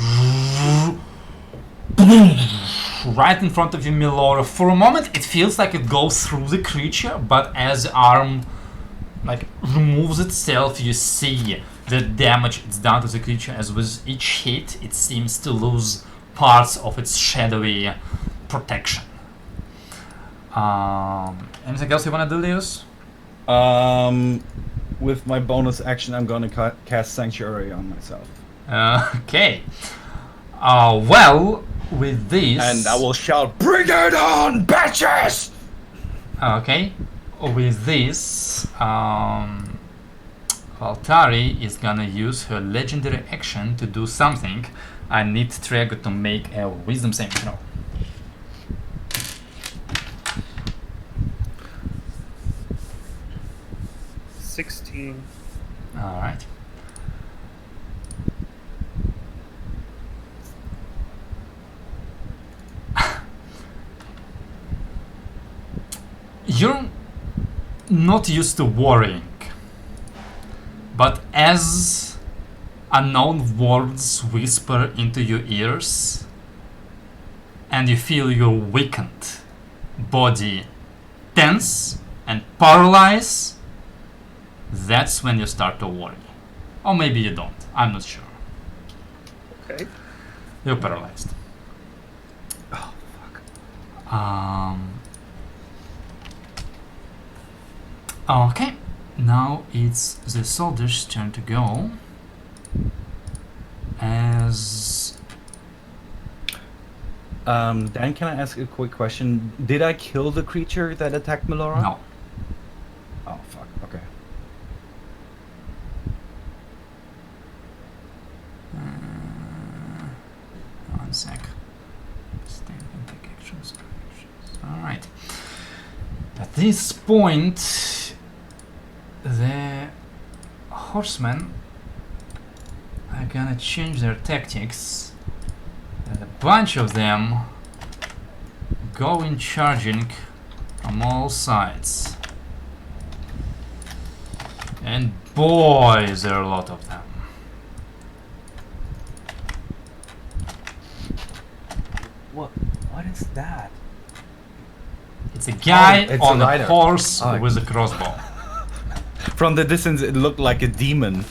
right in front of you, Melora. For a moment, it feels like it goes through the creature, but as the arm like removes itself, you see the damage it's done to the creature. As with each hit, it seems to lose parts of its shadowy protection. Anything else you want to do, Leos? With my bonus action, I'm gonna cast Sanctuary on myself. Okay. Well, with this... And I will shout, "Bring it on, bitches!" Okay. With this, Valtari is gonna use her legendary action to do something. I need Trego to make a wisdom saving throw. 16. Alright. You're not used to worrying, but as unknown words whisper into your ears and you feel your weakened body tense and paralyze, that's when you start to worry. Or maybe you don't, I'm not sure. Okay. You're paralyzed. Oh, fuck. Okay, now it's the soldier's turn to go. As Dan, can I ask a quick question? Did I kill the creature that attacked Melora? No. Oh, fuck. Okay. One sec. Stand and take actions. Alright. At this point, the horsemen are gonna change their tactics. And a bunch of them go in charging from all sides. And boy, is there a lot of them. What is that? It's a guy it's on a a rider. horse Oh. with a crossbow. From the distance, it looked like a demon.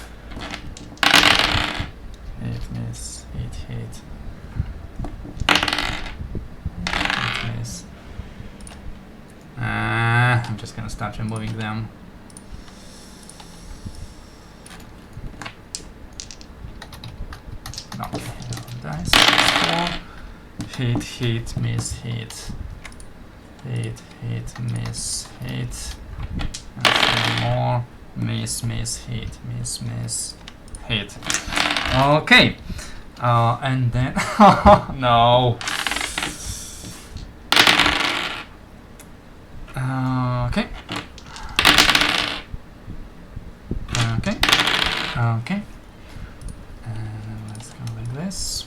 Hit, miss, hit, hit. Hit, miss. I'm just gonna start removing them. No, dice. 4. Hit, hit, miss, hit. Hit, hit, miss, hit. And 3 more. Miss, miss, hit, miss, miss, hit. Okay. And then no. Okay. Okay. Okay. And let's go like this.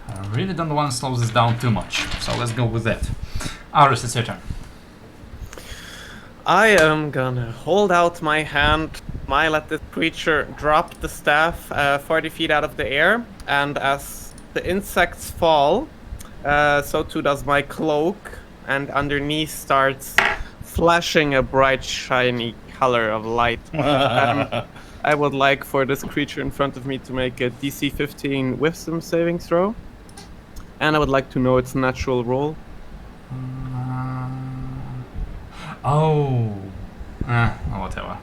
I really don't want to slow this down too much, so let's go with that. Aris, it's your turn. I am gonna hold out my hand, smile at this creature, drop the staff 40 feet out of the air, and as the insects fall, so too does my cloak, and underneath starts flashing a bright, shiny color of light. I would like for this creature in front of me to make a DC 15 Wisdom saving throw, and I would like to know its natural roll. Oh. Whatever.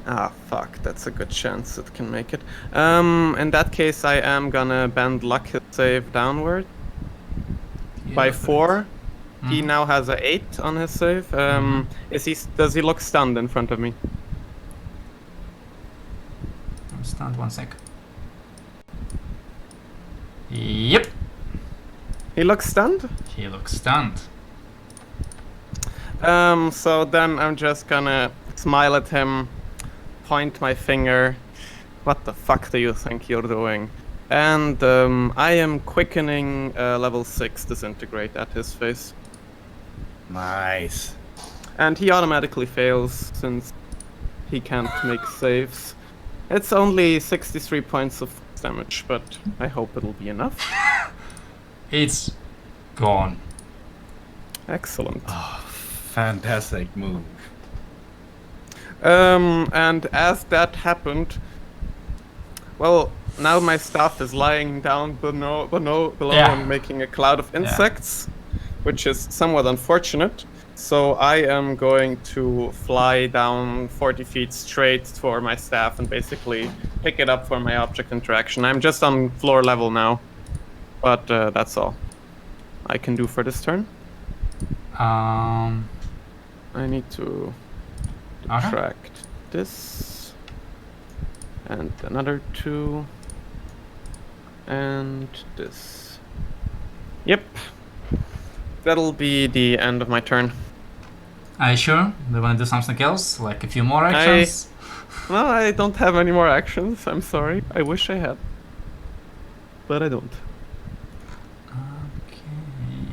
Ah, fuck, that's a good chance it can make it. In that case, I am gonna bend luck his save downward by 4. He now has a 8 on his save. Does he look stunned in front of me? I'm stunned, 1 sec. Yep. He looks stunned? He looks stunned. So then I'm just gonna smile at him, point my finger. What the fuck do you think you're doing? And I am quickening level 6 disintegrate at his face. Nice. And he automatically fails since he can't make saves. It's only 63 points of damage, but I hope it'll be enough. It's gone. Excellent. Oh, fantastic move. And as that happened, well, now my staff is lying down below Yeah. and making a cloud of insects, which is somewhat unfortunate. So I am going to fly down 40 feet straight for my staff and basically pick it up for my object interaction. I'm just on floor level now, but that's all I can do for this turn. I need to detract this and another 2 and this. Yep, that'll be the end of my turn. Are you sure? Do you want to do something else? Like a few more actions? No, I don't have any more actions. I'm sorry. I wish I had, but I don't. Okay.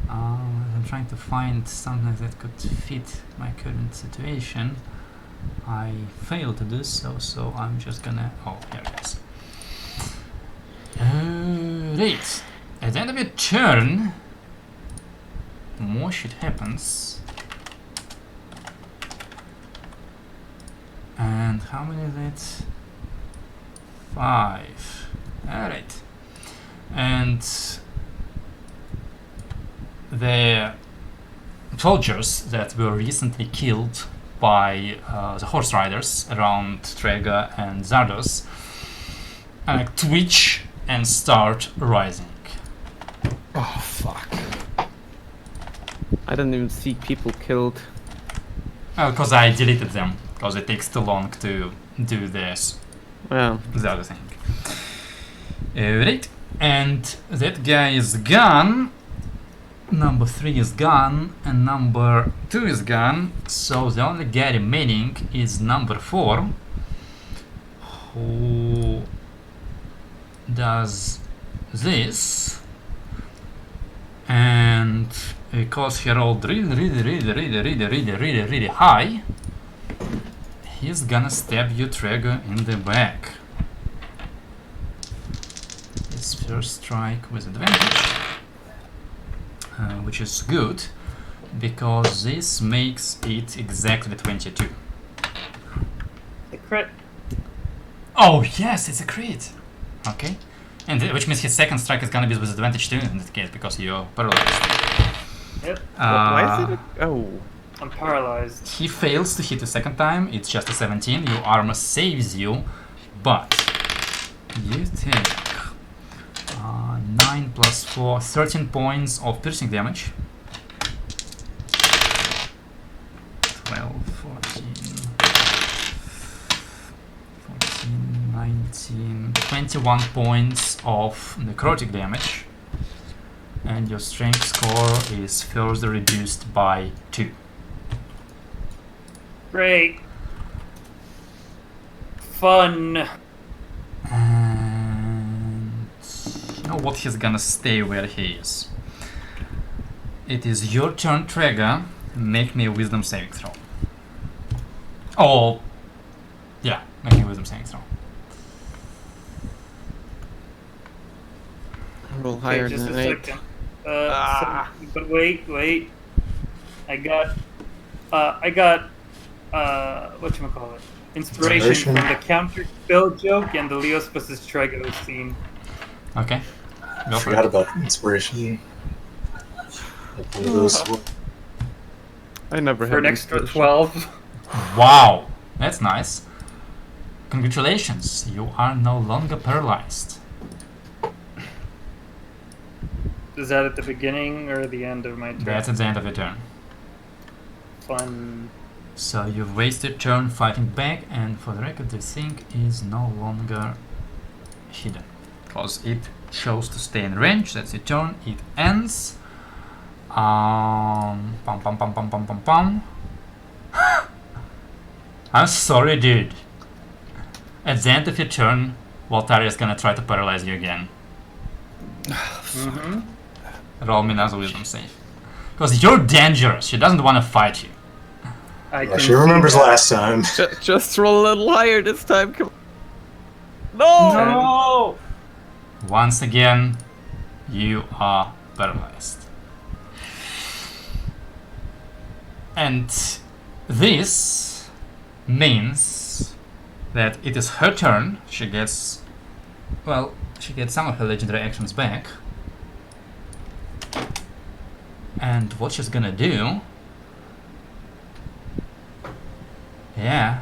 I'm trying to find something that could fit my current situation. I failed to do so, so I'm just gonna... Oh, here it is. Right. At the end of your turn, more shit happens. And how many is it? 5. Alright. And the soldiers that were recently killed by the horse riders around Trega and Zardos twitch and start rising. Oh fuck. I didn't even see people killed. Because I deleted them, because it takes too long to do this. Yeah. The other thing. Right, and that guy is gone. Number 3 is gone, and number 2 is gone. So the only guy remaining is number 4, who does this. And because he rolled really high, he's gonna stab you, Trigger, in the back. His first strike with advantage, which is good, because this makes it exactly 22. A crit. Oh yes, it's a crit. Okay, and which means his second strike is gonna be with advantage too in that case, because you're paralyzed. Yep. Why is it? Oh. I'm paralyzed. He fails to hit the second time. It's just a 17. Your armor saves you, but you take 9 plus 4, 13 points of piercing damage. 12, 14, 19, 21 points of necrotic damage. And your strength score is further reduced by 2. Great. Fun. And you know what? He's gonna stay where he is. It is your turn, Trega. Make me a wisdom saving throw. Oh, yeah, make me a wisdom saving throw. Roll higher just than a 8. second. But wait. I got whatchamacallit? Inspiration from the counter spell joke and the Leos vs. Trego scene. Okay, go I for forgot it. about inspiration. Like one of those. I never For had an extra inspiration. 12. Wow, that's nice. Congratulations, you are no longer paralyzed. Is that at the beginning or the end of my turn? That's at the end of your turn. Fun. So you've wasted turn fighting back, and for the record, the thing is no longer hidden, because it chose to stay in range. That's your turn. It ends. Pum pum pum pum pum pum pum. I'm sorry, dude. At the end of your turn, Waltaria's gonna try to paralyze you again. Mm-hmm. Roll me another wisdom save. Because you're dangerous. She doesn't want to fight you. I She remembers last time. Just roll a little higher this time. Come No! No! Once again, you are paralyzed. And this means that it is her turn. She gets some of her legendary actions back. And what she's gonna do... Yeah,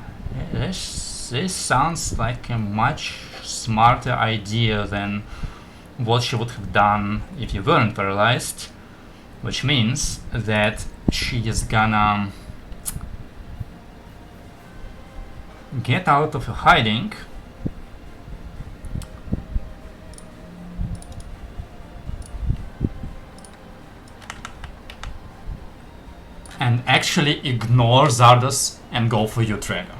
this sounds like a much smarter idea than what she would have done if you weren't paralyzed, which means that she is gonna get out of her hiding and actually ignore Zardos and go for you, Trigger.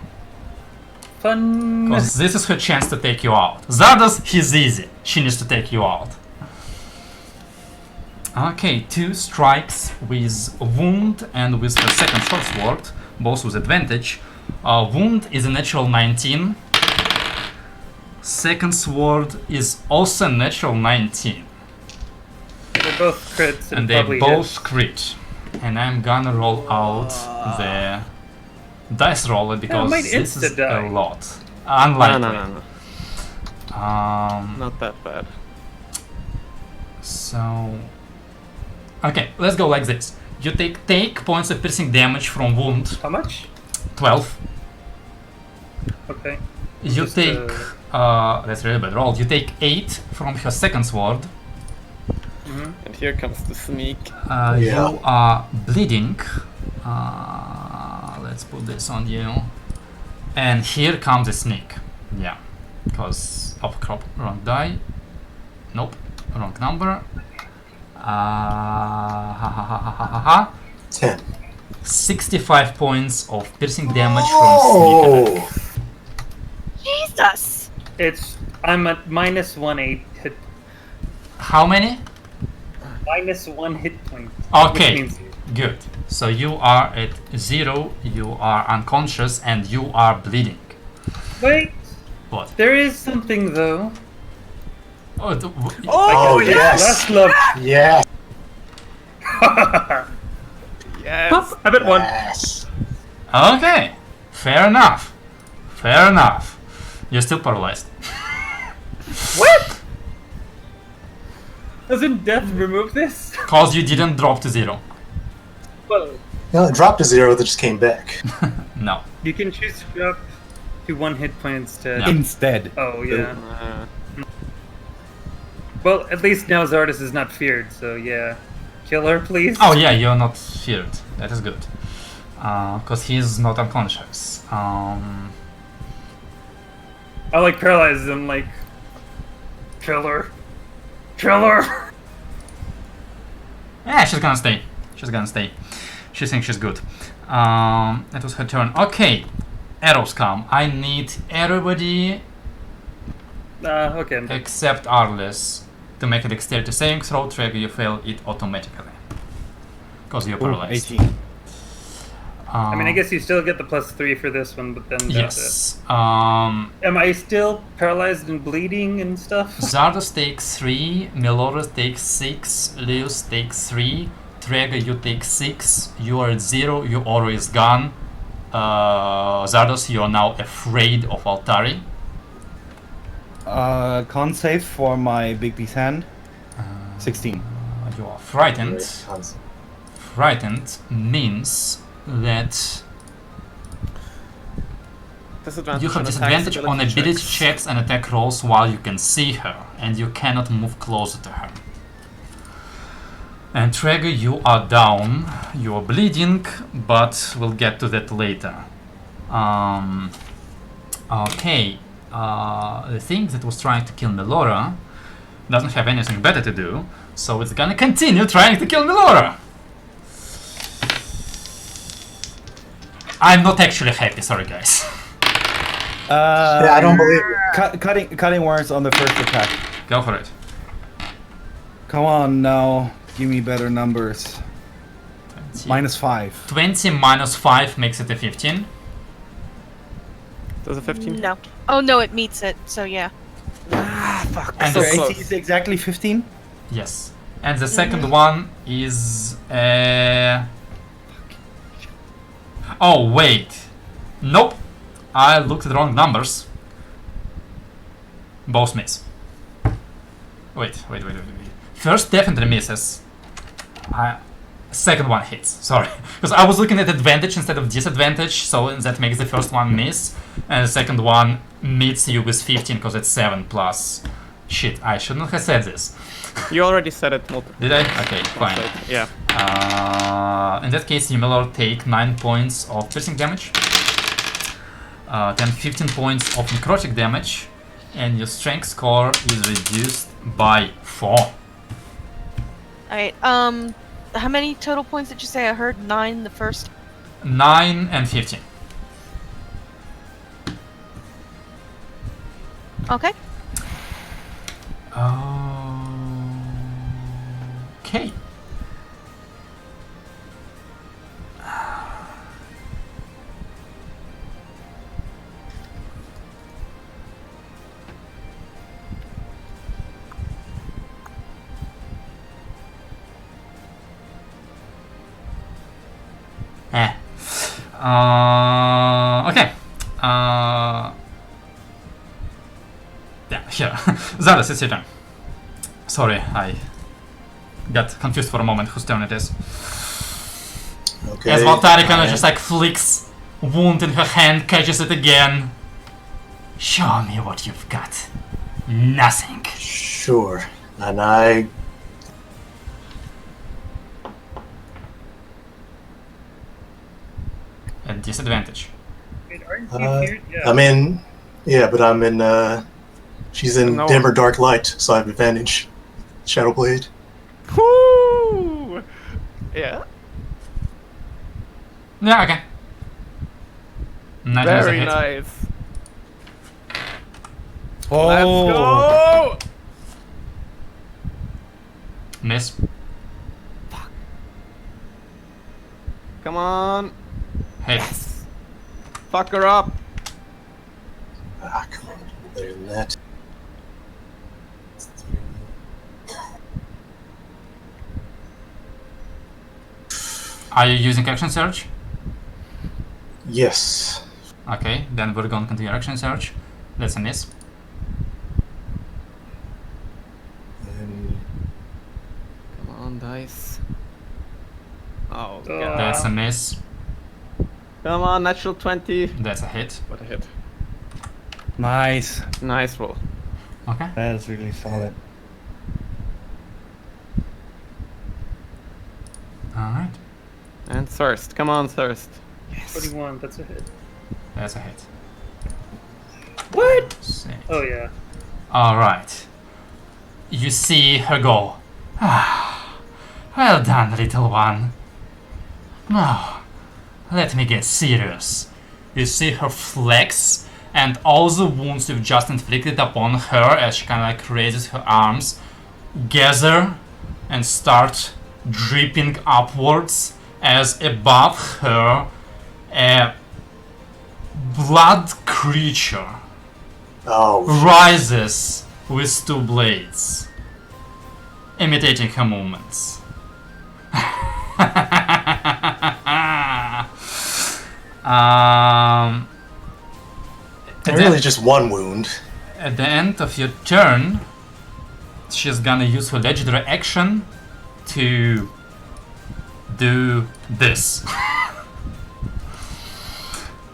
Fun. Because this is her chance to take you out. Zardos, he's easy. She needs to take you out. Okay, 2 strikes with wound and with her second short sword, both with advantage. Wound is a natural 19. Second sword is also natural 19. They're both crits And they probably both hit. crit. And I'm gonna roll out the dice roller because might this is insta-die. a lot. Unlikely. No. Not that bad. So... Okay, let's go like this. You take points of piercing damage from wound. How much? 12. Okay. You Just, take that's really bad roll. You take 8 from her second sword. And here comes the sneak. Yeah. You are bleeding. Let's put this on you. And here comes a sneak. Yeah, because of crop wrong die. Nope, wrong number. Ha ha ha ha ha ha. 10. 65 points of piercing damage from sneak attack. Oh! Jesus! I'm at -1 hit. How many? -1 hit point. Okay, Which means good. So you are at 0, you are unconscious, and you are bleeding. wait, What? there is something though. Oh, Oh, Like, yes! Last love. Yeah! Yes! I bet one. Yes! okay, fair enough. Fair enough. You're still paralyzed. What? Doesn't death remove this? Because you didn't drop to 0. Well, No, it dropped to 0, that just came back. No. you can choose to drop to 1 hit point instead. Yeah. Instead. Oh yeah. Uh, Well, at least now Zardos is not feared, so yeah. Kill her, please. Oh yeah, you're not feared. That is good. Because he's not unconscious. I like paralyze him, like. Kill her. Kill her! Yeah, she's gonna stay. She's gonna stay. She thinks she's good. That was her turn. Okay, arrows come. I need everybody Okay. except Arles to make a dexterity saving throw. Trigger, you fail it automatically. Because you're paralyzed. 18. I mean, I guess you still get the +3 for this one, but then that's Yes. it. Am I still paralyzed and bleeding and stuff? Zardos takes 3, Melora takes 6, Leos takes 3, Trega you take 6, you are at 0, your aura is gone. Zardos, you are now afraid of Altari. Con save for my big beast hand. 16. You are frightened. Frightened means that disadvantage you have on disadvantage attacks, on ability checks. checks and attack rolls while you can see her, and you cannot move closer to her. And Trigger, you are down. You are bleeding, but we'll get to that later. Okay. The thing that was trying to kill Melora doesn't have anything better to do, so it's gonna continue trying to kill Melora. I'm not actually happy, sorry guys. Yeah, I don't believe it. Cutting words on the first attack. Go for it. Come on now, give me better numbers. -5. 20 minus 5 makes it a 15. Does a 15? No. Oh no, it meets it, so yeah. And So the, close. AC is exactly 15? yes. And the second one is oh wait. Nope. I looked at the wrong numbers. Both miss. Wait. First definitely misses. Second one hits. Sorry. Because I was looking at advantage instead of disadvantage, so that makes the first one miss. And the second one meets you with 15 because it's 7 plus. Shit, I shouldn't have said this. You already said it multiple Did I? Okay, fine. times. Yeah. In that case, you will take 9 points of piercing damage, then 15 points of necrotic damage, and your strength score is reduced by 4. Alright, how many total points did you say? I heard 9 the first. 9 and 15. Okay. Okay. Okay. Yeah, here. Zardos, it's your turn. Sorry, I got confused for a moment whose turn it is. Okay. As Valtari kind of I- just like flicks wound in her hand, catches it again. Show me what you've got. Nothing. Sure. And I At disadvantage. Wait, aren't you here? Yeah. I'm in. Yeah, but I'm in. She's in No. dim or dark light, so I have advantage. Shadowblade. Woo! Yeah. Yeah, okay. 19 is a Very hit. nice. Oh, Let's go! Miss. Come on. Hit. Fuck her up. Ah, come on, better than that. Are you using action surge? Yes. Okay, then we're going to continue action surge. That's a miss. And Come on, dice. Oh, Uh, God. That's a miss. Come on, natural 20. That's a hit. What a hit. nice. Nice roll. Okay. That is really solid. Alright. And thirst. Come on, thirst. Yes. 21, that's a hit. That's a hit. What? Six. Oh, yeah. Alright. You see her go. Ah, well done, little one. Now, let me get serious. You see her flex, and all the wounds you've just inflicted upon her as she kind of like raises her arms gather and start dripping upwards as above her a blood creature oh, rises with two blades, imitating her movements. At really the, just one wound. at the end of your turn, she's gonna use her legendary action to do this.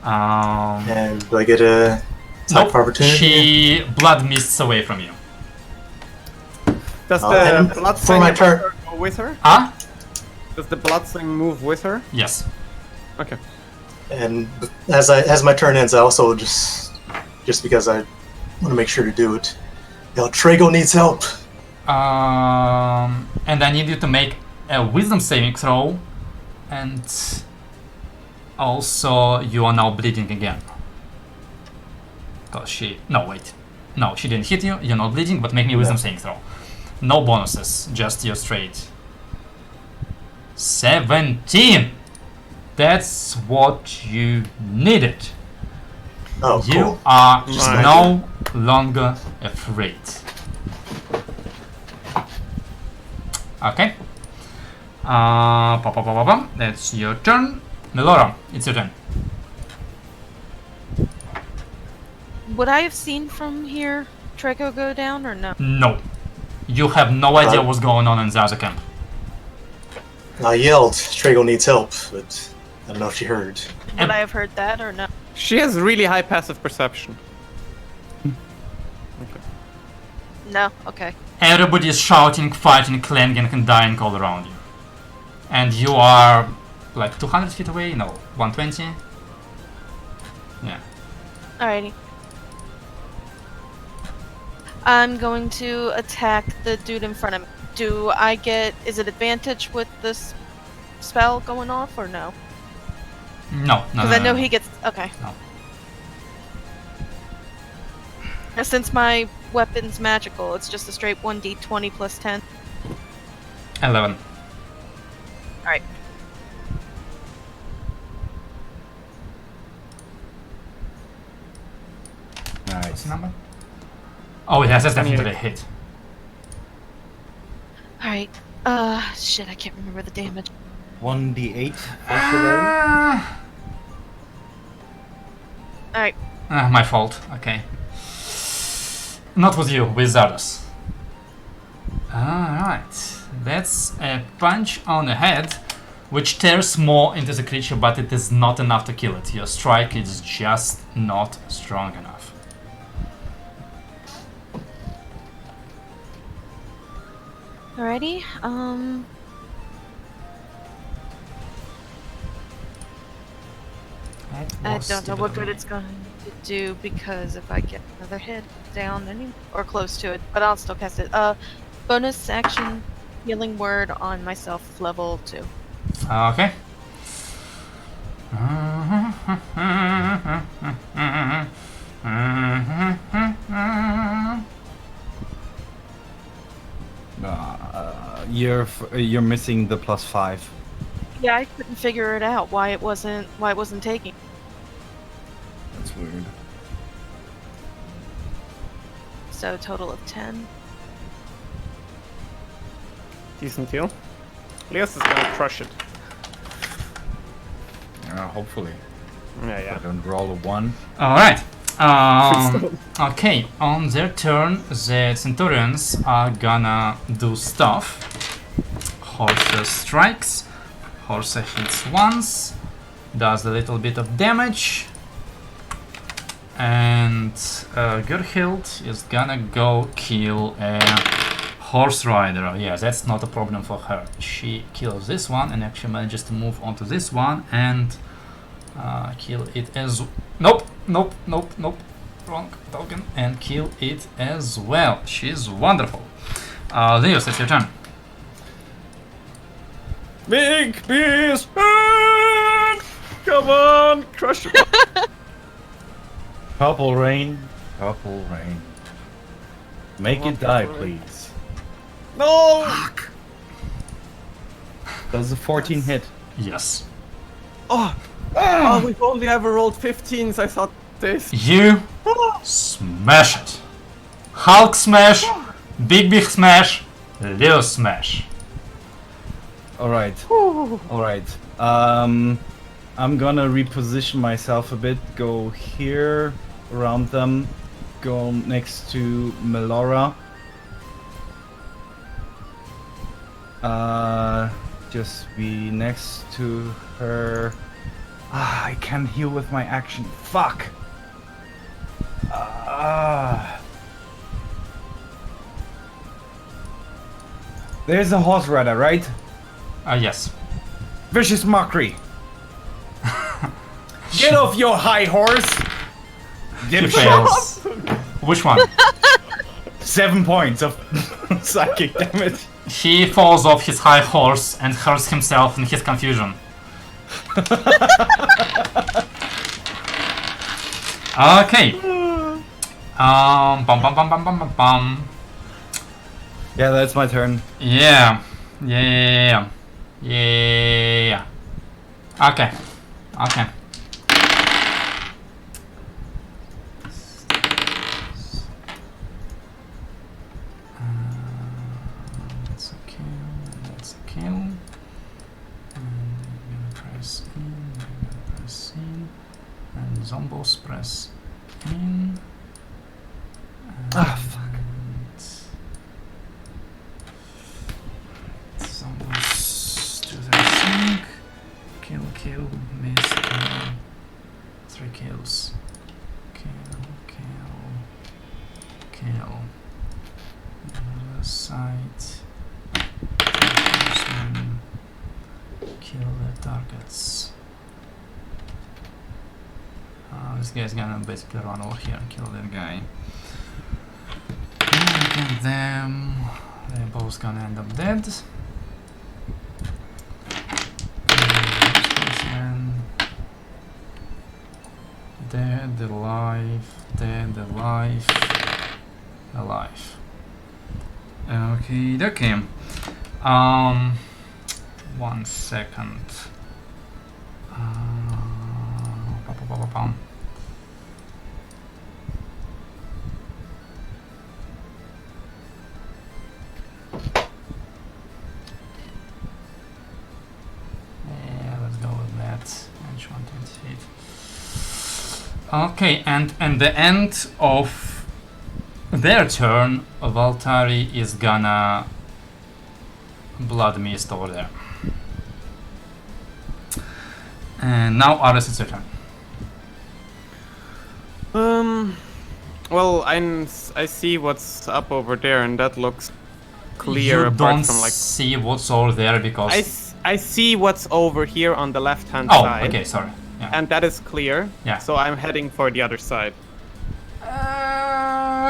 And do I get a type Nope, of opportunity? she blood mists away from you. Does and the blood for my turn. go with her? Huh? Does the blood thing move with her? Yes. Okay. And as my turn ends, I also just because I want to make sure to do it. Yo, Trago needs help. And I need you to make a wisdom saving throw, and also you are now bleeding again. Cause she no, she didn't hit you. You're not bleeding, but make me a wisdom saving throw. No bonuses, just your straight. 17. That's what you needed. Oh, You cool. are Nice. no longer afraid. Okay. That's your turn. Melora, it's your turn. Would I have seen from here Draco go down or no? No. You have no idea what's going on in Zaza camp. I yelled, Trago needs help, but I don't know if she heard. Would I have heard that or no? She has really high passive perception. No? Okay. Everybody is shouting, fighting, clanging, and dying all around you. And you are like 200 feet away? No, 120? Yeah. Alrighty. I'm going to attack the dude in front of me. Do I get... Is it advantage with this spell going off or no? No, no, Because no, I know no. he gets... Okay. No. Since my weapon's magical, it's just a straight 1d20 plus 10. 11. Alright. What's Nice. the number? Oh yes, that's definitely a hit. Alright. Shit, I can't remember the damage. 1d8 for today. Alright. My fault. Okay. Not with you, with Zardos. Alright. That's a punch on the head. which tears more into the creature, but it is not enough to kill it. Your strike is just not strong enough. Alrighty. I don't know what good it's going to do because if I get another hit down or close to it, but I'll still cast it. Bonus action, healing word on myself, level 2. Okay. You're missing the +5. Yeah, I couldn't figure it out why it wasn't taking. That's weird. So total of 10. Decent heal. Leos is gonna crush it. Hopefully. Yeah. I don't roll a 1. Alright. Okay, on their turn, the Centurions are gonna do stuff. Horse strikes. Horse hits once, does a little bit of damage. And Gerhild is gonna go kill a horse rider. Yeah, that's not a problem for her. She kills this one and actually manages to move onto this one and kill it as... Nope. Wrong token. And kill it as well. She's wonderful. Leos, it's your turn. Big beast! Come on, crush it. Purple rain. Make it die, please. No! Does the 14 hit? Yes. Oh, we've only ever rolled 15s. I thought this. You smash it. Hulk smash, big smash, Leo smash. Alright. I'm gonna reposition myself a bit. Go here, around them. Go next to Melora. Just be next to her. I can't heal with my action. Fuck! There's a horse rider, right? Yes. Vicious mockery. Get off your high horse! He fails. Which one? 7 points of psychic damage. He falls off his high horse and hurts himself in his confusion. Okay. Bum. Yeah, that's my turn. Yeah. Okay. That's a kill. And I'm gonna press in, and Zombos press in. Fuck. Zombos do their thing. Kill, miss, kill. 3 kills. Kill. Other side. Kill the targets. This guy's gonna basically run over here and kill that guy. And them. They're both gonna end up dead. Dead, alive. Okay. 1 second. Yeah, let's go with that. H128. Okay, and at the end of their turn, Valtari is gonna blood mist over there. And now Aris, it's your turn. Well, I see what's up over there, and that looks clear You apart don't from like. see what's over there because... I see what's over here on the left-hand Oh, side. okay, sorry. Yeah. And that is clear. Yeah. So I'm heading for the other side.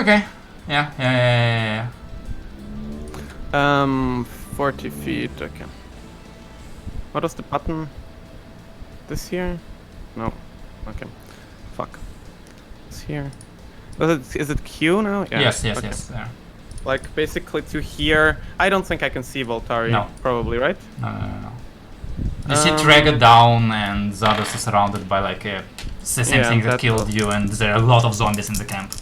Okay. Yeah. 40 feet. Okay. What was the button? This here? No. Okay. Fuck. It's here. Is it Q now? Yeah. Yes, Okay. there. Like basically to here. I don't think I can see Voltari. No. Probably, right? No. You see Traga down and Zardos is surrounded by like the same Yeah, thing that that's killed all. you, and there are a lot of zombies in the camp.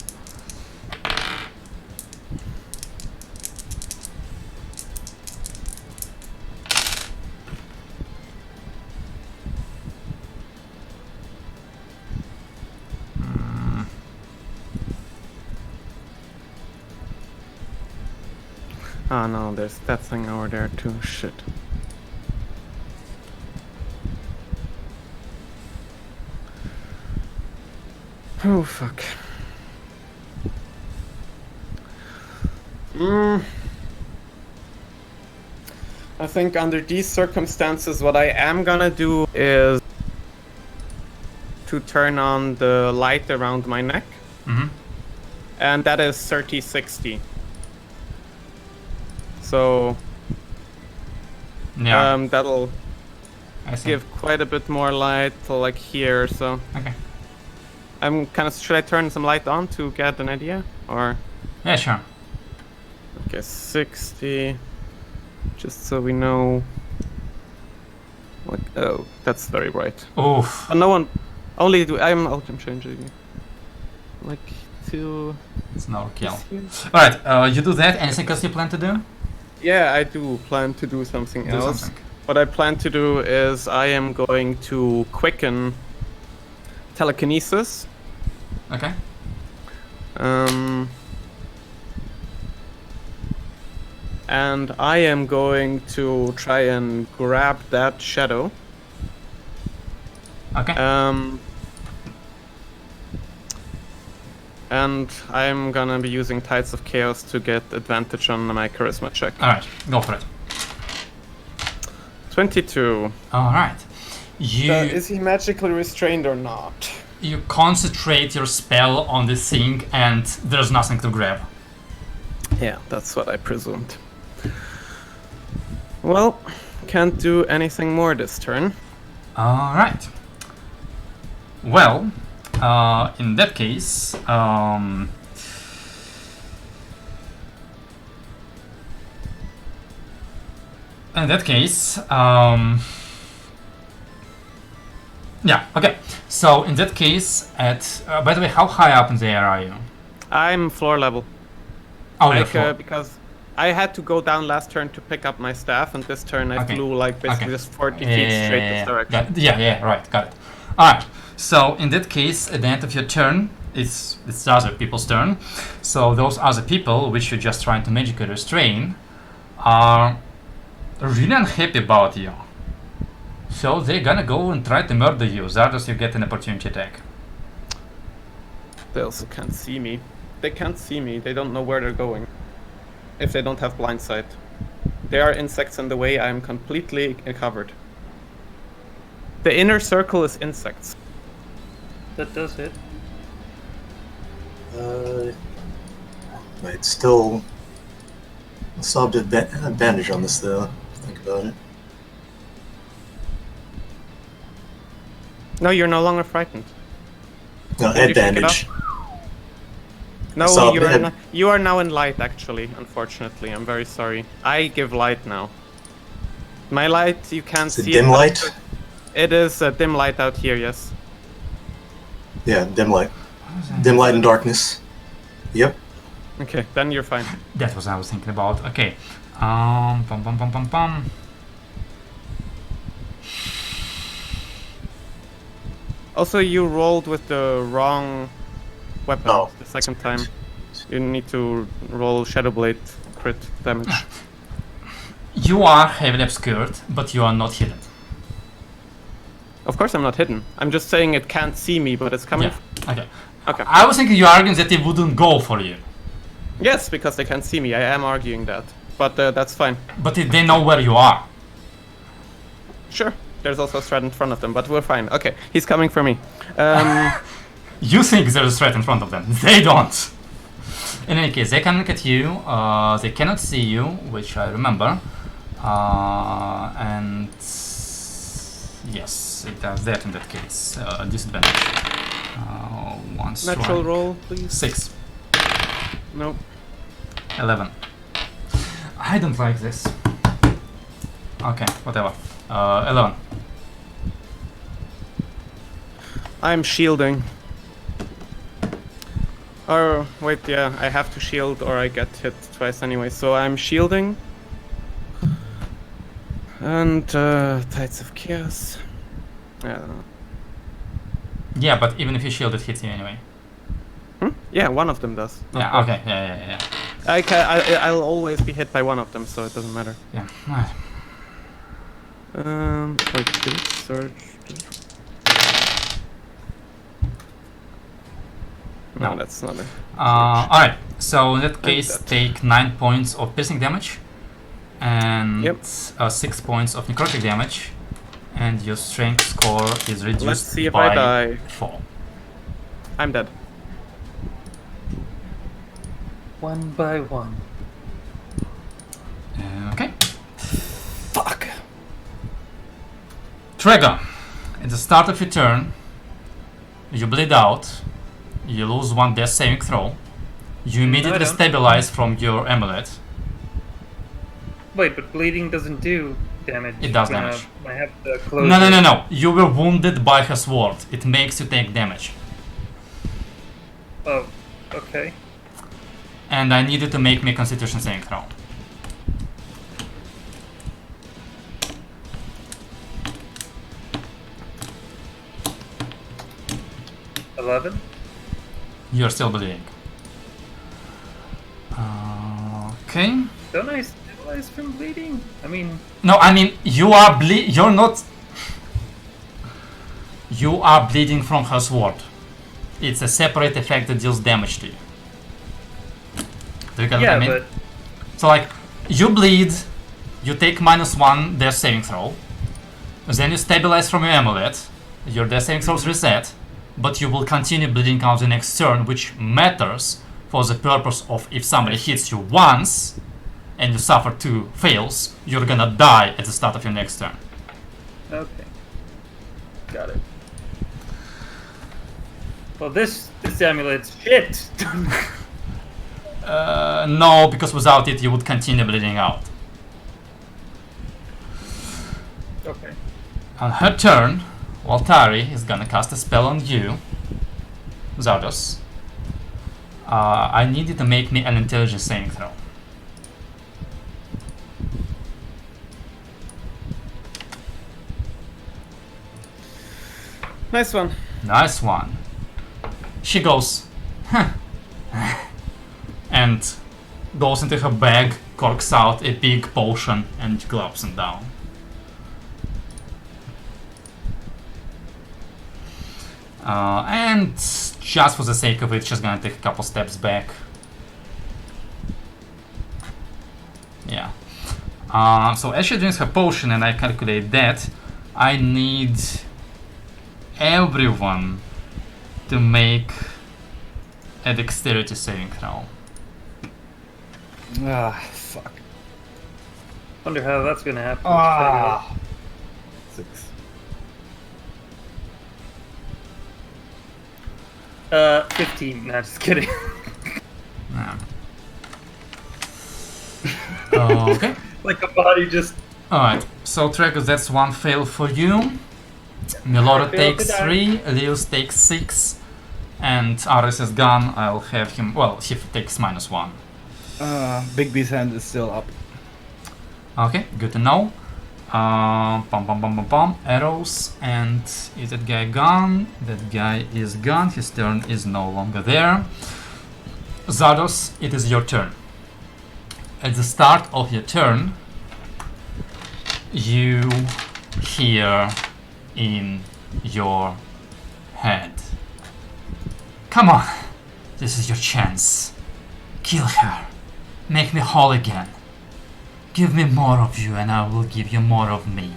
Oh no, there's that thing over there too. Shit. Oh fuck. I think under these circumstances what I am gonna do is to turn on the light around my neck. Mm-hmm. And that is 30-60. So Yeah. that'll I see. give quite a bit more light to like here, so Okay. I'm kind of, should I turn some light on to get an idea? Or Yeah, sure. okay, 60, just so we know. Like, oh, that's very bright. Oof. But no one, only do I'm changing. Like to. It's no kill. this here. Alright, you do that. Anything else you plan to do? Yeah, I do plan to do something Do else. something. What I plan to do is I am going to quicken telekinesis. Okay. And I am going to try and grab that shadow. Okay. And I'm gonna be using Tides of Chaos to get advantage on my charisma check. Alright, go for it. 22. Alright. You Is he magically restrained or not? you concentrate your spell on this thing and there's nothing to grab. Yeah, that's what I presumed. Well, can't do anything more this turn. Alright. Well, in that case, yeah, okay. So in that case, by the way, how high up in the air are you? I'm floor level. Oh, you're Like, floor. because I had to go down last turn to pick up my staff, and this turn I Okay. flew like basically Okay. just 40 feet straight this direction. Yeah, right, got it. Alright, so in that case, at the end of your turn, it's other people's turn. So those other people, which you're just trying to magically restrain, are really unhappy about you. So they're gonna go and try to murder you. Zardos, you get an opportunity attack. They also can't see me. They can't see me. They don't know where they're going. If they don't have blind sight. There are insects in the way. I am completely covered. The inner circle is insects. That does hit. I'd still have advantage on this though. Think about it. No, you're no longer frightened. No, Did you pick it advantage. No, So, you are now in light, actually, unfortunately. I'm very sorry. I give light now. My light, you can't Is it see dim it, but light? It is a dim light out here, yes. Yeah, dim light. Dim light and darkness. Yep. Okay, then you're fine. That was what I was thinking about. Okay. Pum pum pum pum pum. Also, you rolled with the wrong weapon Oh. the second time. You need to roll Shadow Blade crit damage. You are heavily obscured, but you are not hidden. Of course I'm not hidden. I'm just saying it can't see me, but it's coming. Yeah. Okay. Okay. I was thinking you're arguing that they wouldn't go for you, Yes, because they can't see me. I am arguing that. But that's fine. but they know where you are. Sure. There's also a threat in front of them, but we're fine. Okay, he's coming for me. You think there's a threat in front of them. They don't. In any case, they can look at you. They cannot see you, which I remember. And yes, it does that in that case. Disadvantage. One strike. Natural roll, please. 6. Nope. 11. I don't like this. Okay, whatever. 11. I'm shielding. Or, wait, yeah, I have to shield or I get hit twice anyway, so I'm shielding. And, Tides of Chaos. I don't know. Yeah, but even if you shield, it hits you anyway. Yeah, one of them does. Yeah, okay, yeah. I'll always be hit by one of them, so it doesn't matter. Yeah, right. Wait, did it surge? No, No. that's not it. Alright, so in that case, that. take 9 points of piercing damage and Yep. 6 points of necrotic damage, and your strength score is reduced Let's see if by I die. 4. I'm dead. One by one. Okay. Fuck. Trigger. At the start of your turn, you bleed out, you lose 1 death saving throw, you immediately don't. stabilize from your amulet. Wait, but bleeding doesn't do damage. It does when damage. I have the closure. No. You were wounded by her sword. It makes you take damage. Oh, okay. And I need you to make me a constitution saving throw. $11. You're still bleeding. Okay. Don't I stabilize from bleeding? I mean, No, I mean you are you're not. You are bleeding from her sword. It's a separate effect that deals damage to you. Do you get what I mean? but So like, you bleed, you take -1 death saving throw, then you stabilize from your amulet, your death saving throws reset, but you will continue bleeding out the next turn, which matters for the purpose of if somebody hits you once and you suffer 2 fails, you're gonna die at the start of your next turn. okay. Got it. Well, this amulet's shit. No, because without it you would continue bleeding out. Okay. On her turn, Waltari is gonna cast a spell on you, Zardos. I need you to make me an intelligence saving throw. Nice one. Nice one. She goes, huh, and goes into her bag, corks out a big potion, and glops him down. And just for the sake of it, she's gonna take a couple steps back. Yeah. So as she drinks her potion, and I calculate that, I need everyone to make a dexterity saving throw. Ah, fuck. Wonder how that's gonna happen. Ah. 6. 15. No, just kidding. Yeah. Okay. Like a body just. Alright, so Tragus, that's 1 fail for you. Milora I failed to takes die. 3, Leos takes 6, and Aris is gone. I'll have him. Well, he takes -1. Big B's hand is still up. Okay, good to know. Arrows, and is that guy gone? That guy is gone. His turn is no longer there. Zardos, it is your turn. At the start of your turn, you hear in your head. Come on, this is your chance. Kill her. Make me whole again. Give me more of you and I will give you more of me.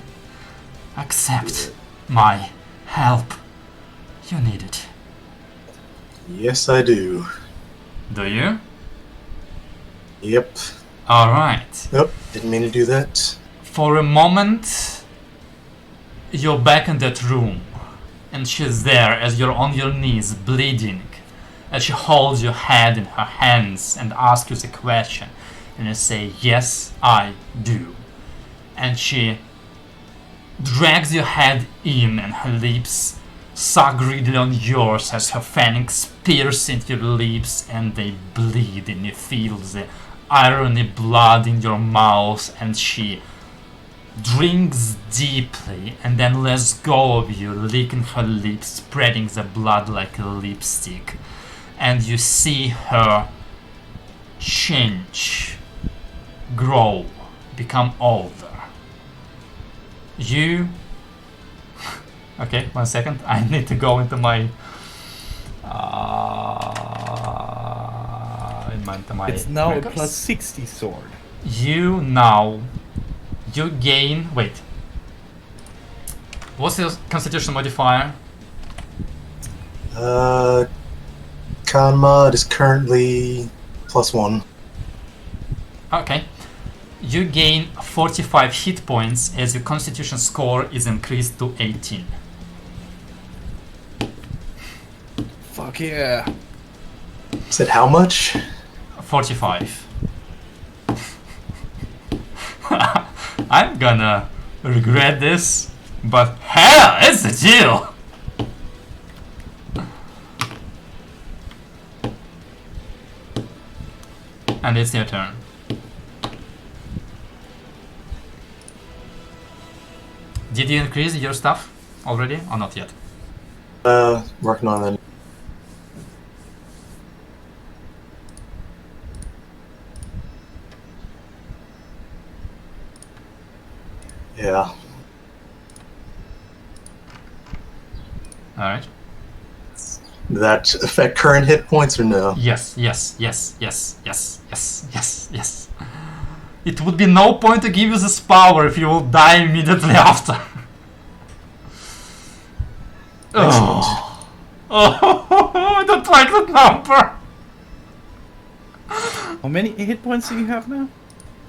Accept my help. You need it. Yes, I do. Do you? Yep. Alright. Nope, didn't mean to do that. For a moment, you're back in that room, and she's there as you're on your knees, bleeding, as she holds your head in her hands and asks you the question, and you say, yes, I do. And she drags your head in, and her lips suck greedily on yours as her fangs pierce into your lips, and they bleed, and you feel the irony blood in your mouth, and she drinks deeply and then lets go of you, licking her lips, spreading the blood like a lipstick, and you see her change, grow, become older. You okay, 1 second, I need to go into my It's now a records. plus 60 sword. You gain, wait, what's your constitution modifier? Con mod is currently +1. Okay, you gain 45 hit points as your constitution score is increased to 18. Fuck yeah. Said how much? 45. I'm gonna regret this, but hell, it's a deal! And it's your turn. Did you increase your stuff already or not yet? Working on that. Yeah. Alright. Did that affect current hit points or no? Yes. It would be no point to give you this power if you will die immediately after. Oh, I don't like that number. How many hit points do you have now?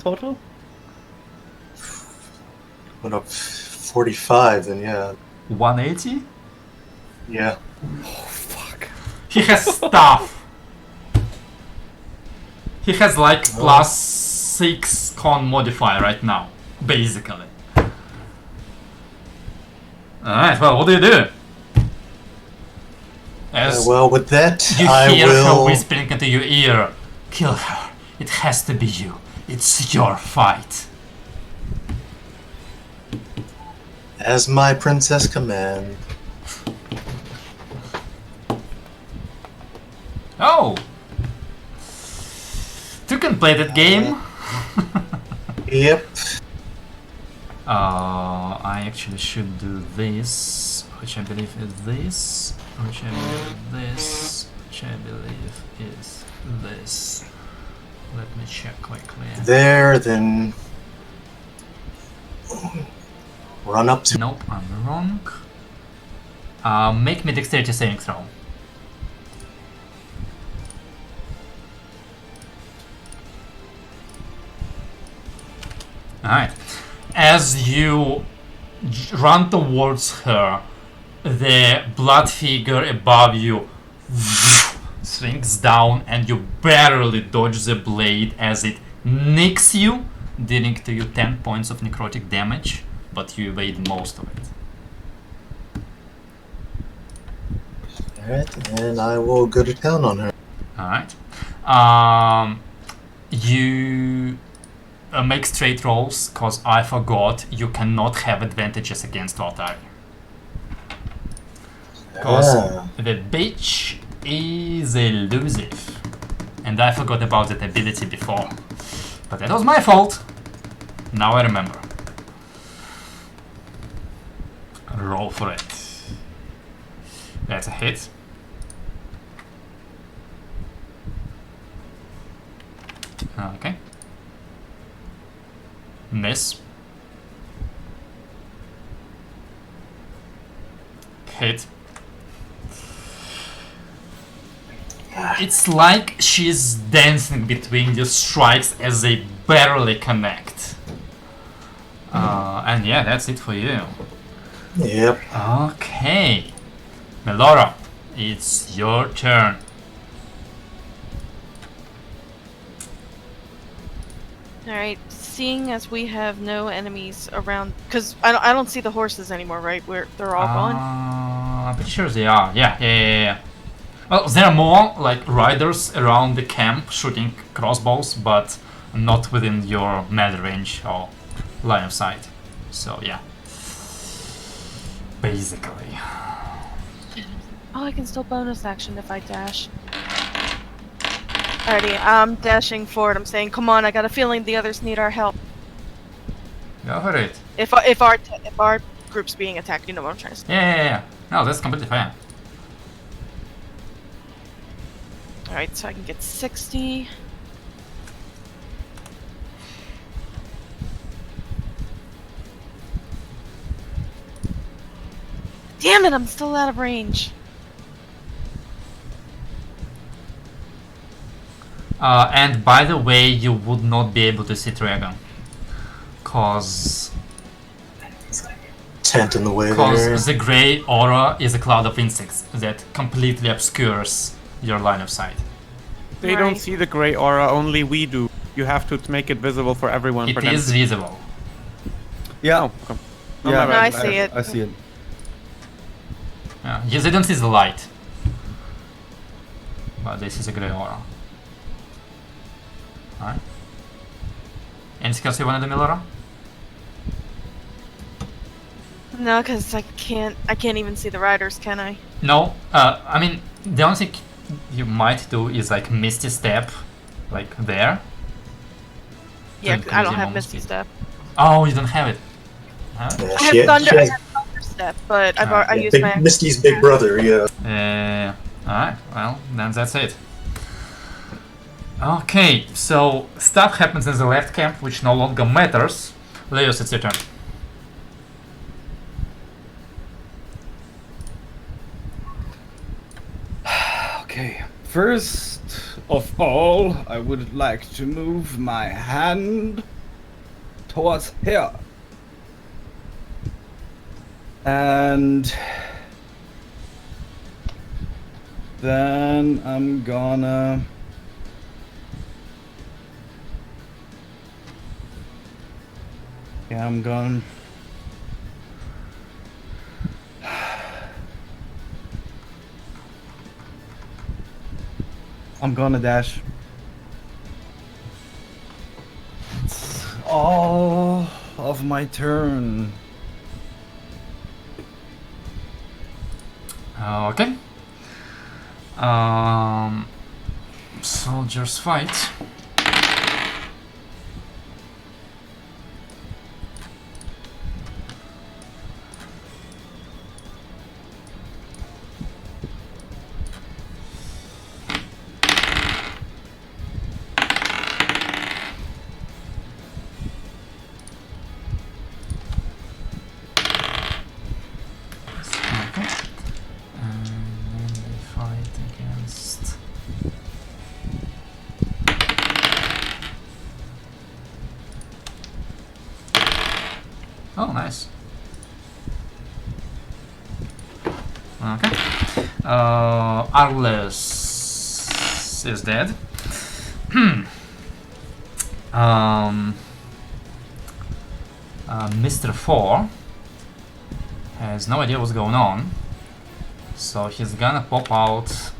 Total? Went up 45 then, yeah. 180? Yeah. Oh, fuck. He has stuff. He has like +6 con modifier right now, basically. Alright, well, what do you do? As Well, with that, you I hear her will... whispering into your ear, kill her. It has to be you. It's your fight. As my princess command. Oh! You can play that game. Yep. I actually should do this, which I believe is this, which I believe is this, which I believe is this. Let me check quickly. There, then... Run up to... Nope, I'm wrong. Make me dexterity saving throw. Alright. As you run towards her, the blood figure above you swings down and you barely dodge the blade as it nicks you, dealing to you 10 points of necrotic damage, but you evade most of it. Alright, and I will go to town on her. Alright. You make straight rolls, because I forgot you cannot have advantages against Altari. Because the bitch is elusive. And I forgot about that ability before. But that was my fault. Now I remember. Roll for it. That's a hit. Okay. Miss. Hit. It's like she's dancing between the strikes as they barely connect. And yeah, that's it for you. Yep. Okay. Melora, it's your turn. Alright, seeing as we have no enemies around, because I don't see the horses anymore, right? They're all gone? I'm pretty sure they are. Yeah. Well, there are more like riders around the camp shooting crossbows, but not within your melee range or line of sight. So yeah, basically. Oh, I can still bonus action if I dash. Alrighty, I'm dashing forward. I'm saying, come on, I got a feeling the others need our help. Go for it. If our group's being attacked, you know what I'm trying to say. Yeah. No, that's completely fine. Alright, so I can get 60. Damn it, I'm still out of range. And by the way, you would not be able to see Dragon, cause Tent in the way there. because the gray aura is a cloud of insects that completely obscures your line of sight. They don't Right. see the gray aura, only we do. You have to make it visible for everyone. It for them. is visible. Yeah. Oh, okay. Yeah, No, I see it. I see it. Yes, they don't see the light, but this is a gray aura. Alright. Anything else you want to do, Melora? No, because I can't even see the riders, can I? No. I mean, the only thing you might do is like Misty Step, like there. Yeah, To 'cause I don't increase have your Misty movement Step. Oh, you don't have it. Huh? Yeah, I have Thunder Step, but I used big, my Misty's big brother, yeah. Alright, well, then that's it. Okay, so stuff happens in the left camp, which no longer matters. Leos, it's your turn. Okay. First of all, I would like to move my hand towards here. And then I'm gonna I'm gonna dash. It's all of my turn. Okay. Soldiers fight. Okay. And then they fight against. Oh, nice. Okay. Arles is dead. Mr. 4 has no idea what's going on, so he's gonna pop out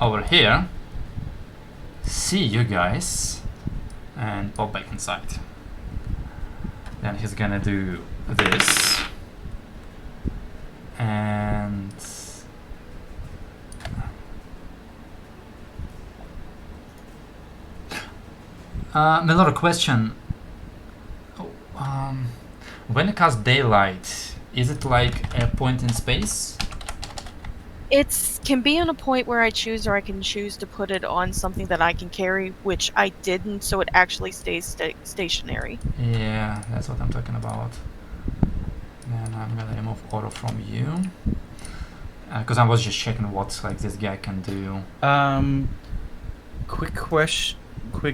over here, see you guys, and pop back inside. Then he's gonna do this, and Melora, question. When you cast daylight, is it like a point in space? It's can be on a point where I choose, or I can choose to put it on something that I can carry, which I didn't, so it actually stays stationary. Yeah, that's what I'm talking about. Then I'm gonna remove auto from you. Because I was just checking what like this guy can do. Quick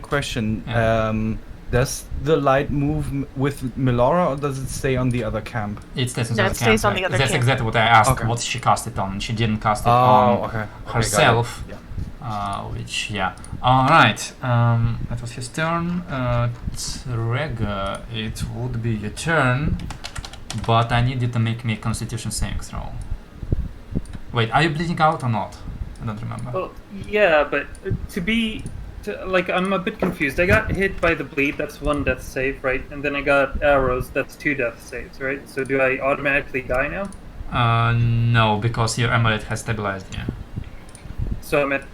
question. Yeah. Does the light move with Melora, or does it stay on the other camp? It stays on No, the it other stays camp. on the other That's camp. exactly what I asked. Okay. What she cast it on. She didn't cast it Oh, on okay. herself. Got it. Yeah. Which yeah. All right. That was his turn. Trega, it would be your turn, but I need you to make me a Constitution saving throw. Wait, are you bleeding out or not? I don't remember. Well, yeah, but I'm a bit confused. I got hit by the bleed, that's 1 death save, right? And then I got arrows, that's 2 death saves, right? So do I automatically die now? No, because your amulet has stabilized you. So I'm at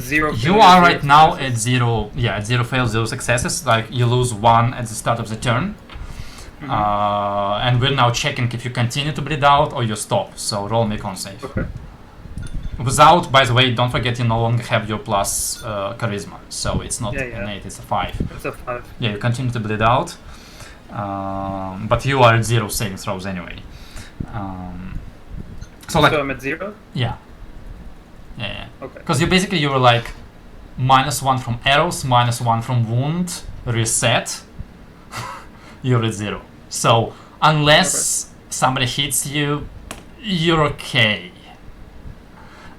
0. You are right now at 0. Yeah, at 0 fails, 0 successes. Like you lose 1 at the start of the turn. And we're now checking if you continue to bleed out or you stop. So roll me con save. Okay. Without, by the way, don't forget you no longer have your plus charisma, so it's not Yeah. an 8, it's a 5. It's a 5. Yeah, you continue to bleed out, but you are at 0 saving throws anyway. So I'm at 0? yeah. Okay. Because you were like -1 from arrows, -1 from wound, reset. You're at 0. So unless somebody hits you, you're okay.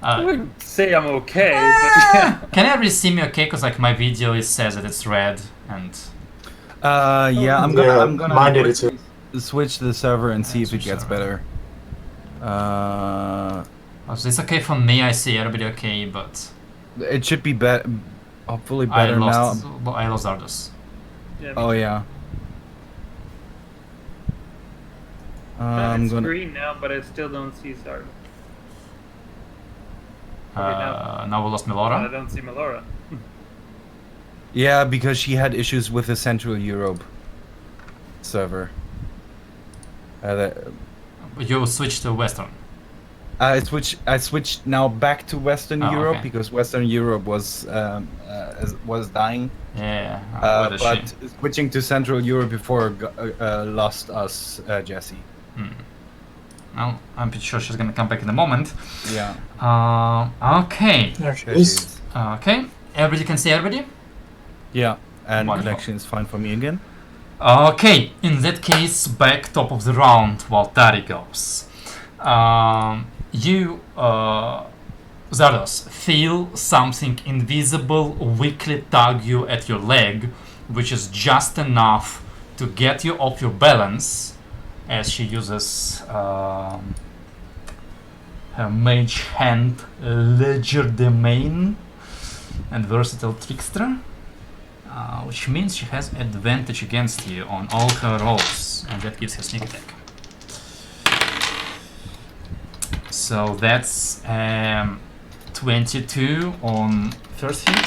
I wouldn't say I'm okay, but yeah. Can everybody see me okay? Because like my video says that it's red and Yeah, I'm gonna mine did it too. switch the server and see if it switch gets server. better. so it's okay for me. I see everybody okay, but It should be hopefully I better now. lost Zardos. Yeah, Oh yeah. I'm it's gonna. green now, but I still don't see Zard. Now we lost I Melora. don't see Melora. Yeah, because she had issues with the Central Europe server. You switched to Western. I switched now back to Western Oh, Europe okay. because Western Europe was dying. Yeah, But switching to Central Europe before lost us Jesse. Well, I'm pretty sure she's gonna come back in a moment. Yeah. Okay. There she There she is. is. Okay. Everybody can see everybody? Yeah, and Wonderful. connection is fine for me again. Okay. In that case, back top of the round while Tari goes. You, Zardos, feel something invisible weakly tug you at your leg, which is just enough to get you off your balance as she uses her mage hand Legerdemain and Versatile Trickster, which means she has advantage against you on all her rolls, and that gives her sneak attack. So that's 22 on first hit,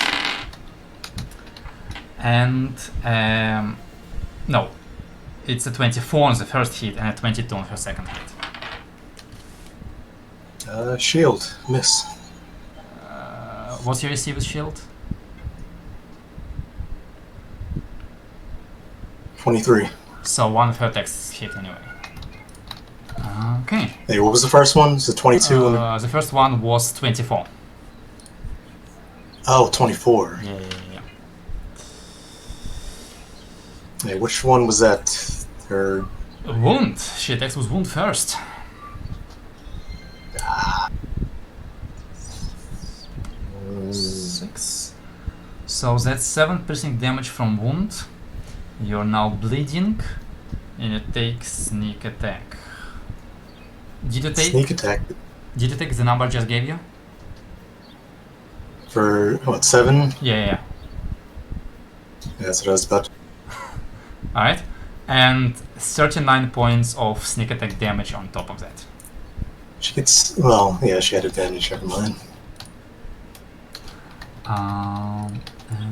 and no, it's a 24 on the first hit and a 22 on her second hit. Shield. Miss. What's your AC with shield? 23. So one of her attacks hit anyway. Okay. Hey, what was the first one? Is it 22? The first one was 24. Oh, 24. Yeah. Hey, which one was that? Her... Wound. She attacks with wound first. Six. So that's 7 piercing damage from wound. You're now bleeding, and you take sneak attack. Did you take? Sneak attack. Did you take the number I just gave you? For, what, 7? Yeah. Yeah, that's what I was about to... All right, and 39 points of sneak attack damage on top of that. She gets... Well, yeah, she had advantage. Never mind.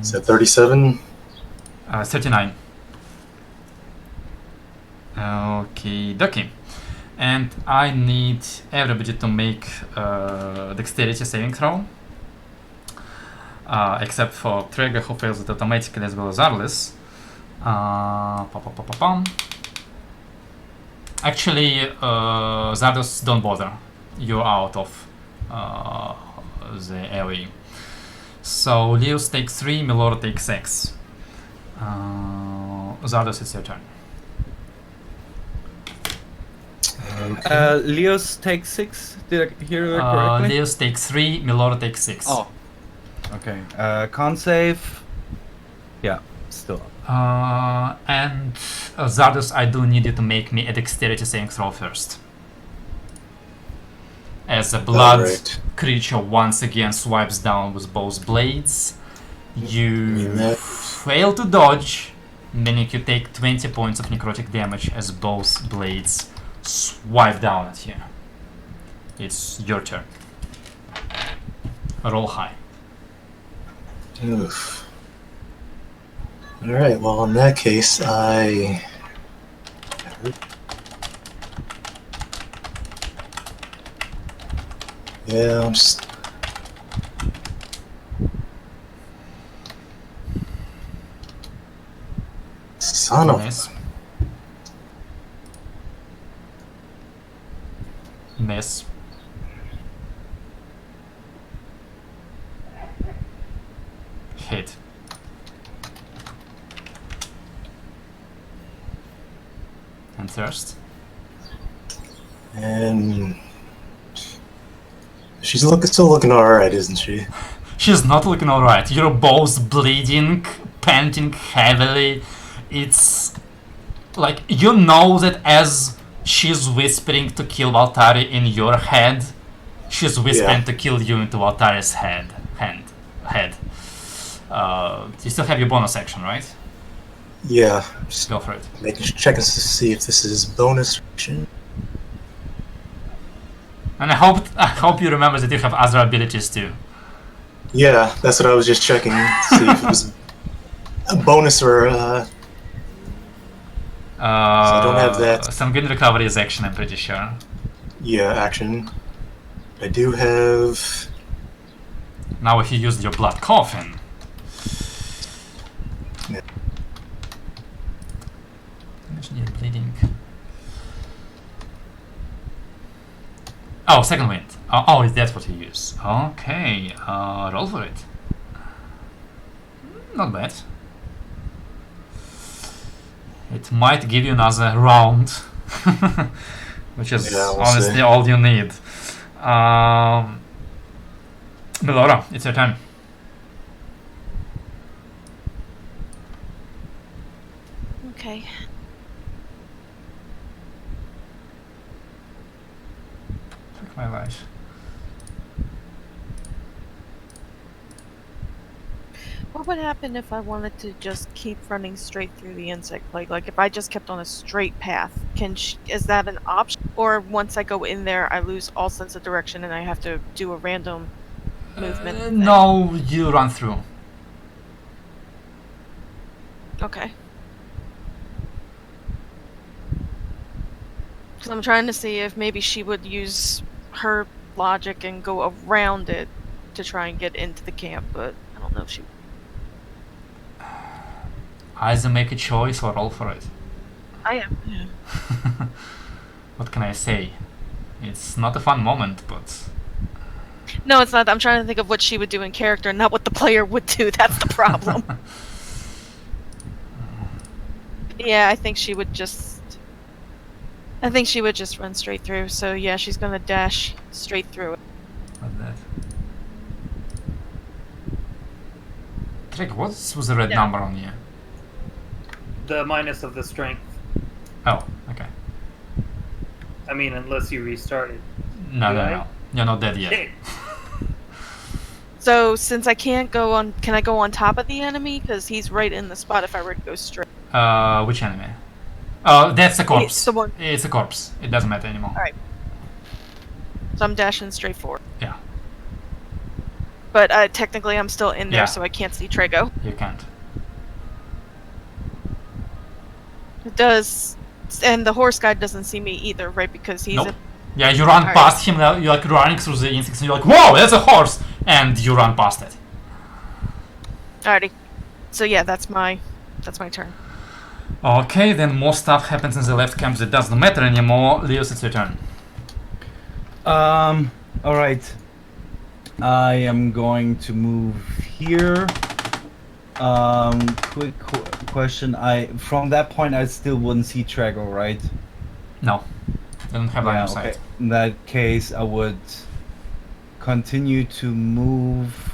Is that 37? 39. Okay, dokie. And I need everybody to make dexterity saving throw. Except for Trigger, who fails it automatically, as well as Arliss. Actually, Zardos, don't bother. You're out of the AoE. So Leos takes 3, Milora takes 6. Zardos, it's your turn. Leos takes 6. Did I hear that correctly? Leos takes 3, Milora takes 6. Oh. Okay. Con save. Yeah, still up. And Zardos, I do need you to make me a dexterity saving throw first. As a blood Alright. creature once again swipes down with both blades, you fail to dodge, meaning you take 20 points of necrotic damage as both blades swipe down at you. It's your turn. Roll high. Oof. Alright, well, in that case, yeah, I'm just... Son of... Miss. Miss. Hit. And thirst. And... She's still looking alright, isn't she? She's not looking alright. You're both bleeding, panting heavily. It's like you know that as she's whispering to kill Valtari in your head, she's whispering to kill you into Valtari's head. You still have your bonus action, right? Yeah, just Go for it. checking to see if this is bonus action. And I hope you remember that you have other abilities too. Yeah, that's what I was just checking to see if it was a bonus or I don't have that. Sanguine recovery is action, I'm pretty sure. Yeah, action. I do have... Now if you used your blood coffin. Yeah. You're bleeding. Oh, second wind. Oh, is that what you use? Okay, roll for it. Not bad. It might give you another round, which is we'll honestly see. all you need. Milora, it's your turn. Okay. Fuck my life. What would happen if I wanted to just keep running straight through the insect plague? Like, if I just kept on a straight path, is that an option? Or once I go in there, I lose all sense of direction and I have to do a random movement? thing? No, you run through. Okay. Because I'm trying to see if maybe she would use her logic and go around it to try and get into the camp, but I don't know if she... Either make a choice or roll for it. I am. Yeah. What can I say? It's not a fun moment, but... No, it's not. I'm trying to think of what she would do in character, not what the player would do. That's the problem. Yeah, I think she would just run straight through. So yeah, she's gonna dash straight through it. What's that? Trick, what was the red Yeah. number on you? The minus of the strength. Oh, okay. I mean, unless you restarted. No, no, Right? no. You're not dead yet. Shit. So since I can't go on, can I go on top of the enemy? Because he's right in the spot if I were to go straight. Which enemy? Oh, that's a corpse. It's the one. It's a corpse. It doesn't matter anymore. Alright. So I'm dashing straight forward. Yeah, But technically I'm still in there, Yeah. so I can't see Trago. you can't. Does And the horse guy doesn't see me either, right? Because he's Nope. Yeah, you run Alright. past him, you're like running through the insects, and you're like, whoa, that's a horse! And you run past it. alrighty. So yeah, that's my turn. Okay, then more stuff happens in the left camp that doesn't matter anymore. Leos, it's your turn. Alright. I am going to move here. Quick question. From that point I still wouldn't see Trago, right? No. Doesn't have line of okay. sight. In that case I would continue to move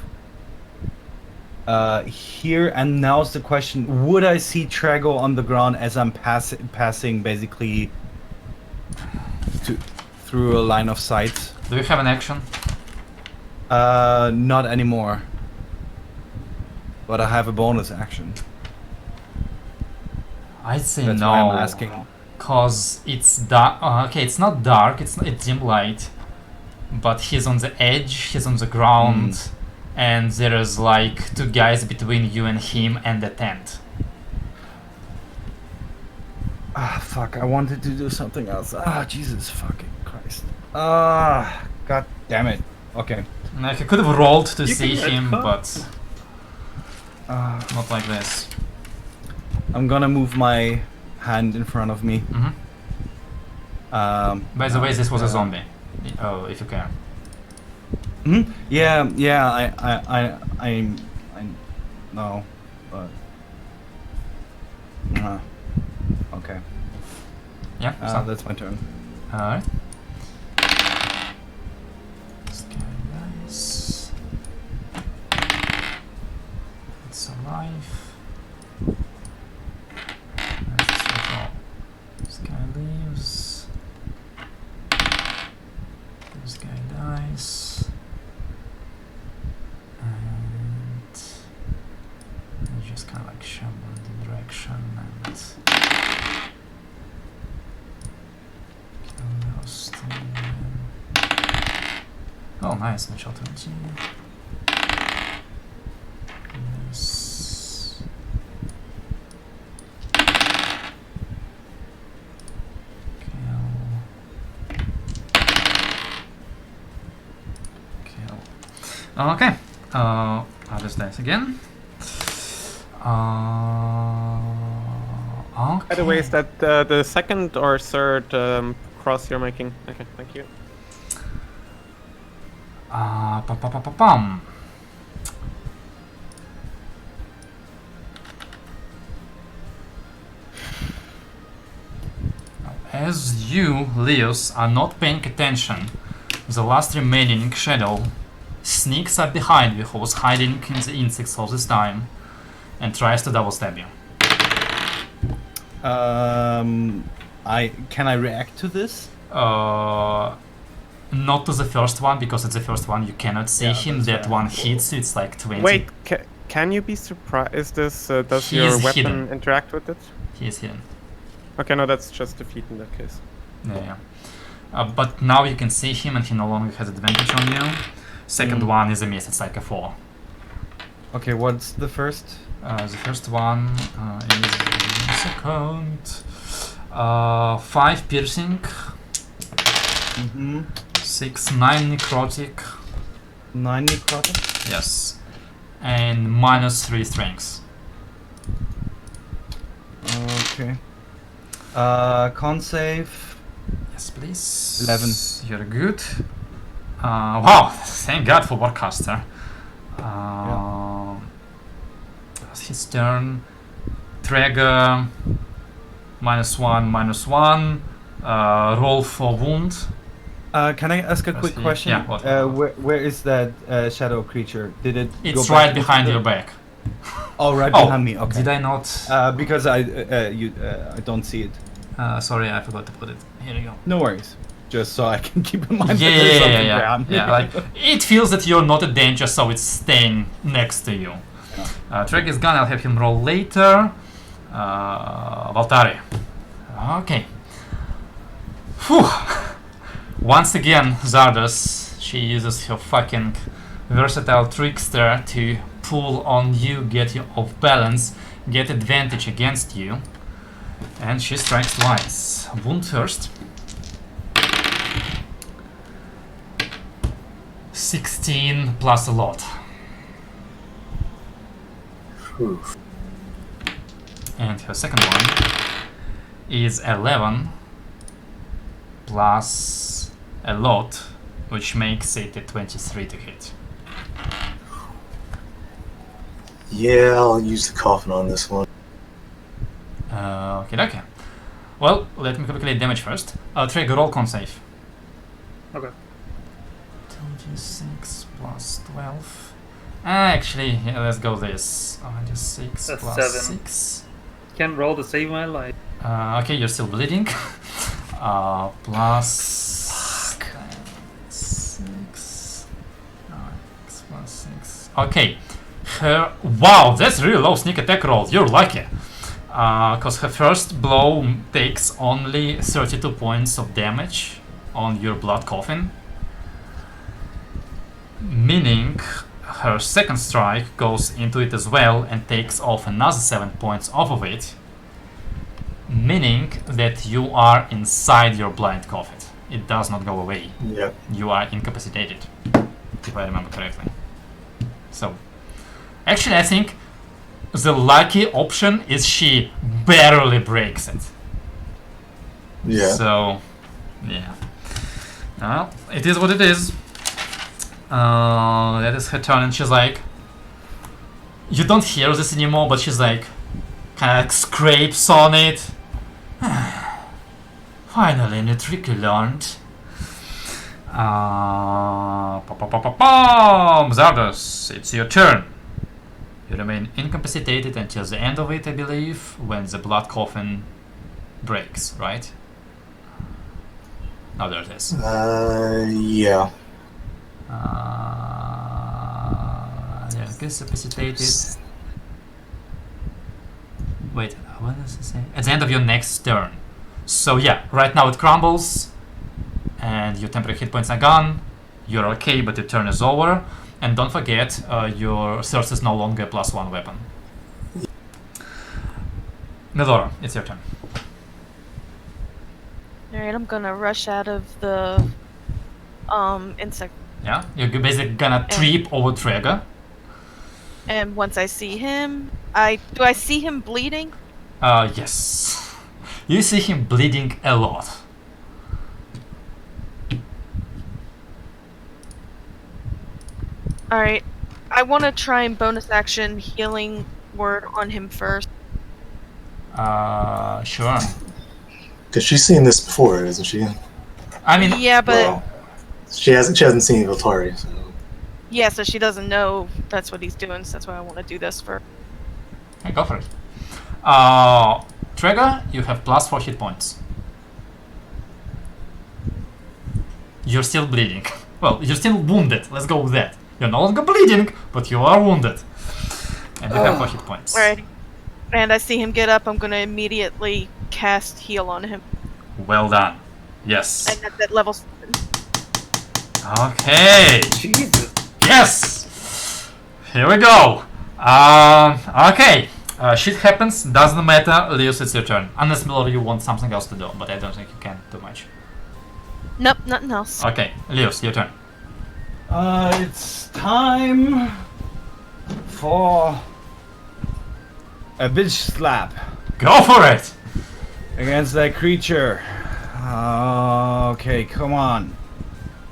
here, and now's the question: would I see Trago on the ground as I'm passing basically through a line of sight? Do you have an action? Not anymore. But I have a bonus action. I'd say That's no. why I'm asking. Cause it's dark. Okay, it's not dark. It's dim light, but he's on the edge. He's on the ground, and there is like 2 guys between you and him and the tent. Ah, fuck! I wanted to do something else. Ah, Jesus fucking Christ! Ah, god damn it! Okay. Like I could have rolled to You see can him, cut. but not like this. I'm gonna move my hand in front of me. Mhm. By the way, this was a zombie. Oh, if you care. Yeah, I no, but okay. Yeah. So. That's my turn. Alright. Sky dice. It's alive. Let's check. Sky leaves. This guy dies. And you just kind of like shovel in the direction and kill those two. Oh, nice, natural 20. Yes. Kill. Okay. I'll just dice again. Okay. By the way, is that the second or third cross you're making? Okay, thank you. Pum. As you, Leos, are not paying attention, the last remaining shadow sneaks up behind you, who was hiding in the insects all this time, and tries to double stab you. Can I react to this? Not to the first one, because at the first one you cannot see him. that's That fair. one hits you, it's like 20. Wait, can you be surprised? Is this does He your is weapon hidden. interact with it? He is hidden. Okay, no, that's just defeat in that case. Yeah. But now you can see him and he no longer has advantage on you. Second one is a miss, it's like a 4. Okay, what's the first? The first one is second. 5 piercing, 6, 9 necrotic, 9 necrotic? yes, and minus 3 strengths. Okay. Con save. Yes, please. 11. You're good. Wow, thank God for Warcaster. That's his turn. Trigger. -1, -1. Roll for wound. Can I ask a quick see. question? Yeah, what? Where is that shadow creature? Did it It's go back right behind into your the- back. Oh, right Oh, behind me. Okay. Did I not? Because I don't see it. Sorry, I forgot to put it. Here you go. No worries. Just so I can keep in mind Yeah, that there's yeah, something yeah. around me. Yeah, like it feels that you're not a danger, so it's staying next to you. Trek is gone. I'll have him roll later. Valtari. Okay. Whew. Once again, Zardos. She uses her fucking versatile trickster to pull on you, get you off balance, get advantage against you. And she strikes twice. Wound first. 16 plus a lot. Oof. And her second one is 11 plus a lot, which makes it a 23 to hit. Yeah, I'll use the coffin on this one. Okay. Well, let me calculate damage first. Trigger roll con save. Okay. 2d6 plus 12. Actually, yeah, let's go this. 6 That's plus 7. 6. Can't roll to save my life. Okay, you're still bleeding. Plus 6. 6 plus 6. Okay. Wow, that's really low sneak attack roll. You're lucky. Because her first blow takes only 32 points of damage on your blood coffin. Meaning her second strike goes into it as well and takes off another 7 points off of it. Meaning that you are inside your blind coffin. It does not go away. Yep. You are incapacitated, if I remember correctly. So, actually, I think the lucky option is she barely breaks it. Yeah. So, yeah. Well, it is what it is. That is her turn, and she's like, you don't hear this anymore, but she's like, kind of scrapes on it. Finally, a trick you learned. Zardos, it's your turn. You remain incapacitated until the end of it, I believe, when the blood coffin breaks, right? Oh, there it is. Yeah. Yeah, incapacitated. Wait, what does it say? At the end of your next turn. So yeah, right now it crumbles, and your temporary hit points are gone. You're okay, but your turn is over. And don't forget, your thirst is no longer a +1 weapon. Medora, it's your turn. Alright, I'm gonna rush out of the insect. Yeah, you're basically gonna trip over Trigger. And once I see him, do I see him bleeding? Yes. You see him bleeding a lot. Alright. I want to try and bonus action healing word on him first. Sure. Because she's seen this before, isn't she? I mean, Yeah, but Well, she hasn't seen Viltari, so. yeah, so she doesn't know that's what he's doing, so that's why I want to do this for. hey, go for it. Trigger, you have +4 hit points. You're still bleeding. Well, you're still wounded. Let's go with that. You're no longer bleeding, but you are wounded. And you have 4 hit points. Alright. And I see him get up, I'm gonna immediately cast heal on him. Well done. Yes. And that's at level 7. Okay. Jesus. Yes! Here we go. Okay. Shit happens. Doesn't matter. Leos, it's your turn. Unless, Miller, you want something else to do, but I don't think you can do much. Nope, nothing else. Okay. Leos, your turn. It's time for a bitch slap Go for it! against that creature. Okay, come on.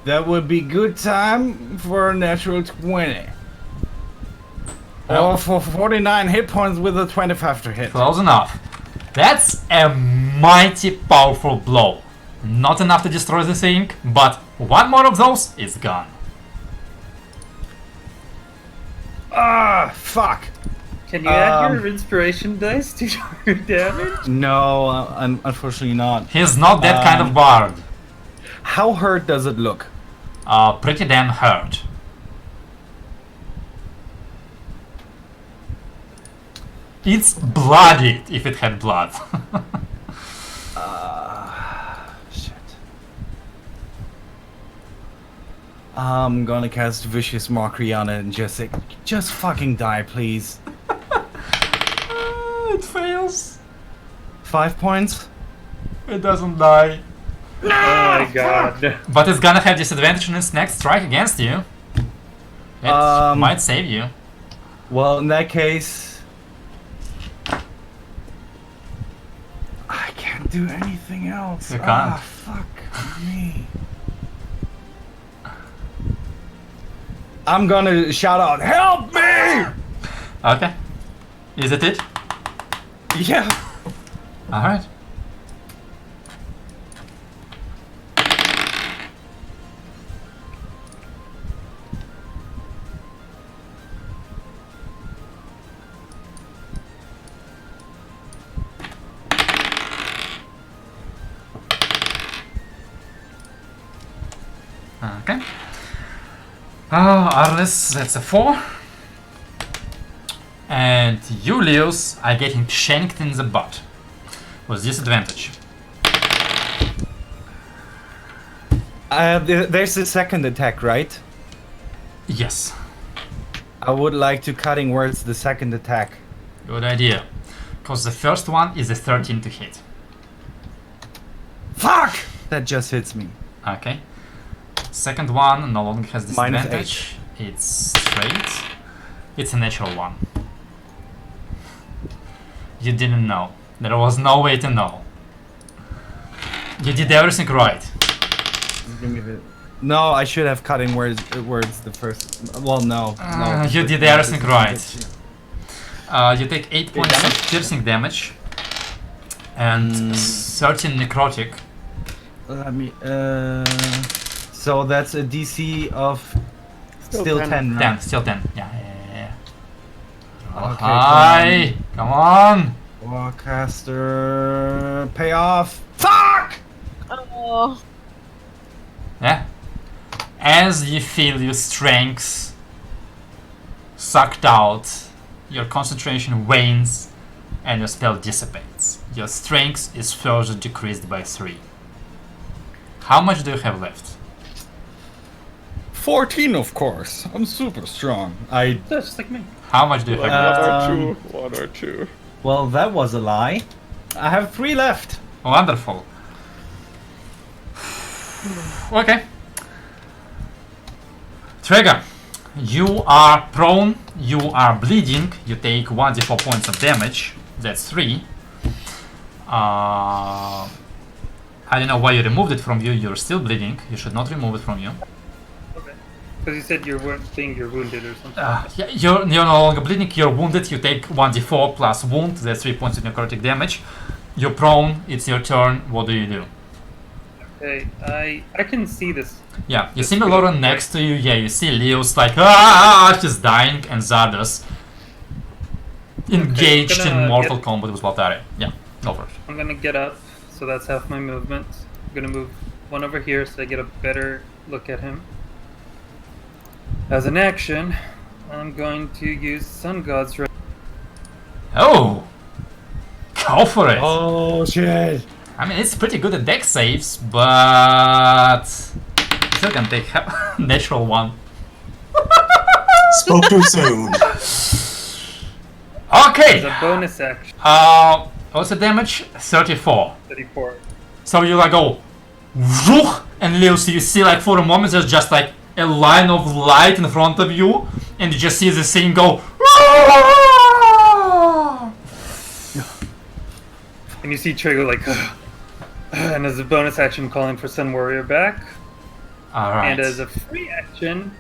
That would be good time for a natural 20. Or for 49 hit points with a 25 to hit. Close enough. That's a mighty powerful blow. Not enough to destroy the thing, but one more of those is gone. Ah, fuck. Can you add your inspiration dice to your damage? No, unfortunately not. He's not that kind of bard. How hurt does it look? Pretty damn hurt. It's bloodied if it had blood. Shit. I'm gonna cast Vicious Mockery on it and just say, just fucking die, please. It fails. 5 points. It doesn't die. Oh my god. But it's gonna have disadvantage on its next strike against you. It might save you. Well, in that case, I can't do anything else. You can't. Ah, fuck me. I'm gonna shout out, "Help me!" Okay. Is it it? Yeah. Alright. Okay. Arles, that's a 4. And Julius are getting shanked in the butt with disadvantage. There's a second attack, right? Yes, I would like to cutting words the second attack. good idea. Because the first one is a 13 to hit. Fuck! That just hits me. Okay. Second one no longer has Minus disadvantage. It's straight. It's a natural one. You didn't know. There was no way to know. You did everything right. No, I should have cutting words the first. Well, no. No. You did everything right. You take 8 points of piercing damage and 13 necrotic. Let me. So that's a DC of still 10, right? 10, still 10. Yeah. Okay, Hi! Come on! Warcaster payoff. Fuck! Oh. Yeah. As you feel your strength sucked out, your concentration wanes and your spell dissipates. Your strength is further decreased by 3. How much do you have left? 14, of course. I'm super strong. Just like me. How much do you have left? One or two. Well, that was a lie. I have 3 left. Wonderful. Okay. Trigger, you are prone, you are bleeding, you take 1d4 points of damage, that's 3. I don't know why you removed it from you, you're still bleeding, you should not remove it from you. Okay. Because you said you're wounded or something. Yeah, you're no longer bleeding, you're wounded, you take 1d4 plus wound, that's 3 points of necrotic damage. You're prone, it's your turn, what do you do? Okay, I can see this. Yeah, you This see good, Melora right? next to you, yeah, you see Leo's like, ah, she's dying, and Zardos engaged gonna in Mortal Kombat with Valtari. Yeah, go for it. I'm gonna get up, so that's half my movement. I'm gonna move one over here so I get a better look at him. As an action, I'm going to use Sun God's Ray. Oh! Go for it! Oh shit! I mean, it's pretty good at dex saves, but still can take natural one. Spoke too soon. Okay! As a bonus action, What's the damage? 34. 34. So you like go, whoosh, and Leo, so you see like for a moment there's just like a line of light in front of you, and you just see the thing go. And you see Trigo like, and as a bonus action, calling for Sun Warrior back. Alright. And as a free action,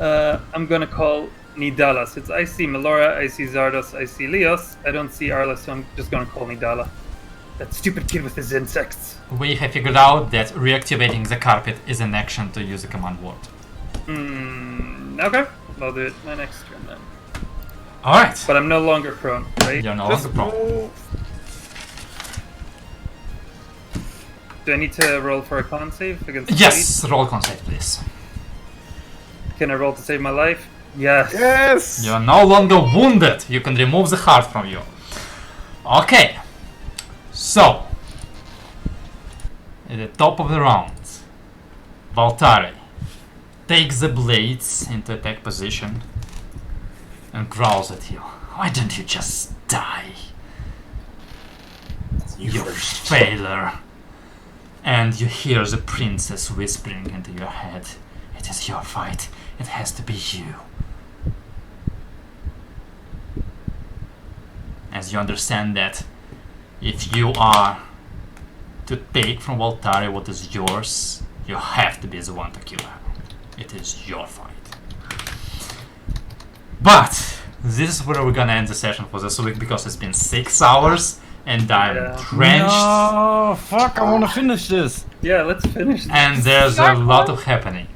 I'm gonna call Nidala. Since I see Melora, I see Zardos, I see Leos, I don't see Arla, so I'm just gonna call Nidala. That stupid kid with his insects. We have figured out that reactivating the carpet is an action to use a command word. Okay. I'll do it my next turn then. Alright. But I'm no longer prone, right? You're no longer prone. Do I need to roll for a con save against the Yes, roll con save, please. bleed? Can I roll to save my life? Yes. Yes! You're no longer wounded. You can remove the heart from you. Okay. So, at the top of the round, Valtari takes the blades into attack position and growls at you. Why don't you just die? You You first. failure. And you hear the princess whispering into your head. It is your fight. It has to be you. As you understand that if you are to take from Valtari what is yours, you have to be the one to kill her. It is your fight. But this is where we're gonna end the session for this week because it's been 6 hours and I'm Yeah. drenched No, fuck! I want to finish this. Yeah, let's finish this. and there's a lot of happening.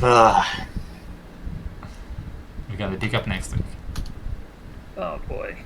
Ah, We're gonna pick up next week. Oh boy.